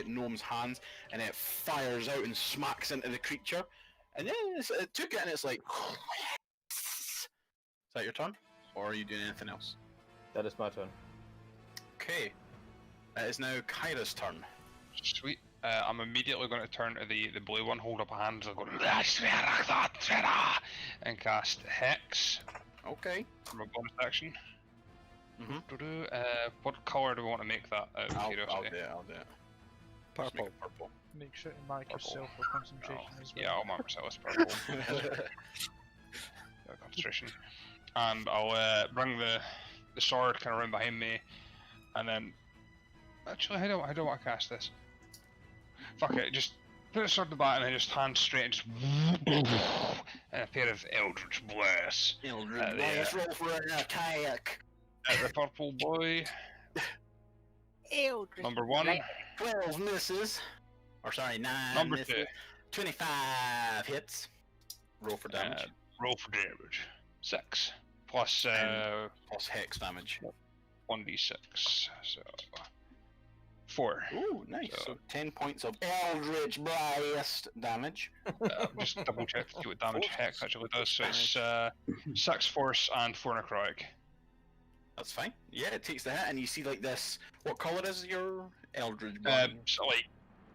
gnome's hands, and it fires out and smacks into the creature. And then it took it, and it's like. Is that your turn, or are you doing anything else? That is my turn. Okay. It is now Kyra's turn. Sweet. I'm immediately going to turn to the blue one, hold up a hand, and go and cast Hex Okay. from a bonus action. Mm-hmm. What colour do we want to make that out of I'll curiosity? do it. I'll do it. Just make it purple. Make sure to mark Purple. yourself for concentration as well. Yeah, I'll mark myself as purple. Concentration. And I'll bring the sword kind of around behind me, and then actually I don't want to cast this. Fuck it, just put the sword in the back and then just hand straight and just and a pair of Eldritch Blast. Eldritch Blast, roll for an attack. The purple boy. Number 1. 12 misses. Or sorry, 9 Number misses. 2. 25 hits. Roll for damage. Roll for damage. 6 plus Plus hex damage. 1d6. So 4. Ooh, nice. So 10 points of Eldritch Blast damage. Just double check to see what damage hex actually does. So it's 6 force and 4 necrotic. That's fine. Yeah, it takes the hit, and you see like this. What color is your Eldritch Blast? So like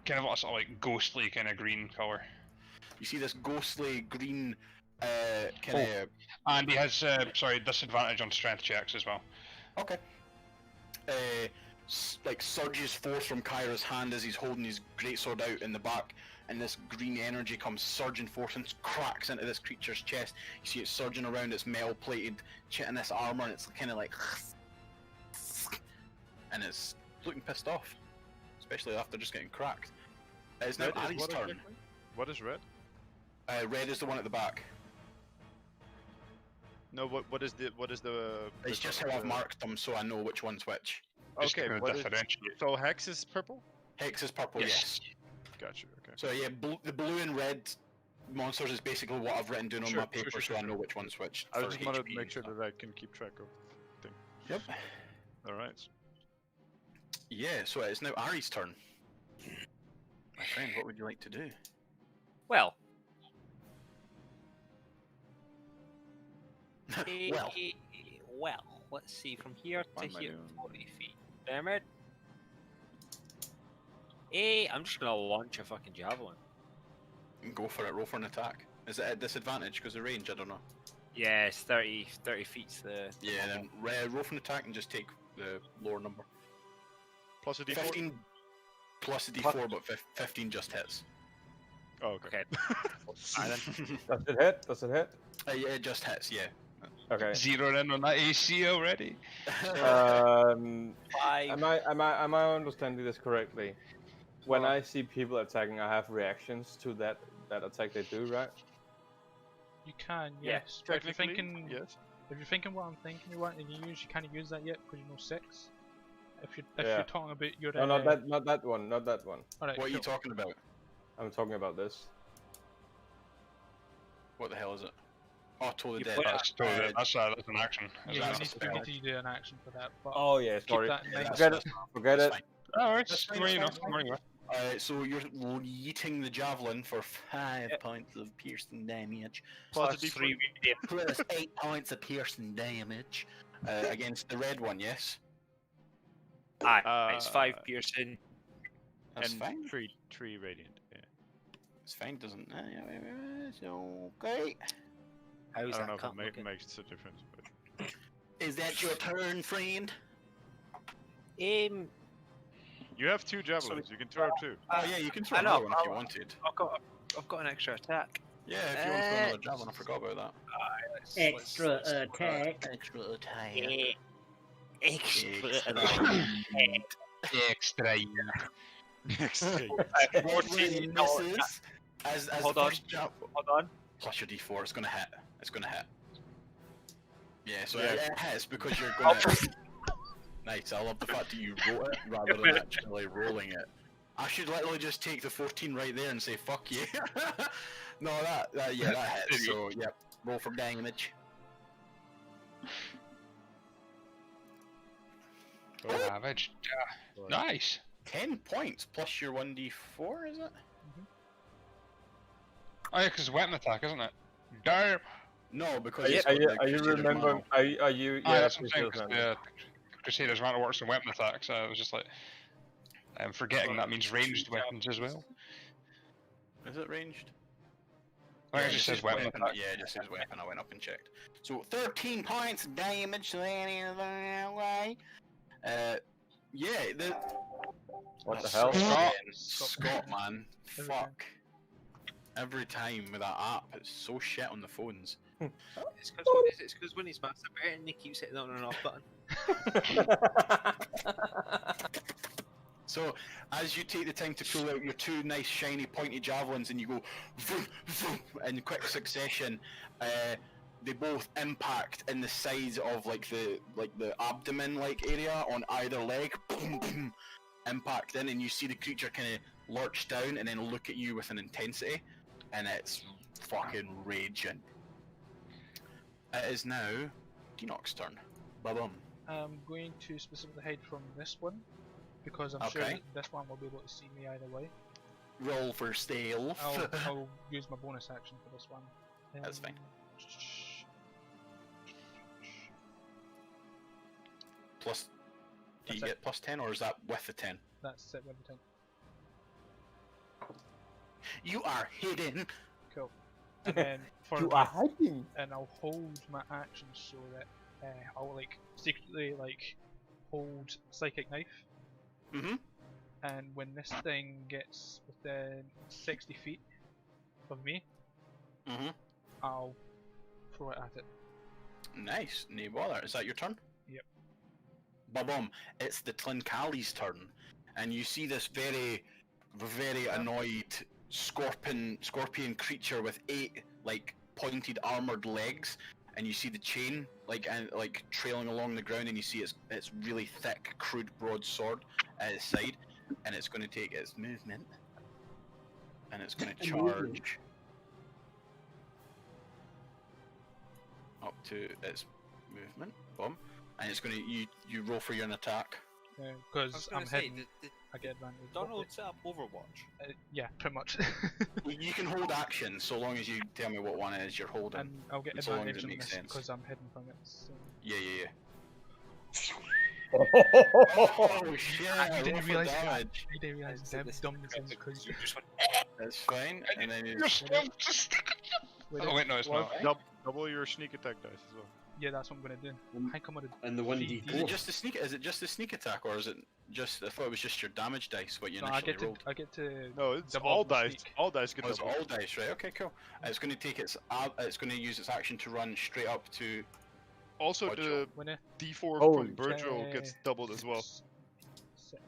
kind of sort of like ghostly kind of green color. You see this ghostly green kind of. And he has disadvantage on strength checks as well. Okay. Like surges forth from Kyra's hand as he's holding his greatsword out in the back, and this green energy comes surging forth and cracks into this creature's chest. You see it surging around its metal-plated in this armor, and it's kind of like, and it's looking pissed off, especially after just getting cracked. It's now Ari's turn. What is red? Red is the one at the back. No, what is the It's just how I've marked them, so I know which one's which. Just Okay, to what is, differentiate. so hex is purple? Hex is purple, Yes. yes. Gotcha, okay. So yeah, the blue and red monsters is basically what I've written down on my paper, so I know which one's which. I for just wanted to HP make sure and that I can keep track of things. Yep. Alright. Yeah, so it's now Ari's turn. My friend, what would you like to do? Well. Well. Well, let's see, from here What to am I here, doing? 40 feet. Damn it. I'm just gonna launch a fucking javelin. Go for it, roll for an attack. Is it at disadvantage because of range? I don't know. Yeah, it's 30 feet's the... Yeah, then roll for an attack and just take the lower number. Plus a d4? 15 plus a d4, but 15 just hits. Oh, okay. Alright then. Does it hit? Does it hit? Yeah, it just hits, yeah. Okay. Zero in on that AC already. Am 5. I understanding this correctly? When I see people attacking, I have reactions to that attack they do, right? You can, Yeah, yes. But if you're Technically, thinking, yes. if you're thinking what I'm thinking, you want to use, you can't use that yet because you know 6. If Yeah. you're talking about your No, not that one. Not that one. Alright, What are you cool. talking about? I'm talking about this. What the hell is it? Oh, totally You dead. put- That's an action. Yeah, That's you a need to do an action for that. But Oh yeah, sorry. that in mind. Forget it. Forget That's it. fine. Alright, That's fine, where you know, that's fine. where you go. So you're yeeting the javelin for 5 points of piercing damage. Plus a Plus d4. 3 radiant. Plus 8 points of piercing damage. Against the red one, yes? Aye, it's 5 piercing. That's and fine. 3 radiant. Yeah. It's fine, doesn't it's okay. How's I don't that know if cut it looking? makes a difference, but Is that your turn, friend? Um, you have 2 javelins. You can throw 2. Oh yeah, you can throw I know, another one if you wanted. I've got an extra attack. Yeah, if you want to throw another javelin, I forgot about that. Extra attack. Extra attack. Extra Extra, yeah. Next thing. 14. Misses. As Hold the on. first jab. Hold on. plus your d4. It's gonna hit. It's gonna hit. Yeah, so Yeah. it hits because you're gonna. Nice. I love the fact that you wrote it rather than actually rolling it. I should literally just take the 14 right there and say fuck you. No, that hits. So yep, roll for damage. Damage. Nice. 10 points plus your 1d4, is it? Oh yeah, because weapon attack, isn't it? Damn. No, because Are you remembering? Are you? Oh, Yeah, that's what I'm saying. Crusaders 'Cause the Crusaders mana works in weapon attacks. So I was just like, I'm forgetting that means ranged weapons as well. Is it ranged? I think it just says weapon attack. Yeah, it just says weapon. I went up and checked. So 13 points of damage. Anyway, yeah. What the hell? Scott, man, fuck. Every time with that app, it's so shit on the phones. It's because when he's masturbating, he keeps hitting on and off button. So, as you take the time to pull out your two nice shiny pointy javelins and you go vroom, vroom, in quick succession, they both impact in the sides of the abdomen area on either leg. Boom, boom, impact in, and you see the creature kind of lurch down and then look at you with an intensity, and it's fucking raging. It is now Denox's turn. Ba-bum. I'm going to specifically hide from this one, because I'm sure that this one will be able to see me either way. Roll for stealth. I'll use my bonus action for this one. That's fine. Plus, do you get plus 10, or is that with the 10? That's it with the 10. You are hidden. Cool. And then for You are hiding. And I'll hold my action so that I'll secretly hold psychic knife. Mhm. And when this thing gets within 60 feet of me, I'll throw it at it. Nice, no bother. Is that your turn? Yep. Ba-bum. It's the Tlincali's turn, and you see this very, very annoyed scorpion creature with 8 pointed armored legs, and you see the chain trailing along the ground, and you see its really thick, crude broadsword at its side, and it's going to take its movement, and it's going to charge up to its movement. Boom, and it's going to you roll for your attack. Because I'm hidden. I get advantage. Donald set up Overwatch. Yeah, pretty much. You can hold action so long as you tell me what one it is you're holding. And I'll get so long as advantage it on makes this sense. because I'm hidden from it. So. Yeah. Oh shit! I didn't realize that. Damage. I didn't realize that dumbness is crazy. That's fine. And then You're still just. Oh wait, no, it's not. Double your sneak attack dice as well. Yeah, that's what I'm gonna do. I come on And the 1d4. Is it just the sneak attack, or is it just? I thought it was just your damage dice. What you initially rolled. I get to. No, it's double all up the dice. sneak. All dice get Oh, it's double. all dice, right? Okay, cool. It's going to take it's going to use its action to run straight up to. Also, the Winner. d4 Holy from Virgil gets doubled as well. 6. So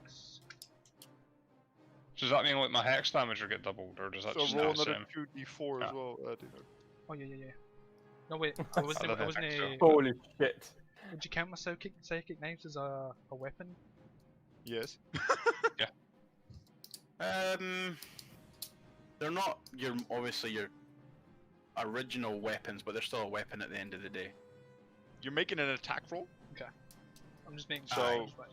does that mean my hex damage will get doubled, or does that So just roll stay the another same? 2d4 as well. Oh yeah. No wait, I wasn't. I don't think so. Holy shit. Would you count my psychic knives as a weapon? Yes. They're not obviously your original weapons, but they're still a weapon at the end of the day. You're making an attack roll? Okay. I'm just making So- sure.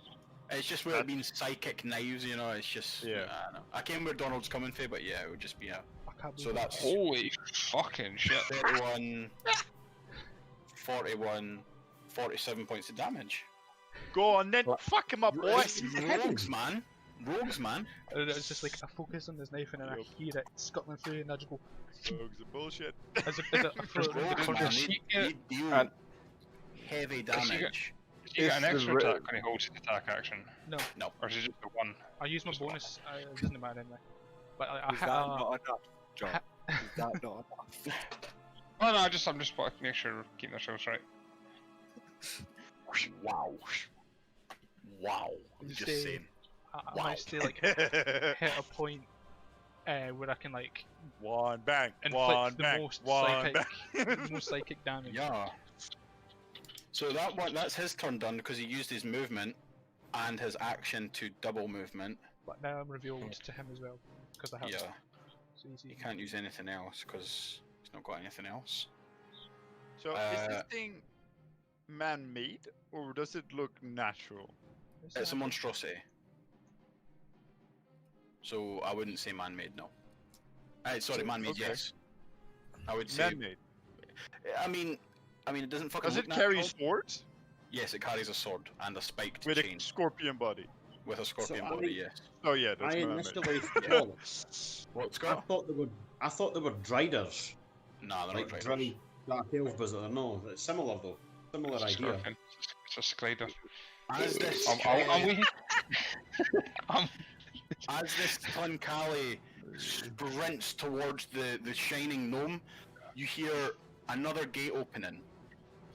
It's just where it means psychic knives, you know. It's just Yeah. I don't know. I came where Donald's coming from, but yeah, it would just be a. I can't So believe that's Holy fucking shit. 31, 41, 47 points of damage. Go on then, fuck him up, boys! Rogues, man. Rogues, man. And it was just I focus on this knife and then I hear it scuttling through and I just go. Rogues are bullshit. As a Rogues, man. They deal heavy damage. You get an It's extra the attack when he holds the attack action, No, or is it just the one? I use my bonus. It doesn't matter anyway. But I Is that not enough, John? Is that not enough? Oh no, I'm just want to make sure keeping ourselves right. Wow. I'm You just say- saying. I Wow. might stay hit a point where I can like One bang, inflict one the bang, most one psychic, bang. most psychic damage. Yeah. So that's his turn done because he used his movement and his action to double movement. But now I'm revealed to him as well because I have. Yeah. So He can't use anything else because he's not got anything else. So is this thing man-made or does it look natural? It's a monstrosity. So I wouldn't say man-made, no. Sorry, man-made, okay. yes. I would say Man-made. I mean, it doesn't fucking. Does look it carry natural. swords? Yes, it carries a sword and a spiked With chain. a scorpion body. With a scorpion So body, yes. Oh yeah, that's I man-made. initially thought What's I got? thought they were driders. Nah, they're Like not dry drivers. dark elf visitor. No, it's similar though. Similar It's a idea. scorpion. It's a scrider. As this, as this Tlinkali sprints towards the shining gnome, you hear another gate opening.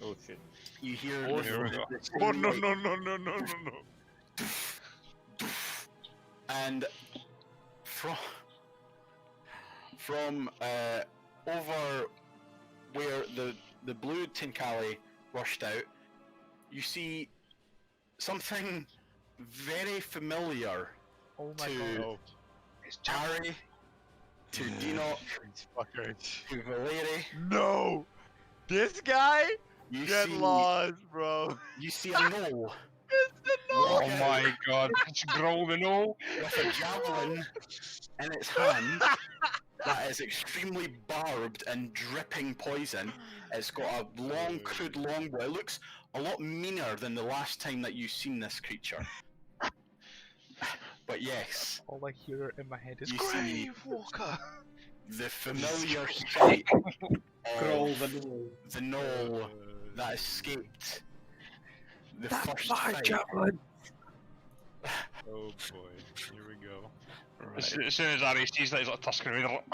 Oh shit. You hear. Oh, here we go. Oh no no no no no no no. And from over where the blue Tinkali rushed out, you see something very familiar Oh my to god. Oh, Harry, to Dinok, fucker. to Valeri. No! This guy? You Get see, lost, bro. you see a gnoll It's the Oh no! my god, it's Growl the Gnoll. with a javelin in its hand that is extremely barbed and dripping poison. It's got a long, crude longbow. It looks a lot meaner than the last time that you've seen this creature. But yes, All I hear in my head is You see- Grave Walker. the familiar sight Crawl of the gnoll. the gnoll that escaped the first fight. javelin. Oh boy, here we go. As soon as Ari sees that, he's like Tusken Raider. Like,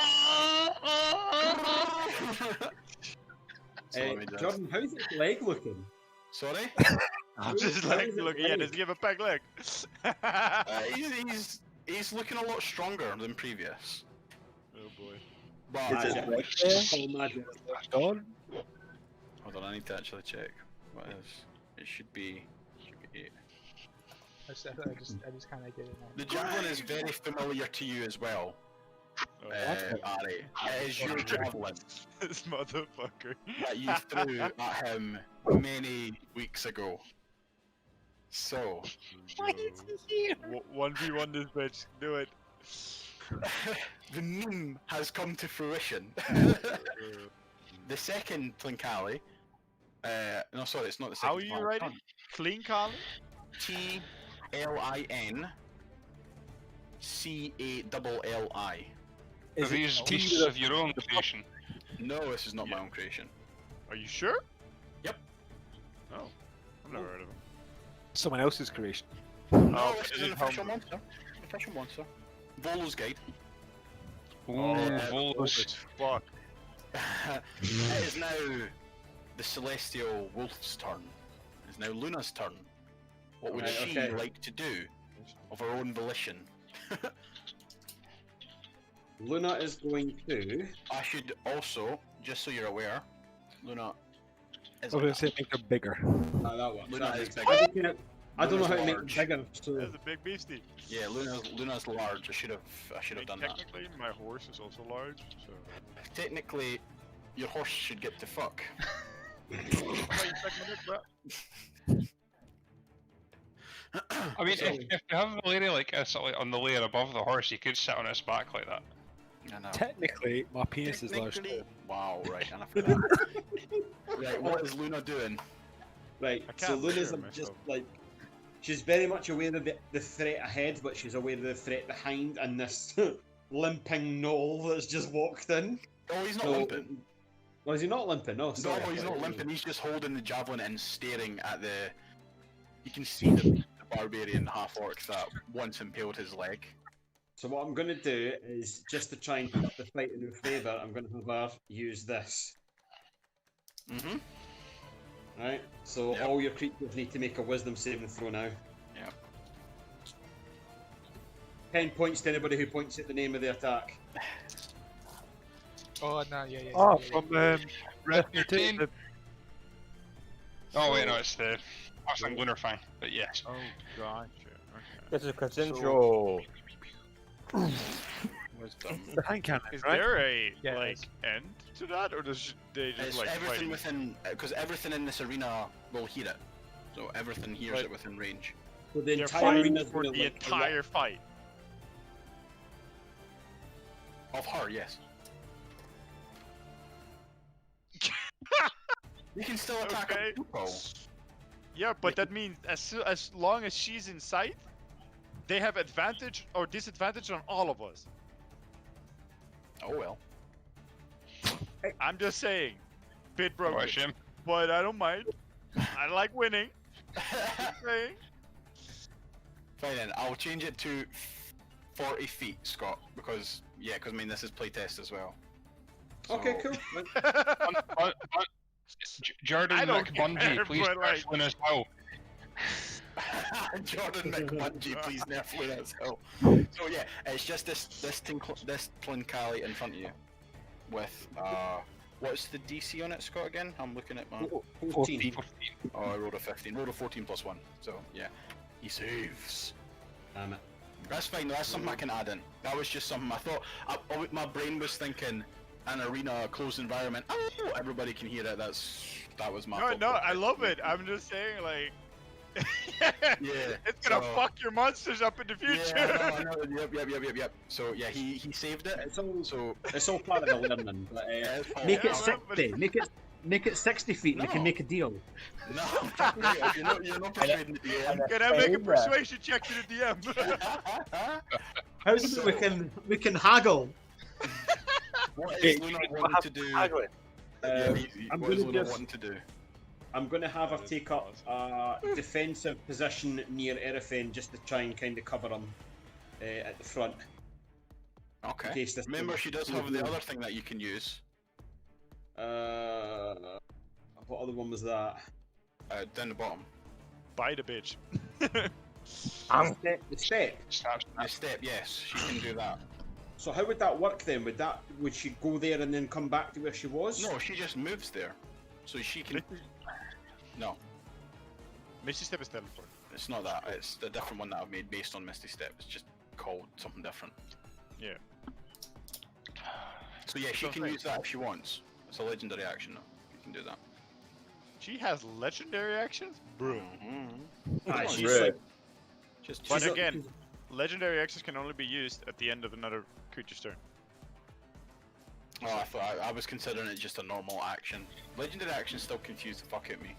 That's all he does. Jordan, how's his leg looking? Sorry? I'm just like looking at. Does he have a peg leg? He's looking a lot stronger than previous. Oh boy. But Is it right there? Oh, magic. Gone. hold on, I need to actually check what it is. It should be 8. I just kind of get it now. The javelin is very familiar to you as well, Ari. It is your javelin This motherfucker. that you threw at him many weeks ago. So, Why is he here? 1v1 this bitch. Do it. the meme has come to fruition. The second Tlinkali, no, sorry, it's not the second. How are you writing? Clean Colin? TLINCALLI. Are these beasts of your own creation? No, this is not my own creation. Are you sure? Yep. Oh, I've never heard of him. Someone else's creation. No, this is is an it official Helm? monster. Official monster. Volo's Guide. Ooh, Oh, Volus. it's fuck. It is now the celestial wolf's turn. It is now Luna's turn. What would Right, she okay. like to do of her own volition? Luna is going to. I should also, just so you're aware, Luna is I was going to say make them bigger. That one. Luna is big. I don't know how to make Large. it bigger. So That's a big beastie. Yeah, Luna's large. I should have done that. Technically, my horse is also large, so. Technically, your horse should get to fuck. Why you sucking it, bro? I mean, if you have Valeria like on the layer above the horse, you could sit on its back like that. I know. Technically, my penis is large. Technically- Wow, right, enough of that. Right, what is Luna doing? right, I so can't Luna's hear just myself. like she's very much aware of the threat ahead, but she's aware of the threat behind, and this limping gnoll that's just walked in. Oh, he's not So- limping. Oh, is he not limping? No, No, sorry. I he's thought not he was. limping. He's just holding the javelin and staring at the. You can see the barbarian half orc that once impaled his leg. So what I'm going to do is just to try and put the fight in her favour. I'm going to have her use this. Mm-hmm. Right. So Yep. all your creatures need to make a Wisdom saving throw now. Yep. 10 points to anybody who points at the name of the attack. Oh no, yeah. Oh, yeah. from Red Red 13. Dead. Oh wait, no, it's the Passing Lunar Fang. But yes. Oh, gotcha. Okay. This is Casencio. Wisdom. The hand cannon, Is right? there a Yeah, like it's- end to that, or does they just It's like everything fighting? within, because everything in this arena will hear it. So everything hears Right. it within range. So the They're entire fighting arena's for gonna the like entire fight. Of her, yes. You can still attack Okay. a people. Yeah, but that means as long as she's in sight, they have advantage or disadvantage on all of us. Oh well. I'm just saying, bit broken, Watch him. but I don't mind. I like winning. Just saying. Fine then, I'll change it to 40 feet, Scott, because I mean this is playtest as well. Okay, So- cool. Jordan I don't McBungee, care, please but, like- nerf Luna's Hill. Jordan McBungee, please nerf Luna's Hill. So yeah, it's just this Tlinkali in front of you, with what's the DC on it, Scott? Again, I'm looking at my. 14. Oh, I rolled a 15. Rolled a 14 plus 1. So yeah, he saves. Damn it. That's fine. That's something I can add in. That was just something I thought. My brain was thinking an arena, closed environment. Oh, everybody can hear it. That was my. No, thought no, process. I love it. I'm just saying, like, Yeah. it's gonna so- fuck your monsters up in the future. Yeah, I know. Yep. So yeah, he saved it. It's all, So it's all part of the learning. But, yeah, it's fine. make it Yeah, but- 60. Make it 60 feet and we No. can make a deal. No, you're not persuading the DM. Can I make a persuasion check to the DM? How's it we can haggle? What Okay, is Luna you wanting have to do? haggling. I'm What is gonna Luna just- wanting to do? I'm going to have her That is take up a defensive position near Erefin just to try and kind of cover him at the front. in Okay. case this Remember, thing- she does have the other thing that you can use. What other one was that? Down the bottom. Bite a bitch. The step. Snaps. The step, yes, she can do that. So how would that work then? Would she go there and then come back to where she was? No, she just moves there. So she can. No, Misty Step is teleport. it's not that. It's the different one that I've made based on Misty Step. It's just called something different. Yeah. So yeah, she So can thanks. use that if she wants. It's a legendary action though. You can do that. She has legendary actions? Bro. Aye, on, she's Right. like, Just But she's a- again, legendary actions can only be used at the end of another creature's turn. Oh, I thought I was considering it just a normal action. Legendary actions still confuse the fuck out of me.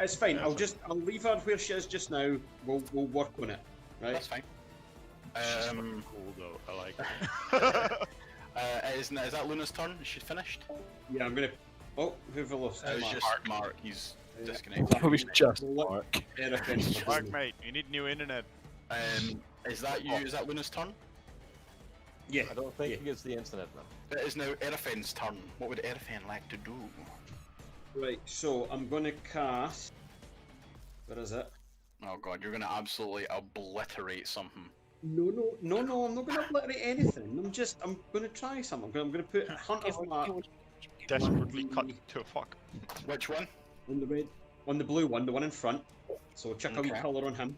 it's fine. Yeah, I'll leave her where she is just now. We'll work on it. Right. That's fine. She's fucking cool though. I like it. Is that Luna's turn? Is she finished? Yeah, I'm gonna. Oh, who've I lost? It was Mark. just Mark. He's Yeah. disconnected. It was just We'll let Mark. Erefin- Mark, mate, you need new internet. Is that you? Is that Luna's turn? Yeah. I don't think Yeah. he gets the internet now. It is now Erefen's turn. What would Erefen like to do? Right. So I'm gonna cast. Where is it? Oh god, you're gonna absolutely obliterate something. No, I'm not gonna obliterate anything. I'm gonna try something. I'm gonna put Hunter's Mark Desperately the- cut to a fuck. Which one? on the blue one, the one in front. So check out Okay. your colour on him.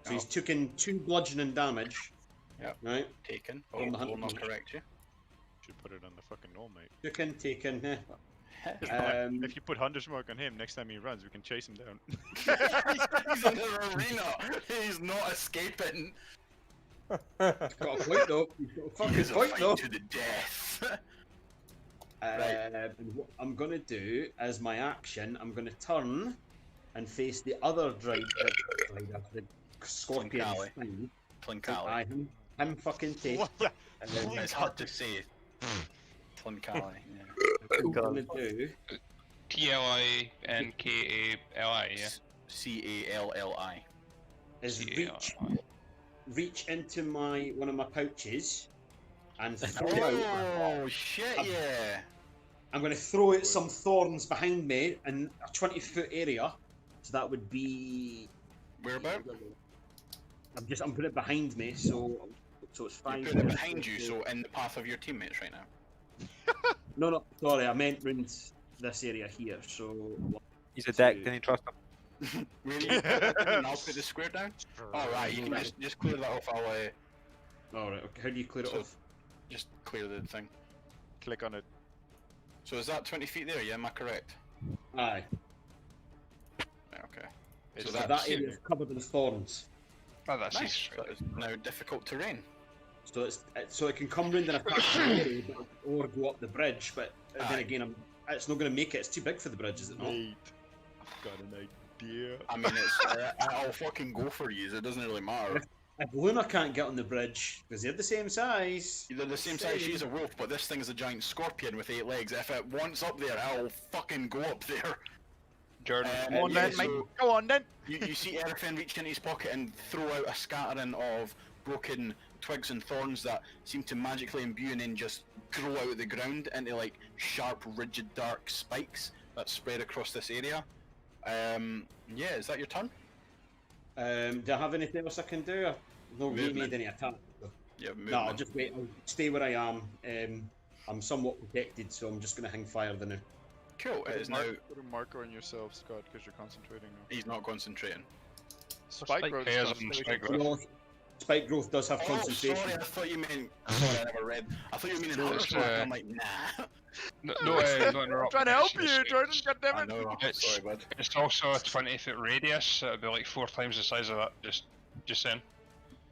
So he's Oh. taken 2 bludgeoning damage. Yep. Right. Taken. On Oh, the will not hunt. correct you. Should put it on the fucking norm, mate. Taken. If you put Hunter's Mark on him, next time he runs, we can chase him down. He's in the arena. He's not escaping. Got a point though. He's got a fucking He's a point fight though. to the death. And what I'm gonna do as my action, I'm gonna turn and face the other the scorpion Tlinkali. thing. Tlinkali. Him fucking take. What the- And then It's hard to say. Tlinkali. Yeah. what I'm gonna do. TLINKALI, yeah. Calli. Is CALI. reach into one of my pouches and throw out. Oh shit! Yeah. I'm going to throw out some thorns behind me in a 20-foot area. So that would be. Where about? I'm putting it behind me. So so it's You 5. put it behind you, so in the path of your teammates right now. No, sorry, I meant round this area here. So He's a dick, didn't trust him. Really? And I'll put the square down. All right, you can just clear that off. all right. Okay. How do you clear it So- off? Just clear the thing. Click on it. So is that 20 feet there? Yeah, am I correct? Aye. Yeah, okay. It's So So that's that area is covered with thorns. Oh, that's nice. easy. That is now difficult terrain. So so it can come round and attack the area, or go up the bridge. But then Aye. again, it's not going to make it. It's too big for the bridge, is it not? Wait, I've got an idea. I mean, I'll fucking go for you. It doesn't really matter. If Luna can't get on the bridge because they're the same size. They're the same size. She's a wolf, but this thing's a giant scorpion with 8 legs. If it wants up there, I'll fucking go up there. Jordan, Go on yeah, then, mate. so Go on then. you see Erfin reach into his pocket and throw out a scattering of broken twigs and thorns that seem to magically imbue and then just grow out of the ground into like sharp, rigid, dark spikes that spread across this area. Yeah, is that your turn? Do I have anything else I can do? I've not really Movement. made any attack. Yeah, movement. No, I'll just wait. I'll stay where I am. I'm somewhat protected, so I'm just going to hang fire the now. Cool. It is now. Put a marker on yourself, Scott, because you're concentrating now. He's not concentrating. Spike growth. Chaos stuff, and so we spike can- growth. No, spike growth does have Oh, concentration. sorry, I thought you meant. Sorry, I never read. I thought you were meaning No, hunter it's, spark. I'm like, nah. No, no I'm interrupt. trying to help It's- you, it's- Jordan. I Goddammit. know. It's, Sorry, bud. it's also a 20-foot radius, so it'd be like 4 times the size of that. Just saying.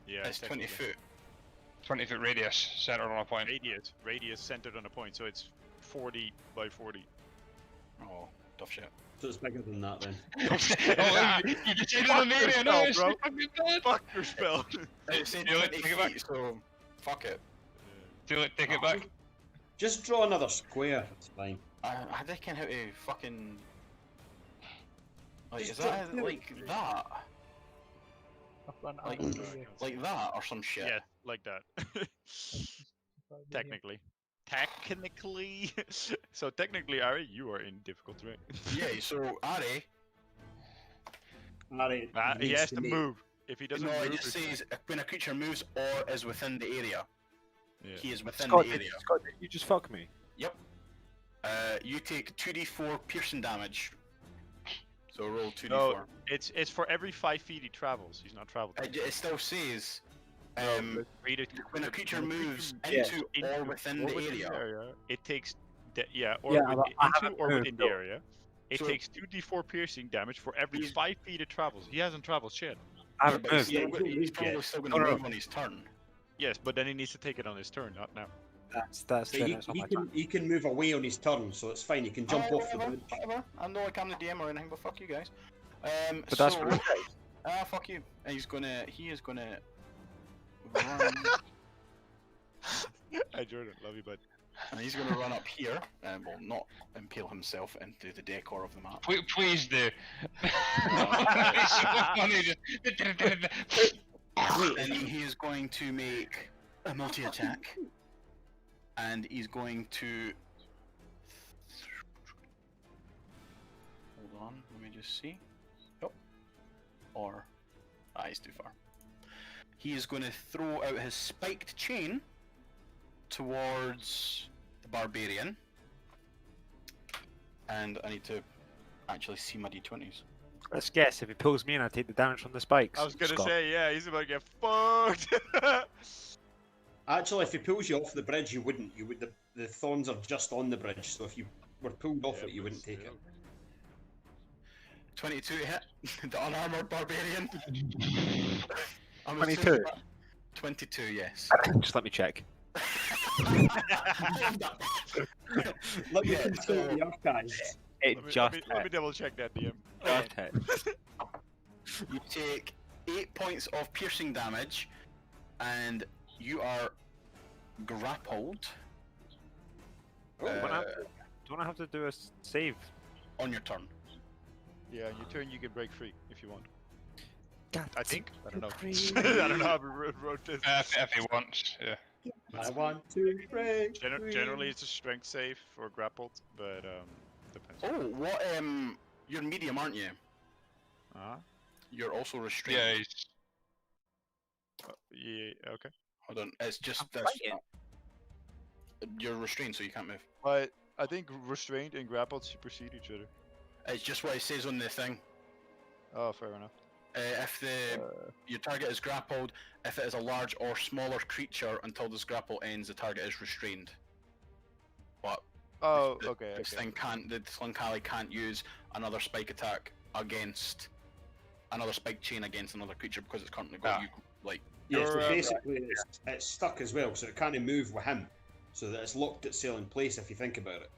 Yeah, It's 20 technically. foot. 20-foot radius, centered on a point. Radius centered on a point, so it's 40 by 40. Oh, tough shit. So it's bigger than that then. Oh, you decided on the area, no, it's bro. fucking bad. Fuck your spell. It said Do it, 20 take it back. feet, so fuck it. Do it, take it back. Just draw another square. It's fine. I reckon how to fucking. Like, Just is that do it. like that? I've run out Like, of area. like that or some shit? Yeah, like that. Technically. Technically. So technically, Ari, you are in difficult terrain. Yeah, so Ari, Alright, He has to move. If he doesn't no, move, it just says when a creature moves or is within the area. yeah. He is within Scott, the area. Scott, did you just fuck me? Yep. You take 2d4 piercing damage. So roll 2d4. No, it's for every 5 feet he travels. He's not traveled. It still says Read it. when a creature moves Yeah. into or within the area. it takes or Yeah, within, but I into haven't or moved, within the though. area. It So- takes 2d4 piercing damage for every He's- 5 feet it travels. He hasn't traveled shit. I Yeah, haven't but moved. Yeah, he's probably still going No, to no. move on his turn. Yes, but then he needs to take it on his turn, not now. That's So the that's not my turn. he can move away on his turn, so it's fine. He can jump off the bridge. Whatever. I'm not like I'm the DM or anything, but fuck you guys. But that's so, for fuck you. And he is gonna run, Hi Jordan, love you, bud. and he's gonna run up here, and will not impale himself into the decor of the map. Please do. It's so funny, just- And he is going to make a multi-attack, and he's going to. Hold on, let me just see. Yep. Or, he's too far. He is going to throw out his spiked chain towards the barbarian, and I need to actually see my d20s. Let's guess. If he pulls me in, I take the damage from the spikes. I was gonna Scott. say, yeah, he's about to get fucked. Actually, if he pulls you off the bridge, you wouldn't. You would. The thorns are just on the bridge, so if you were pulled off it, you wouldn't take it. 22 hit, the unarmored barbarian. I'm 22? assuming that- 22, yes. Just let me check. Let me Yeah, consult so- the archives. It just let me double check that, DM. just hit. You take 8 points of piercing damage, and you are grappled Don't I have to do a save? on your turn. Yeah, on your turn you can break free if you want. God, I think. I don't know. free. I don't know how we wrote this. if he wants, yeah. I want to break. free. Generally, it's a strength save or grappled, but depends. Oh, what, you're medium, aren't you? Uh-huh. You're also restrained. Yeah, he's... Yeah. Okay. Hold on, it's just I'm this. fighting. You're restrained, so you can't move. But I think restrained and grappled supersede each other. It's just what it says on the thing. Oh, fair enough. If your target is grappled, if it is a large or smaller creature, until this grapple ends, the target is restrained. But Oh, the, okay. this okay. thing can't. The Slinkali can't use another spike attack against another spike chain against another creature because it's currently got you like. Yeah, so You're, basically it's stuck as well, so it can't move with him. So that it's locked itself in place if you think about it.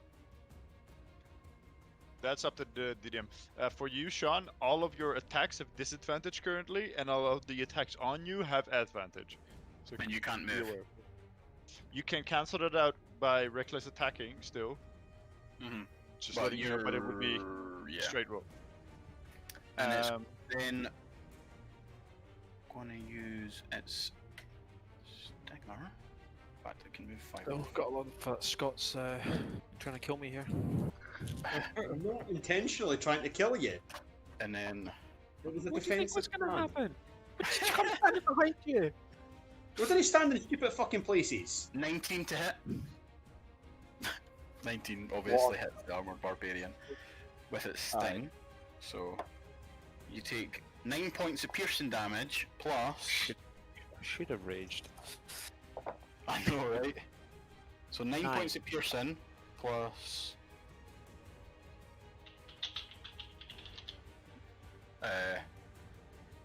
That's up to the DM. For you, Sean, all of your attacks have disadvantage currently, and all of the attacks on you have advantage. So And you can't be move. aware. You can cancel that out by reckless attacking still. Mm-hmm. Just letting you know, but it would be straight roll. And it's then gonna use its stinger. In fact, it can move 5. Oh, got a lot of Scots trying to kill me here. I'm not intentionally trying to kill you. And then It was a What do you think was defensive going to plan. happen? He's coming standing behind you. Where did he stand in stupid fucking places? 19 to hit. 19 obviously hits the armored barbarian with its sting. So you take 9 points of piercing damage plus. I should have raged. I know, right? So 9 Nine. points of piercing plus.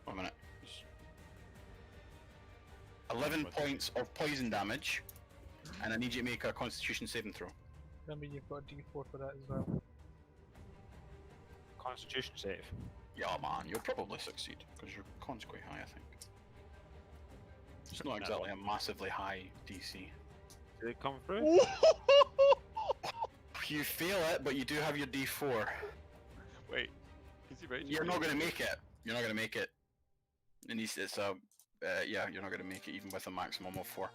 1 minute. 11 points of poison damage, and I need you to make a Constitution saving throw. Remember, you've got a D4 for that as well. Constitution save. Yeah, man, you'll probably succeed because your con's quite high, I think. It's not exactly a massively high DC. Did it come through? You fail it, but you do have your D4. Wait, is he raging? You're not going to make it. You're not going to make it. And it's a, yeah, you're not going to make it even with a maximum of 4.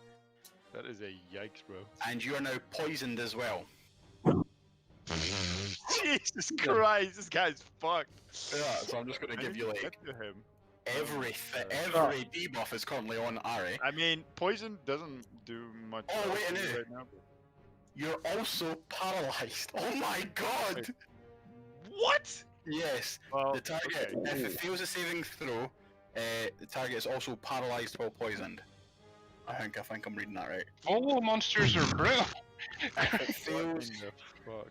That is a yikes, bro. And you are now poisoned as well. Jesus Christ, this guy's fucked. Yeah, so I'm just going to give you like Get to him. every debuff is currently on Ari. I mean, poison doesn't do much. Oh, wait a for you minute. right now. You're also paralyzed. Oh my god! Wait. What? Yes. Well, The target, if it fails a saving throw, the target is also paralyzed while poisoned. I think I'm reading that right. All monsters are brutal. If it fails, Fuck,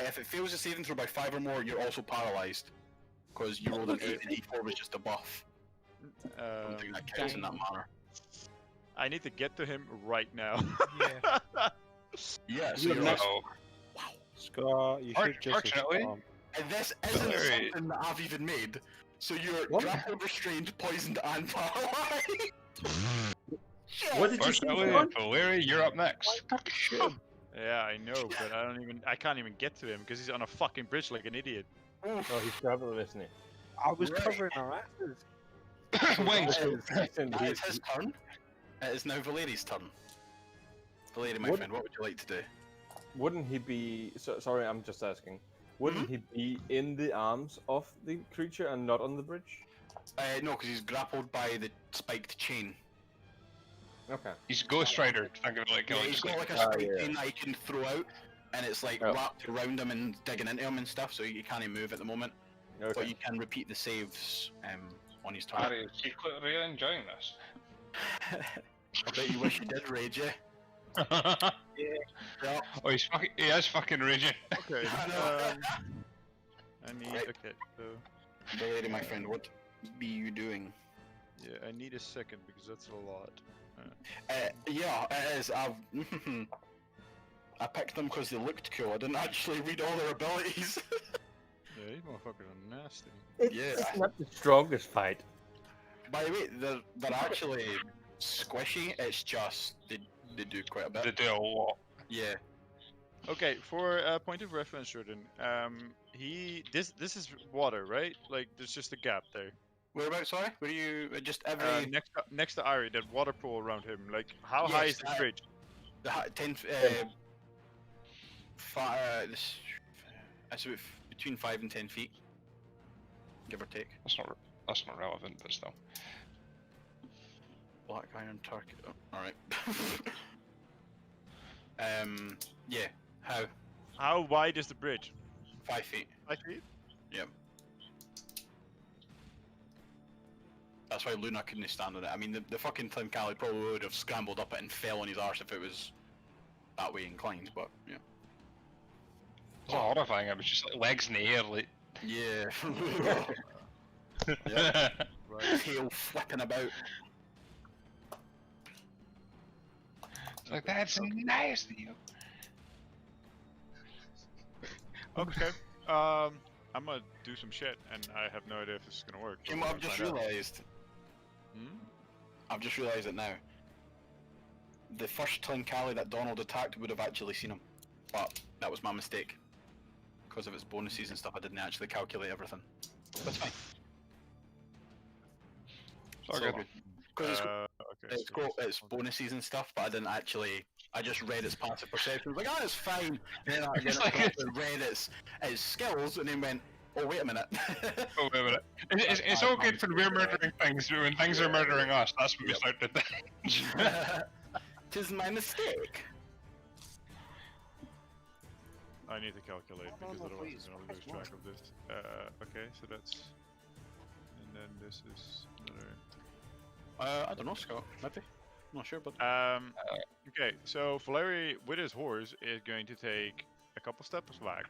if it fails a saving throw by 5 or more, you're also paralyzed. Because you rolled an 8 and D4 was just a buff. I don't think that counts in that manner. I need to get to him right now. Yeah. Yeah, so you're also, Wow. Scott, you should just. Fortunately, and this isn't Very- something that I've even made. So you're What? grappled, restrained, poisoned, and paralyzed. What did you say, fortunately, John? Valeri, you're up next. Yeah, I know, but I can't even get to him because he's on a fucking bridge like an idiot. Oh, he's traveling, isn't he? I was Right. covering our asses. Wings. That is his turn. It is now Valeri's turn. Valeri, my What? friend, what would you like to do? Wouldn't he be? Sorry, I'm just asking. Wouldn't he be in the arms of the creature and not on the bridge? No, because he's grappled by the spiked chain. Okay. He's Ghost Rider. Think of it like Yeah, a he's got like a Ah, spiked yeah. chain that he can throw out, and it's like Oh. wrapped around him and digging into him and stuff, so he can't move at the moment. But Okay. you can repeat the saves on his turn. Harry is secretly really enjoying this. I bet you wish you did rage, eh? Yeah. Oh, he is fucking raging. Okay. I know. I need. Right. Okay. So Valeri, my friend, what be you doing? yeah, I need a second because that's a lot. Yeah, it is. I picked them because they looked cool. I didn't actually read all their abilities. Yeah, these motherfuckers are nasty. Yeah. Not the strongest fight. By the way, they're actually squishy. It's just they do quite a bit. They do a lot. Yeah. Okay, for a point of reference, Jordan. This is water, right? Like there's just a gap there. Whereabouts? Sorry, where are you? Just every Next to Ari, that water pool around him. Like how high Yes, is the bridge? the 10. This. That's about between 5 and 10 feet, give or take. That's not relevant, but still. Black iron target. Oh, alright. Yeah. How? How wide is the bridge? 5 feet. 5 feet? Yep. That's why Luna couldn't stand on it. I mean, the fucking Tim Cali probably would have scrambled up it and fell on his arse if it was that way inclined, but yeah. It's not horrifying, it was just like legs in the air, like. Yeah. Yeah. Right. Tail flipping about. It's like, that's nice, Theo. Okay. I'm gonna do some shit, and I have no idea if this is gonna work. but You know we're what I've gonna just find out. realised? Hmm? I've just realised it now. The first Tlinkali that Donald attacked would have actually seen him. But that was my mistake. Because of its bonuses and stuff, I didn't actually calculate everything. That's fine. It's all good. Because Okay. it's so got this- its bonuses and stuff, but I didn't actually. I just read its passive perception. I was like, oh, it's fine. And then I read its skills and then went, oh, wait a minute. Oh, wait a minute. It's all good when we're murdering things, but when things are murdering us, that's when we start to think. Tis my mistake. I need to calculate because otherwise I'm gonna lose track of this. Okay, so that's, and then this is another. I don't know, Scott. Maybe. I'm not sure, but. Okay, so Valeri with his horse is going to take a couple steps back,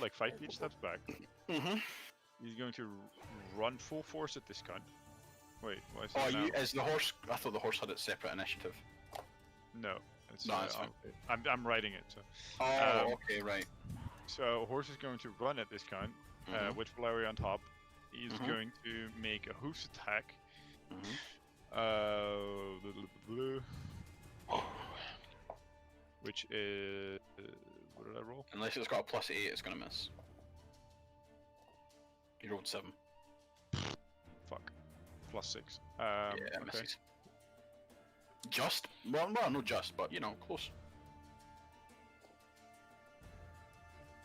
like 5 feet steps back. Mhm. He's going to run full force at this cunt. Wait, why is Oh, it now? is the horse? I thought the horse had its separate initiative. No, it's No, it's fine. I'm writing it. So. Oh, okay, right. So horse is going to run at this cunt Mhm. with Valeri on top. He's Mhm. going to make a hoof attack. Mhm. Which is what did I roll? Unless it's got a +8, it's gonna miss. You rolled 7. Fuck. +6. Yeah, it okay. misses. Just? Well, not just, but you know, close.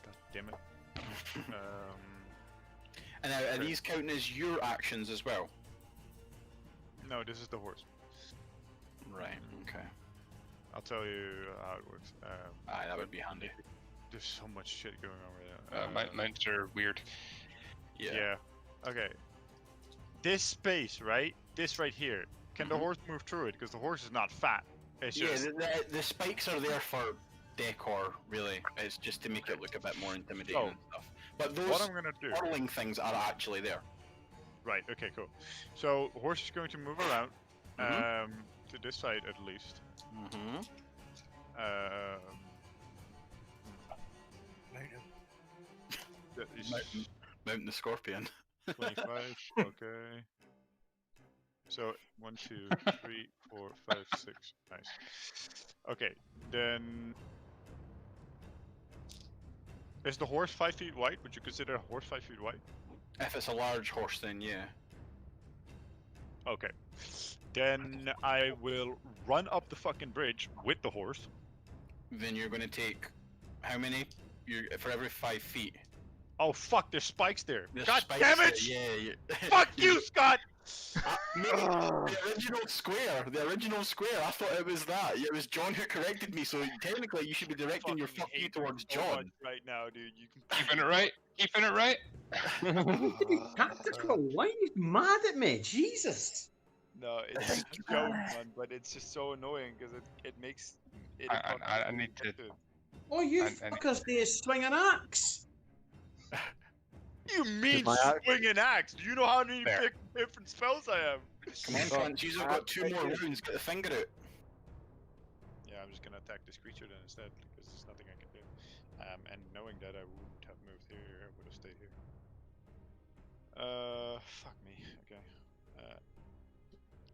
God damn it. And now, are these counting as your actions as well? No, this is the horse. Right. Okay. I'll tell you how it works. Aye, that would be handy. There's so much shit going on right now. Mounts are weird. Yeah. Okay. This space, right? This right here. Can the Mhm. horse move through it? Because the horse is not fat. It's Yeah, just the spikes are there for decor, really. It's just to make it look a bit more intimidating So, and stuff. But what those I'm gonna do. whirling things are actually there. Right. Okay. Cool. So horse is going to move around. Mhm. To this side at least. Mm-hmm. That is Mountain the Scorpion. 25. Okay. So 1, 2, 3, 4, 5, 6. Nice. Okay. Then is the horse 5 feet wide? Would you consider a horse 5 feet wide? If it's a large horse, then yeah. Okay. Then I will run up the fucking bridge with the horse. Then you're going to take how many? For every 5 feet. Oh fuck! There's spikes there. There's God spikes damn there, it! Yeah. Fuck you, Scott! The original square. The original square. I thought it was that. It was John who corrected me. So technically, you should be directing your Fucking fuck you hate towards so much John. right now, dude. You can Keeping it right? Keeping it right? Tactical, why are you mad at me? Jesus! No, it's just a joke, man. But it's just so annoying because it makes it. I need to. Oh, you And- fuckers do swing an axe! You mean my axe- swing an axe? Do you know how many Fair. different spells I have? Come on, Clance. You've got 2 more rounds. Get the finger out. Yeah, I'm just gonna attack this creature then instead because there's nothing I can do. And knowing that I wouldn't have moved here, I would have stayed here. Fuck me. Okay.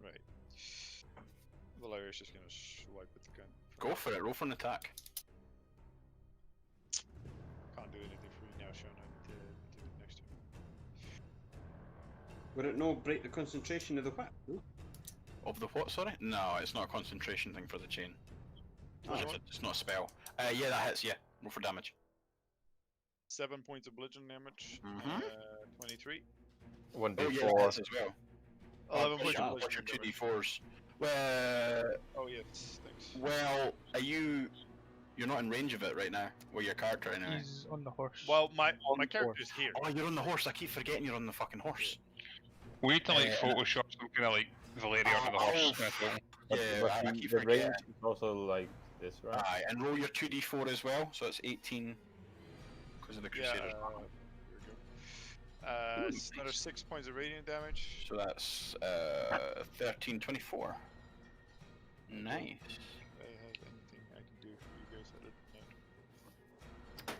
Right. Valeria's just gonna swipe with the gun. Go for it. Roll for an attack. Can't do anything for you now, Sean. I did it next turn. Would it not break the concentration of the whip? Of the what? Sorry. No, it's not a concentration thing for the chain. Oh. It's not a spell. Yeah, that hits. Yeah. Roll for damage. 7 points of bludgeon damage. Mhm. 23. 1d4. Oh yeah, that hits as well. 11 plus points your, of plus your bludgeon 2 damage. d4s. Well, Oh yes, thanks. well, are you? You're not in range of it right now. Well, your character anyway. He's on the horse. Well, my On character's here. Oh, you're on the horse. I keep forgetting you're on the fucking horse. We need to like Uh, Photoshop some kind of like Valeria onto the Oh, horse. But, Yeah, but I the, keep the range forgetting. is also like this, right? Aye, and roll your 2d4 as well, so it's 18 because of the Yeah. Crusaders. Here we go. It's another 6 points of radiant damage. So that's 13, 24. Nice. If I have anything I can do for you guys other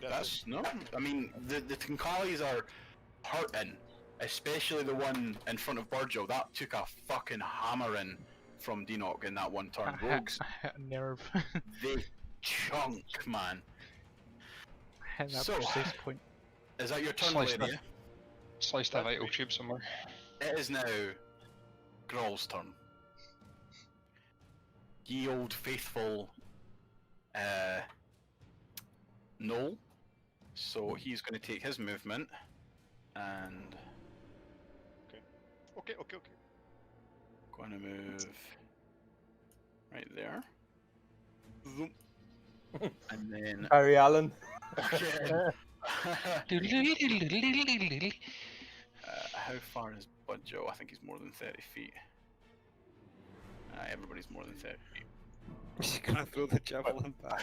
than that. That's no. I mean, the Tinkalis are hurting, especially the one in front of Burjo. That took a fucking hammering from Dinok in that one turn. Rogues, I hit a nerve. they chunk, man. I hit that So, precise point. Is that your turn, Sliced Valeria? Sliced a vital tube somewhere. It is now Groll's turn. Ye old faithful Noel. So he's going to take his movement and Okay. going to move right there. Zoom. And then Barry Allen. again. How far is Budjo? I think he's more than 30 feet. Everybody's more than 30 feet. He's gonna throw the javelin back.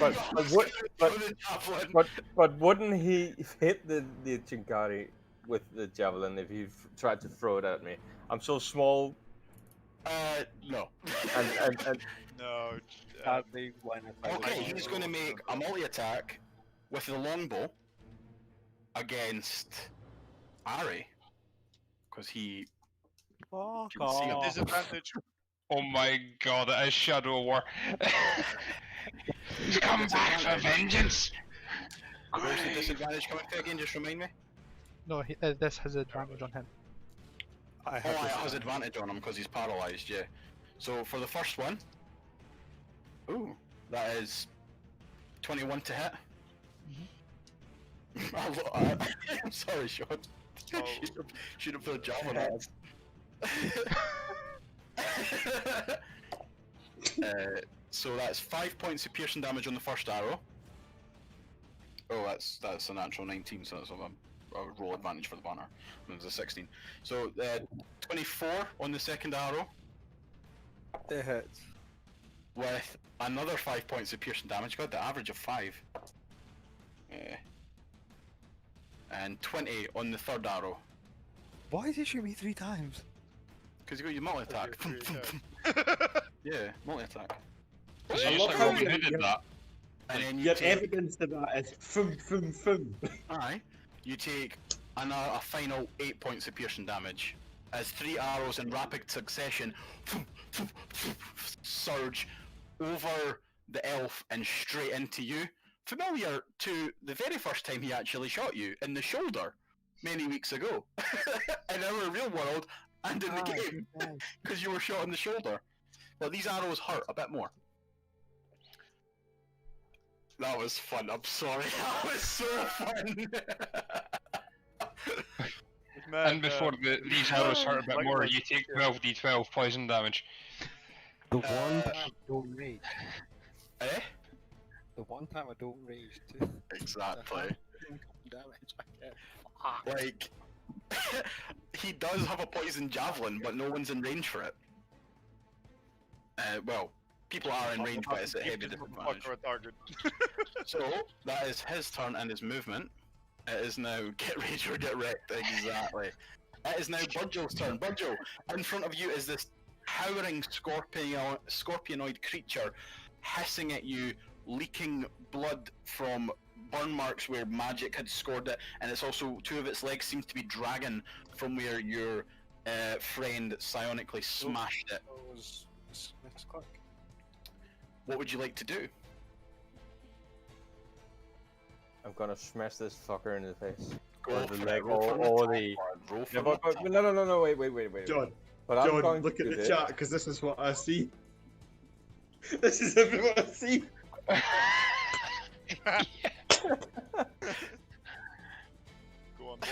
But wouldn't he hit the Chinkari with the javelin if he tried to throw it at me? I'm so small. No. And No. Sadly, when I Okay, he's going to make a multi-attack with the longbow against Ari. Because he Fuck can see him. off. Disadvantage. Oh my god, it is Shadow War. He's come back for vengeance! Where's the disadvantage coming to again? Just remind me. No, this has advantage on him. I Oh, have it has advantage on him because he's paralyzed, yeah. So for the first one, ooh, that is 21 to hit. I'm sorry, Sean. Oh. Should have put a javelin on us. So that's 5 points of piercing damage on the first arrow. Oh, that's a natural 19, so that's a roll advantage for the banner. And it's a 16. So 24 on the second arrow. It hits. With another 5 points of piercing damage. God, the average of 5. And 20 on the third arrow. Why did you shoot me 3 times? Because you got your multi-attack. Yeah, multi-attack. I love how you did that. And then Your evidence of that is fum. Aye. You take a final 8 points of piercing damage. As 3 arrows in rapid succession surge over the elf and straight into you. Familiar to the very first time he actually shot you in the shoulder many weeks ago. In our real world and in the game. Because you were shot in the shoulder. But these arrows hurt a bit more. That was fun, I'm sorry. That was so fun! And before these arrows hurt a bit more, you take 12d12 poison damage. The one time I don't rage. Eh? The one time I don't rage too. Exactly. Damage I get. Like, he does have a poison javelin, but no one's in range for it. Well, people are in range, but it's a heavy disadvantage. So, that is his turn and his movement. It is now get rage or get wrecked, exactly. It is now Burjo's turn. Burjo, in front of you is this howling scorpionoid creature hissing at you, leaking blood from burn marks where magic had scored it, and it's also, 2 of its legs seem to be dragging from where your friend psionically smashed it. What would you like to do? I'm gonna smash this fucker in the face. Go Or for the it, leg, roll for an or attack, the. lad, roll for Yeah, an but attack. no, wait. John, But I'm going look to at do the this. chat, because this is what I see. This is everyone I see. Go on, boy.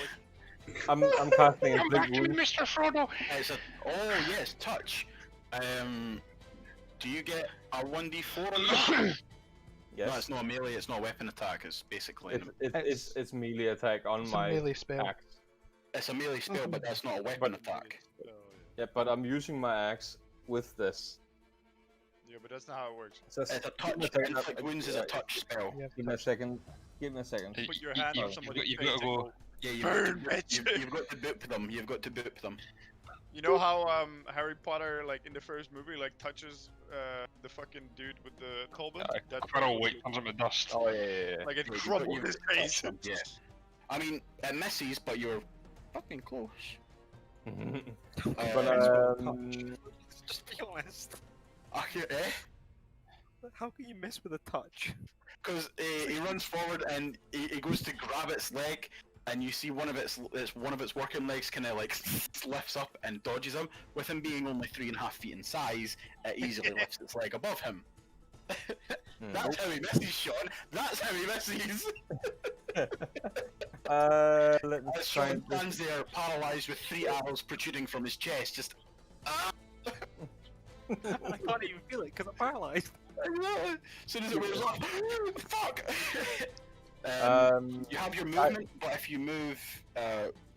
I'm casting a Come big back to me, wound. Mr. Frodo! It's a, oh yes, touch. Do you get a 1d4 on that? Yes. No, it's not a melee, it's not a weapon attack, it's basically... It's melee attack on It's my a melee spell. axe. It's a melee spell, but that's not a weapon attack. Yeah, but I'm using my axe with this. Yeah, but that's not how it works. It says- It's a give me touch, second, inflict wounds is a touch spell. Yeah, Give me a second. Give me a second. Put your hand on somebody's you've face got to and go. go. Yeah, Burn, bitch! you've got to boop them, you've got to boop them. You know how Harry Potter, like in the first movie, like touches the fucking dude with the colbin? That's Quirrell White turns into dust. Oh yeah. like it Yeah, crumbled his face. Yeah. I mean, it misses, but you're fucking close. But Just be honest. Eh? How can you miss with a touch? Because he runs forward and he goes to grab its leg, and you see one of its working legs kind of like lifts up and dodges him. With him being only 3.5 feet in size, it easily lifts its leg above him. That's how he misses, Sean. That's how he misses. let me As try Sean and stands there, paralyzed with 3 arrows protruding from his chest, just. I can't even feel it because I'm paralyzed. As soon as it wears off, fuck. You have your movement, but if you move,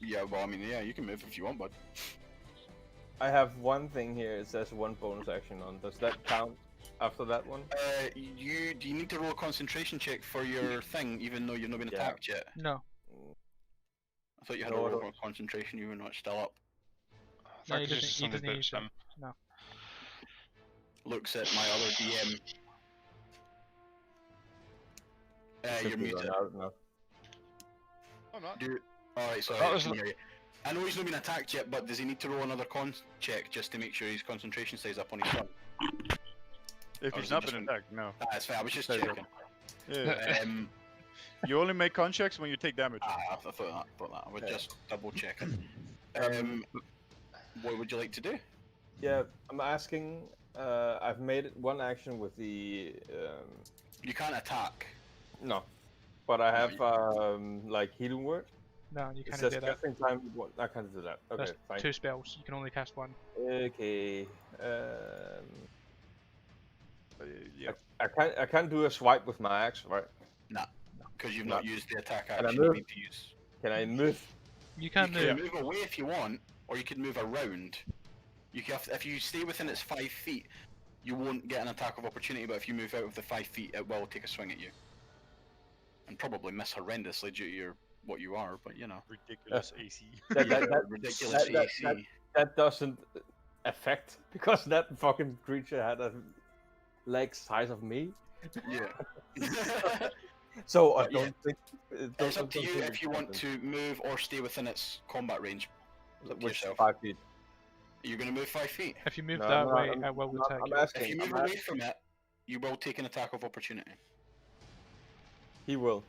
yeah, well, I mean, yeah, you can move if you want, bud. I have one thing here. It says one bonus action on. Does that count after that one? Do you need to roll a concentration check for your thing, even though you've not been attacked yet? No. I thought you had to roll for concentration. You were not still up. No, he doesn't need to. No. Looks at my other DM. You're muted. No. I'm not. Alright, sorry, I can hear you. I know he's not been attacked yet, but does he need to roll another con check just to make sure his concentration stays up on his front? If he's not been attacked, no. That's fair, I was just checking. Yeah. You only make con checks when you take damage. I thought that. I was just double checking. What would you like to do? Yeah, I'm asking. I've made one action with the. You can't attack. No, but I have like healing word. No, you It can't says do that. casting time. I can't do that. Okay, That's fine. 2 spells. You can only cast 1. Okay. Yeah. I can't do a swipe with my axe, right? Nah, because you've not used the attack Can I action you move? need to use. Can I move? You can You can move. move away if you want, or you can move around. You can if you stay within its 5 feet, you won't get an attack of opportunity. But if you move out of the 5 feet, it will take a swing at you, and probably miss horrendously due to your what you are. But you know, Ridiculous AC. ridiculous AC. That doesn't affect because that fucking creature had a leg size of me. Yeah. So I But don't think It's up to you if you want to move or stay within its combat range. It's up to Which yourself. 5 feet? You're going to move 5 feet. If you move No, that no, way, I'm- it will no, attack I'm you. asking. If you move I'm away asking. from it, you will take an attack of opportunity. He will.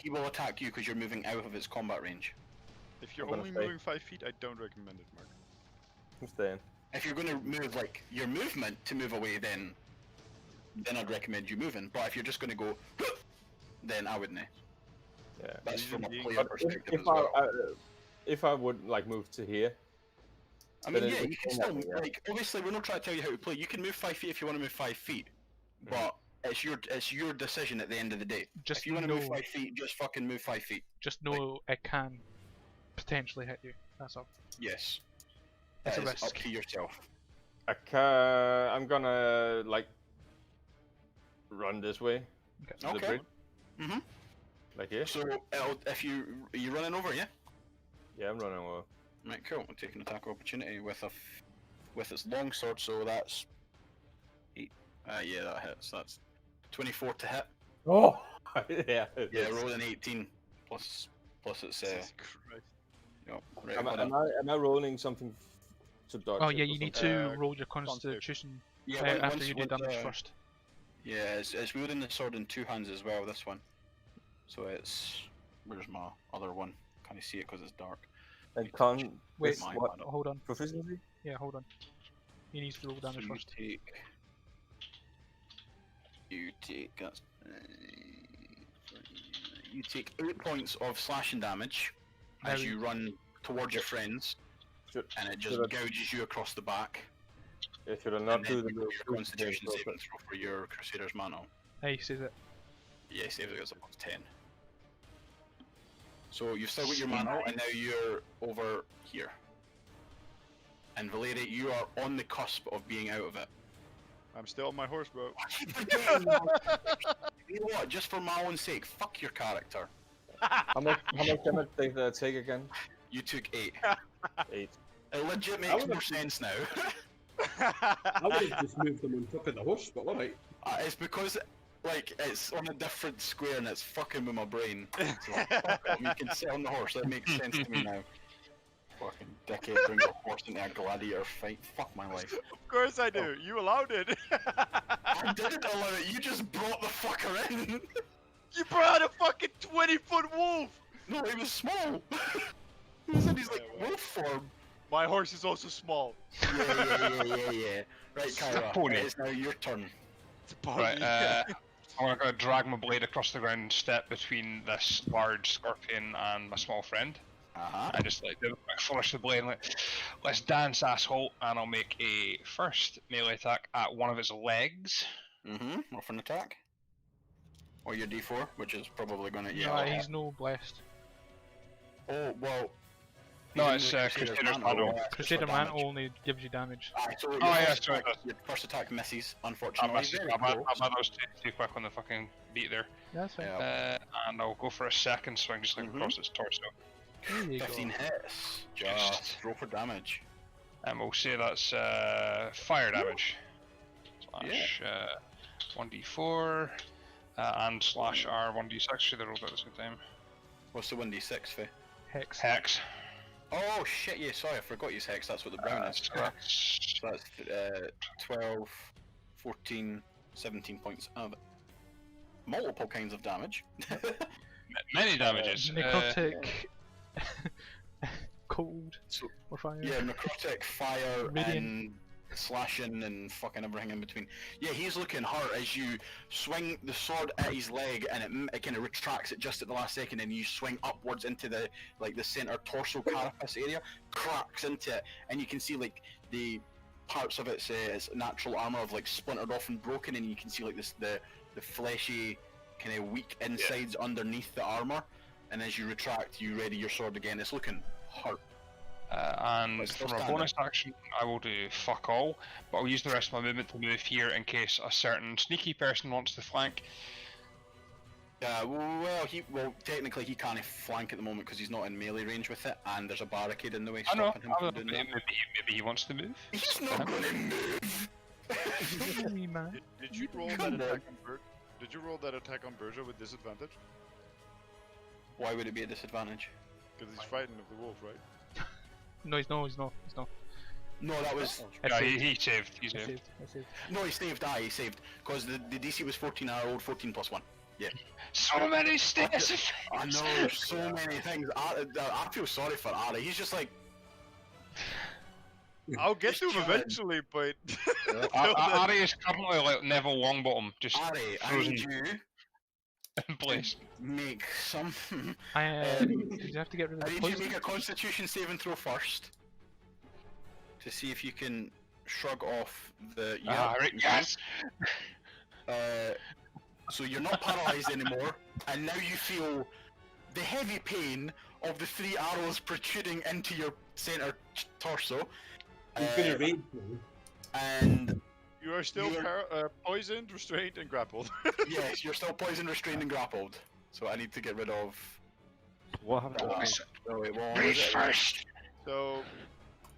He will attack you because you're moving out of its combat range. If you're I'm gonna only stay. moving 5 feet, I don't recommend it, Mark. I'm staying. If you're going to move like your movement to move away, then I'd recommend you moving. But if you're just going to go, then I wouldn't. Yeah. That's from a But player But perspective if as well. if I would like move to here, I mean, then yeah, it you can would still change that, yeah. like. Obviously, we're not trying to tell you how to play. You can move 5 feet if you want to move 5 feet, but it's your decision at the end of the day. Just If you want to move know- 5 feet, just fucking move 5 feet. Just know it can potentially hit you. That's all. Yes. It's a That is up risk. to yourself. I'm gonna like run this way. To the Okay. bridge, Mhm. like here. So if you're running over, yeah. Yeah, I'm running over. Right, cool. We'll take an attack of opportunity with with its long sword. So that's 8. Yeah, that hits. That's 24 to hit. Oh, yeah. Yeah, roll an 18 plus it's Jesus Christ. Yep, right, Am hold on. I rolling something to dodge? Oh it yeah, or you need something? to roll your Constitution. constitution Yeah, after once- you do once, damage first. Yeah, it's wielding the sword in 2 hands as well, this one. So it's... Where's my other one? Can't see it because it's dark. And con. Wait, this what? hold on. Proficiency? Yeah, hold on. He needs to roll So damage you first. take... That's... You take 8 points of slashing damage as Now you run towards your friends, Should- and it just should I- gouges you across the back. Yeah, should I And not then do the you little your boost Constitution thing saving throw for your Crusader's Mana. Hey, says it. Yeah, save it as a plus 10. So you've still got your mana, and now you're over here. And Valeri, you are on the cusp of being out of it. I'm still on my horse, bro. You know what? Just for my own sake, fuck your character. How much damage did I take again? You took 8. 8. It legit I makes would've- more sense now. I would have just moved them on top of the horse, but alright. It's because, like, it's on a different square and it's fucking with my brain. So, fuck off, you can sit on the horse, that makes sense to me now. Fucking dickhead brings a horse into a gladiator fight. Fuck my life. Of course I do. You allowed it. I didn't allow it, you just brought the fucker in! You brought a fucking 20-foot wolf. No, he was small! He was in his, like, wolf form. My horse is also small. Yeah. Right, Kyra, Pony. it's now your turn. It's a pony. Right, I'm gonna drag my blade across the ground and step between this large scorpion and my small friend. I just like do a quick flourish the blade and like, let's dance, asshole, and I'll make a first melee attack at one of its legs. Off an attack. Or your d4, which is probably gonna, No, he's no blessed. Oh, well... No, even it's though Crusader's Mantle, Mantle. it's just Crusader for Mantle damage. only gives you damage. So your yeah, first sorry, attack- your first attack misses, I unfortunately. missed it. Very I close. was too quick on the fucking beat there. That's fine. Yeah. And I'll go for a second swing just like across its torso. There you 15 go. hits. Just roll for damage. And we'll say that's fire damage. Slash 1d4 and slash R1d6. Should I roll that at the same time? What's the 1d6 for? Hex. Hex. Oh shit, yeah, sorry, I forgot you hex, that's what the brown is. So that's 12, 14, 17 points of multiple kinds of damage. Many damages. Necrotic. Cold. So, Or fire. yeah, necrotic, fire, Radiant. and slashing, and fucking everything in between. Yeah, he's looking hurt as you swing the sword at his leg, and it kind of retracts it just at the last second, and you swing upwards into the center torso carapace area, cracks into it, and you can see like the parts of its natural armor have like splintered off and broken, and you can see like the fleshy kind of weak insides underneath the armor, and as you retract, you ready your sword again. It's looking hurt. And But still for a standing. bonus action, I will do fuck all, but I'll use the rest of my movement to move here in case a certain sneaky person wants to flank. Well, technically he can't flank at the moment because he's not in melee range with it, and there's a barricade in the way I know, stopping him from doing that. maybe he wants to move. He's not going to move. Hey, man. Did you roll that Come attack on. on Did you roll that attack on Berger with disadvantage? Why would it be a disadvantage? Because he's frightened of the wolf, right? No, he's not. No, that was Yeah, he saved. He I saved. saved. I saved. no. He saved. He saved because the DC was 14. I rolled 14 plus 1. Yeah. So many status effects. I know. There's so many things. I feel sorry for Ari. He's just like. I'll get Just to him chilling. eventually, but Ari is currently like Neville Longbottom, just Ari, I frozen need you in place. make some. Did you have to get rid I of the need you to poison? make a Constitution saving throw first to see if you can shrug off the. Right, yes. So you're not paralyzed anymore, and now you feel the heavy pain of the 3 arrows protruding into your center torso. He's gonna rage now. And you are still You're- poisoned, restrained, and grappled. yes, you're still poisoned, restrained, and grappled. So I need to get rid of. What happened? Oh wait, what Read was it? first. So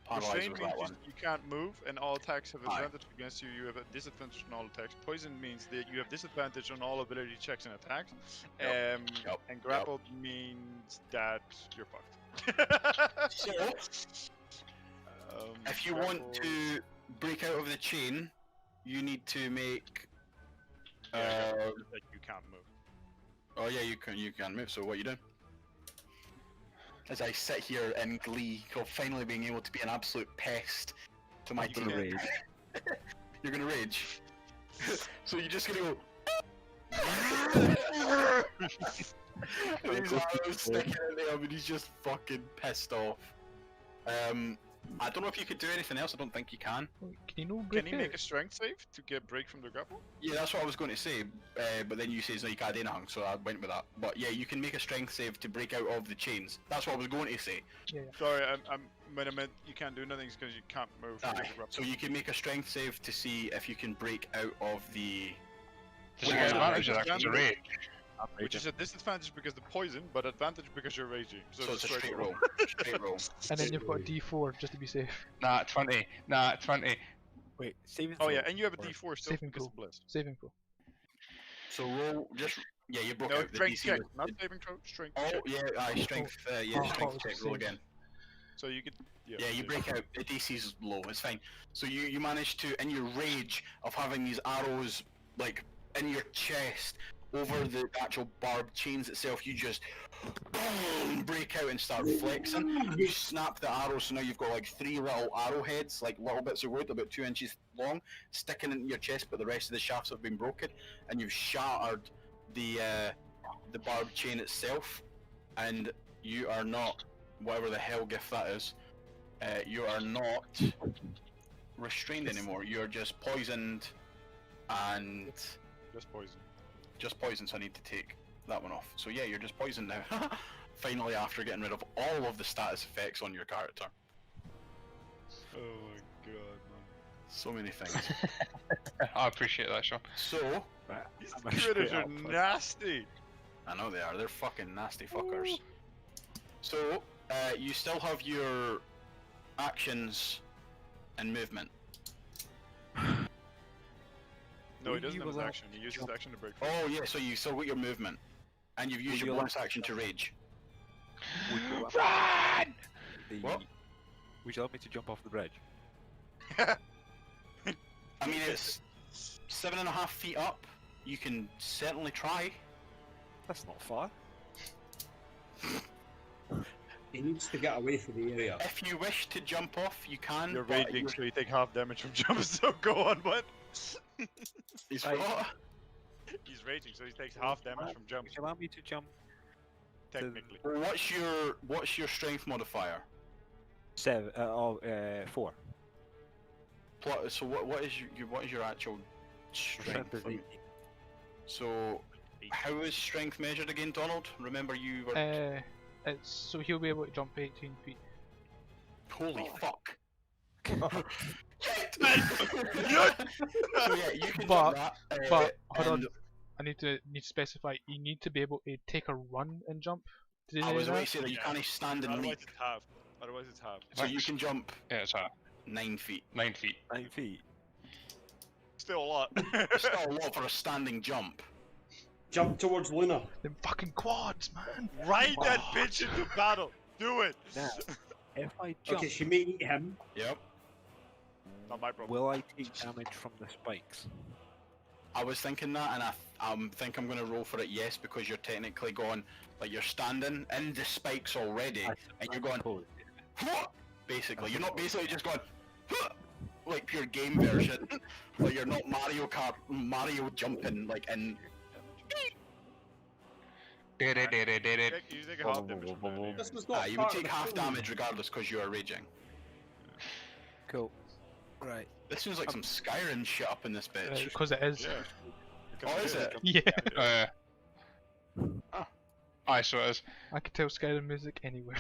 Paralyzed restrained was means that one. you can't move, and all attacks have Aye. advantage against you. You have a disadvantage on all attacks. Poison means that you have disadvantage on all ability checks and attacks. Yep, And grappled means that you're fucked. So if you want to break out of the chain, you need to make. that you can't move. Oh yeah, you can move. So what are you doing? As I sit here in glee of finally being able to be an absolute pest to my team. Rage. You're gonna rage. So you're just gonna go. And he's sticking in there, and he's just fucking pissed off. I don't know if you could do anything else. I don't think you can. Can you no break Can he make out? a strength save to get break from the grapple? Yeah, that's what I was going to say. But then you say no, you can't do anything, so I went with that. But yeah, you can make a strength save to break out of the chains. That's what I was going to say. Sorry, when I meant you can't do nothing because you can't move from the Aye. grapple. So you can make a strength save to see if you can break out of the. Does he get Yeah. advantage of that because of rage? Which is a disadvantage because of the poison, but advantage because you're raging. So it's a straight roll. Straight roll. And then you've got a D4 just to be safe. Nah, 20. Nah, 20. Wait, saving Oh yeah, throw and you have a or- D4 still Saving because throw. of bliss. Saving throw. So roll just. Yeah, you broke No, out. The strength DC check, was- not saving throw, strength Oh check. yeah, strength. Yeah, Oh, strength it's check. a Roll save. again. So you get. Yeah, you break out. The DC's low. It's fine. So you manage to, in your rage of having these arrows like in your chest over the actual barbed chains itself, you just boom, break out and start flexing. You snap the arrow, so now you've got like 3 little arrowheads, like little bits of wood, about 2 inches long, sticking into your chest, but the rest of the shafts have been broken, and you've shattered the barbed chain itself, and you are not, whatever the hell gift that is, you are not restrained anymore. You're just poisoned, and Just poison. just poison, so I need to take that one off. So yeah, you're just poisoned now. Finally, after getting rid of all of the status effects on your character. Oh my god, man. So many things. I appreciate that, Sean. So, These I'm a critters straight are up pussy. nasty. I know they are, they're fucking nasty fuckers. So, you still have your actions and movement. No, Will he doesn't you have his allow action. He uses his action to break. Oh yeah, so you still got your movement. And you've used Would your you allow- bonus action to rage. Would you allow Run! the- What? Would you allow me to jump off the bridge? I mean, it's 7.5 feet up. You can certainly try. That's not far. He needs to get away from the area. If you wish to jump off, you can. You're but raging, so you take half damage from jump. So go on, what? He's Right. what? He's raging, so he takes half damage from jump. Would you allow me to jump Technically. Well, what's your strength modifier? 4? So what is your actual strength? Strength is Let me- 18. So how is strength measured again, Donald? Remember you were. It's so he'll be able to jump 18 feet. Holy fuck! Yes! So yeah, you can But- jump that. But hold on, and I need to specify. You need to be able to take a run and jump. To do I was that. going to say that you Yeah. can't stand and Otherwise leap. it's half. Otherwise it's half. So you can jump Yeah, it's 9 feet. 9 feet. 9 feet. Still a lot. It's still a lot for a standing jump. Jump towards Luna. Them fucking quads, man. Ride that bitch into battle. Do it. Now, if I jump, Okay, she may eat him. Yep. Not my problem. will I take damage from the spikes? I was thinking that, and I think I'm going to roll for it yes, because you're technically going, like you're standing in the spikes already, and you're going, Suppose. "Huh!" basically. You're not basically just going, "Huh!" like pure game version. Like you're not Mario jumping, like in. You take half damage from that anyway. This was not You would part take of the half plan. damage regardless because you are raging. Cool. Right. This seems like some Skyrim shit up in this bitch. Because it is. Yeah. Oh, is it? Yeah. Aye, so it is. I could tell Skyrim music anywhere.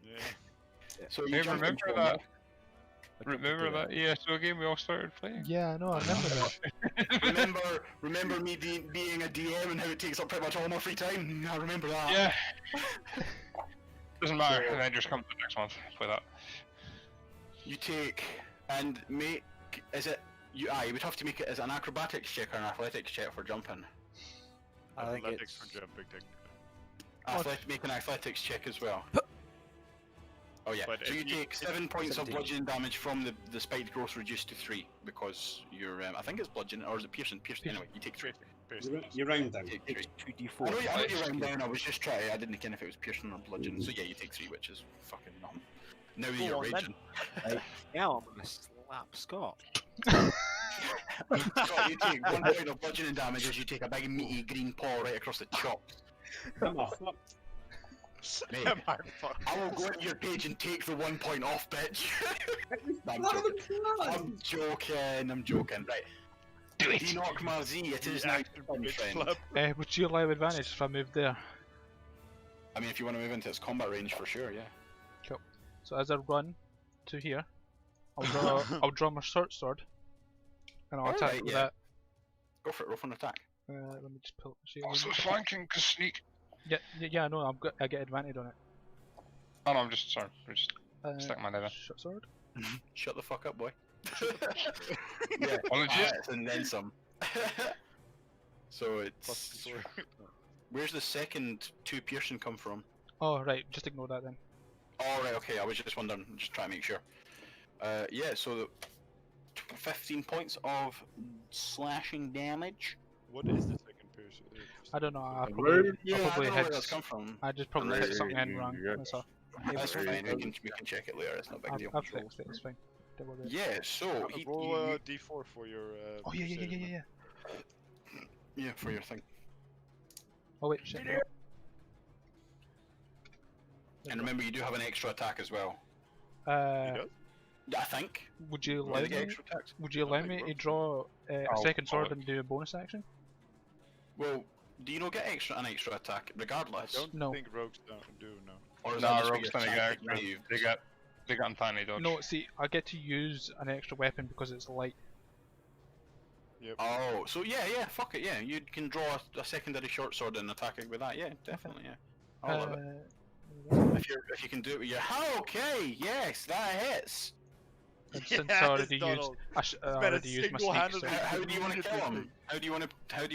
Yeah. So Hey, you jump remember into that? I jumped Remember into that ESO game we all started playing? Yeah, I know. I remember that. remember me being a DM and how it takes up pretty much all my free time? I remember that. Yeah. Doesn't matter. Avengers comes next month. Play that. You take and make. Is it? You would have to make it as an acrobatics check or an athletics check for jumping. I think Athletics it's for jumping, technically. Make an athletics check as well. Oh yeah. But So if you you- take 7 points of 17. bludgeoning damage from the spiked growth reduced to 3 because you're. I think it's bludgeoning or is it piercing? Piercing. Anyway, you take 3. You round down. Take 3. it's I 2d4. know you round down. I was just trying. I didn't care if it was piercing or bludgeoning. So yeah, you take 3, which is fucking numb. Now that you're on, then. raging. Now I'm gonna slap Scott. Scott, you take 1 point of bludgeoning damage as you take a big meaty green paw right across the chops. Come on, fuck. Mate, Am I fucked? I will go into your page and take the 1 point off, bitch. No, I'm Part of joking. the plan. I'm joking. I'm joking. Right. Do it! Enoch Marzi, it is The now action fun, bitch friend. club. Would you allow advantage if I moved there? I mean, if you want to move into its combat range, for sure, yeah. Cool. So as I run to here, I'll draw my short sword, and I'll attack Alright, with yeah. that. Go for it. Roll for an attack. Let me just pull up the shield. Also flanking, cause sneak. Yeah, no, I get advantage on it. Oh no, I'm just sorry. I'm just stick my knife in. Short sword. Shut the fuck up, boy. Yeah, Apologies. and then some. So Plus it's... before. Where's the second 2 piercing come from? Oh right, just ignore that then. Oh, right, okay, I was just wondering, just trying to make sure. Yeah, so 15 points of slashing damage. What is the second person? I don't know. I Yeah, probably I don't know had. where that's come from. I just probably hit something in wrong. That's all. That's fine, we can check it later, it's not a big deal. I've fixed it. It's fine. Double it. Yeah, so Roll a d4 for your. Oh yeah. Yeah, for your thing. Oh wait, shit. And remember, you do have an extra attack as well. He does? I think. Would you Do allow they get me? extra attacks? Would you allow me to draw a I'll- second sword I'll- and do a bonus action? Well, do you not get an extra attack I regardless? don't No. think rogues do, no. Or is that Nah, just rogues what don't you're get trying to extra. do? They got untimely dodge. No, see, I get to use an extra weapon because it's light. Yep. Oh, so yeah, fuck it, yeah. You can draw a secondary short sword and attack it with that, yeah, definitely, yeah. I love it. If you can do it with your... Okay, yes, that hits! And since I already used, Donald. I already used my sneak. single-handedly- So, How do you want to kill him? How do you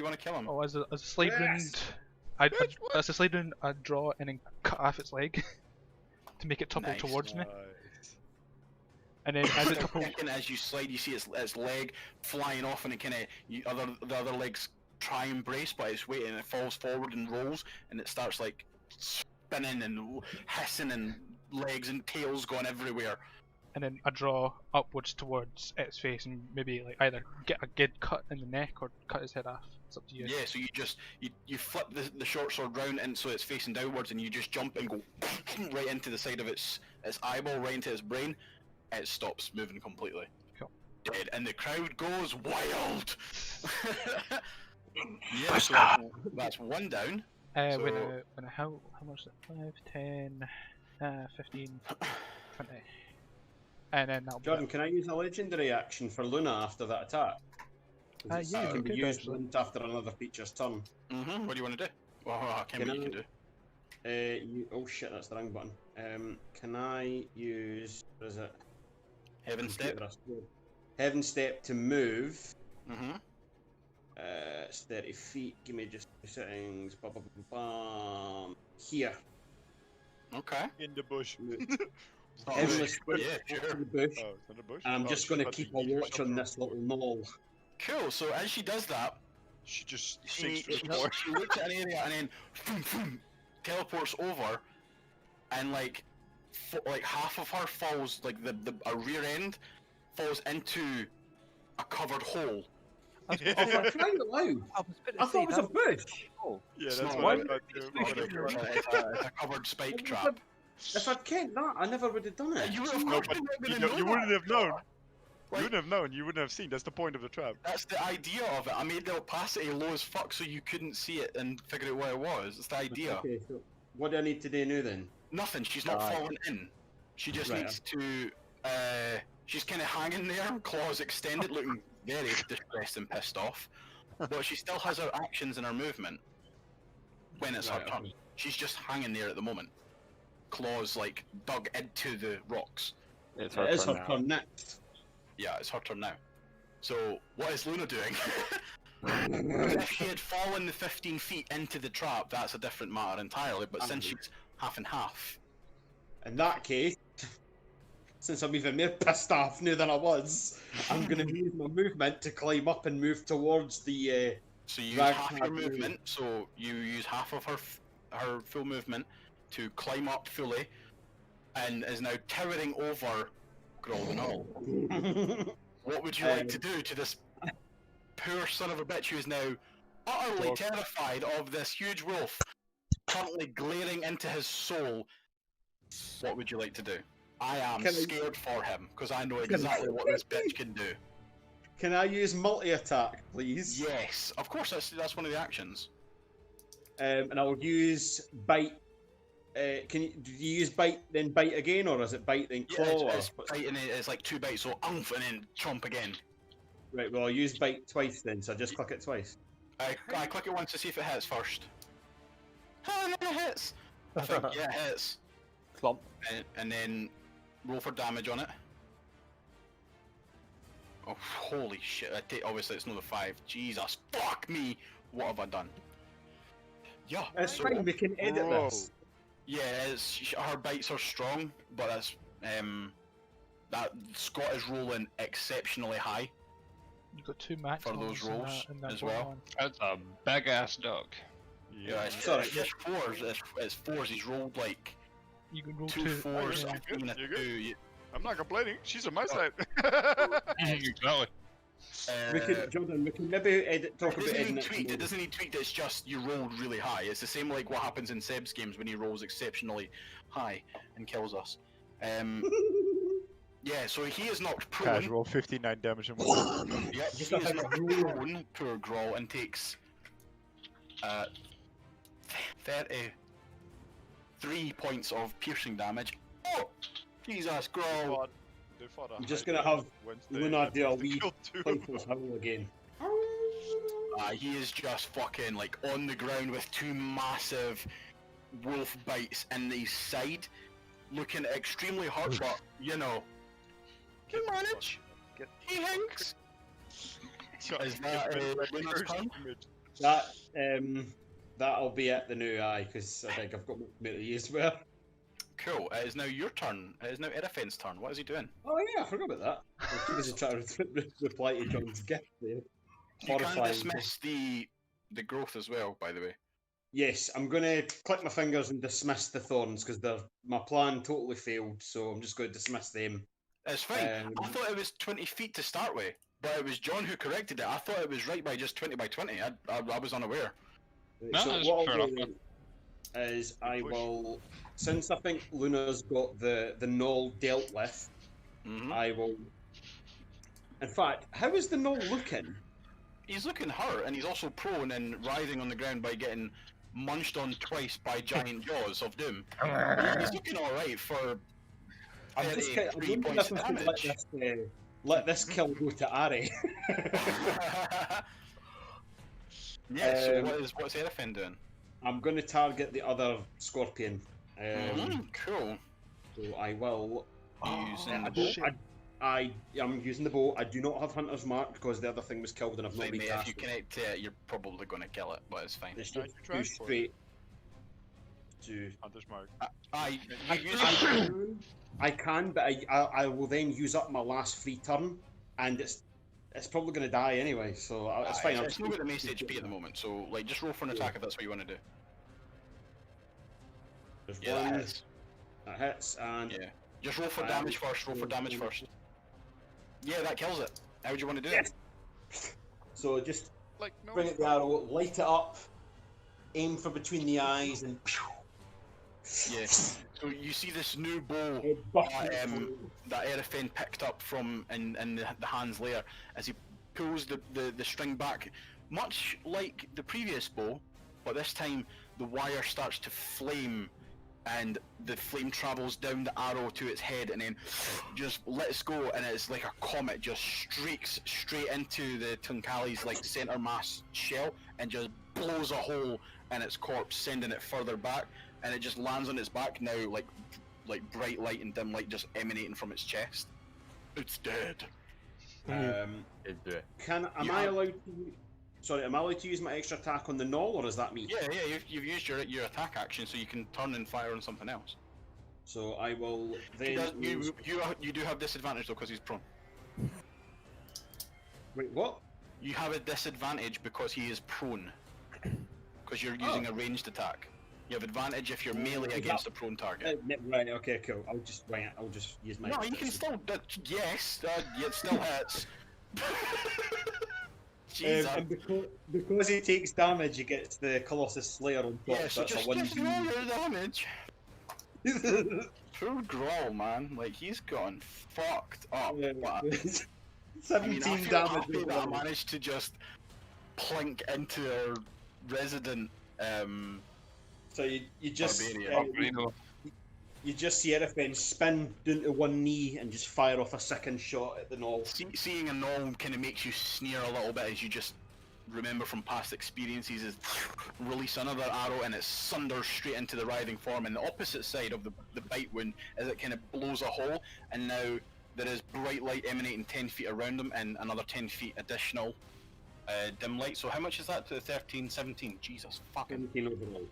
want to kill him? oh, as a slide round, as a slide round, I draw and then cut off its leg to make it topple Nice. towards me, Nice. and then as it So topples, second, as you slide, you see its leg flying off, and it kind of the other legs try and brace, but it's waiting, and it falls forward and rolls, and it starts like spinning and hissing, and legs and tails going everywhere. and then I draw upwards towards its face and maybe like either get a good cut in the neck or cut its head off. It's up to you. Yeah, so you flip the short sword round, and so it's facing downwards, and you just jump and go right into the side of its eyeball, right into its brain. It stops moving completely. Cool. Dead, and the crowd goes wild. Yeah, Let's so go. that's 1 down. When how much is it? 5, 10, 15, 20. And then that'll Jordan, can I use a legendary action for Luna after that attack? Yeah, it you can be could used actually. once after another feature's turn. Mm-hmm. What do you want to do? Well, I can't Can what you I- can do. Oh shit, that's the wrong button. Can I use... What is it? Heaven step. Heaven step to move. Mm-hmm. It's 30 feet. Give me just 2 settings. Here. Okay. In the bush. Oh, Heavenly yeah, Spirit yeah, to sure. the bush. Oh, it's in the bush? And I'm Oh, just she's going to about keep a eat watch on herself. this little knoll. Cool. So as she does that, She just she, sinks she, to the floor. she looks at an area and then teleports over, and like half of her falls, like a rear end falls into a covered hole. Oh, for crying out loud! I thought it was a bush! Yeah, It's that's not what a- I thought too. It's a covered spike trap. If I'd kept that, I never would have done it. You would have, No, of course, but you you, wouldn't you wouldn't have known. You Like- wouldn't have known. You wouldn't have seen. That's the point of the trap. That's the idea of it. I made the opacity low as fuck so you couldn't see it and figure out what it was. It's the idea. Okay, so what do I need to do now then? Nothing. She's not Right. falling in. She just Right. needs to. She's kind of hanging there, claws extended, looking very distressed and pissed off. But she still has her actions and her movement when it's her Right, turn. okay. She's just hanging there at the moment. Claws like dug into the rocks. It's It is her turn next. Yeah, it's her turn now. So what is Luna doing? If she had fallen the 15 feet into the trap, that's a different matter entirely. But since she's half and half, In that case, since I'm even more pissed off now than I was, I'm going to use my movement to climb up and move towards the... so you use Drag half your pad movement. So you use half of her full movement to climb up fully, and is now towering over Groldinall. What would you like to do to this poor son of a bitch who is now utterly terrified of this huge wolf? currently glaring into his soul, what would you like to do? I am Can I- scared for him because I know exactly what this bitch can do. Can I use multi-attack, please? Yes, of course. That's one of the actions. And I'll use bite. Do you use bite then bite again, or is it bite then claw? Yeah, or it's bite and it's like 2 bites, so oomph and then chomp again. Right. Well, I'll use bite twice then. So I just click it twice. I click it once to see if it hits first. Oh, no, it hits. I think yeah, it hits. Clump. And then roll for damage on it. Oh, holy shit! Obviously, it's another 5. Jesus, fuck me! What have I done? Yeah, It's so- fine. We can edit Whoa. this. Yeah, her bites are strong, but that's that Scott is rolling exceptionally high You got 2 max for those ones in rolls that- in that as bottom well. one. That's a big ass dog. Yeah, it's, Sorry. it's just 4s. It's 4s. He's rolled like You can roll 2 2 4s, yeah. a 3 and a You're good. 2. I'm not complaining. She's on my side. Exactly. We can, Jordan. We can maybe talk It about doesn't editing need it. tweaked. It doesn't need tweaked. It's just you rolled really high. It's the same like what happens in Seb's games when he rolls exceptionally high and kills us. Yeah, so he is knocked prone. Casual, 59 damage in 1 hit. Yep, Just he a is bit knocked of prone, poor Grawl, and takes 33 points of piercing damage. Oh, Jesus, Grawl. They fought a I'm just high gonna have Wednesday, Luna and do a they wee killed 2 of playful them. howl again. He is just fucking like on the ground with 2 massive wolf bites in his side, looking extremely hurt, but you know, can manage. He hinks. So, Is that Luna's turn? That that'll be at the new eye because I think I've got more to use with. Cool. It is now your turn. It is now Edifen's turn. What is he doing? Oh yeah, I forgot about that. I'm too busy trying to reply to John's gift there. You can Horrifying. dismiss the growth as well, by the way. Yes, I'm gonna click my fingers and dismiss the thorns because my plan totally failed. So I'm just going to dismiss them. It's fine. I thought it was 20 feet to start with, but it was John who corrected it. I thought it was right by just 20 by 20. I was unaware. No, so that's what fair I'll do enough. then is I push. will, since I think Luna's got the knoll dealt with, Mm-hmm. I will. In fact, how is the knoll looking? He's looking hurt, and he's also prone and writhing on the ground by getting munched on twice by giant jaws of doom. He's looking alright for I'm just 33 I'm points wondering of if I should damage. let this kill go to Ari. Yeah, so what's Edifin doing? I'm going to target the other scorpion. Cool. So I will. Using I the don't- bow. I am using the bow. I do not have Hunter's Mark because the other thing was killed and I've not Like, mate, recast if you it. connect to it, you're probably going to kill it, but it's fine. It's How'd just you try do for it? straight to. Hunter's mark. I can, but I will then use up my last free turn, and it's probably going to die anyway. So it's fine. I'll It's just not got the mace HP at the moment, so like just roll for an attack if that's what you want to do. There's Yeah, that one hits. that hits, and Yeah. Just roll for damage first. Roll for damage first. Yeah, that kills it. How would you want to do Yes. it? so just Like, no. bring it the arrow, light it up, aim for between the eyes, and Yeah. So you see this new bow head butt that Erifin picked up from in the hand's lair as he pulls the string back, much like the previous bow, but this time the wire starts to flame and the flame travels down the arrow to its head and then just lets go, and it's like a comet just streaks straight into the Tunkali's like center mass shell and just blows a hole in its corpse, sending it further back, and it just lands on its back now, like bright light and dim light just emanating from its chest. It's dead. Am I allowed to? Sorry, am I allowed to use my extra attack on the knoll, or is that me? Yeah, you've used your attack action, so you can turn and fire on something else. So I will He then. does, you do have disadvantage though because he's prone. Wait, what? You have a disadvantage because he is prone. Because you're using a ranged attack. You have advantage if you're melee is against that- a prone target. Right. Okay. Cool. I'll just use my. No, you can still. Yes, it still hits. Jesus. And because he takes damage, he gets the Colossus Slayer on top. Yeah, so that's just a 1d. roll your damage. Poor Growl, man. Like, he's gotten fucked up. But, I mean, 17 I feel damage. happy that I managed to just plink into our resident So you just barbarian. you just see Erefin spin down to one knee and just fire off a second shot at the knoll. Seeing a knoll kind of makes you sneer a little bit as you just remember from past experiences is release another arrow and it sunders straight into the writhing form, and the opposite side of the bite wound as it kind of blows a hole, and now there is bright light emanating 10 feet around them and another 10 feet additional dim light. So how much is that to the 13, 17? Jesus fucking. 17 overall.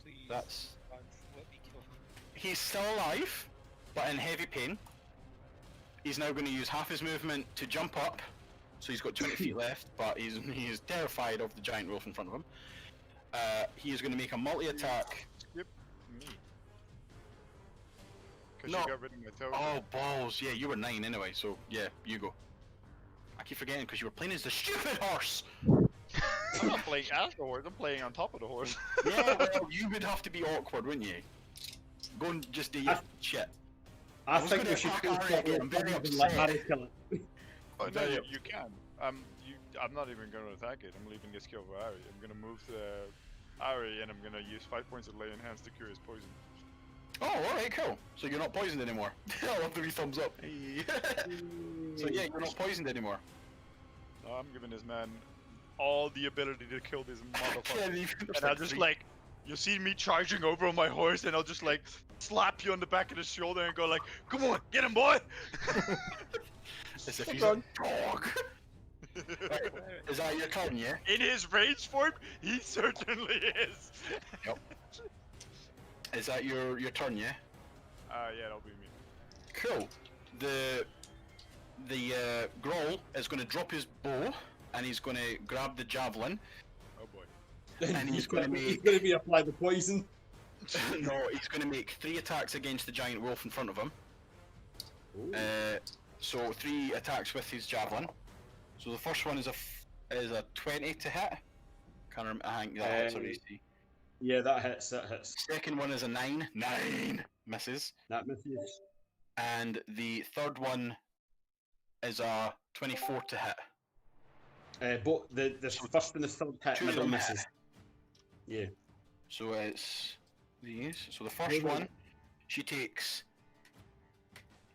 Please. That's... Let me kill him. He's still alive, but in heavy pain. He's now going to use half his movement to jump up, so he's got 20 feet left, but he's terrified of the giant wolf in front of him. He is going to make a multi-attack. Skip me. Because No. you got rid of my token. Oh, balls. Yeah, you were 9 anyway, so yeah, you go. I keep forgetting because you were playing as the stupid horse! I'm not playing as the horse, I'm playing on top of the horse. Yeah, well, you would have to be awkward, wouldn't you? Go and just do your shit. I was think gonna we should attack go Ari for again, I'm very it and let upset. Harry kill it. Oh, no, No, you can. I'm not even going to attack it. I'm leaving this kill for Ari. I'm going to move to Ari and I'm going to use 5 points of lay enhance to cure his poison. Oh, alright, cool. So you're not poisoned anymore. I love the wee thumbs up. So yeah, you're not poisoned anymore. No, I'm giving this man all the ability to kill this motherfucker. Yeah, And I'll just like, you'll see me charging over on my horse and I'll just like slap you on the back of the shoulder and go like, come on, get him, boy! As if he's a dog. Right, is that your turn, yeah? In his rage form, he certainly is. Yep. Is that your turn, yeah? Yeah, that'll be me. Cool. The Groll is going to drop his bow and he's going to grab the javelin. Oh boy. And he's going to make... He's going to be applied the poison. No, he's going to make 3 attacks against the giant wolf in front of him. So 3 attacks with his javelin. So the first one is a 20 to hit. Can't remember. I think that hits already. Yeah, that hits. That hits. Second one is a 9. 9 misses. That misses. And the third one is a 24 to hit. But the first and the third hit Two of never them misses. hit. Yeah. So it's these. So the first one, she takes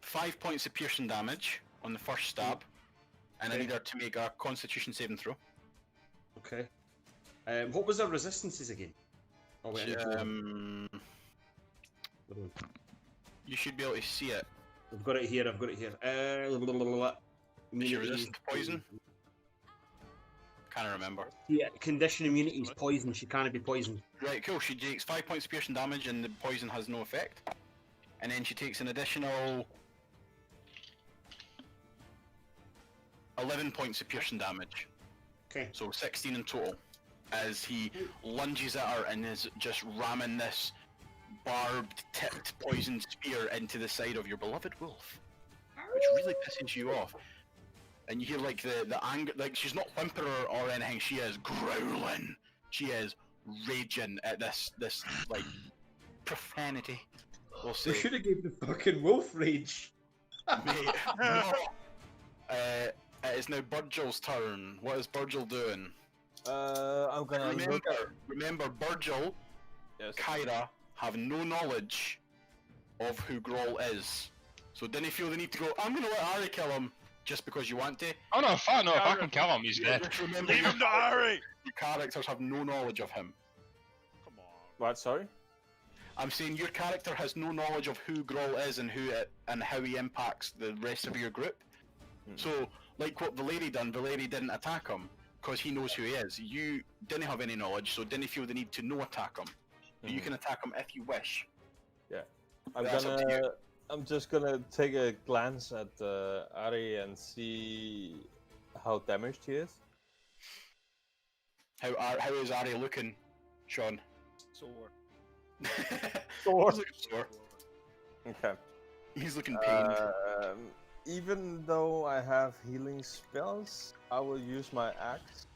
5 points of piercing damage on the first stab, and I need her to make a Constitution saving throw. Okay. What was her resistances again? Oh wait, You should be able to see it. I've got it here. I've got it here. Is she resistant to poison? Can't remember. Yeah, condition immunity is poison. She can't be poisoned. Right, cool. She takes 5 points of piercing damage, and the poison has no effect. And then she takes an additional 11 points of piercing damage. Okay. So 16 in total. As he lunges at her and is just ramming this barbed, tipped, poisoned spear into the side of your beloved wolf, which really pisses you off. And you hear like the anger, like she's not whimpering or anything. She is growling. She is raging at this like profanity. We'll say. We should have gave the fucking wolf rage. Mate, no. It is now Burgil's turn. What is Burgil doing? I'm gonna Remember, Burgil, Yes. Kyra have no knowledge of who Groll is. So didn't feel the need to go, I'm gonna let Ari kill him just because you want to. Oh no, fuck no, if I can kill him, he's dead. Just remember, Leave him to Ari! your characters have no knowledge of him. Come on. What? Sorry. I'm saying your character has no knowledge of who Groll is and how he impacts the rest of your group. So, like what Valeri done, Valeri didn't attack him because he knows who he is. You didn't have any knowledge, so didn't feel the need to no attack him. So you can attack him if you wish. Yeah. That's up to you. I'm just gonna take a glance at Ari and see how damaged he is. How is Ari looking, Sean? Sore. Sore. He's looking sore. Okay. He's looking pained. Even though I have healing spells, I will use my axe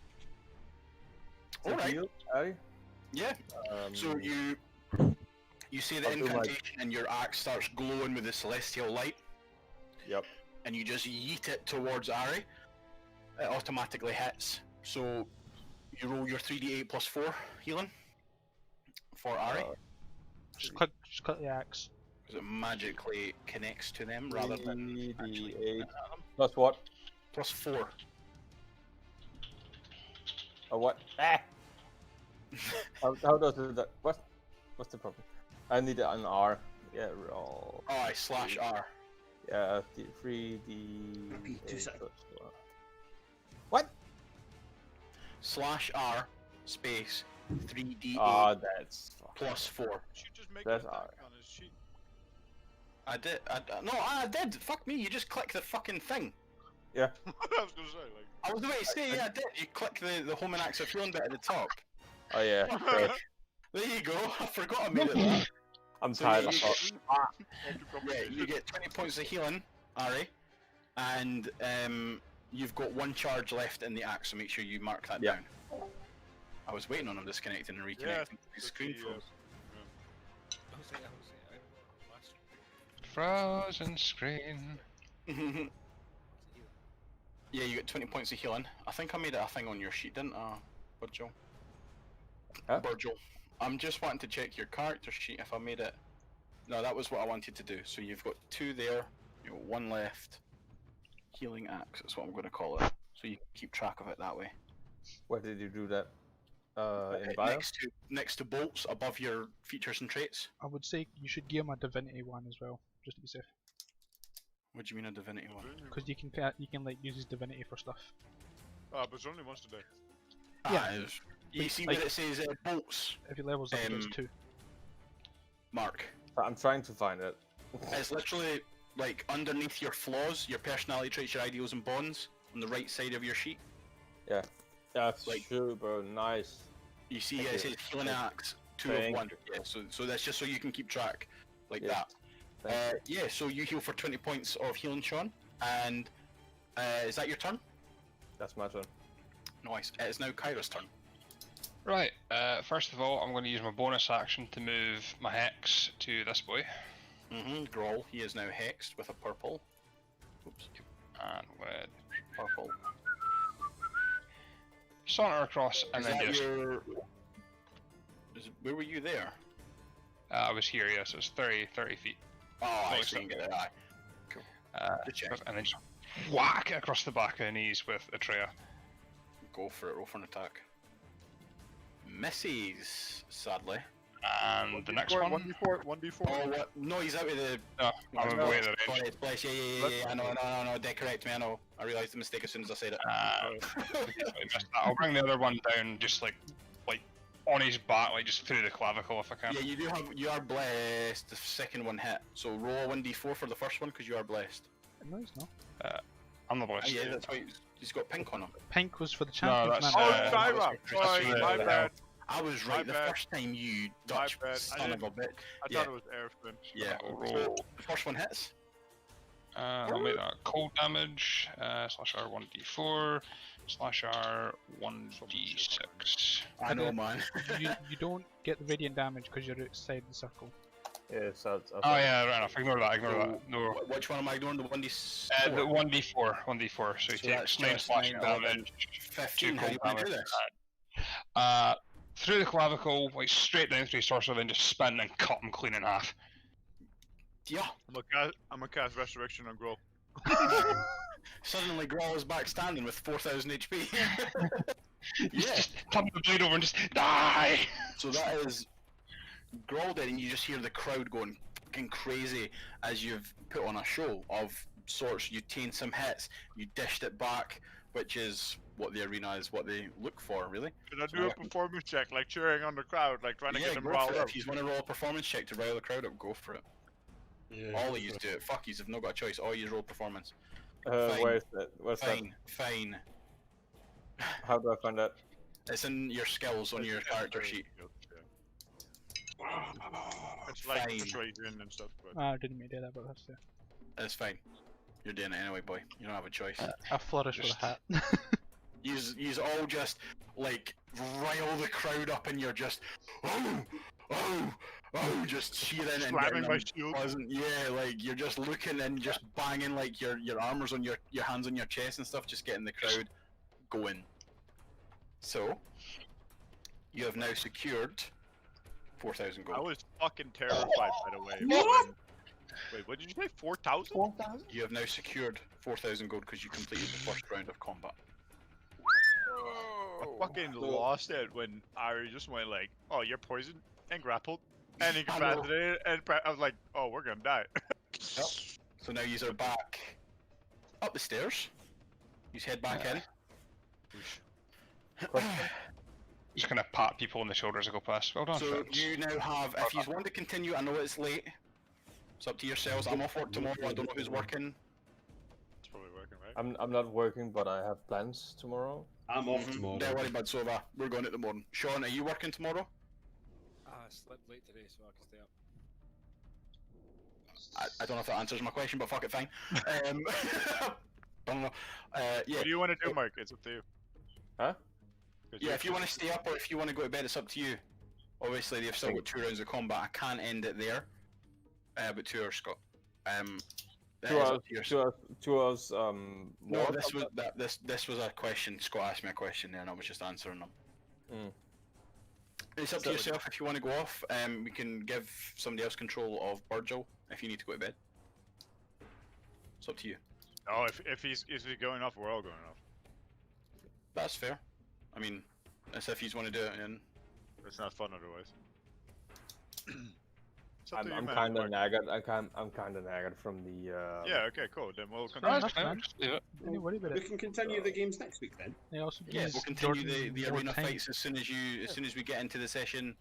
to Alright. heal. Ari. Yeah. So you say the I'll do my- incantation and your axe starts glowing with the celestial light, Yep. and you just yeet it towards Ari. It automatically hits. So you roll your 3d8 plus 4 healing for Ari. Just click the axe. Because it magically connects to them rather than actually 3d8 plus what? plus 4. What? Ah! how does it that? What's the problem? I need an R. Yeah, roll. Oh, slash R. Yeah, 3d. Repeat, 2 seconds. What? Slash R space 3d8 Ah, that's plus 4. Should just make That's it alright. on his sheet. I did. No, I did. Fuck me. You just click the fucking thing. Yeah. I was gonna say, like. I was about to say, yeah, I did. You click the home and axe of healing bit at the top. Oh yeah. Great. There you go. I forgot I made it that. I'm So tired. you- I thought, Yeah, you get 20 points of healing, Ari, and you've got 1 charge left in the axe, so make sure you mark that Yeah. down. I was waiting on him disconnecting and reconnecting. Yeah, His screen froze. Frozen screen. Yeah, you get 20 points of healing. I think I made it a thing on your sheet, didn't I, Virgil? Huh? Virgil. I'm just wanting to check your character sheet if I made it. No, that was what I wanted to do. So you've got 2 there, you've got 1 left. Healing axe, that's what I'm going to call it. So you can keep track of it that way. where did you do that? In bio? Next to bolts, above your features and traits. I would say you should gear my divinity one as well, just to be safe. What do you mean a divinity one? Because you can like use his divinity for stuff. But it's only once today. Yeah. You see like- where it says bolts, If he levels up, he gets 2. Mark? I'm trying to find it. It's literally like underneath your flaws, your personality traits, your ideals and bonds, on the right side of your sheet. That's Like- super nice. You see Thank it you. says healing axe, 2 of Thank 1. Yeah, so that's just so you can keep track, like Yeah. that. Thank Yeah, so you heal for 20 points of healing, Sean, and is that your turn? That's my turn. Nice. It is now Kyra's turn. Right, first of all, I'm going to use my bonus action to move my hex to this boy. Groll, he is now hexed with a purple. Oops, And with purple. saunter across, and Is then that just. where were you there? I was here, yes, so it's 30 feet. Oh, I Nice. see. You can get it. Aye. Cool. Good check. And then just whack it across the back of the knees with Atreya. Go for it. Roll for an attack. Misses, sadly. And the next one. 1d4, 1d4. Oh, what? No, he's out of the. No, I'm away the range. Sorry, bless. Yeah. I know. They correct me. I know. I realised the mistake as soon as I said it. I'll bring the other one down, just like on his back, like just through the clavicle if I can. Yeah, you are blessed. The second one hit. So roll a 1d4 for the first one because you are blessed. No, he's not. I'm the blessed. Yeah, that's why he's got pink on him. Pink was for the No, champions, that's, man. Oh, Uh, Kyra! that's Sorry, the- my bad. I was right the bad. first time, you Dutch bad. I son of a bit. I Yeah. thought it was Airfin. Yeah. I'll So roll. the first one hits. I'll make that cold damage. Slash R 1d4. Slash R 1d6. I know, man. you don't get the radiant damage because you're outside the circle. Yes, Oh yeah, right enough. Ignore that. No. Which one am I ignoring? The 1d4? The 1d4. 1d4. So he So takes that's 9 just slashing 9, 11, damage. 15. How do you want to do this? Through the clavicle, like straight down through his torso, then just spin and cut him clean in half. Yeah. I'm gonna cast Resurrection on Grohl. Suddenly, Growl is back standing with 4,000 HP. Yeah. Just turn the blade over and just die! So that is Growl dead, and you just hear the crowd going fucking crazy as you've put on a show of sorts. You tamed some hits, you dished it back, which is what the arena is, what they look for, really. Can I do a performance check, like cheering on the crowd, like trying to Yeah, get them go riled for it. up? If you want to roll a performance check to rile the crowd up, go for it. Yeah. All of you do it. Fuck yous, have not got a choice. All you roll performance. Where's that? Where's that? Fine. How do I find that? It's in your skills on your character sheet. It's like Fine. persuasion and stuff. But... I didn't mean to do that, but that's it. It's fine. You're doing it anyway, boy. You don't have a choice. I flourish with a hat. Yous all just like rile the crowd up, and you're just oh, just cheering and Slamming getting my them shield. pleasant. Yeah, like you're just looking and just banging like your armors on your hands on your chest and stuff, just getting the crowd going. So you have now secured 4,000 I gold. was fucking terrified, by the way. What? Wait, what did you say? 4,000? 4,000? You have now secured 4,000 gold because you completed the first round of combat. I fucking lost it when Ari just went like, "Oh, you're poisoned and grappled and incapacitated," and I was like, "Oh, we're gonna die." Yep. So now you are back up the stairs. You head back in. Just gonna pat people on the shoulder as I go past. Well done, So friends. you now have, if you want to continue, I know it's late. It's up to yourselves. I'm off work tomorrow. I don't know who's working. It's probably working, right? I'm not working, but I have plans tomorrow. I'm off tomorrow. Don't worry about Sova. We're going at the morning. Sean, are you working tomorrow? I slept late today, so I can stay up. I don't know if that answers my question, but fuck it, fine. Don't know. Yeah. What do you want to do, Mark? It's up to you. Huh? 'Cause Yeah, you- if you want to stay up or if you want to go to bed, it's up to you. Obviously, they've still got 2 rounds of combat. I can't end it there. But 2 hours, Scott. That is up to yourself. 2 hours. No, More this was combat? this was a question. Scott asked me a question there, and I was just answering them. Mm. It's up to yourself if you want to go off. We can give somebody else control of Burgel if you need to go to bed. It's up to you. Oh, if he's going off, we're all going off. That's fair. I mean, that's if you want to do it. And It's not fun otherwise. It's up to you, I'm man. kind of Mark. nagged. I'm kind of nagged from the. Yeah. Okay. Cool. Then we'll continue. Right, Enough, fine, man. just leave it. Don't worry about We it. can continue the games next week then. They also yeah, gives we'll continue Jordan the more arena time. fights as soon as we get into the session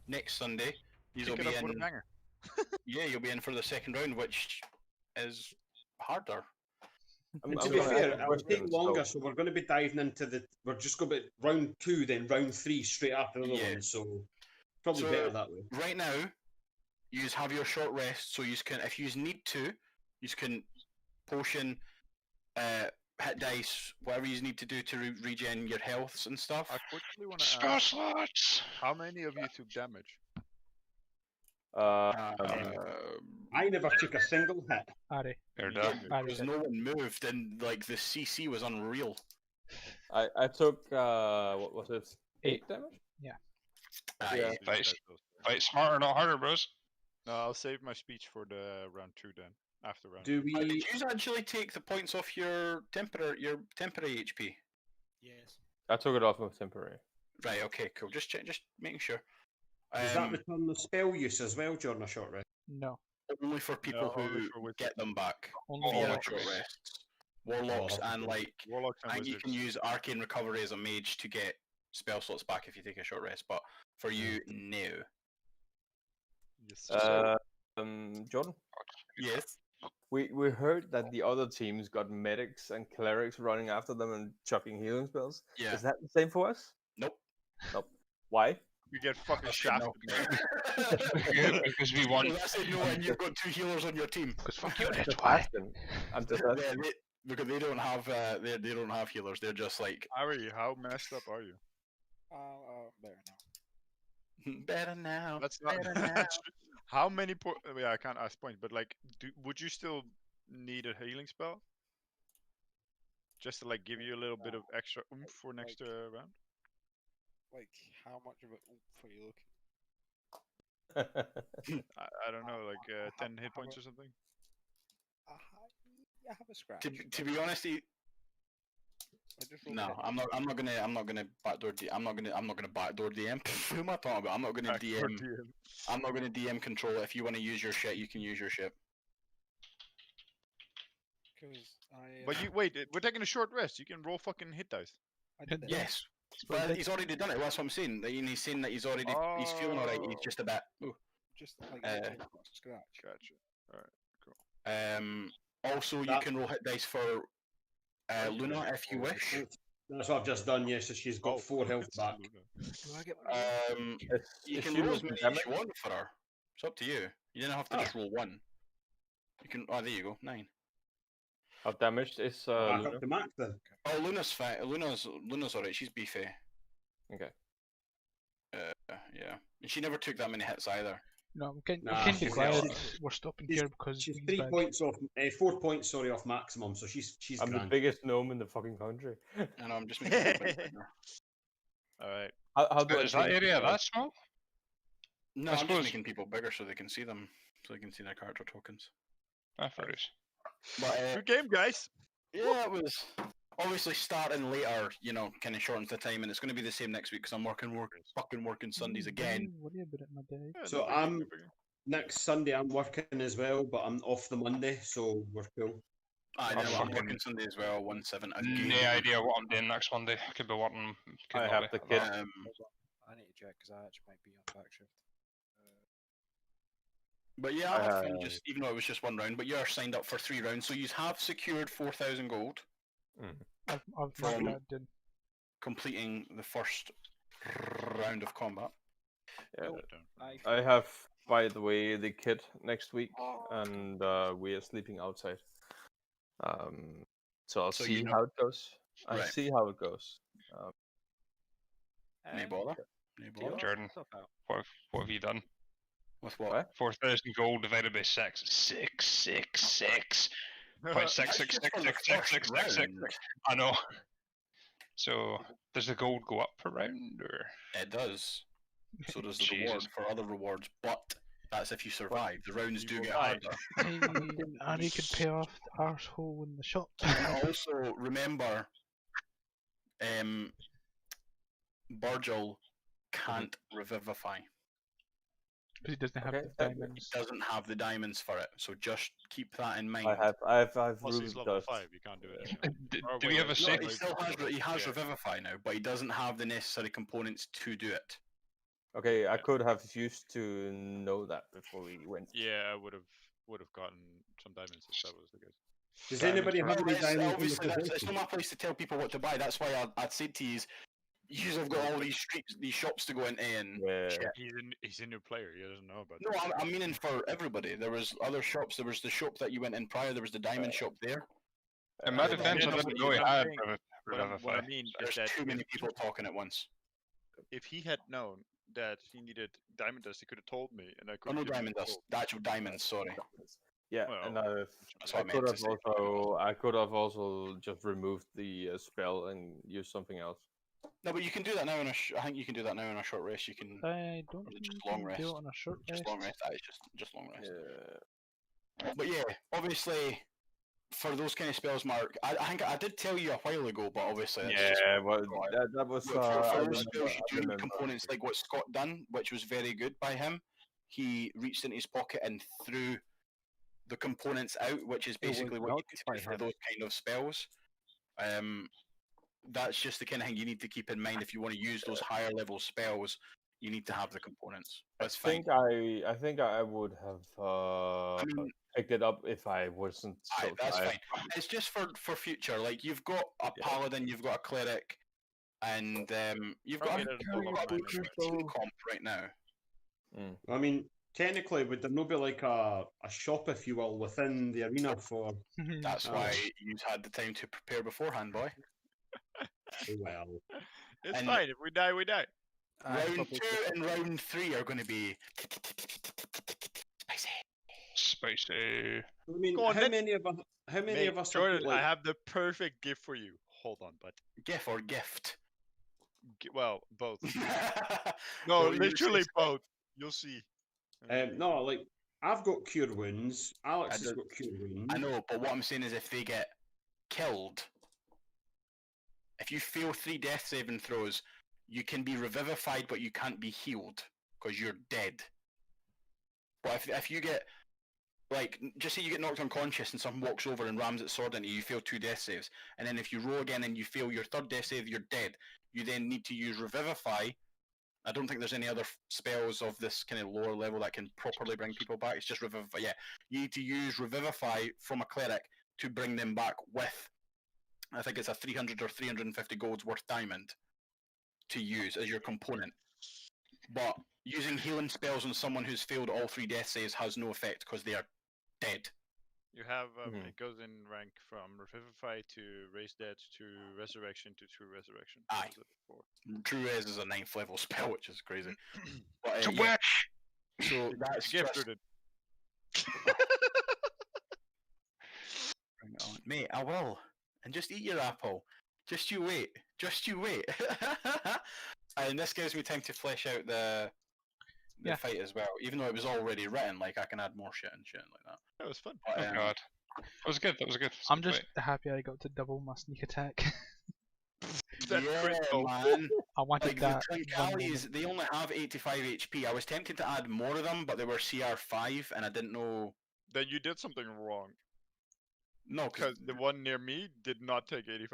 next Sunday. You'll Kick it be up with a in. banger. Yeah, you'll be in for the second round, which is harder. And to I'm be gonna fair, ask a it will take question, longer, so- so we're going to be diving into the. We're just going to be round 2, then round 3 straight after the other Yeah. one. So probably So- better that way. Right now, you have your short rest, so you can, if you need to, you can potion, hit dice, whatever you need to do to regen your healths and stuff. I quickly want to Spell ask, slots! how many of you took damage? I never took a single hit. Ari. You're You done. did. Ari Because did. no one moved, and like the CC was unreal. I took what was it? 8 damage. Aye. Yeah. Fight smarter, not harder, bros. No, I'll save my speech for the round 2 then. After round. Do Did we? you actually take the points off your temporary HP? Yes. I took it off of temporary. Right. Okay. Cool. Just making sure. Does that return the spell use as well during a short rest? No. Only for people No, only who for wizards. get them back Only via Warlocks. short rests. Warlocks Oh, and like Warlocks and I think you wizards. can use arcane recovery as a mage to get spell slots back if you take a short rest. But for you, no. Yes. Jordan, Yes. we heard that the other teams got medics and clerics running after them and chucking healing spells. Yeah. Is that the same for us? Nope. Nope. Why? We get fucking I said shafted. no. man. Because we want. Well, I said no, and you've got 2 healers on your team. Because fuck you, I'm that's just why. asking. I'm just Yeah, asking. because they don't have they don't have healers. They're just like Ari, how messed up are you? Better now. better now. That's not. Better now. How many points? Yeah, I can't ask points, but like, would you still need a healing spell? Just to like give you a little bit of extra oomph for next round? Like, how much of it oomph are you looking? I don't know, like 10 hit points or something. Yeah, have a scratch. To be honest, I just rolled no, a I'm not gonna backdoor I'm not gonna backdoor DM. Who am I talking about? I'm not gonna Backdoor DM. I'm not gonna DM control it. If you want to use your shit, you can use your shit. Because I. But you wait, we're taking a short rest. You can roll fucking hit dice. I did that. Yes, but he's already done it. That's what I'm saying. He's saying that he's already he's feeling alright. He's just a bit. Ooh. Just like scratch. Gotcha. Also, you That- can roll hit dice for Luna if you wish. That's what I've just done. Yes, so she's got 4 health it's back. Luna. Do I get You Is can she roll as losing many as damage? you want for her. It's up to you. You don't have to Oh. just roll one. You can. Oh, there you go. 9. How damaged is Back Luna? up to max then. Oh, Luna's fine. Luna's alright. She's beefy. Okay. Yeah, and she never took that many hits either. No, I'm kind Nah, of she's- glad she's- we're stopping she's- here because She's he's 3 bad. points off, 4 points, sorry, off maximum. So she's I'm the grand. biggest gnome in the fucking country. And I'm just making it bigger. Alright. How do I Is that change area the- that small? No, I I'm suppose- just making people bigger so they can see them, so they can see their character tokens. Ah, fair dues. But Good game, guys. yeah, it was obviously starting later. You know, kind of shortens the time, and it's going to be the same next week because I'm fucking working Sundays again. Don't worry about it, my day. Yeah, So no biggie, I'm- no biggie. Next Sunday I'm working as well, but I'm off the Monday, so we're cool. I I'm know I'm fucking- working Sunday as well. 1/7 again. No idea what I'm doing next Monday. I could be working. Could I not have be. the kid. I need to check because I actually might be on back shift. But yeah, I had fun. Uh, Just even though it was just one round, but you're signed up for 3 rounds, so you have secured 4,000 gold, I've marked From- that down. completing the first round of combat. Yeah. I I have, by the way, the kid next week, and we are sleeping outside. So I'll So see you know- how it goes. I'll Right. see how it goes. No bother. No bother. Jordan, what have you done? With what? What? 4,000 gold divided by 6. 666. Point That's 666666666. I know. So does the gold go up per round or? It does. So does the Jesus. reward for other rewards, but that's if you survive. The rounds You do will get die. harder. Hey, Ari could pay off the arsehole in the shop. And also remember, Virgil can't revivify. Because he doesn't have Okay, the that- He diamonds. doesn't have the diamonds for it, so just keep that in mind. I've Plus he's ruled level dust. 5, you can't do it. Or Do we wait, have a wait, safe? No, he still has, he has Yeah. Revivify now, but he doesn't have the necessary components to do it. Okay, I could have used to know that before we went. Yeah, I would have gotten some diamonds if that was the case. Does Diamonds anybody are- have Well, any it's, diamonds in the obviously, it's possession? not my place to tell people what to buy. That's why I'd said to you, you have got all these streets, these shops to go into, and Yeah. shit. He's a new player. He doesn't know about. No, this. I'm meaning for everybody. There was other shops. There was the shop that you went in prior. There was the diamond shop there. In my Uh, defense, yeah, I no, didn't but know he what I'm had saying- What I mean is There's that too many people talking at once. if he had known that he needed diamond dust, he could have told me, and I could. Oh, no have given diamond him dust. gold. The actual diamonds. Sorry. Yeah, Well, and I've That's I what I could meant to have say. also I could have also just removed the spell and used something else. No, but you can do that now in a. I think you can do that now in a short rest. You can. I don't Or is it think just you long can rest? do it on a short Just rest. long rest. That is just long rest. Yeah. But yeah, obviously, for those kind of spells, Mark, I think I did tell you a while ago, but obviously, it's just, Yeah, well, that was for I those remember- spells, you I do need remember. components like what Scott done, which was very good by him. He reached into his pocket and threw the components out, which is It was basically what you not need to by do for him. those kind of spells. That's just the kind of thing you need to keep in mind if you want to use those higher level spells. You need to have the components. That's fine. I think I would have mean- picked it up if I wasn't so Aye, that's tired. fine. It's just for future. Like you've got a Yeah. paladin, you've got a cleric, and you've I'll got get a, it you've all got a online pretty anyway. good comp right now. I mean, technically, would there not be like a shop, if you will, within the arena for? That's Oh. why you've had the time to prepare beforehand, boy. Oh, well, It's And- fine. If we die, we die. Round 2 and round 3 are going to be spicy. Spicy. I mean, Go on, how then. many of us? How many Mate, of us? Jordan, have got, like, I have the perfect gift for you. Hold on, but Gif or gift. well, both. No, No, you were literally saying- both. You'll see. No, like I've got cure wounds. Alex I has did- got cure wounds. I know, but what I'm saying is if they get killed, if you fail 3 death saving throws, you can be revivified, but you can't be healed because you're dead. But if you get, like, just say you get knocked unconscious and someone walks over and rams its sword into you, you fail 2 death saves, and then if you roll again and you fail your 3rd death save, you're dead. You then need to use revivify. I don't think there's any other spells of this kind of lower level that can properly bring people back. It's just revivify. Yeah, you need to use revivify from a cleric to bring them back with, I think it's a 300 or 350 gold's worth diamond to use as your component. But using healing spells on someone who's failed all 3 death saves has no effect because they are dead. You have Mhm. it goes in rank from Revivify to Raise Dead to Resurrection to True Resurrection. Aye. Was it before? True Res is a 9th level spell, which is crazy. But, To yeah, which? so that's Gift just... rooted. Bring it on. Mate, I will. And just eat your apple. Just you wait. Just you wait. And this gives me time to flesh out the Yeah. fight as well. Even though it was already written, like I can add more shit and shit like that. That was fun. But, Oh god. That was good. That was good. That was a I'm good just fight. happy I got to double my sneak attack. That yeah, critical. man. I wanted Like that. the one Trincalies, they only have 85 HP. I was tempted to add more of them, but they were CR5, and I didn't know. Then you did something wrong. No, Because the one near me did not take 85